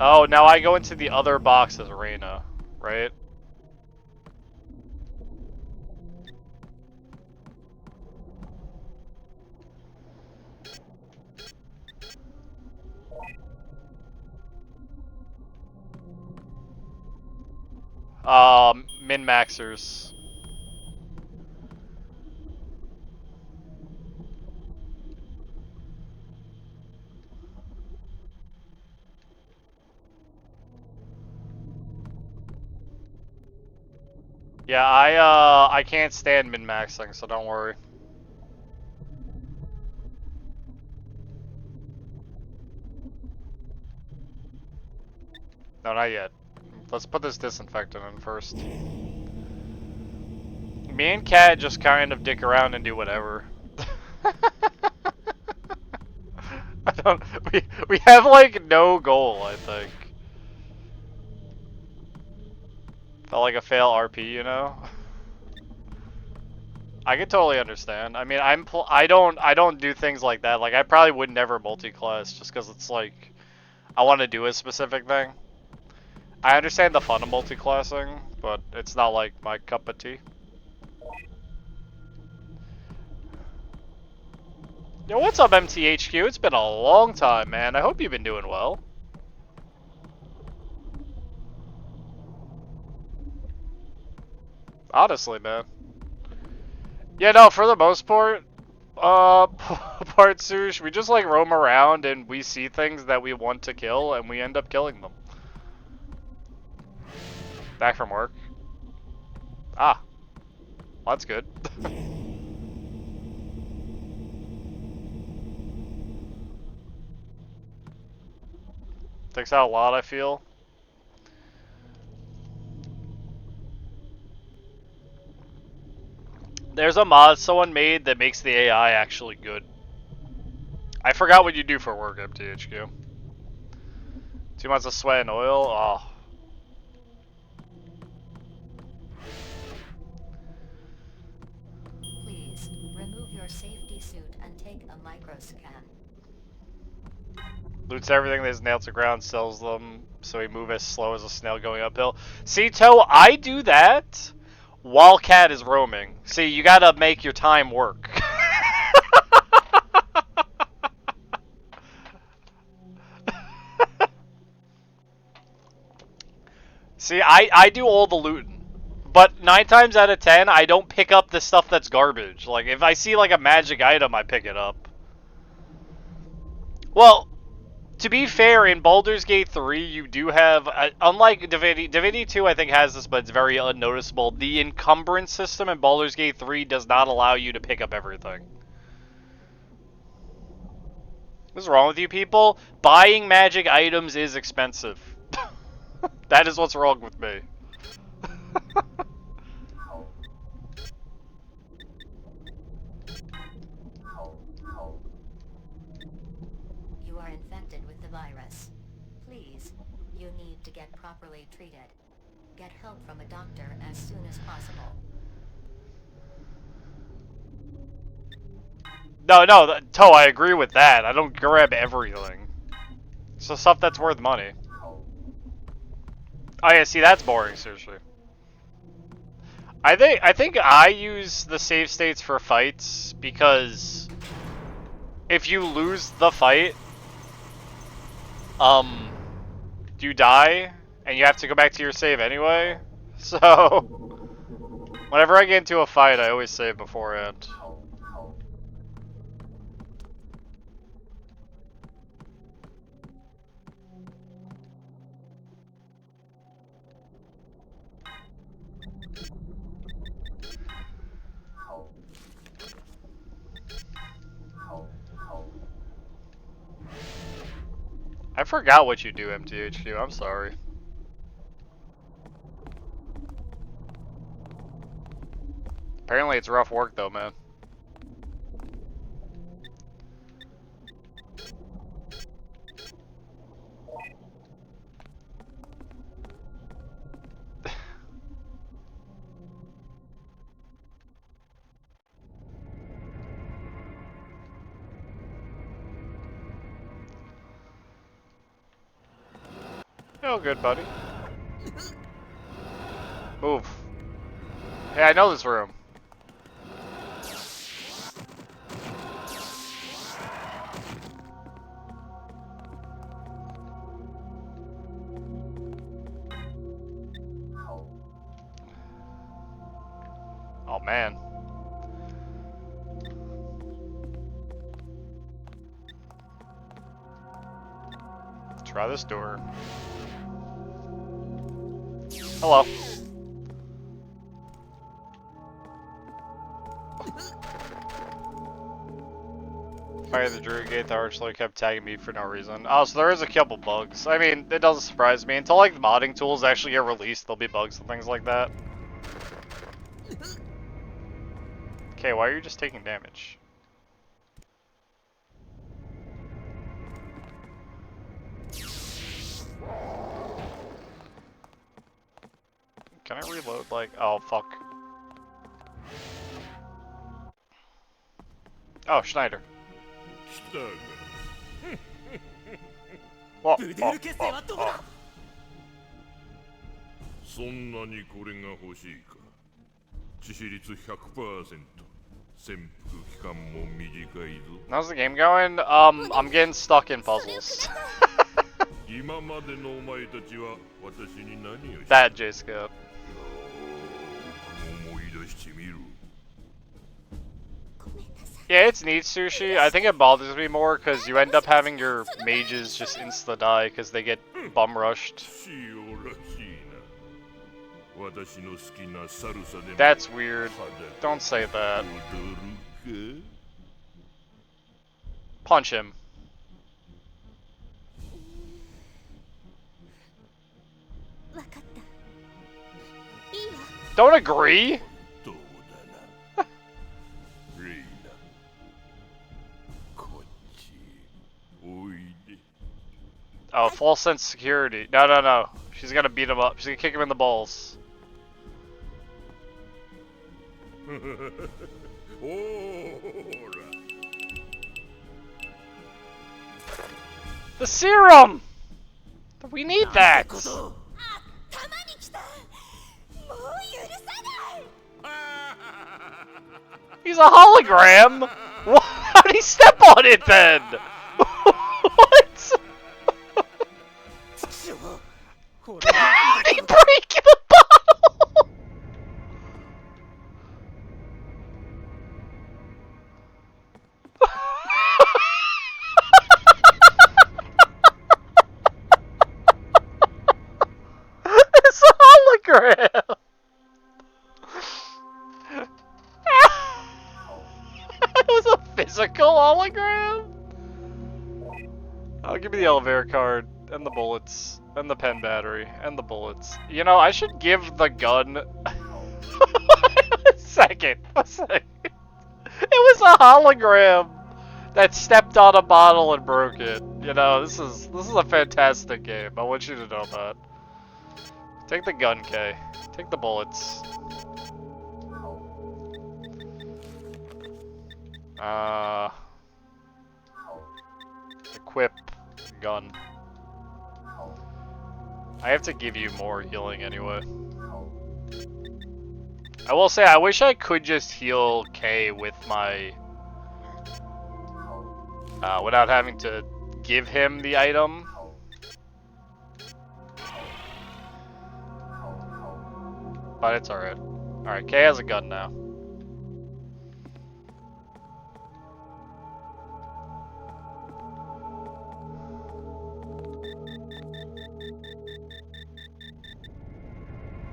Oh, now I go into the other box as Reyna, right? Min-maxers. Yeah, I can't stand min-maxing, so don't worry. No, not yet. Let's put this disinfectant in first. Me and Kat just kind of dick around and do whatever. I don't. We have like no goal. I think. Felt like a fail RP, you know. I can totally understand. I mean, I don't do things like that. Like I probably would never multi-class just because it's like I want to do a specific thing. I understand the fun of multi-classing, but it's not like my cup of tea. Yo, what's up, MTHQ? It's been a long time, man. I hope you've been doing well. Honestly, man. Yeah, no, for the most part, Sush, we just like roam around and we see things that we want to kill and we end up killing them. Back from work. Ah. Well, that's good. Takes out a lot, I feel. There's a mod someone made that makes the AI actually good. I forgot what you do for work, MTHQ. 2 months of sweat and oil? Oh.
Please, remove your safety suit and take a microscan.
Loots everything that is nailed to ground, sells them, so we move as slow as a snail going uphill. See, Toe, I do that while Cat is roaming. See, you gotta make your time work. See, I do all the looting. But 9 times out of 10, I don't pick up the stuff that's garbage. Like, if I see, like, a magic item, I pick it up. Well, to be fair, in Baldur's Gate 3, you do have, unlike Divinity 2 I think has this, but it's very unnoticeable. The encumbrance system in Baldur's Gate 3 does not allow you to pick up everything. What's wrong with you people? Buying magic items is expensive. That is what's wrong with me.
You are infected with the virus. Please, you need to get properly treated. Get help from a doctor as soon as possible.
No, Toe, I agree with that. I don't grab everything. It's the stuff that's worth money. Oh yeah, see, that's boring, seriously. I think I use the save states for fights because if you lose the fight, you die and you have to go back to your save anyway. So whenever I get into a fight, I always save beforehand. I forgot what you do, MTHQ. I'm sorry. Apparently it's rough work though, man. Oh, good, buddy. Move. Hey, I know this room. Oh, man. Try this door. Hello. Fighting the Druid Gate, the Archlord kept tagging me for no reason. Oh, so there is a couple bugs. I mean, it doesn't surprise me. Until, like, the modding tools actually get released, there'll be bugs and things like that. Okay, why are you just taking damage? Can I reload, like... Oh, fuck. Oh, Schneider. Whoa, oh.
そんなにこれが欲しいか。致死率 100%。潜伏期間も短いぞ。
How's the game going? I'm getting stuck in puzzles.
今までのお前たちは私に何をした？
Bad J-Scope.
思い出してみろ。
Yeah, it's neat, Sushi. I think it bothers me more because you end up having your mages just insta-die because they get bum-rushed. That's weird. Don't say that. Punch him. Don't agree? Oh, false sense security. No, no, no. She's gonna beat him up. She's gonna kick him in the balls. The serum! We need that! He's a hologram! How did he step on it then? What? How did he break the bottle? It's a hologram! It was a physical hologram? Oh, give me the elevator card, and the bullets, and the pen battery, and the bullets. You know, I should give the gun... a second. It was a hologram that stepped on a bottle and broke it. You know, this is a fantastic game. I want you to know that. Take the gun, Kay. Take the bullets. Equip gun. I have to give you more healing anyway. I will say, I wish I could just heal Kay with my... without having to give him the item. But it's alright. Alright, Kay has a gun now.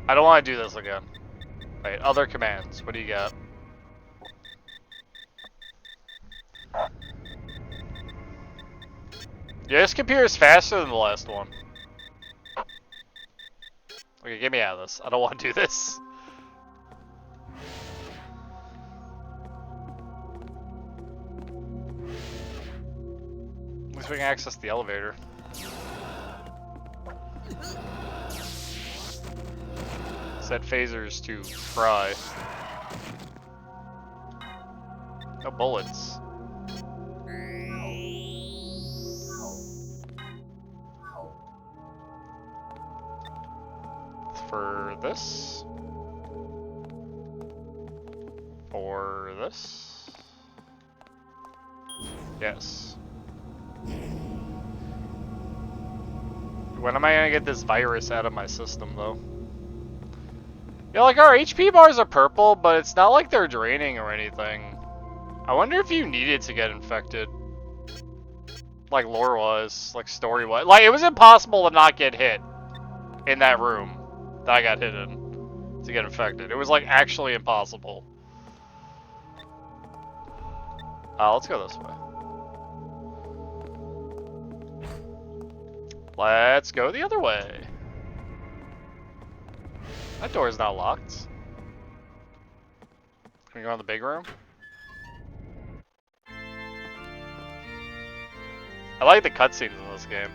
I don't want to do this again. Wait, other commands. What do you got? Yeah, this computer is faster than the last one. Okay, get me out of this. I don't want to do this. At least we can access the elevator. Set phasers to fry. No bullets. For this. For this. Yes. When am I gonna get this virus out of my system, though? Yeah, like, our HP bars are purple, but it's not like they're draining or anything. I wonder if you needed to get infected. Like, lore-wise, like, story-wise. Like, it was impossible to not get hit in that room that I got hit in to get infected. It was, like, actually impossible. Let's go this way. Let's go the other way. That door is not locked. Can we go in the big room? I like the cutscenes in this game.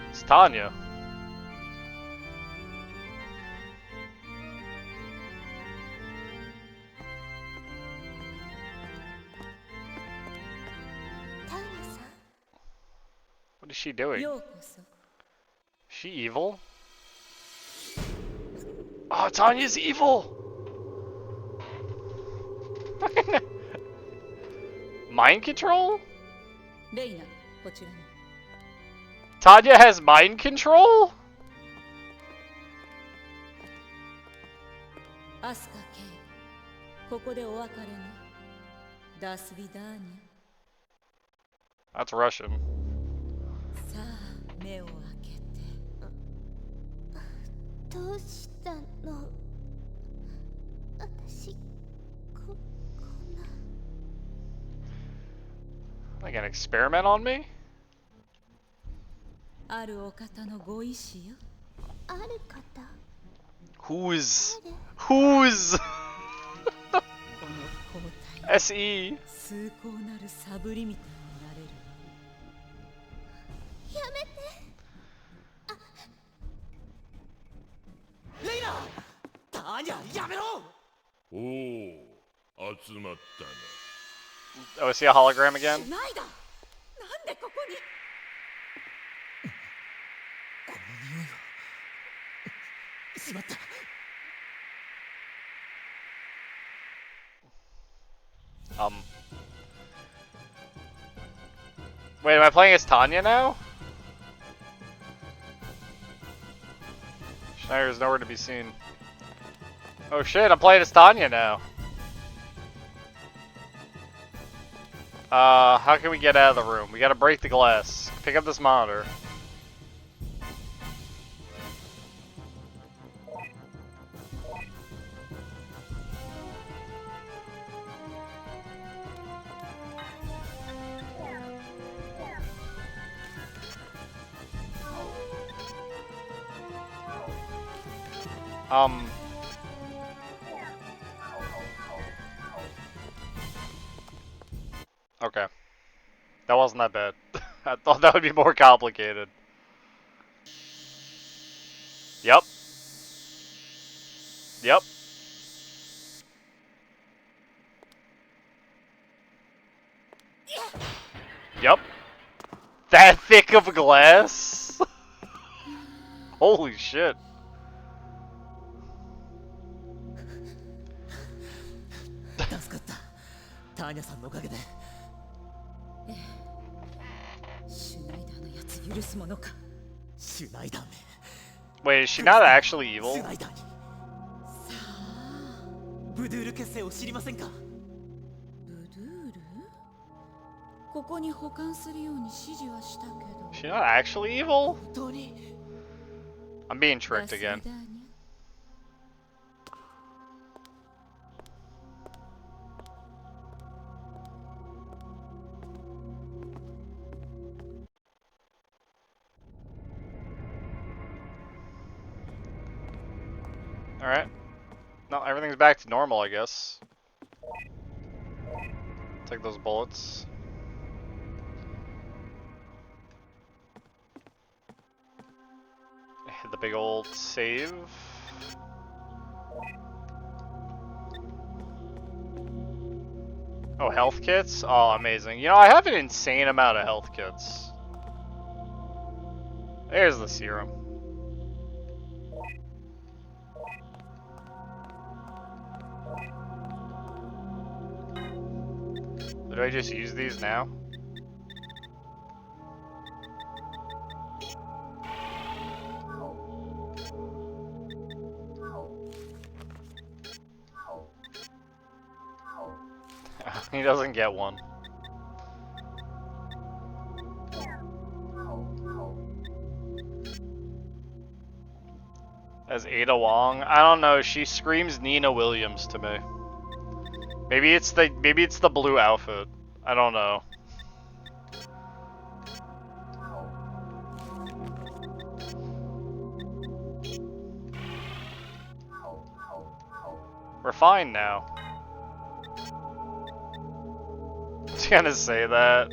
It's Tanya. What is she doing? Is she evil? Oh, Tanya's evil! Mind control? Tanya has mind control? That's Russian.
目を開けてどうしたの私こんな
Like an experiment on me?
あるお方のご意志よある方
Who's SE
崇高なるサブリミターになれるやめて
レイナターニャやめろ
おお、集まったな。
Oh, is he a hologram again?
ないだなんでここに
この匂いはしまった
Wait, am I playing as Tanya now? Schneider is nowhere to be seen. Oh shit, I'm playing as Tanya now. How can we get out of the room? We gotta break the glass. Pick up this monitor. Okay. That wasn't that bad. I thought that would be more complicated. Yep. Yep. Yep. That thick of glass? Holy shit. Wait, is she not actually evil?
ブドゥール結成を知りませんか
ブドゥールここに保管するように指示はしたけど
Is she not actually evil?
本当に
I'm being tricked again. Alright. No, everything's back to normal, I guess. Take those bullets. Hit the big old save. Oh, health kits? Oh, amazing. You know, I have an insane amount of health kits. There's the serum. Do I just use these now? He doesn't get one. As Ada Wong? I don't know, she screams Nina Williams to me. Maybe it's the blue outfit. I don't know. We're fine now. I was gonna say that.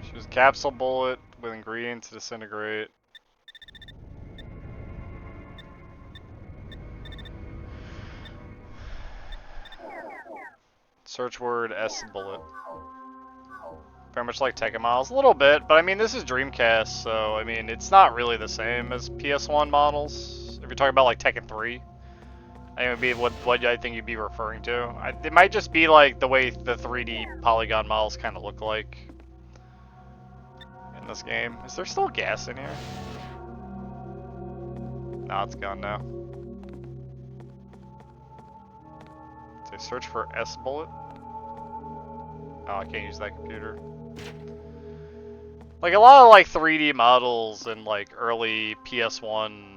She was capsule bullet with ingredients to disintegrate. Search word S bullet. Very much like Tekken Miles, a little bit, but I mean this is Dreamcast, so I mean it's not really the same as PS1 models. If you're talking about like Tekken 3, I think it would be what I think you'd be referring to. It might just be like the way the 3D polygon models kind of look like in this game. Is there still gas in here? No, it's gone now. So search for S bullet. Oh, I can't use that computer. Like a lot of like 3D models and like early PS1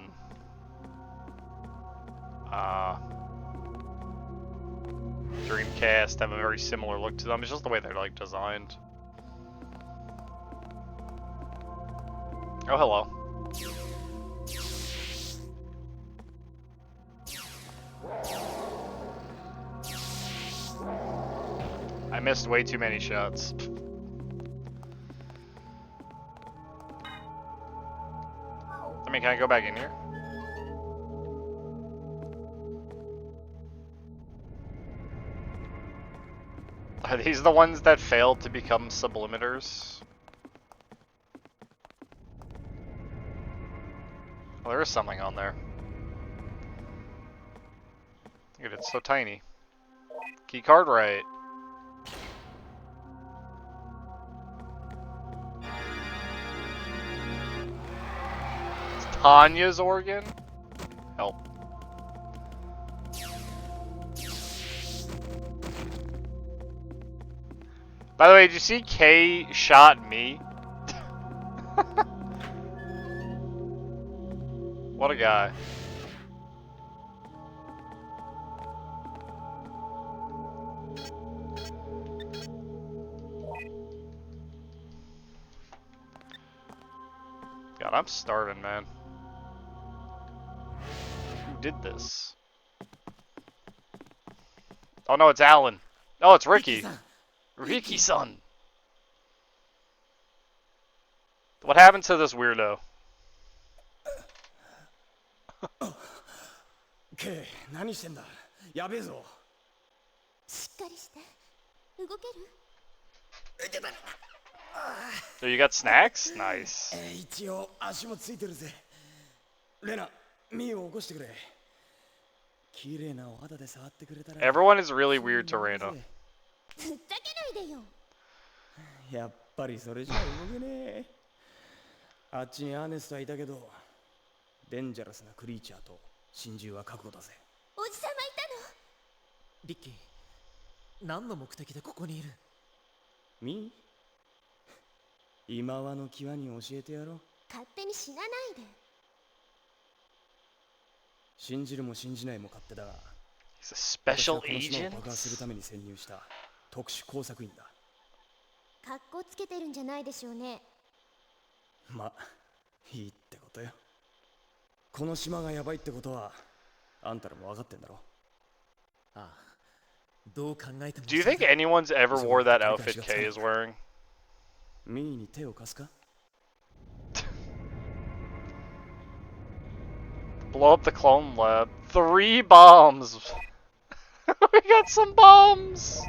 Dreamcast have a very similar look to them. It's just the way they're like designed. Oh, hello. I missed way too many shots. I mean, can I go back in here? Are these the ones that failed to become sublimiters? Oh, there is something on there. Look at it, it's so tiny. Key card right. It's Tanya's organ? Help. By the way, did you see Kay shot me? What a guy. God, I'm starving, man. Who did this? Oh no, it's Alan. Oh, it's Ricky. Ricky-san. What happened to this weirdo?
Kay, 何してんだ? やべえぞ。
しっかりして。動ける?
So you got snacks? Nice.
一応足もついてるぜ。レナ、ミーを起こしてくれ。綺麗なお肌で触ってくれたら。
Everyone is really weird to Reina.
ふざけないでよ。
やっぱりそれじゃ動けねえ。あっちにアーネストはいたけど、デンジャラスなクリーチャーと心中は覚悟だぜ。
おじさまいたの？
リッキー、何の目的でここにいる？
ミー？今和の際に教えてやろう。
勝手に死なないで。
信じるも信じないも勝手だが。
He's a special agent?
爆破するために潜入した特殊工作員だ。
格好つけてるんじゃないでしょうね。
ま、いいってことよ。この島がやばいってことはあんたらも分かってんだろ。
ああ、どう考えても。
Do you think anyone's ever wore that outfit Kay is wearing?
ミーに手を貸すか?
Blow up the clone lab. 3 bombs! We got some bombs!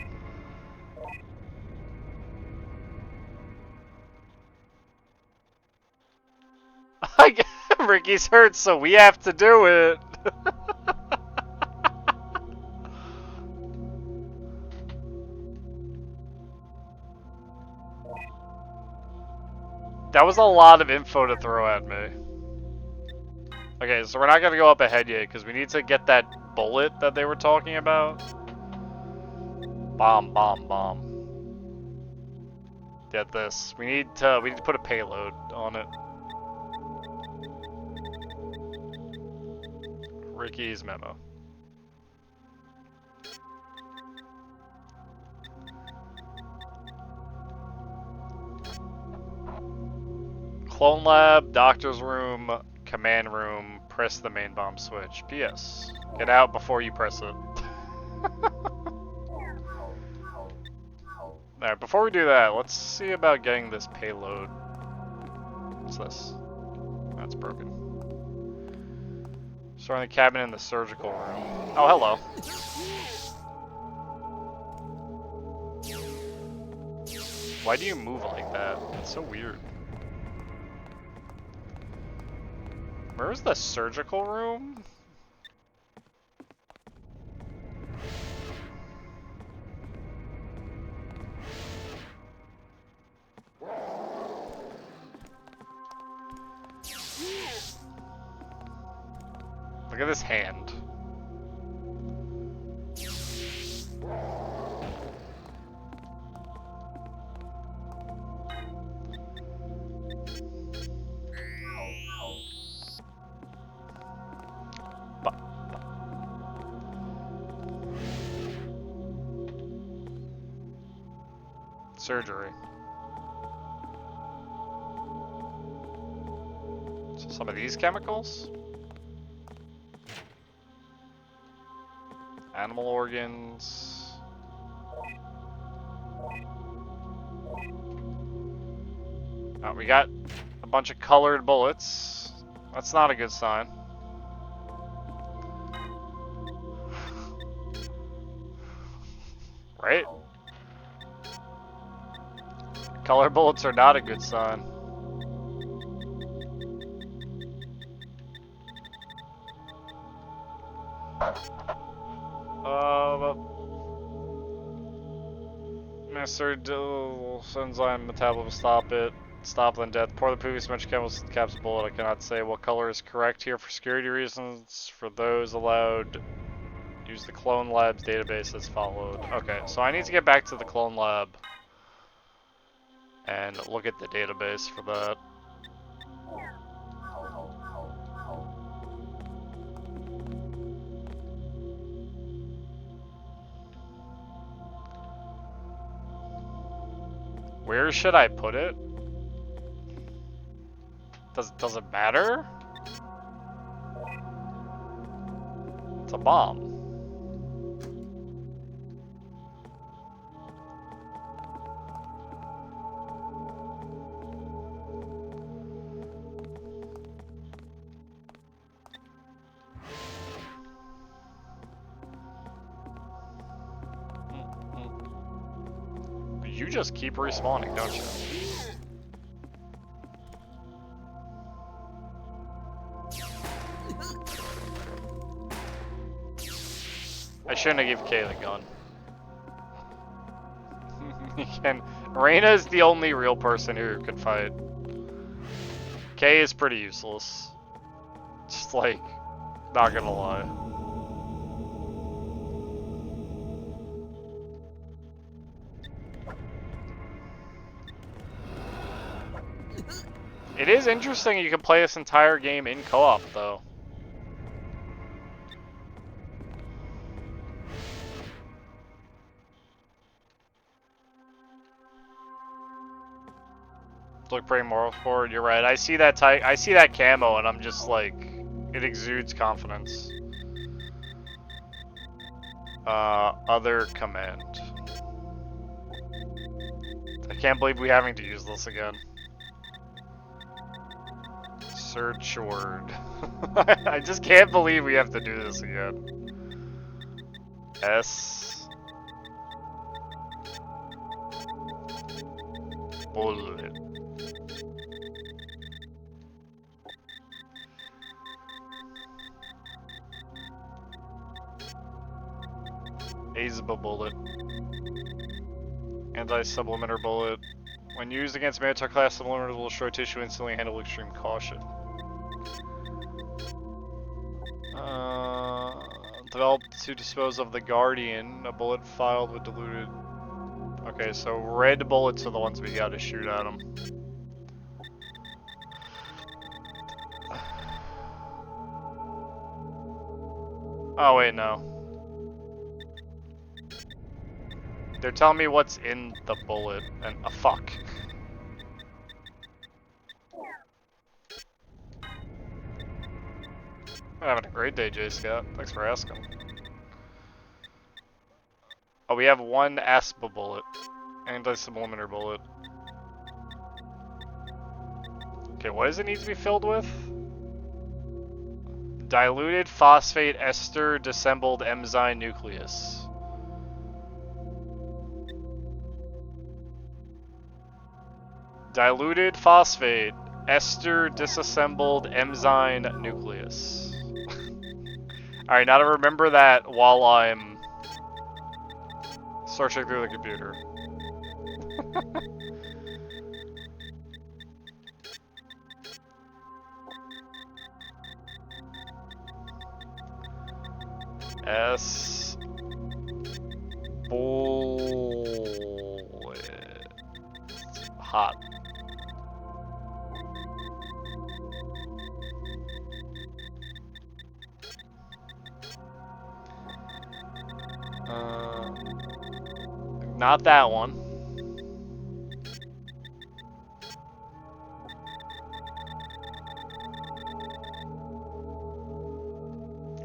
Ricky's hurt, so we have to do it! That was a lot of info to throw at me. Okay, so we're not gonna go up ahead yet because we need to get that bullet that they were talking about. Bomb, bomb, bomb. Get this. We need to put a payload on it. Ricky's memo. Clone lab, doctor's room, command room, press the main bomb switch. P.S. Get out before you press it. Alright, before we do that, let's see about getting this payload. What's this? That's broken. Storing the cabinet in the surgical room. Oh, hello. Why do you move like that? It's so weird. Where's the surgical room? Look at this hand. Surgery. So some of these chemicals? Animal organs. Oh, we got a bunch of colored bullets. That's not a good sign. Right? Color bullets are not a good sign. Master enzyme metabolism, stop it. Stop then death. Pour the previous mentioned chemicals in the capsule bullet. I cannot say what color is correct here for security reasons. For those allowed, use the clone lab's database as followed. Okay, so I need to get back to the clone lab and look at the database for that. Where should I put it? Does it matter? It's a bomb. You just keep respawning, don't you? I shouldn't have given Kay the gun. Reina is the only real person who could fight. Kay is pretty useless. Just like, not gonna lie. It is interesting you can play this entire game in co-op, though. Look pretty moral forward. You're right. I see that I see that camo, and I'm just like, it exudes confidence. Other command. I can't believe we're having to use this again. Search word. I just can't believe we have to do this again. S. Bullet. Azeba bullet. Anti-subliminator bullet. When used against Minotaur class, subliminators will destroy tissue instantly, handle with extreme caution. Developed to dispose of the Guardian. A bullet filed with diluted... Okay, so red bullets are the ones we gotta shoot at him. Oh wait, no. They're telling me what's in the bullet, and fuck. I'm having a great day, J Scott. Thanks for asking. Oh, we have one ASPA bullet. Anti-subliminal bullet. Okay, what does it need to be filled with? Diluted phosphate ester disassembled enzyme nucleus. Diluted phosphate ester disassembled enzyme nucleus. Alright, now to remember that while I'm searching through the computer. S bullet hot. Not that one.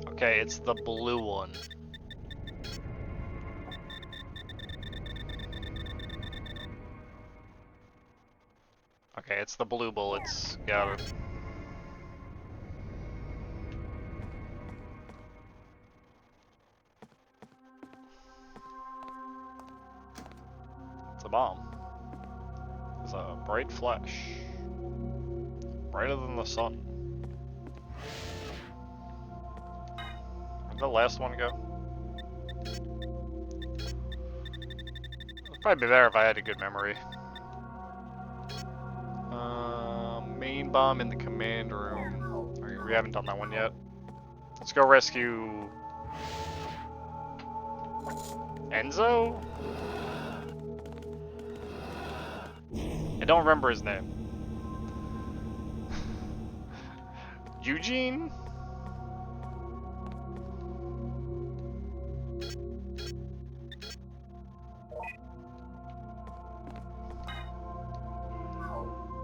Okay, it's the blue one. Okay, it's the blue bullets. Got it. It's a bomb. It's a bright flash. Brighter than the sun. Where'd the last one go? It'd probably be there if I had a good memory. Main bomb in the command room. Alright, we haven't done that one yet. Let's go rescue... Enzo? I don't remember his name. Eugene?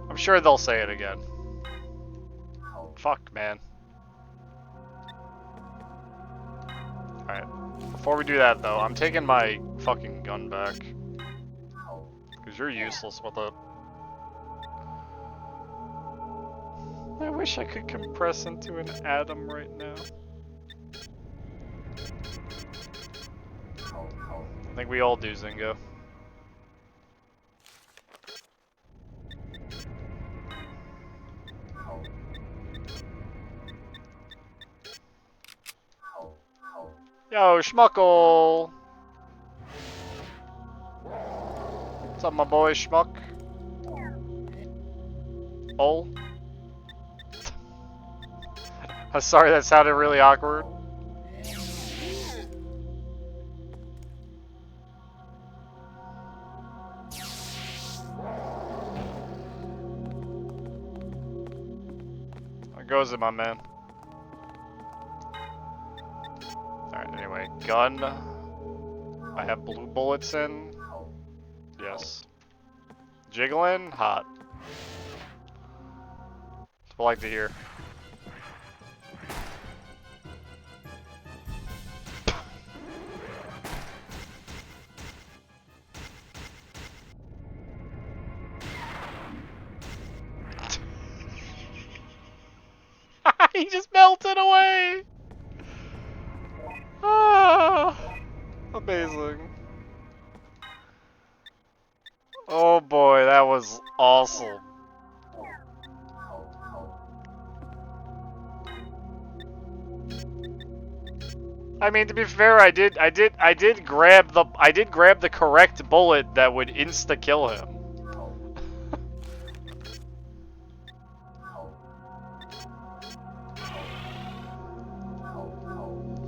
I'm sure they'll say it again. Fuck, man. Alright. Before we do that, though, I'm taking my fucking gun back. Because you're useless with it. I wish I could compress into an atom right now. I think we all do, Zingo. Yo, Schmuckle! What's up, my boy, Schmuck? Oh. I'm sorry, that sounded really awkward. How goes it, my man? Alright, anyway, gun. I have blue bullets in. Yes. Jiggling? Hot. That's what I like to hear. He just melted away! Ah, amazing. Oh boy, that was awesome. I mean, to be fair, I did grab the correct bullet that would insta kill him.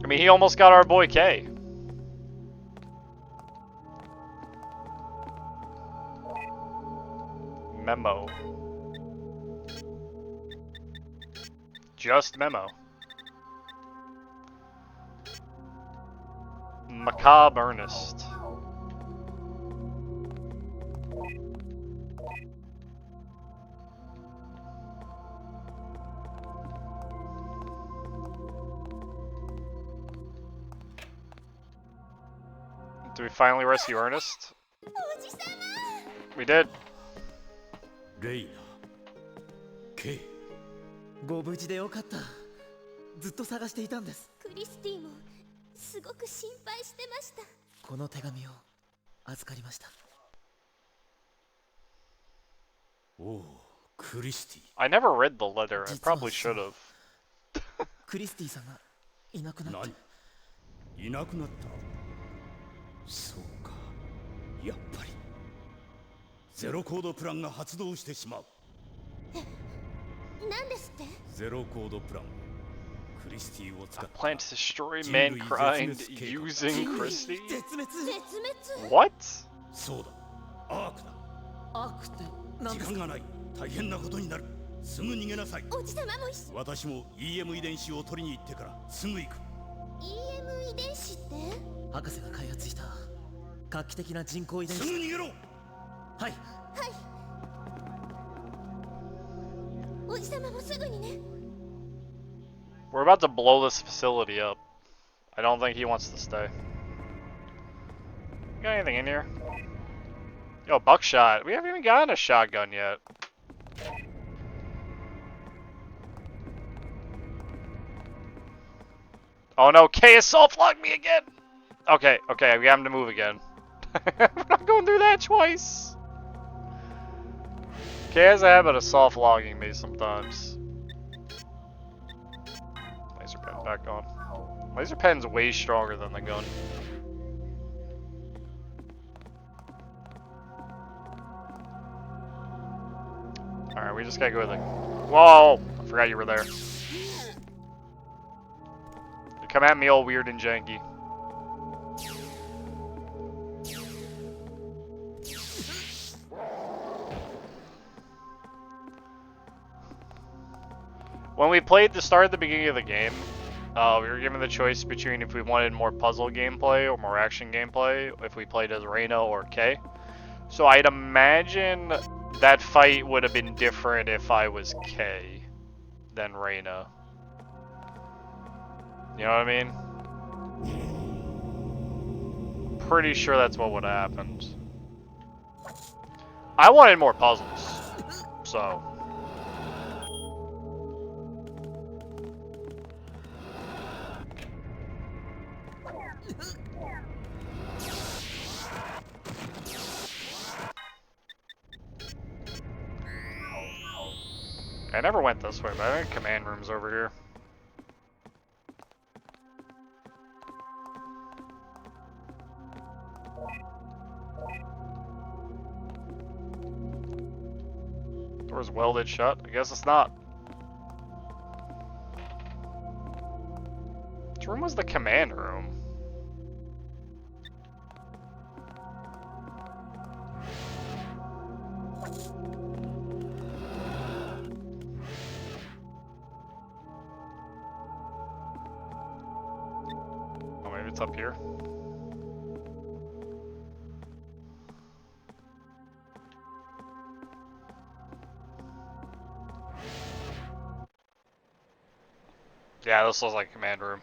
I mean, he almost got our boy K. Memo. Just memo. Macabre Ernest. Did we finally rescue Ernest? We did.
レイナ K
ご無事でよかった。ずっと探していたんです。
クリスティもすごく心配してました。
この手紙を預かりました。
おお、クリスティ。
I never read the letter. I probably should have.
クリスティさんがいなくなって。
いなくなった。そうか。やっぱり。ゼロコードプランが発動してしまう。
何ですって？
ゼロコードプラン。クリスティを使った。
Plan to destroy mankind using Christie?
絶滅？
What?
そうだ。アークだ。
アークって何ですか？
時間がない。大変なことになる。すぐ逃げなさい。
おじさまも一緒。
私も EM 遺伝子を取りに行ってからすぐ行く。
EM 遺伝子って？
博士が開発した画期的な人工遺伝子。
すぐ逃げろ。
はい。
おじさまもすぐにね。
We're about to blow this facility up. I don't think he wants to stay. Got anything in here? Yo, buckshot. We haven't even gotten a shotgun yet. Oh no, K has soft-locked me again! Okay, we have to move again. We're not going through that twice! K has a habit of soft-logging me sometimes. Laser pen back on. Laser pen's way stronger than the gun. Alright, we just gotta go with it. Whoa! I forgot you were there. You come at me all weird and janky. When we played the start at the beginning of the game, we were given the choice between if we wanted more puzzle gameplay or more action gameplay, if we played as Reina or K. So I'd imagine that fight would have been different if I was K than Reina. You know what I mean? Pretty sure that's what would have happened. I wanted more puzzles, so... I never went this way, but I think command room's over here. Door's welded shut. I guess it's not. Which room was the command room? Oh, maybe it's up here. Yeah, this looks like a command room.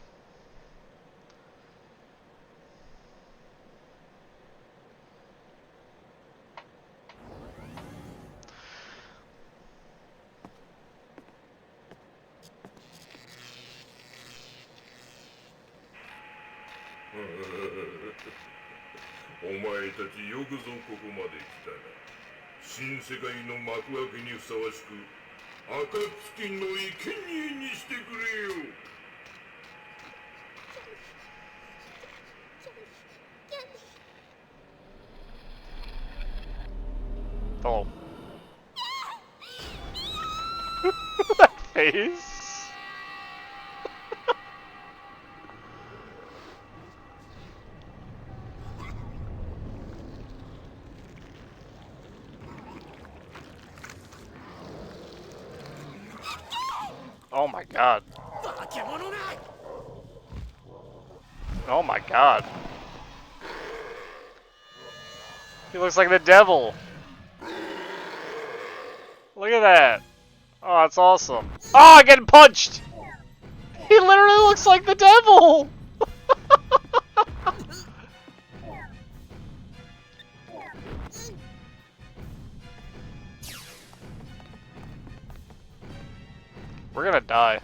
Hello. That face. Oh my god. Oh my god. He looks like the devil. Look at that. Oh, that's awesome. Oh, I'm getting punched! He literally looks like the devil! We're gonna die.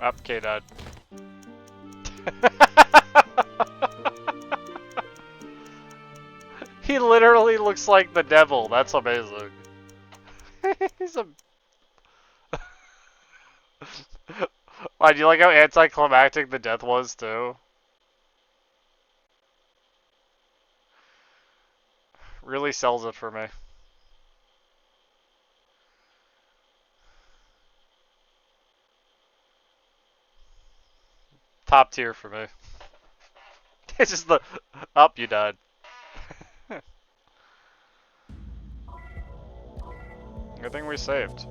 Okay, died. He literally looks like the devil. That's amazing. He's a... Wow, do you like how anticlimactic the death was, too? Really sells it for me. Top tier for me. It's just the... Up, you died. Good thing we saved.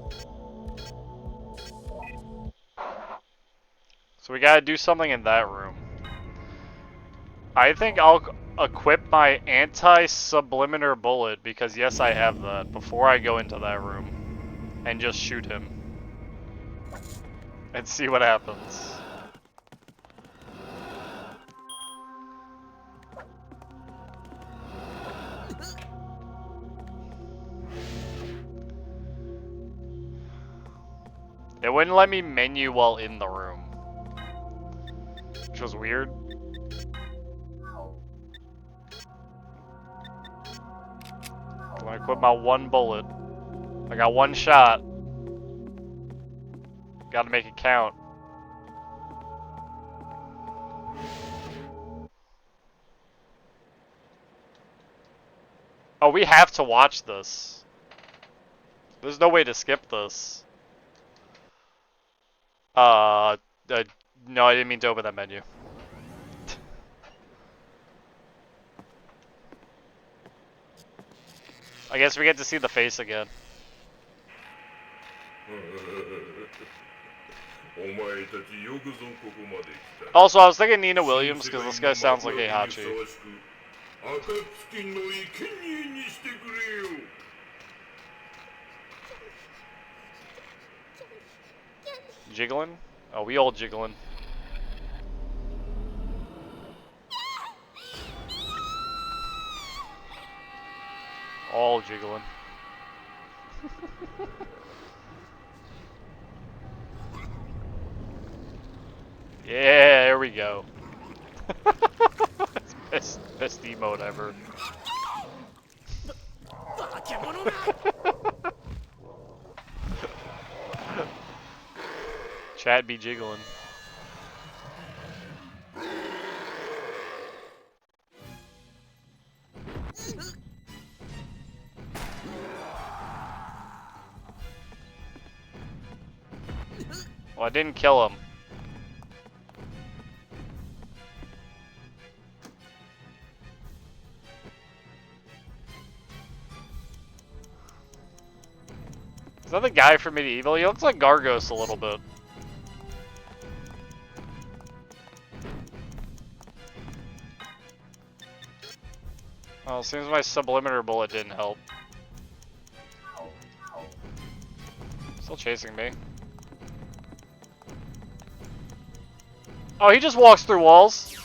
So we gotta do something in that room. I think I'll equip my anti-subliminator bullet, because yes, I have that, before I go into that room. And just shoot him. And see what happens. It wouldn't let me menu while in the room. Which was weird. I'm gonna equip my one bullet. I got one shot. Gotta make it count. Oh, we have to watch this. There's no way to skip this. No, I didn't mean to open that menu. I guess we get to see the face again. Also, I was thinking Nina Williams because this guy sounds like Heihachi. Jiggling? Oh, we all jiggling. All jiggling. Yeah, there we go. It's best emote ever. Chat be jiggling. Well, I didn't kill him. Is that the guy from Medieval? He looks like Gargos a little bit. Well, it seems my subliminator bullet didn't help. Still chasing me. Oh, he just walks through walls.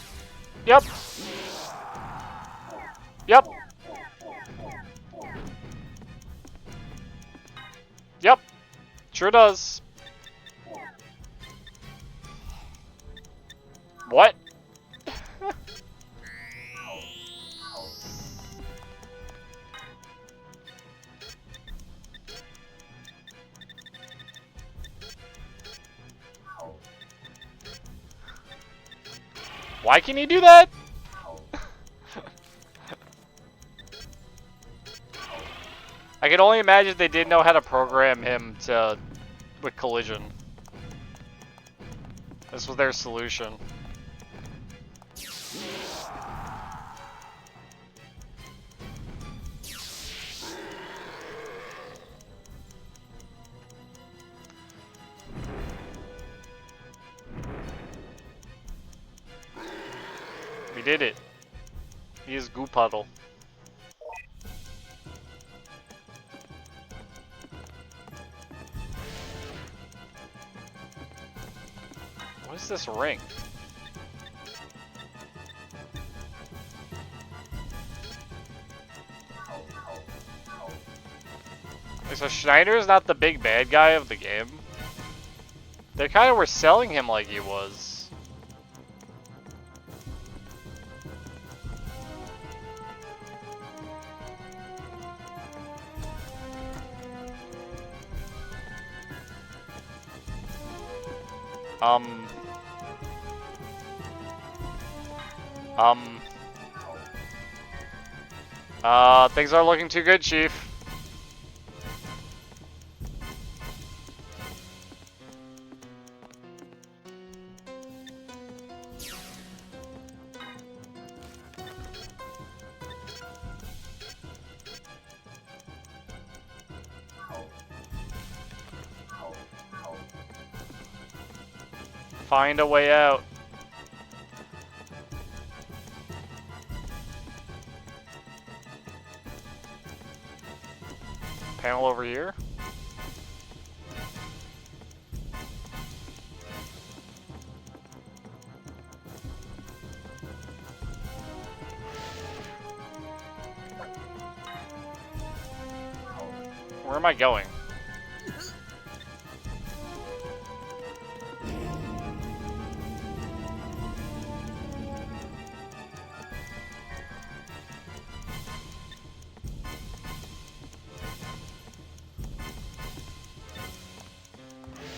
Yep. Yep. Yep. Sure does. What? Why can he do that? I can only imagine they didn't know how to program him to with collision. This was their solution. We did it. He is Goo Puddle. What is this ring? Like, so Schneider's not the big bad guy of the game? They kind of were selling him like he was. Things are looking too good, Chief. Find a way out. Panel over here. Where am I going?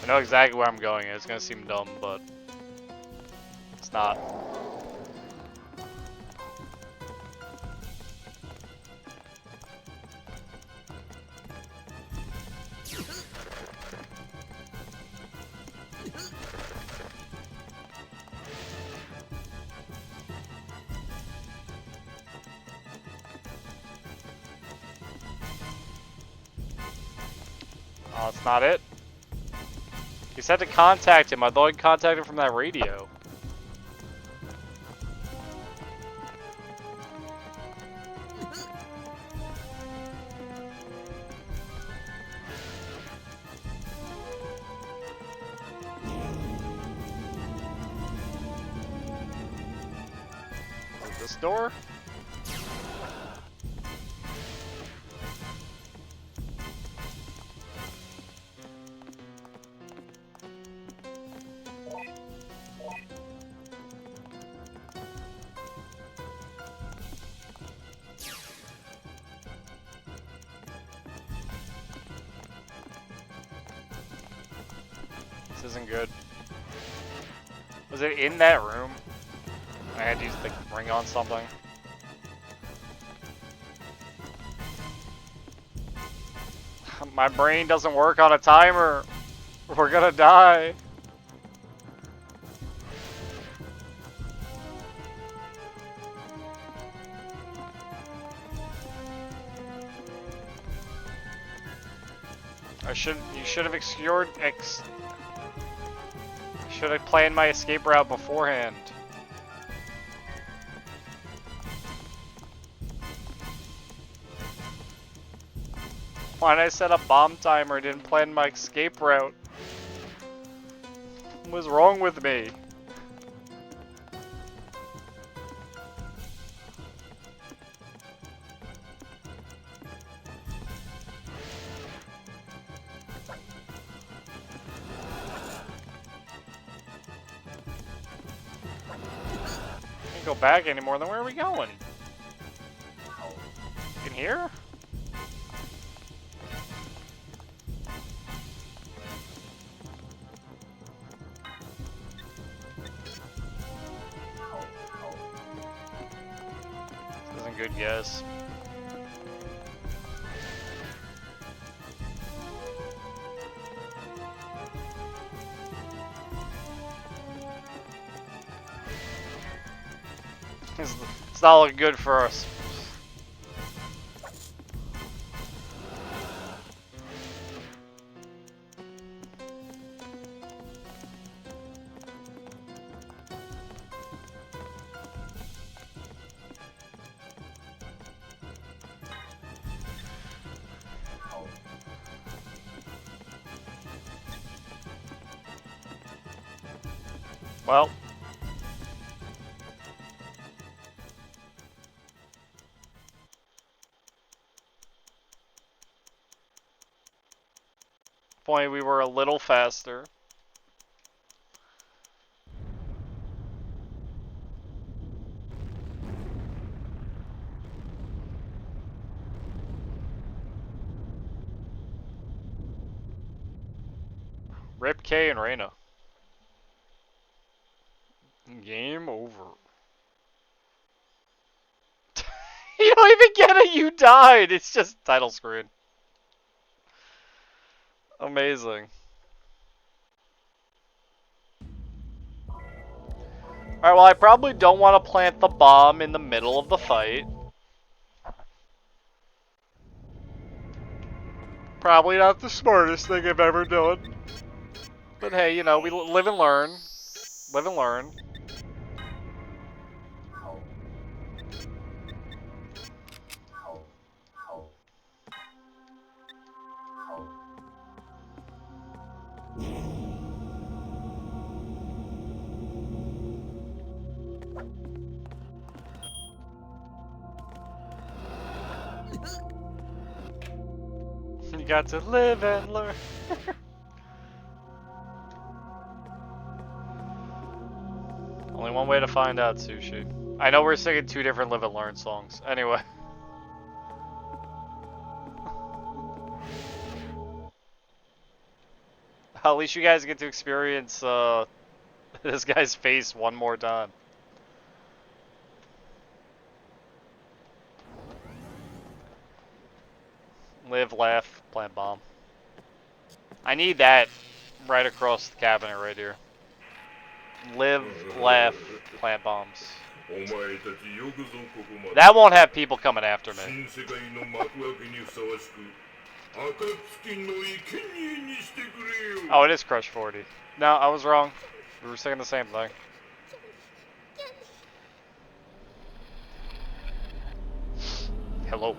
I know exactly where I'm going. It's gonna seem dumb, but it's not. Oh, it's not it. He said to contact him. I thought he'd contact him from that radio. Is this door? This isn't good. Was it in that room? I had to use the ring on something. My brain doesn't work on a timer. We're gonna die. You should have should have planned my escape route beforehand. Why did I set a bomb timer? Didn't plan my escape route. What was wrong with me? Can't go back anymore. Then where are we going? In here? Good guess. It's not looking good for us. Well. Point we were a little faster. Rip K and Reyna. Game over. You don't even get it, you died! It's just title screen. Amazing. Alright, well I probably don't want to plant the bomb in the middle of the fight. Probably not the smartest thing I've ever done. But hey, you know, we live and learn. Live and learn. You got to live and learn. Only one way to find out, Sushi. I know we're singing two different live and learn songs. Anyway. At least you guys get to experience this guy's face one more time. Live, laugh, plant bomb. I need that right across the cabinet right here. Live, laugh, plant bombs. That won't have people coming after me. Oh, it is Crush 40. No, I was wrong. We were saying the same thing. Hello.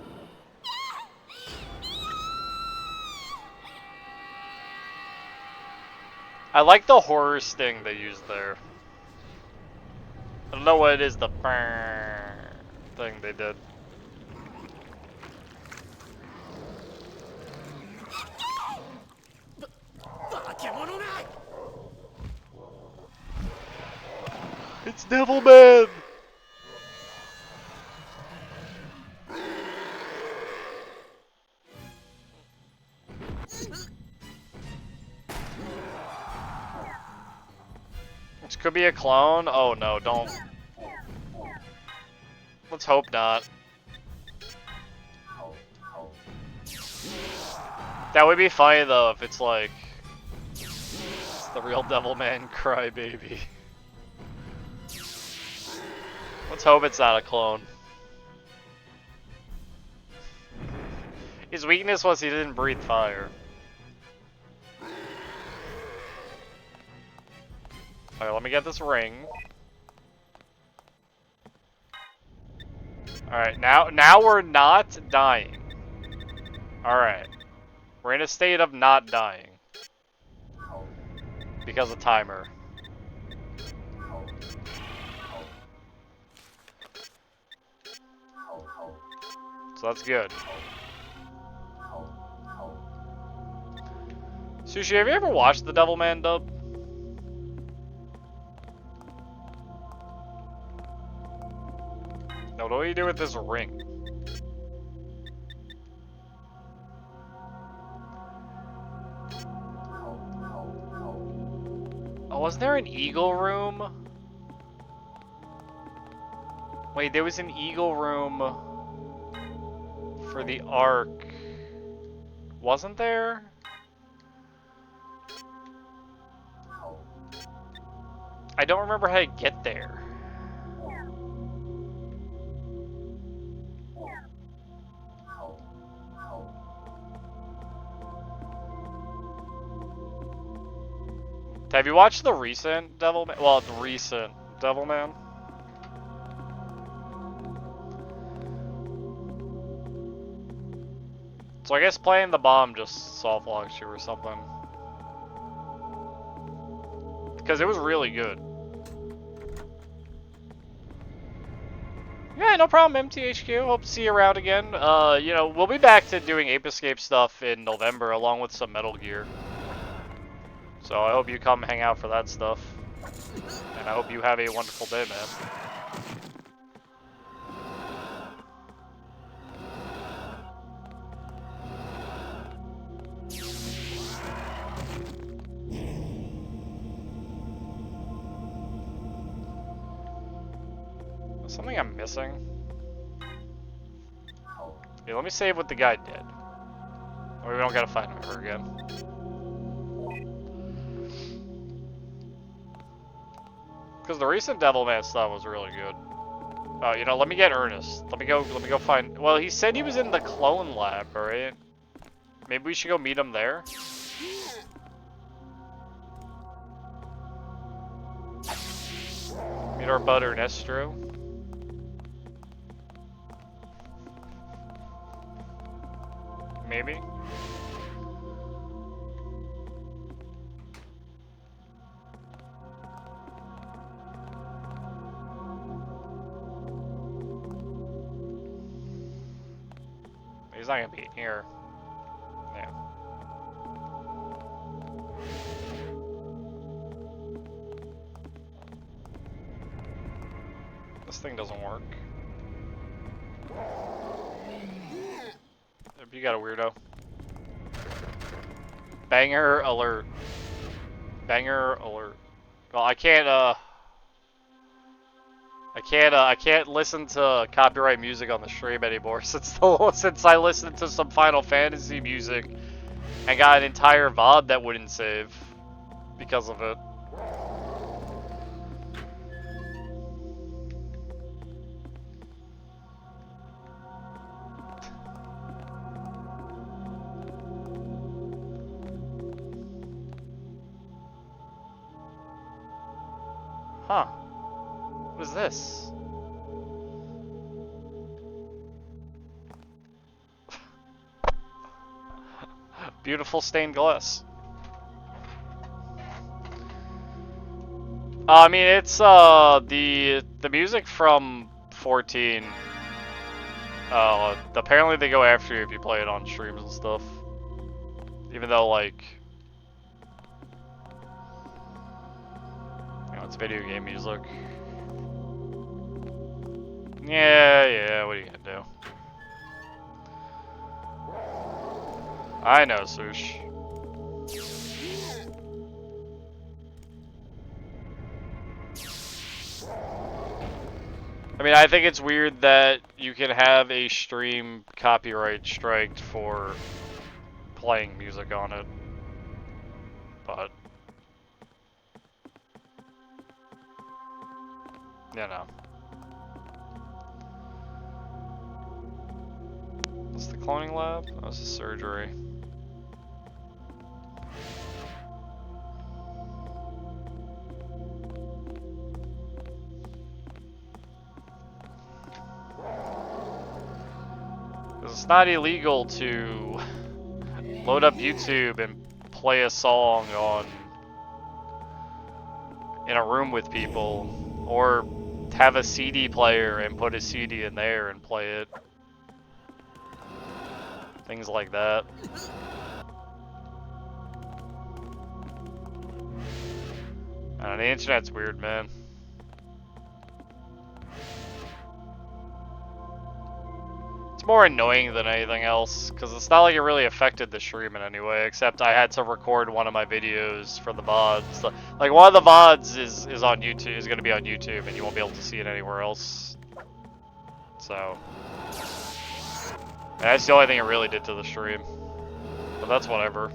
I like the horror sting they used there. I don't know what it is, the thing they did. It's Devilman! This could be a clone. Oh no, don't. Let's hope not. That would be funny though if it's like it's the real Devilman crybaby. Let's hope it's not a clone. His weakness was he didn't breathe fire. Alright, let me get this ring. Alright, now we're not dying. Alright. We're in a state of not dying. Because of timer. So that's good. Sushi, have you ever watched the Devilman dub? No, what do you do with this ring? Oh, wasn't there an eagle room? Wait, there was an eagle room for the Ark. Wasn't there? I don't remember how to get there. Have you watched the recent Devilman? Well, the recent Devilman. So I guess playing the bomb just soft locks you or something. Because it was really good. Yeah, no problem, MTHQ. Hope to see you around again. You know, we'll be back to doing Ape Escape stuff in November, along with some Metal Gear. So I hope you come hang out for that stuff. And I hope you have a wonderful day, man. Something I'm missing? Yeah, let me save what the guy did. Or we don't gotta fight him ever again. Because the recent Devilman stuff was really good. Oh, you know, let me get Ernest. Let me go find... Well, he said he was in the clone lab, right? Maybe we should go meet him there? Meet our bud Ernesto. Maybe? He's not gonna be in here. Yeah. This thing doesn't work. You got a weirdo. Banger alert. Banger alert. Well, I can't listen to copyright music on the stream anymore since I listened to some Final Fantasy music and got an entire VOD that wouldn't save because of it. Huh. What is this? Beautiful stained glass. I mean, it's the music from 14. Apparently they go after you if you play it on streams and stuff. Even though, like, you know, it's video game music. Yeah, what are you gonna do? I know, Swoosh. I mean, I think it's weird that you can have a stream copyright striked for playing music on it, but you know. Is this the cloning lab? That was a surgery. It's not illegal to load up YouTube and play a song in a room with people, or have a CD player and put a CD in there and play it. Things like that. I don't know, the internet's weird, man. More annoying than anything else, because it's not like it really affected the stream in any way, except I had to record one of my videos for the VODs. Like, one of the VODs is on YouTube, is going to be on YouTube, and you won't be able to see it anywhere else. So, and that's the only thing it really did to the stream. But that's whatever.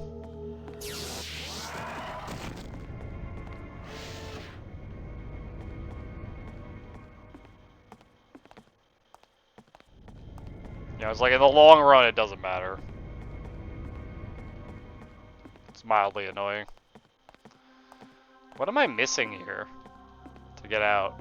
You know, it's like in the long run, it doesn't matter. It's mildly annoying. What am I missing here to get out?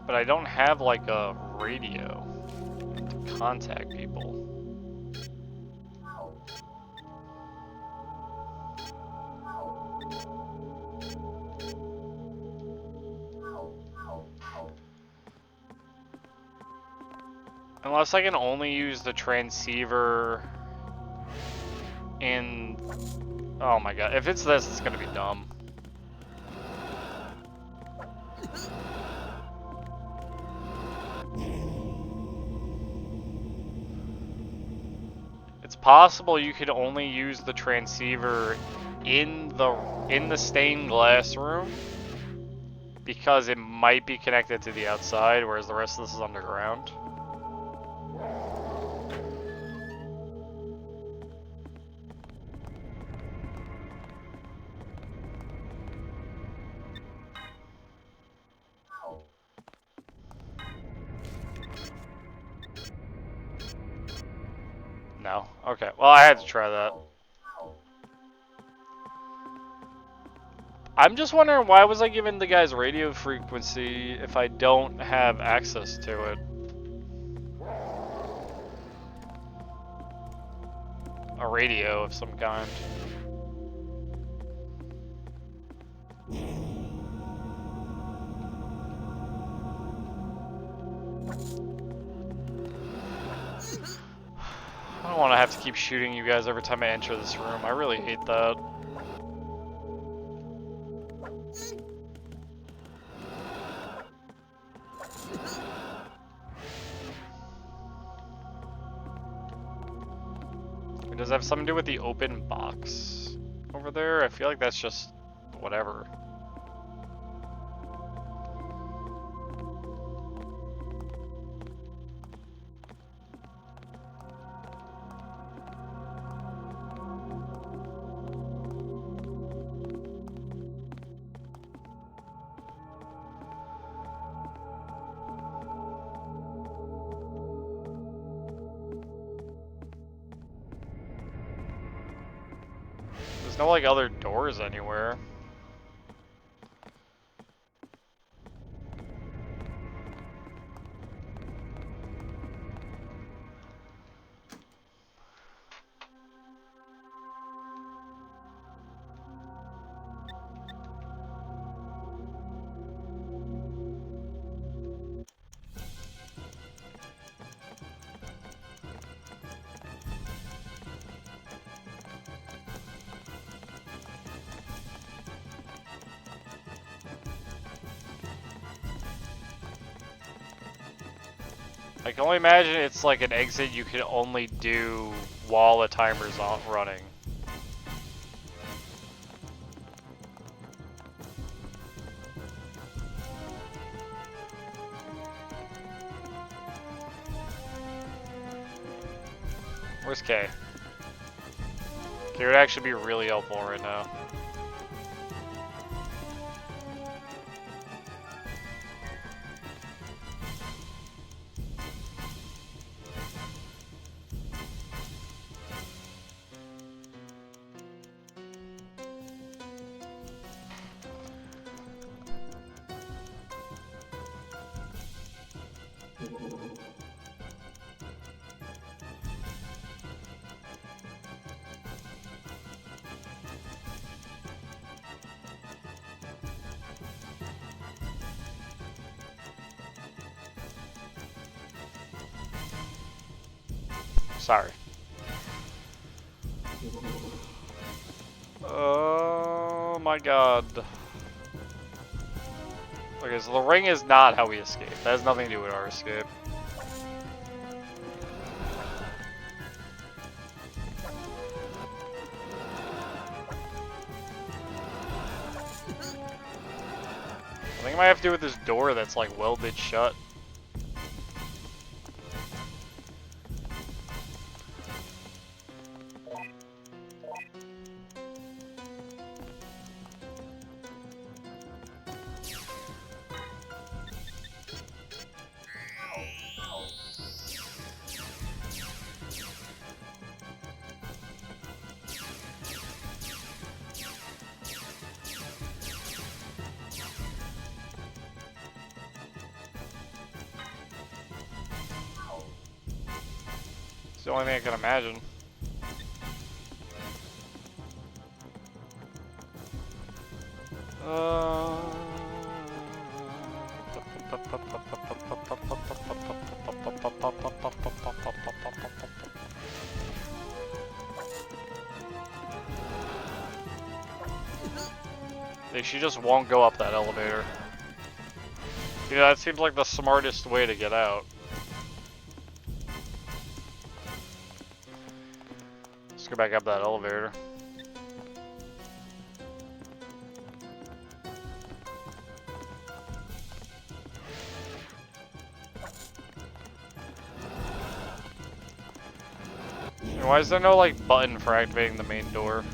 But I don't have like a radio to contact people. Unless I can only use the transceiver in... Oh my god, if it's this, it's gonna be dumb. It's possible you could only use the transceiver in the stained glass room because it might be connected to the outside, whereas the rest of this is underground. No? Okay. Well, I had to try that. I'm just wondering, why was I given the guy's radio frequency if I don't have access to it? A radio of some kind. I don't want to have to keep shooting you guys every time I enter this room. I really hate that. Does it have something to do with the open box over there? I feel like that's just whatever. There's no like other doors anywhere. I can only imagine it's like an exit you can only do while the timer's on running. Where's Kay? Kay would actually be really helpful right now. Sorry. Oh my god. Okay, so the ring is not how we escape. That has nothing to do with our escape. I think it might have to do with this door that's like welded shut. the only thing I can imagine. She just won't go up that elevator. Yeah, that seems like the smartest way to get out. Let's go back up that elevator. And why is there no like button for activating the main door?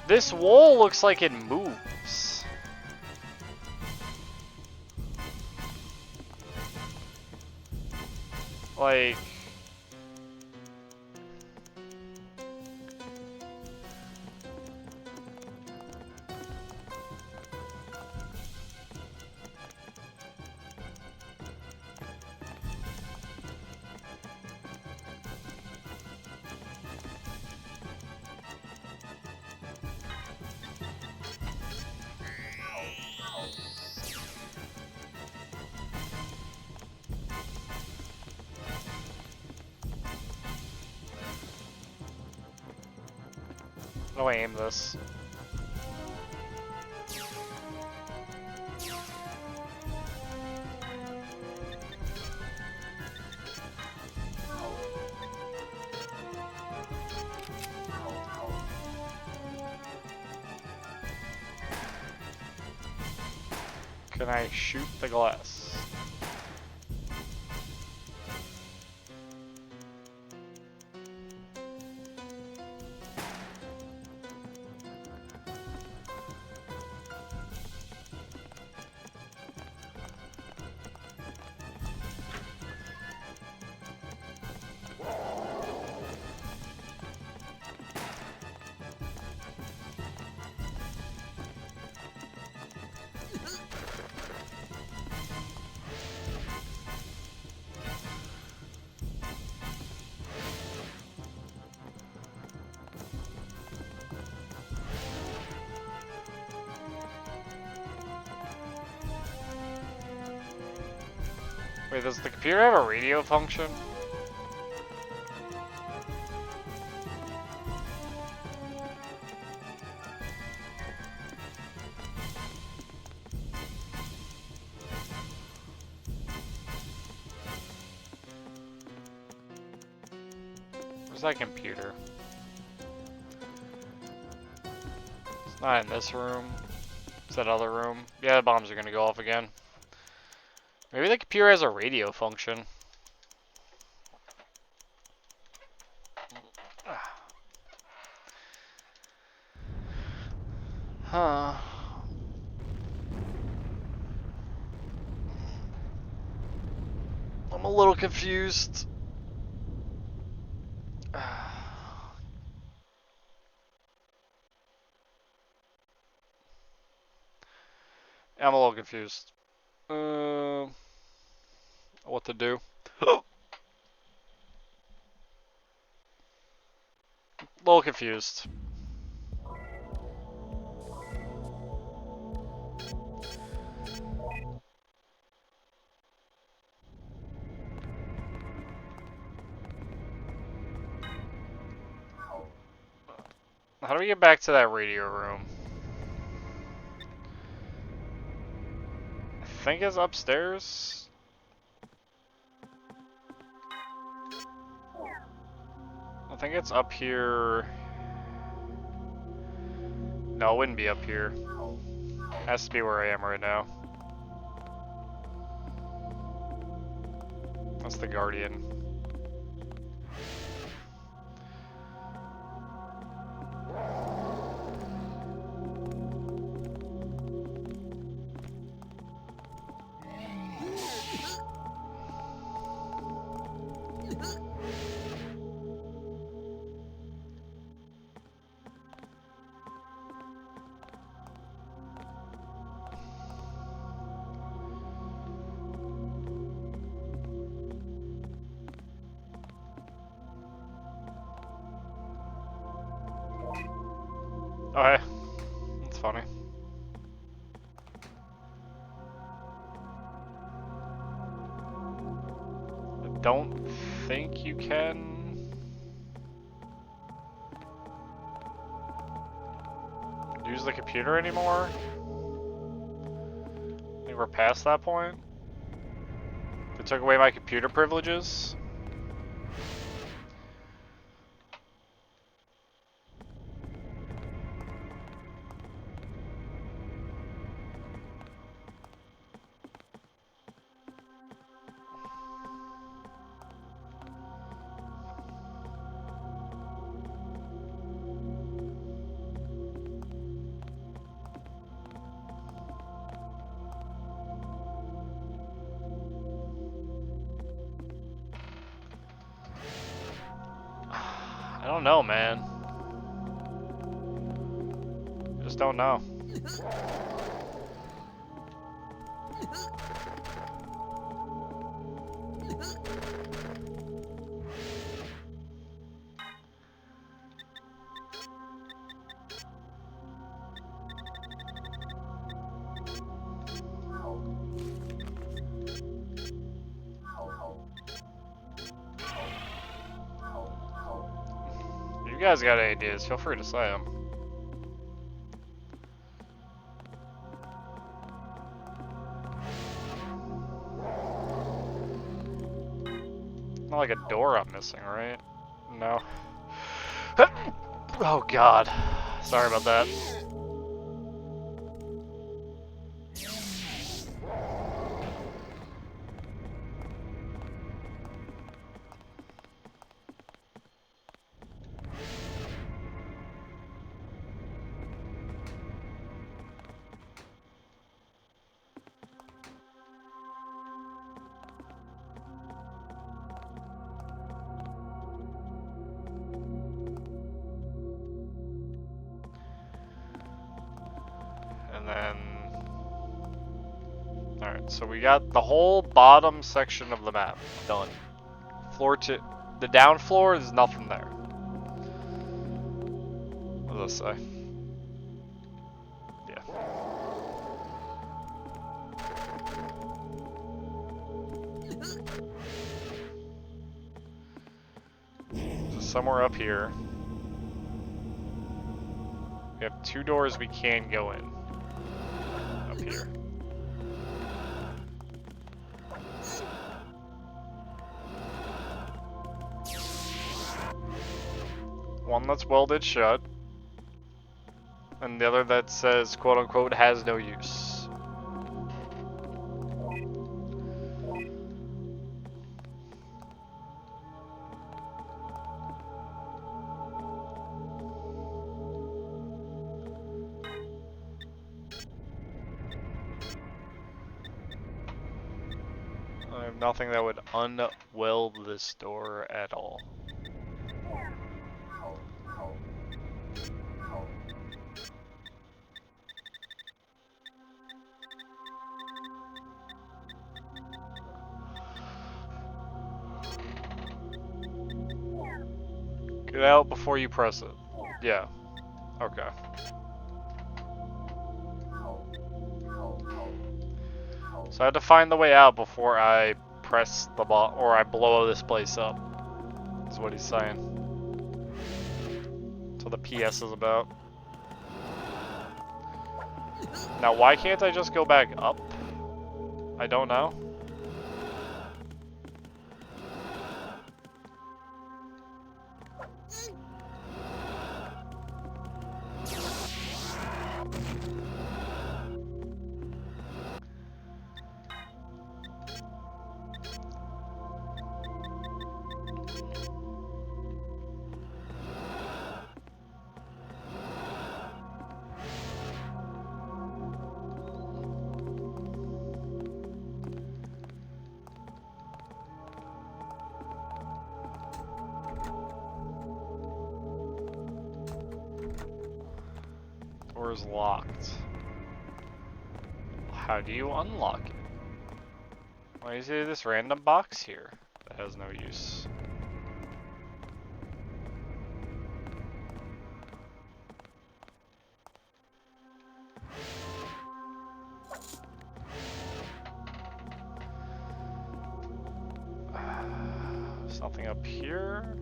This wall looks like it moves. Like... How do I aim this? Can I shoot the glass? Wait, does the computer have a radio function? Where's that computer? It's not in this room. It's that other room. Yeah, the bombs are gonna go off again. Maybe the computer has a radio function. Huh. I'm a little confused. I'm a little confused. What to do? A little confused. How do we get back to that radio room? I think it's upstairs. I think it's up here. No, it wouldn't be up here. Has to be where I am right now. That's the Guardian. Okay. That's funny. I don't think you can use the computer anymore. I think we're past that point. They took away my computer privileges. I don't know, man. I just don't know. If you guys got any ideas, feel free to say them. Not like a door I'm missing, right? No. Oh god. Sorry about that. And then, alright, so we got the whole bottom section of the map done. Floor to, the down floor, there's nothing there. What does this say? Yeah. So somewhere up here, we have two doors we can go in. Up here. One that's welded shut, and the other that says quote unquote has no use. I have nothing that would unweld this door at all. Get out before you press it. Yeah. Okay. So I have to find the way out before I press the button, or I blow this place up. Is what he's saying. That's what the PS is about. Now why can't I just go back up? I don't know. Door is locked. How do you unlock it? Why is there this random box here that has no use? Anything up here?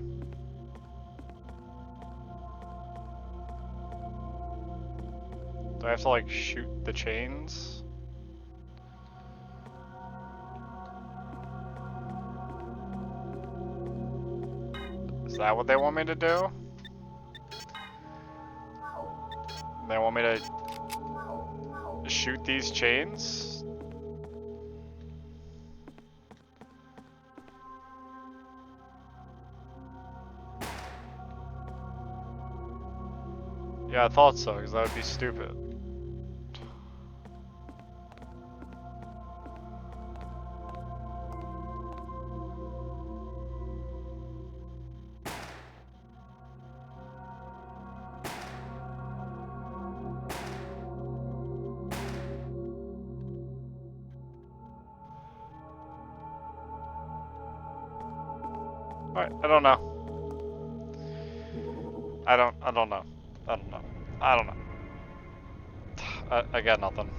Do I have to like shoot the chains? Is that what they want me to do? They want me to shoot these chains? Yeah, I thought so, because that would be stupid. Alright, I don't know. I don't know. I don't know. I don't know. I got nothing.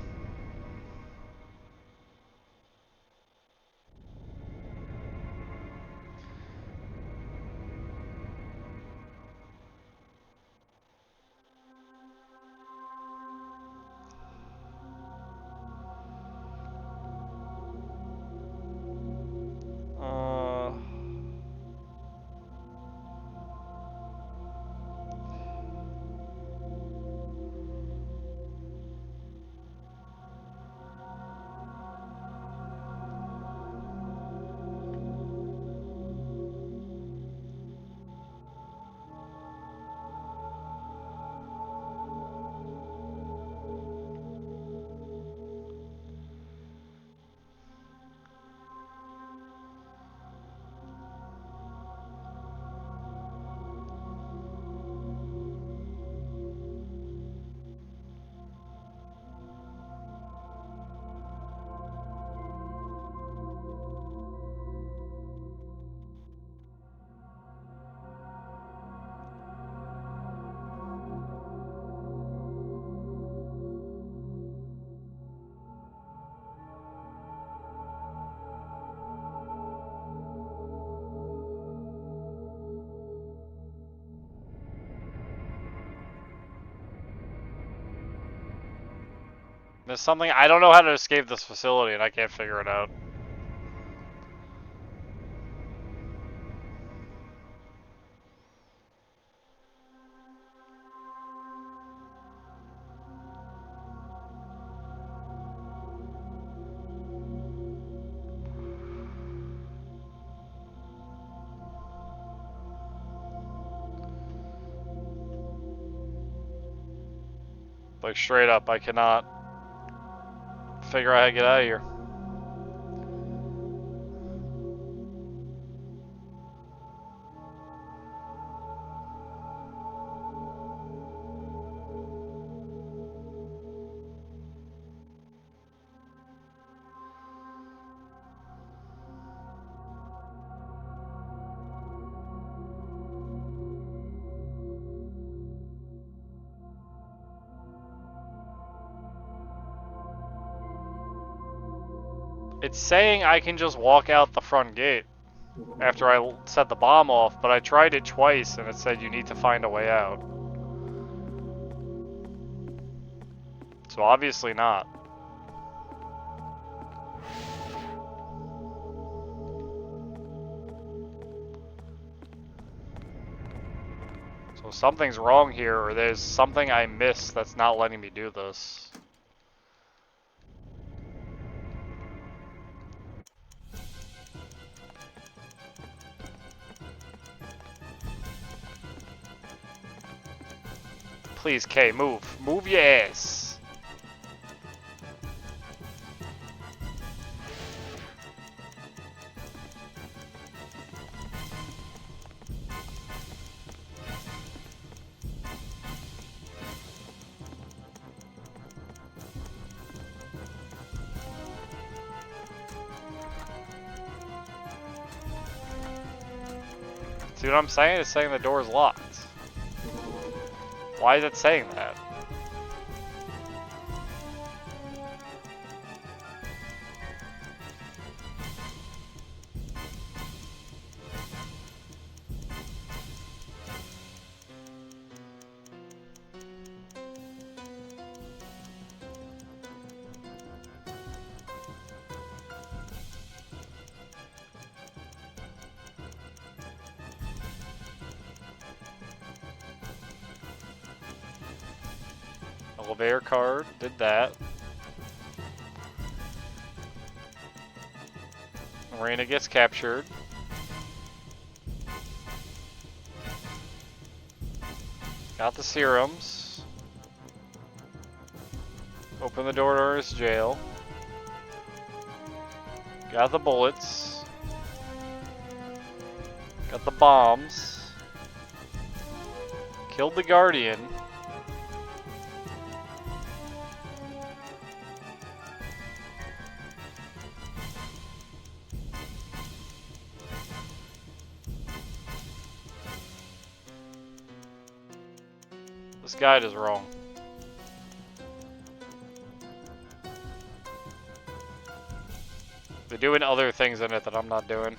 There's something, I don't know how to escape this facility and I can't figure it out. Like straight up, I cannot figure out how to get out of here. It's saying I can just walk out the front gate after I set the bomb off, but I tried it twice and it said you need to find a way out. So obviously not. So something's wrong here, or there's something I missed that's not letting me do this. Please, Kay, move. Move your ass. See what I'm saying? It's saying the door's locked. Why is it saying that? Elevator card, did that. Marina gets captured. Got the serums. Open the door to his jail. Got the bullets. Got the bombs. Killed the Guardian. This guide is wrong. They're doing other things in it that I'm not doing.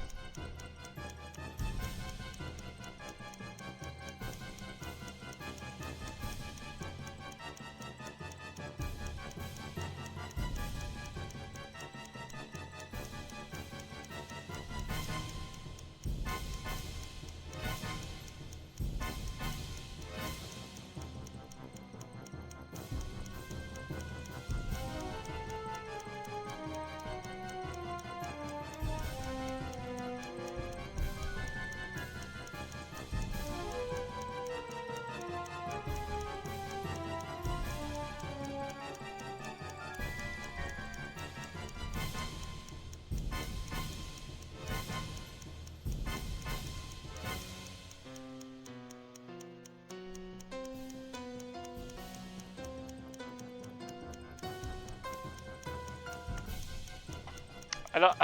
I don't.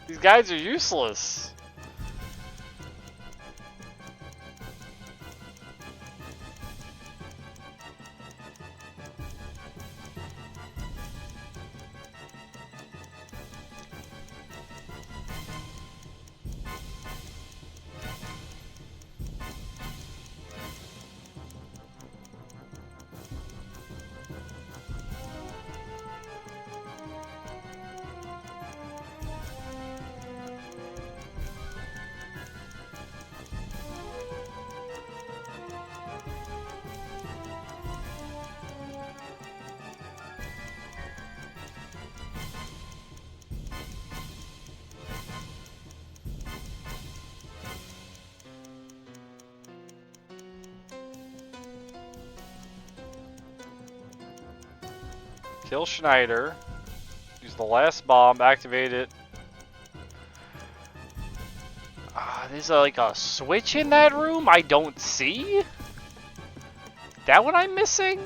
These guys are useless. Kill Schneider. Use the last bomb. Activate it. There's like a switch in that room I don't see? That what I'm missing?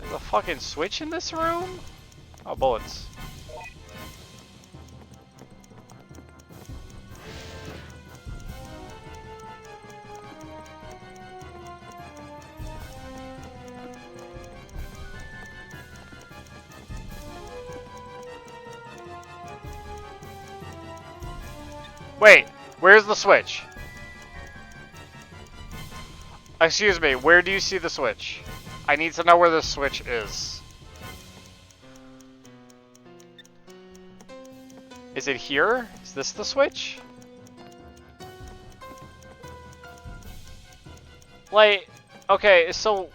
There's a fucking switch in this room? Oh, bullets. Wait, where's the switch? Excuse me, where do you see the switch? I need to know where the switch is. Is it here? Is this the switch? Like, okay, so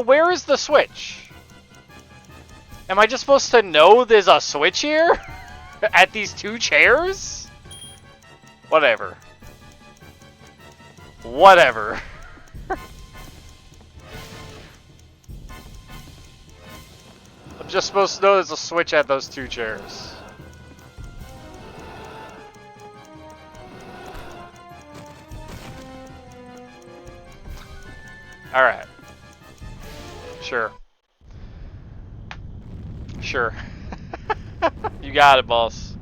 where is the switch? Am I just supposed to know there's a switch here? At these two chairs? Whatever. Whatever. I'm just supposed to know there's a switch at those two chairs. Alright. Sure. Sure. You got it, boss.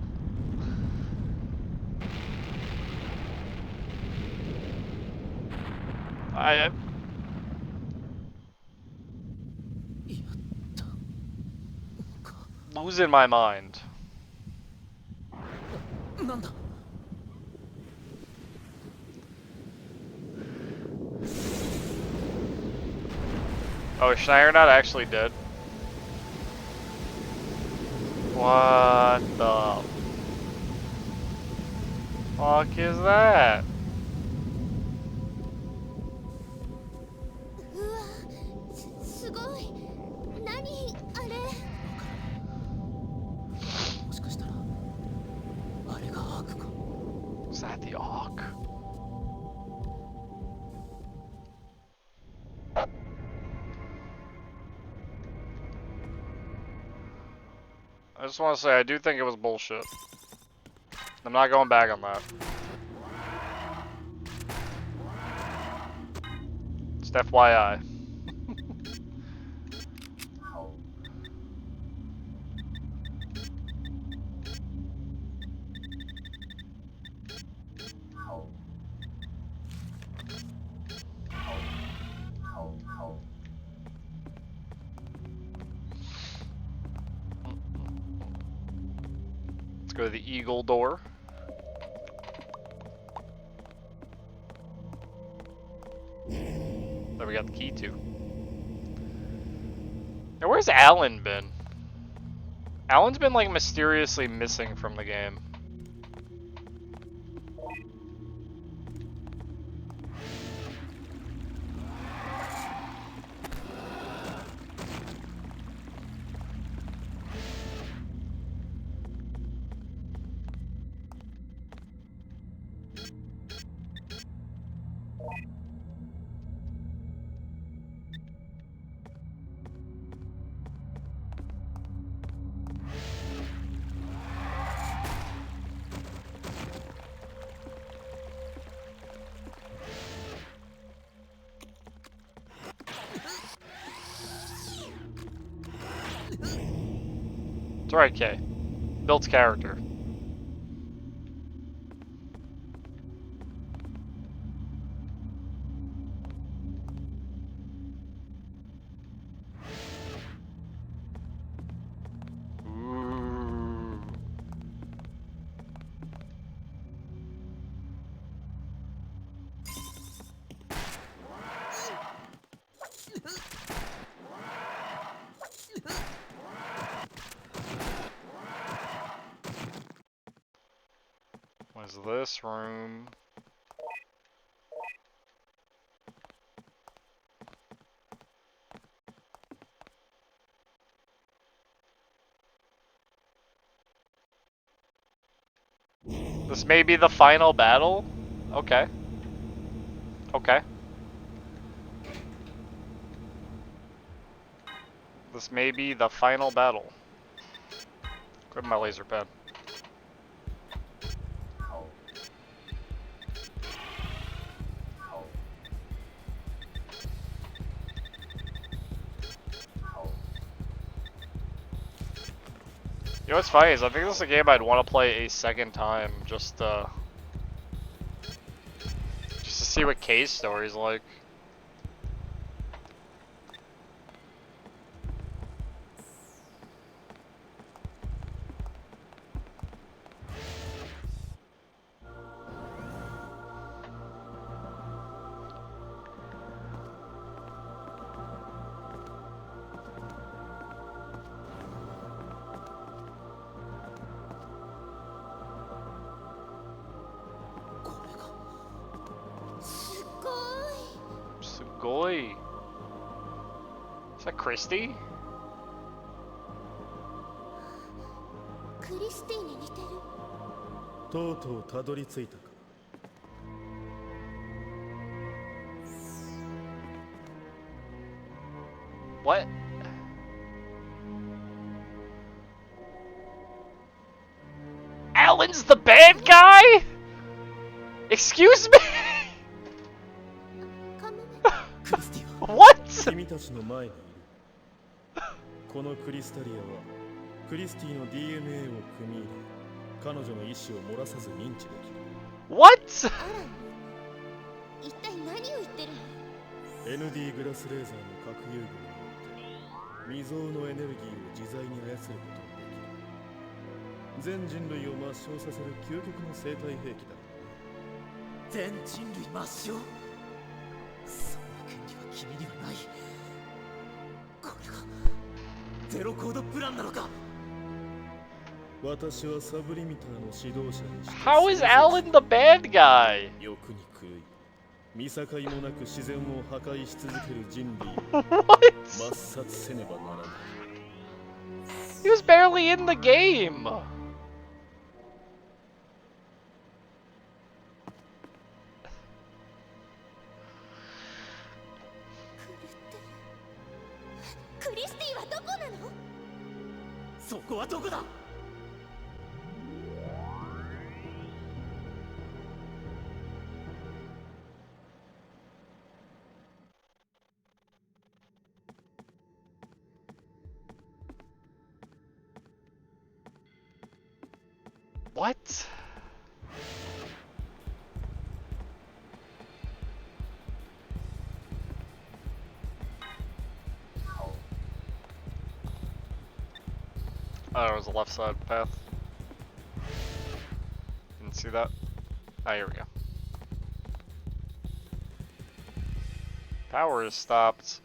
Losing my mind. Oh, is Schneider not actually dead? What the fuck is that?
うわ、すごい。何あれ。
もしかしたらあれがアークか。
Is that the Ark? I just want to say, I do think it was bullshit. I'm not going back on that. Just FYI. Let's go to the eagle door. That we got the key to. Now, where's Alan been? Alan's been like mysteriously missing from the game. It's alright, Kay. Builds character. Ooh. What is this room? This may be the final battle? Okay. Okay. This may be the final battle. Grab my laser pen. You know what's funny is I think this is a game I'd want to play a second time just to see what Kay's story's like. Sugoi. Is that Christy?
クリスティに似てる。
とうとうたどり着いたか。
What? Alan's the bad guy? Excuse me? What?
君たちの前にいる。このクリスタリアはクリスティの DNA を組み入れ、彼女の意志を漏らさず認知できる。
What?
一体何を言ってるの？
ND グラスレーザーの核融合によって未曾有のエネルギーを自在に操ることができる。全人類を抹消させる究極の生態兵器だ。
全人類抹消？そんな権利は君にはない。これがゼロコードプランなのか？
私はサブリミターの指導者にして
How is Alan the bad guy?
欲に狂い見境もなく自然を破壊し続ける人類を
What?
抹殺せねばならない
He was barely in the game.
Christy はどこなの？
そこはどこだ？
What? Oh, it was the left side path. Didn't see that. Ah, here we go. Power is stopped.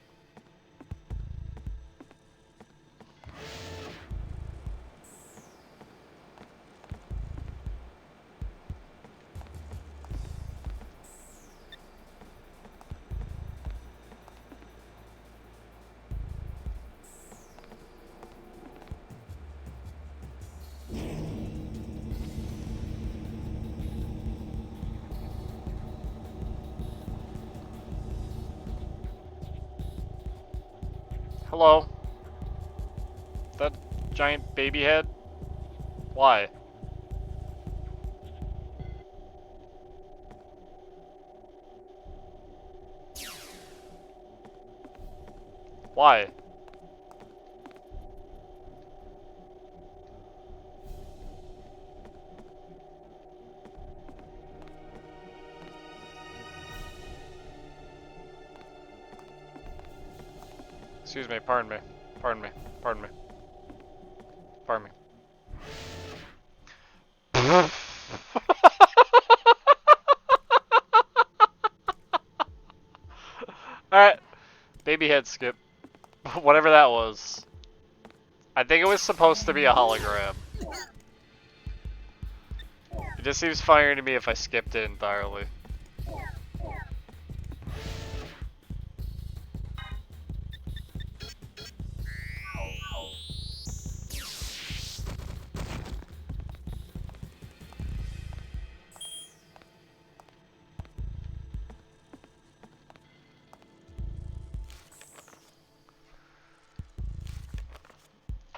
Hello? That giant baby head? Why? Why? Excuse me, pardon me. Pardon me. Pardon me. Pardon me. Alright. Baby head skip. Whatever that was. I think it was supposed to be a hologram. It just seems funnier to me if I skipped it entirely.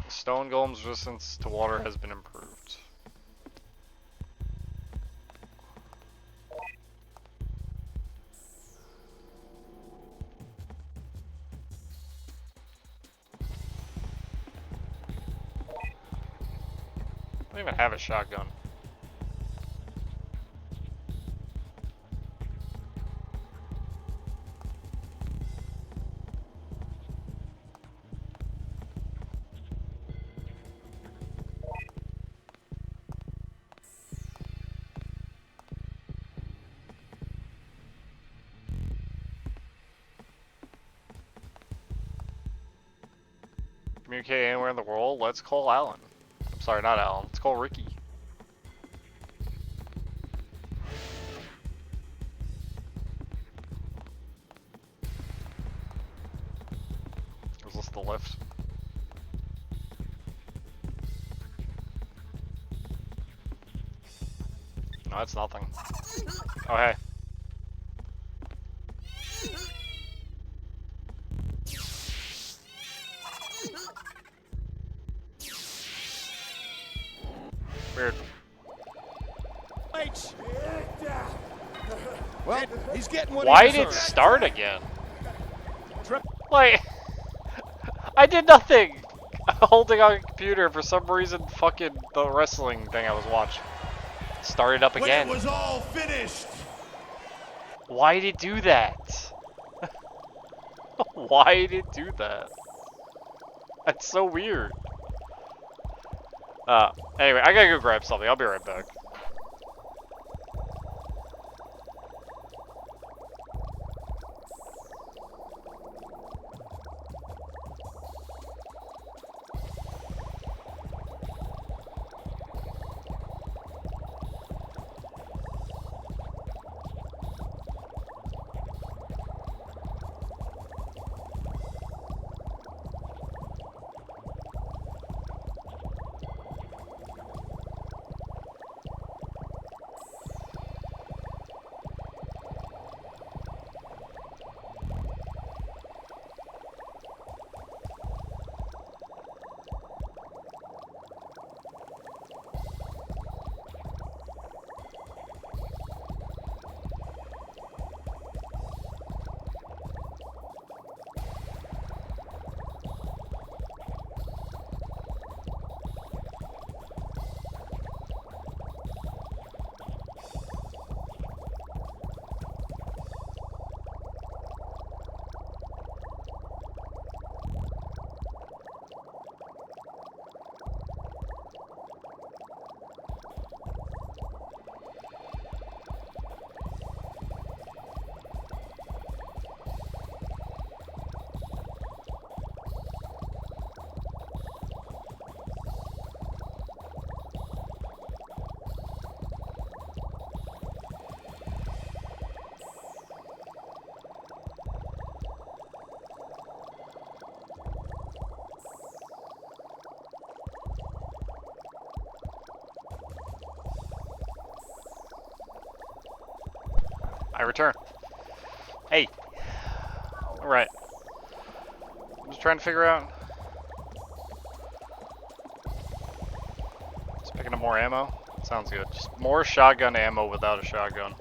Stone golem's resistance to water has been improved. I don't even have a shotgun. Communicate anywhere in the world? Let's call Alan. I'm sorry, not Alan. Let's call Ricky. Was this the lift? No, it's nothing. Oh, hey. Weird.
Well, he's getting what
Why
he
did it
deserves.
start again? Like, I did nothing. Holding on a computer for some reason. Fucking the wrestling thing I was watching started up again.
When it was all finished.
Why did it do that? Why did it do that? That's so weird. Anyway, I gotta go grab something. I'll be right back. return. Hey. Alright. I'm just trying to figure out. Just picking up more ammo. Sounds good. Just more shotgun ammo without a shotgun.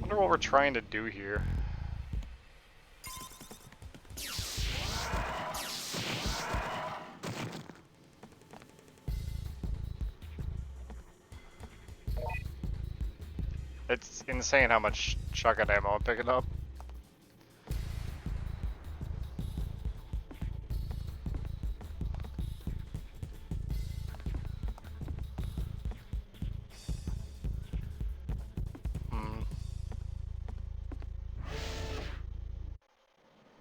Wonder what we're trying to do here. It's insane how much shotgun ammo I'm picking up.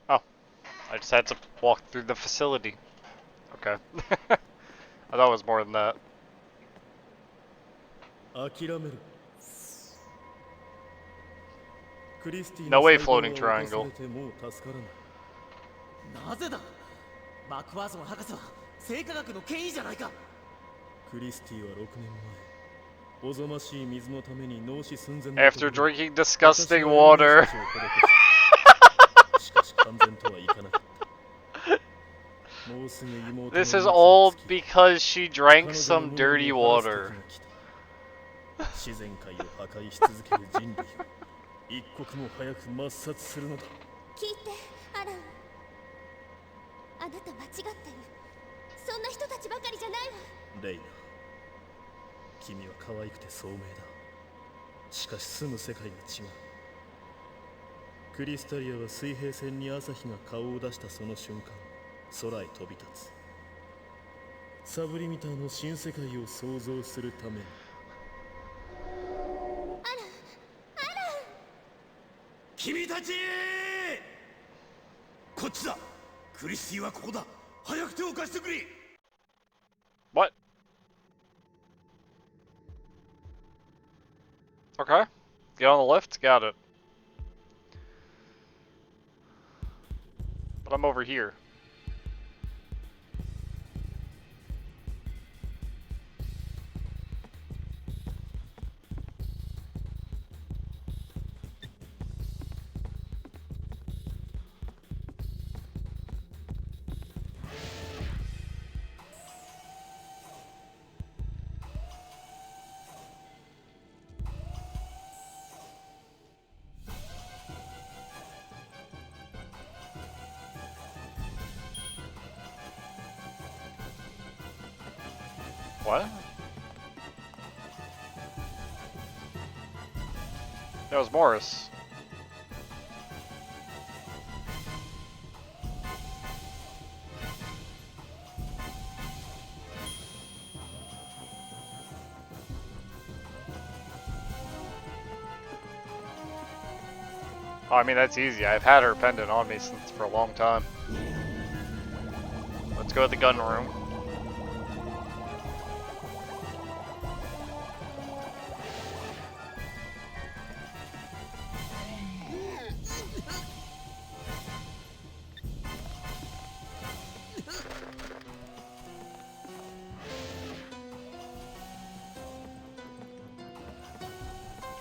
Oh, I just had to walk through the facility. Okay. I thought it was more than that. No way floating triangle.
なぜだマクファーソン博士は生化学の権威じゃないか
クリスティは6年前おぞましい水のために脳死寸前の
After drinking disgusting water.
しかし完全とはいかなかった。もうすぐ妹の
This is all because she drank some dirty water.
自然界を破壊し続ける人類を一刻も早く抹殺するのだ。
聞いて、アラン。あなた間違ってる。そんな人たちばかりじゃないわ。
レイナ、君は可愛くて聡明だ。しかし住む世界が違う。クリスタリアは水平線に朝日が顔を出したその瞬間、空へ飛び立つ。サブリミターの新世界を創造するために。
君たちこっちだクリスティはここだ早く手を貸してくれ
What? Okay. Get on the lift? Got it. But I'm over here. What? That was Morris. Oh, I mean, that's easy. I've had her pendant on me since for a long time. Let's go to the gun room.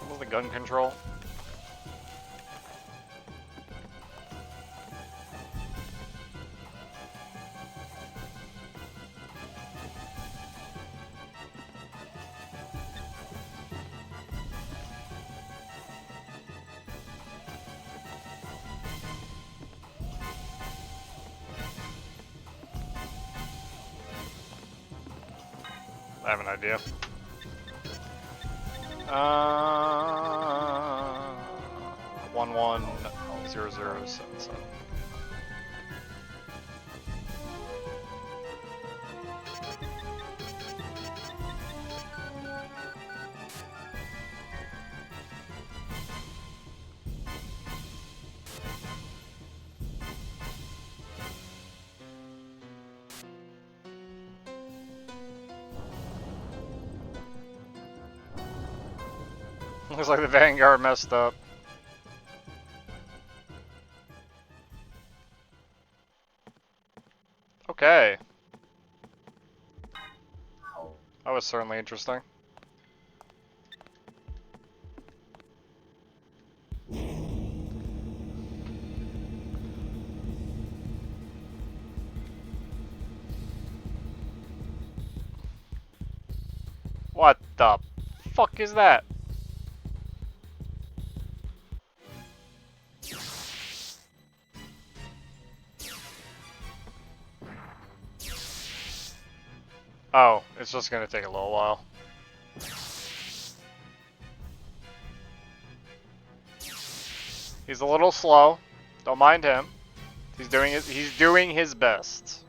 What was the gun control? I have an idea. 110077. Looks like the Vanguard messed up. Okay. That was certainly interesting. What the fuck is that? Oh, it's just gonna take a little while. He's a little slow. Don't mind him. He's doing his best.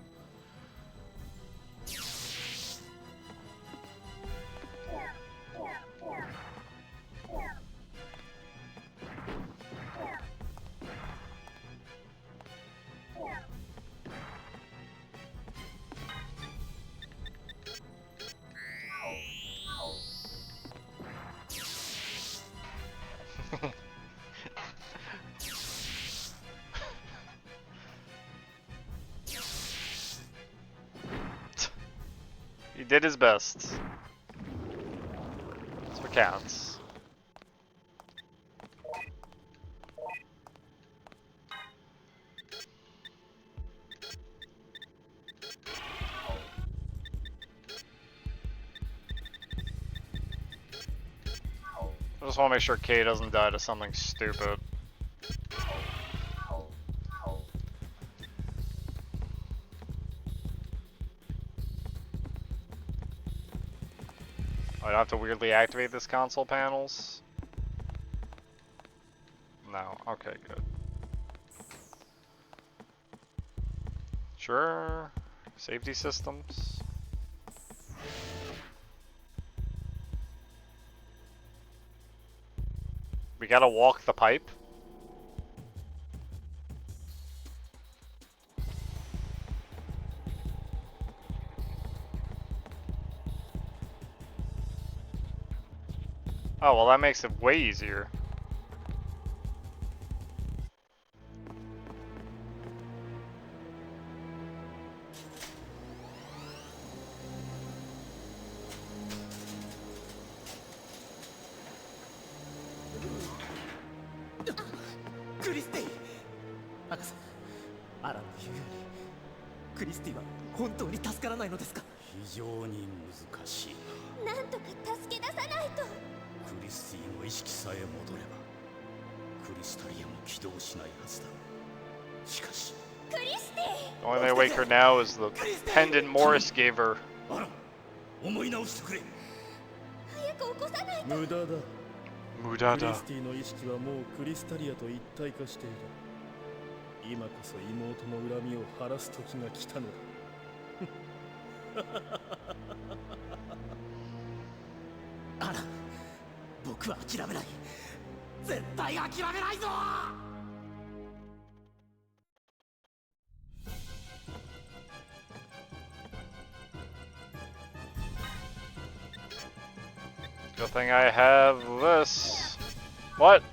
He did his best. That's what counts. I just want to make sure Kay doesn't die to something stupid. I don't have to weirdly activate this console panels? No. Okay, good. Sure. Safety systems. We gotta walk the pipe? Oh, well that makes it way easier. The only way to wake her now is the pendant Morris gave her.
無駄だ。
無駄だ。
クリスティの意識はもうクリスタリアと一体化している。今こそ妹の恨みを晴らす時が来たのだ。
アラン、僕は諦めない。絶対諦めないぞ。
Good thing I have this. What?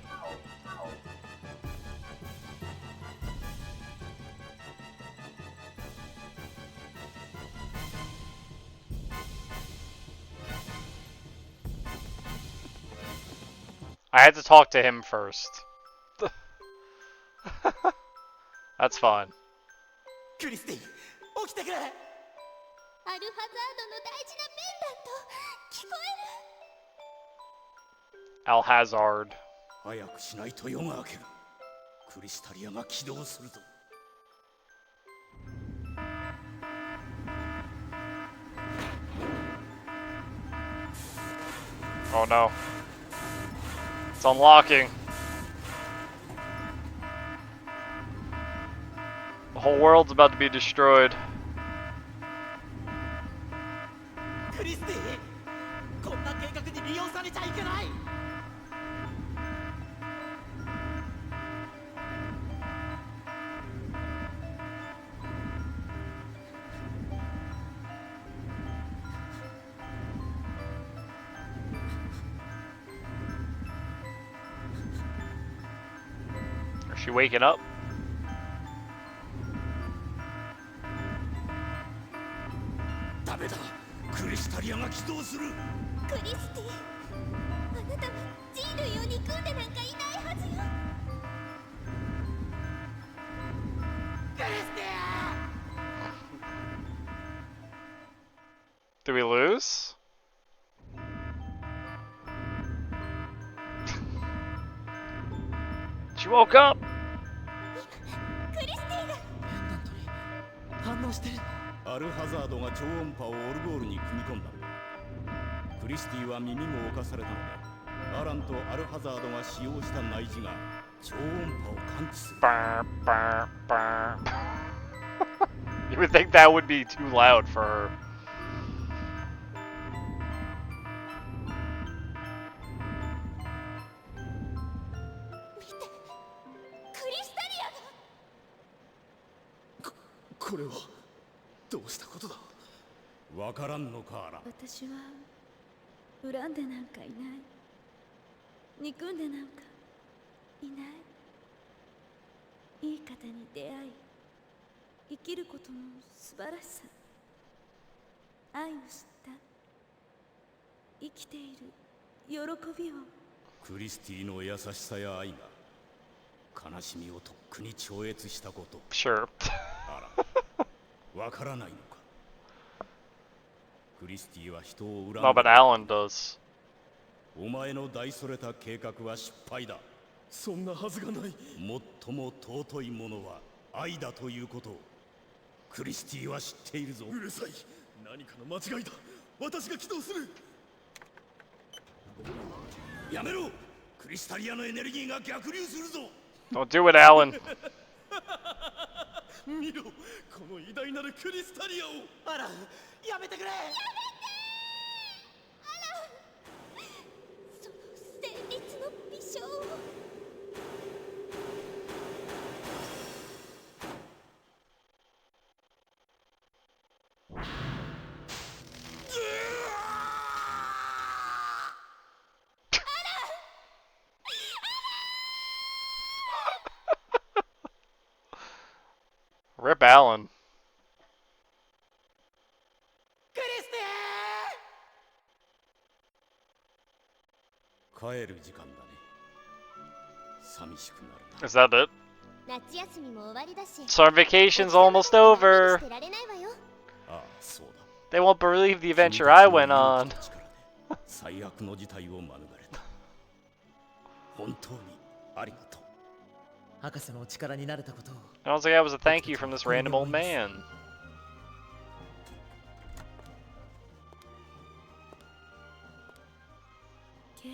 I had to talk to him first. That's fine.
クリスティ、起きてくれ。アルハザードの大事なペンダント、聞こえる。
Alhazard.
早くしないと夜が明ける。クリスタリアが起動するぞ。
Oh no. It's unlocking. The whole world's about to be destroyed.
クリスティ、こんな計画に利用されちゃいけない。
She waking up?
ダメだ。クリスタリアが起動する。
クリスティ、あなたは人類を憎んでなんかいないはずよ。クリスティ
Do we lose? She woke up!
クリスティが
反応してる。
アルハザードが超音波をオルゴールに組み込んだ。クリスティは耳も侵されたので、アランとアルハザードが使用した内耳が超音波を感知する。
You would think that would be too loud for her.
クリスタリアが。
これはどうしたことだ。
わからんのか、アラン。
私は恨んでなんかいない。憎んでなんかいない。いい方に出会い、生きることの素晴らしさ、愛を知った。生きている喜びを。
クリスティの優しさや愛が悲しみをとっくに超越したこと。
Sure.
アラン、わからないのか。クリスティは人を恨んで。
No, but Alan does.
お前の大それた計画は失敗だ。
そんなはずがない。
最も尊いものは愛だということをクリスティは知っているぞ。
うるさい。何かの間違いだ。私が起動する。
やめろ。クリスタリアのエネルギーが逆流するぞ。
Don't do it, Alan.
見ろ、この偉大なるクリスタリアを。
あら、やめてくれ。
その旋律の微笑を。
Rip Alan.
クリステ
帰る時間だね。寂しくなるな。
Is that it?
夏休みも終わりだし。
Summer vacation's almost over.
捨てられないわよ。
ああ、そうだ。
They won't believe the adventure I went on.
最悪の事態を免れた。本当にありがとう。
博士のお力になれたことを。
I was like, that was a thank you from this random old man.
ケイ、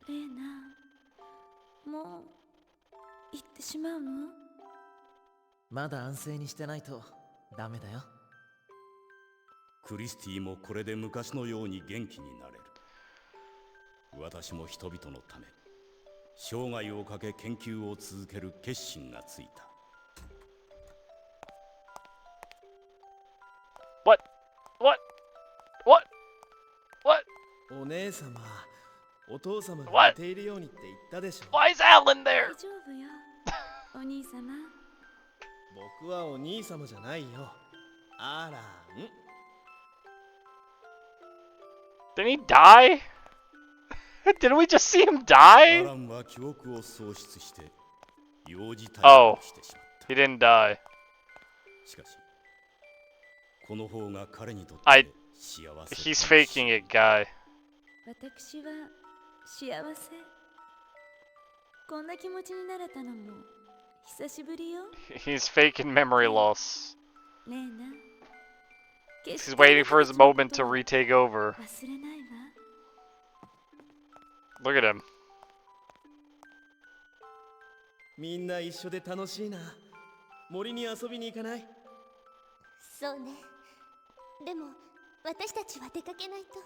レーナ、もう行ってしまうの？
まだ安静にしてないとダメだよ。
クリスティもこれで昔のように元気になれる。私も人々のため生涯をかけ研究を続ける決心がついた。
What? What? What? What?
お姉様、お父様が
What?
寝ているようにって言ったでしょ。
Why is Alan
大
there?
丈夫よ、お兄様。
僕はお兄様じゃないよ。アラン。
Did he die? Didn't we just see him die?
アランは記憶を喪失して幼児対
Oh,
応してしまった。
he didn't die.
しかしこの方が彼にとって
I.
幸せ。
He's faking it, guy.
私は幸せ。こんな気持ちになれたのも久しぶりよ。
He's faking memory loss.
レーナ。
He's waiting for his moment to retake over.
忘れないわ。
Look at him.
みんな一緒で楽しいな。森に遊びに行かない？
そうね。でも私たちは出かけないと。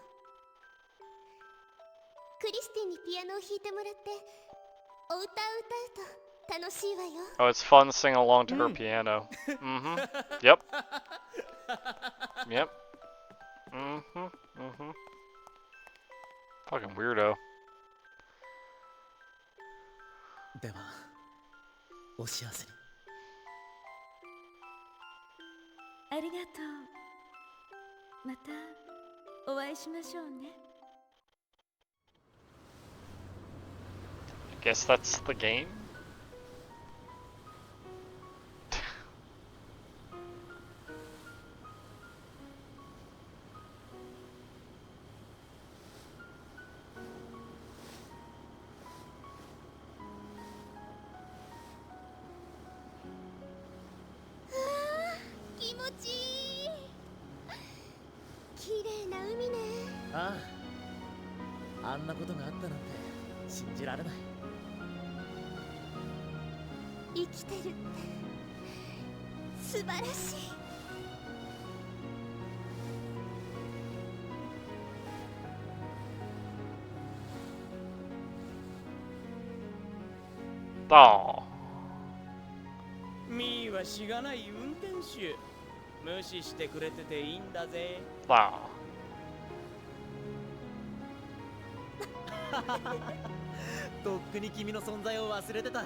クリスティにピアノを弾いてもらってお歌を歌うと楽しいわよ。
Oh, it's fun singing along to her piano. Mm-hmm. Yep. Yep. Mm-hmm. Mm-hmm. Fucking weirdo.
ではお幸せに。
ありがとう。またお会いしましょうね。
Guess that's the game?
Ah, 気持ちいい。綺麗な海ね。
ああ、あんなことがあったなんて信じられない。
生きてるって素晴らしい。
Oh.
ミーはしがない運転手。無視してくれてていいんだぜ。
Oh.
とっくに君の存在を忘れてた。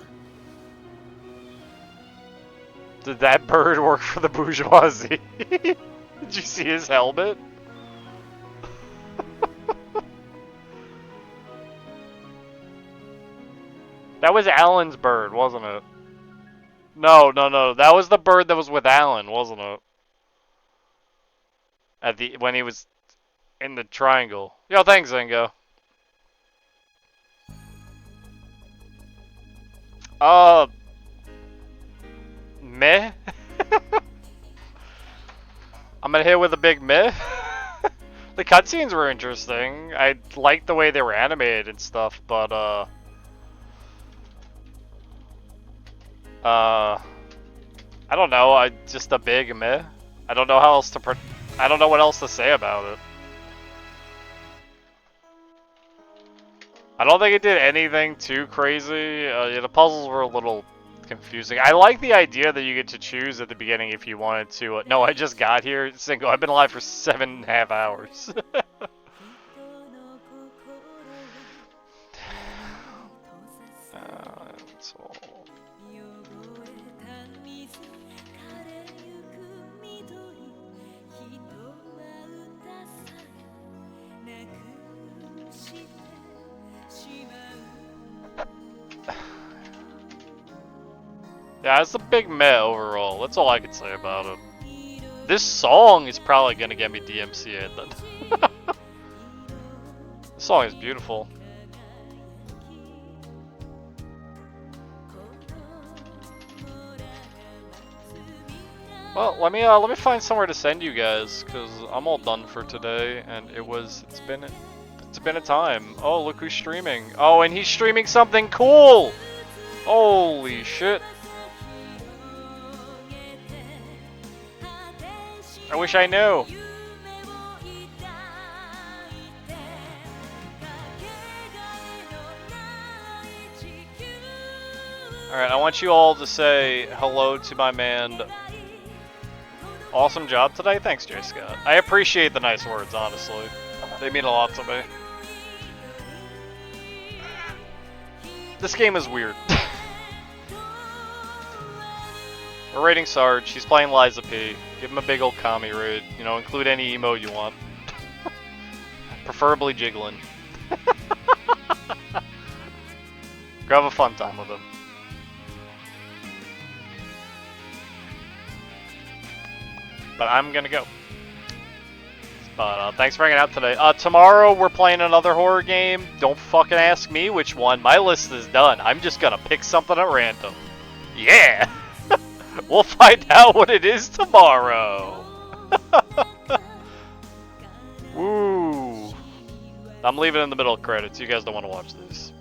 Did that bird work for the bourgeoisie? Did you see his helmet? That was Alan's bird, wasn't it? No, no, no. That was the bird that was with Alan, wasn't it? When he was in the triangle. Yo, thanks, Zingo. Meh? I'm gonna hit with a big meh. The cutscenes were interesting. I liked the way they were animated and stuff, but I don't know. Just a big meh. I don't know how else to I don't know what else to say about it. I don't think it did anything too crazy. Yeah, the puzzles were a little confusing. I like the idea that you get to choose at the beginning if you wanted to. No, I just got here. Single. I've been alive for 7.5 hours. That's all. Yeah, it's a big meh overall. That's all I can say about it. This song is probably gonna get me DMCA'd then. This song is beautiful. Well, let me find somewhere to send you guys, cause I'm all done for today, and it's been a time. Oh, look who's streaming. Oh, and he's streaming something cool. Holy shit. I wish I knew. Alright, I want you all to say hello to my man. Awesome job today. Thanks, J. Scott. I appreciate the nice words, honestly. They mean a lot to me. This game is weird. We're raiding Sarge. He's playing Liza P. Give him a big old commie raid. You know, include any emo you want. Preferably jiggling. Go have a fun time with him. But I'm gonna go. But thanks for hanging out today. Tomorrow we're playing another horror game. Don't fucking ask me which one. My list is done. I'm just gonna pick something at random. Yeah! We'll find out what it is tomorrow. Woo! I'm leaving it in the middle of credits. You guys don't want to watch this.